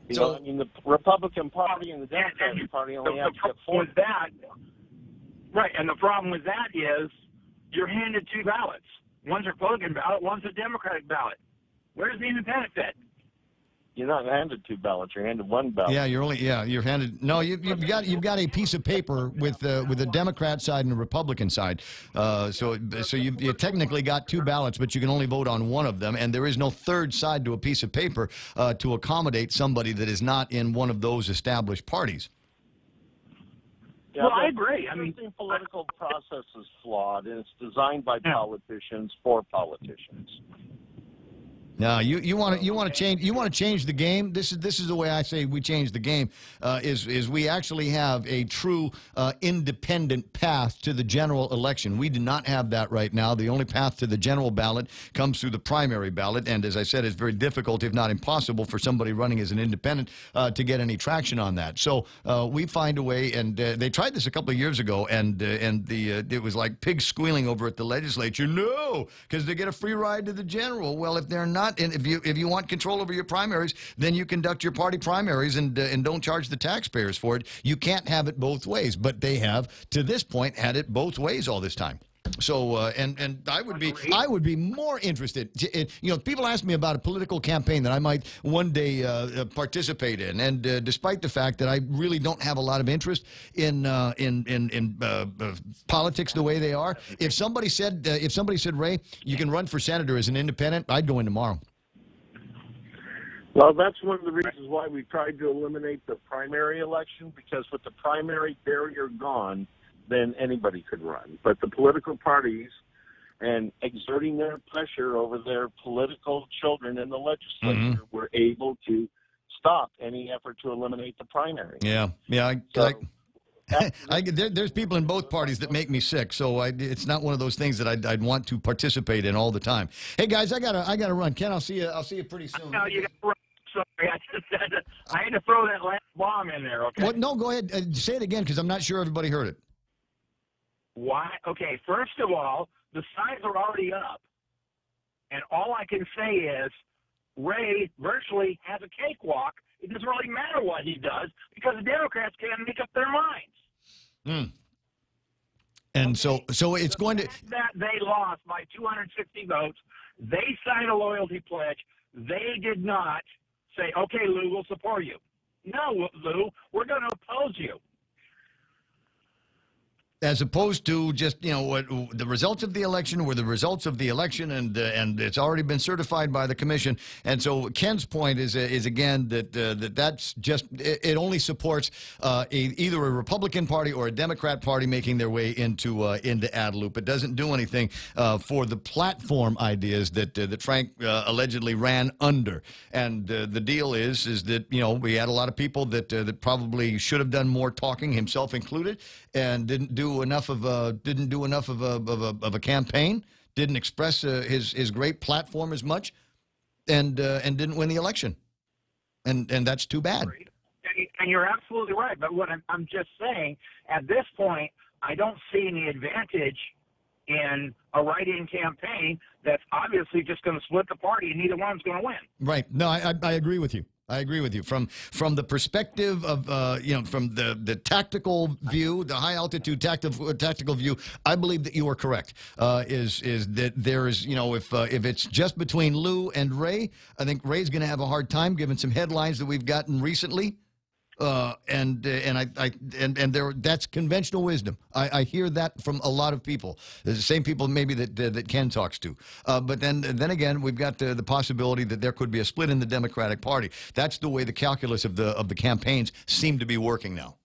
You know, I mean, the Republican Party and the Democratic Party only have to get 4. With that, right, and the problem with that is you're handed 2 ballots. One's a Republican ballot, one's a Democratic ballot. Where's the independent fit? You're not handed 2 ballots. You're handed 1 ballot. Yeah, you're handed. No, you've got a piece of paper with a Democrat side and a Republican side. So you technically got 2 ballots, but you can only vote on one of them, and there is no third side to a piece of paper to accommodate somebody that is not in one of those established parties. Yeah, well, I agree. I mean, the political process is flawed, and it's designed by politicians for politicians. No, you want to change the game. This is the way I say we change the game. Is we actually have a true independent path to the general election. We do not have that right now. The only path to the general ballot comes through the primary ballot, and as I said, it's very difficult, if not impossible, for somebody running as an independent to get any traction on that. So we find a way, and they tried this a couple of years ago, and it was like pigs squealing over at the legislature. No, because they get a free ride to the general. Well, if they're not. And if you want control over your primaries, then you conduct your party primaries and don't charge the taxpayers for it. You can't have it both ways, but they have to this point had it both ways all this time. So and I would be more interested. People ask me about a political campaign that I might one day participate in, and despite the fact that I really don't have a lot of interest in politics the way they are, if somebody said, Ray, you can run for senator as an independent, I'd go in tomorrow. Well, that's one of the reasons why we tried to eliminate the primary election, because with the primary barrier gone, then anybody could run. But the political parties and exerting their pressure over their political children in the legislature were able to stop any effort to eliminate the primary. Yeah. There's people in both parties that make me sick, so it's not one of those things that I'd want to participate in all the time. Hey guys, I gotta run. Ken, I'll see you pretty soon. No, you got to run. Sorry, I had to throw that last bomb in there. Okay. Well, no, go ahead. Say it again, because I'm not sure everybody heard it. Why? Okay, first of all, the signs are already up. And all I can say is Ray virtually has a cakewalk. It doesn't really matter what he does because the Democrats can't make up their minds. And so it's going to... That they lost by 260 votes. They signed a loyalty pledge. They did not say, okay, Lou, we'll support you. No, Lou, we're going to oppose you. As opposed to just, what the results of the election were the results of the election, and it's already been certified by the commission. And so Ken's point is again that's just it only supports either a Republican Party or a Democrat Party making their way into Adelup. It doesn't do anything for the platform ideas that Frank allegedly ran under. And the deal is that we had a lot of people that probably should have done more talking, himself included, and didn't do enough of a campaign, didn't express his great platform as much. and didn't win the election, and that's too bad. And you're absolutely right. But what I'm just saying, at this point, I don't see any advantage in a write-in campaign that's obviously just going to split the party, and neither one's going to win. Right. No, I agree with you. I agree with you. From the perspective of from the tactical view, the high altitude tactical view, I believe that you are correct. Is that there is if it's just between Lou and Ray, I think Ray's going to have a hard time given some headlines that we've gotten recently. That's conventional wisdom. I hear that from a lot of people, the same people maybe that Ken talks to. But then again, we've got the possibility that there could be a split in the Democratic Party. That's the way the calculus of the campaigns seem to be working now.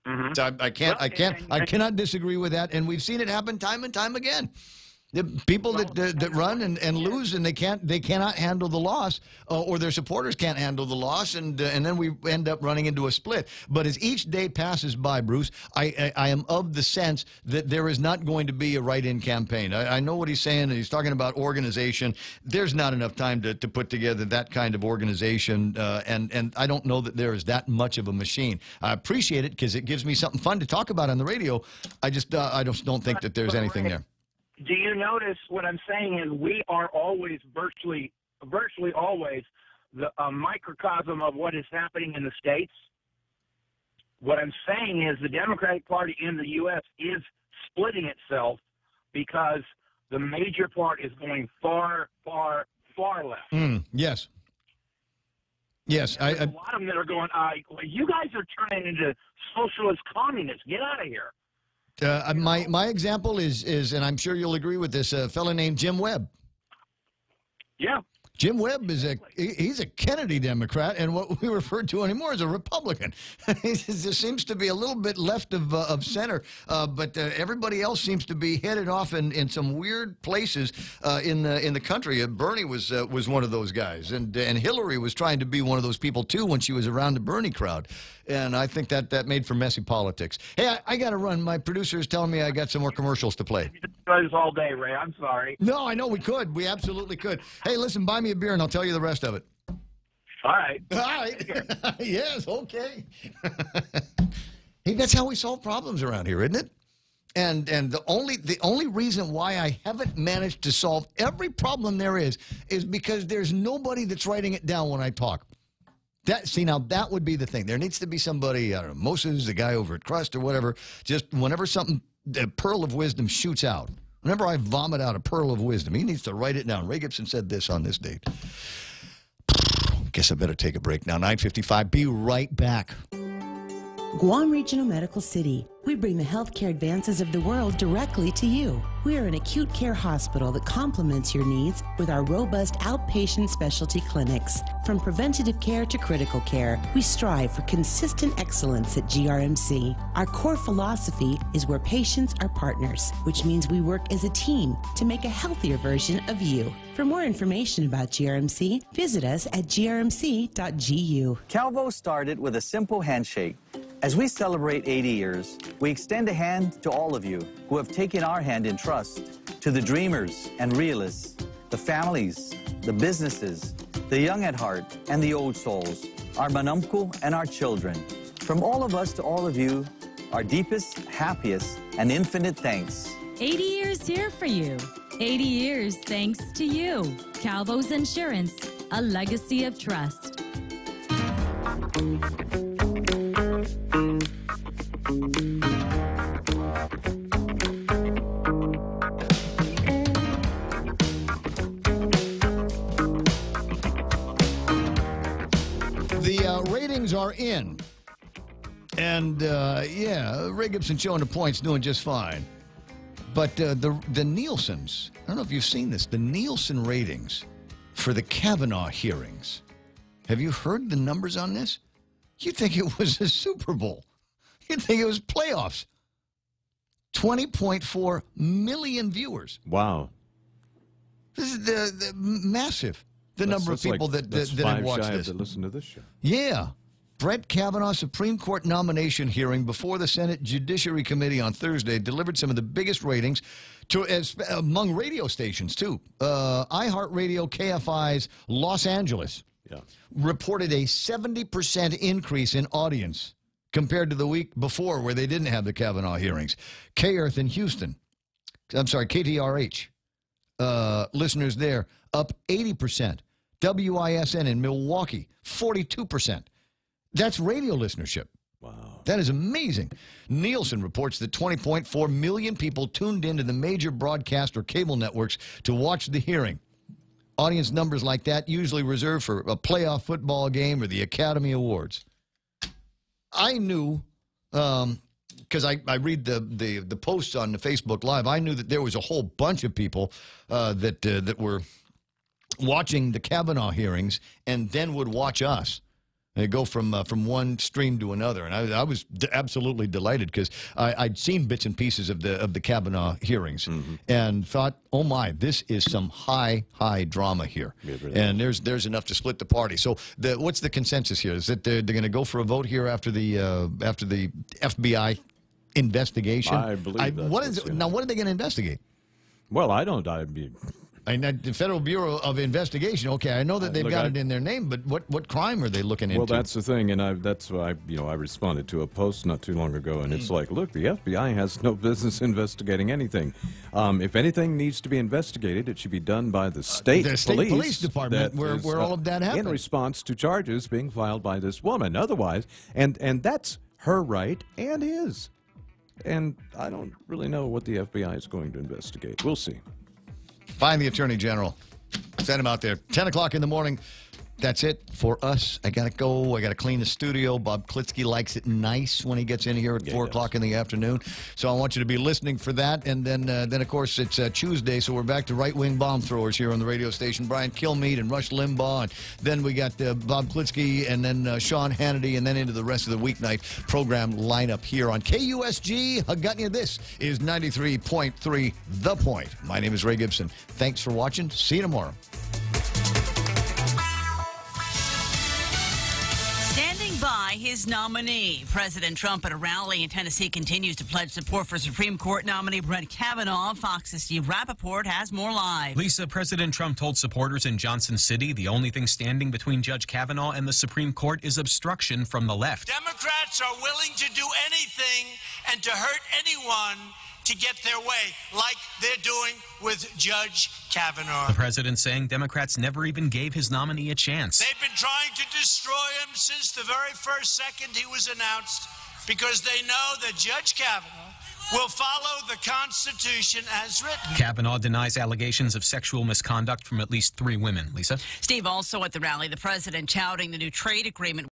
Mm-hmm. So I cannot disagree with that, and we've seen it happen time and time again. The people that run and lose, and they cannot handle the loss, or their supporters can't handle the loss, and then we end up running into a split. But as each day passes by, Bruce, I am of the sense that there is not going to be a write-in campaign. I know what he's saying, and he's talking about organization. There's not enough time to put together that kind of organization, and I don't know that there is that much of a machine. I appreciate it because it gives me something fun to talk about on the radio. I just don't think that there's anything there. Do you notice what I'm saying is we are always virtually always a microcosm of what is happening in the States? What I'm saying is the Democratic Party in the U.S. is splitting itself because the major part is going far, far, far left. Yes. Yes. There's a lot of them that are going, you guys are turning into socialist communists. Get out of here. My example is, and I'm sure you'll agree with this, a fellow named Jim Webb. Yeah. Jim Webb is he's a Kennedy Democrat, and what we refer to anymore as a Republican. There seems to be a little bit left of center, but everybody else seems to be headed off in some weird places in the country. Bernie was one of those guys, and Hillary was trying to be one of those people too when she was around the Bernie crowd. And I think that made for messy politics. Hey, I got to run. My producer is telling me I got some more commercials to play. This all day, Ray. I'm sorry. No, I know we could. We absolutely could. Hey, listen, buy me a beer and I'll tell you the rest of it. All right. All right. Yes, okay. Hey, that's how we solve problems around here, isn't it? And the only reason why I haven't managed to solve every problem there is because there's nobody that's writing it down when I talk. Now that would be the thing. There needs to be somebody, I don't know, Moses, the guy over at Crust or whatever, just whenever a pearl of wisdom shoots out, whenever I vomit out a pearl of wisdom, he needs to write it down. Ray Gibson said this on this date. Guess I better take a break now. 9:55. Be right back. Guam Regional Medical City. We bring the healthcare advances of the world directly to you. We are an acute care hospital that complements your needs with our robust outpatient specialty clinics. From preventative care to critical care, we strive for consistent excellence at GRMC. Our core philosophy is where patients are partners, which means we work as a team to make a healthier version of you. For more information about GRMC, visit us at grmc.gu. Calvo started with a simple handshake. As we celebrate 80 years, we extend a hand to all of you who have taken our hand in trust, to the dreamers and realists, the families, the businesses, the young at heart and the old souls, our manumku and our children. From all of us to all of you, our deepest, happiest, and infinite thanks. 80 years here for you. 80 years thanks to you. Calvo's Insurance, a legacy of trust. The ratings are in. And, yeah, Ray Gibson showing the points, doing just fine. But the Nielsen's, I don't know if you've seen this, the Nielsen ratings for the Kavanaugh hearings. Have you heard the numbers on this? You'd think it was a Super Bowl. You'd think it was playoffs. 20.4 million viewers. Wow. This is the massive, the number of people that have watched this. That listen to this show. Yeah. Brett Kavanaugh's Supreme Court nomination hearing before the Senate Judiciary Committee on Thursday delivered some of the biggest ratings among radio stations, too. iHeartRadio KFI's Los Angeles reported a 70% increase in audience compared to the week before where they didn't have the Kavanaugh hearings. K-Earth in Houston, KTRH, listeners there up 80%. WISN in Milwaukee, 42%. That's radio listenership. Wow. That is amazing. Nielsen reports that 20.4 million people tuned into the major broadcast or cable networks to watch the hearing. Audience numbers like that usually reserved for a playoff football game or the Academy Awards. I knew, because I read the posts on the Facebook Live, I knew that there was a whole bunch of people that were watching the Kavanaugh hearings and then would watch us. They go from one stream to another, and I was absolutely delighted because I'd seen bits and pieces of the Kavanaugh hearings and thought, oh my, this is some high drama here, and there's enough to split the party. So what's the consensus here? Is that they're going to go for a vote here after the FBI investigation? I believe that's now. What are they going to investigate? Well, the Federal Bureau of Investigation. Okay, I know that they've got it in their name, but what crime are they looking into? Well, that's the thing, and that's why I responded to a post not too long ago, and it's like, look, the FBI has no business investigating anything. If anything needs to be investigated, it should be done by the state police department, where all of that happened, in response to charges being filed by this woman. Otherwise, and that's her right and his. And I don't really know what the FBI is going to investigate. We'll see. Find the Attorney General. Send him out there. 10 o'clock in the morning. That's it for us. I got to go. I got to clean the studio. Bob Klitsky likes it nice when he gets in here at 4 o'clock in the afternoon. So I want you to be listening for that. And then of course, it's Tuesday, so we're back to right-wing bomb throwers here on the radio station. Brian Kilmeade and Rush Limbaugh. And then we got Bob Klitsky and then Sean Hannity, and then into the rest of the weeknight program lineup here on KUSG. Hagutnia. This is 93.3 The Point. My name is Ray Gibson. Thanks for watching. See you tomorrow. By his nominee, President Trump at a rally in Tennessee continues to pledge support for Supreme Court nominee Brett Kavanaugh. Fox's Steve Rappaport has more live. Lisa, President Trump told supporters in Johnson City the only thing standing between Judge Kavanaugh and the Supreme Court is obstruction from the left. Democrats are willing to do anything and to hurt anyone to get their way, like they're doing with Judge Kavanaugh. The president saying Democrats never even gave his nominee a chance. They've been trying to destroy him since the very first second he was announced because they know that Judge Kavanaugh will follow the Constitution as written. Kavanaugh denies allegations of sexual misconduct from at least 3 women. Lisa? Steve, also at the rally, the president touting the new trade agreement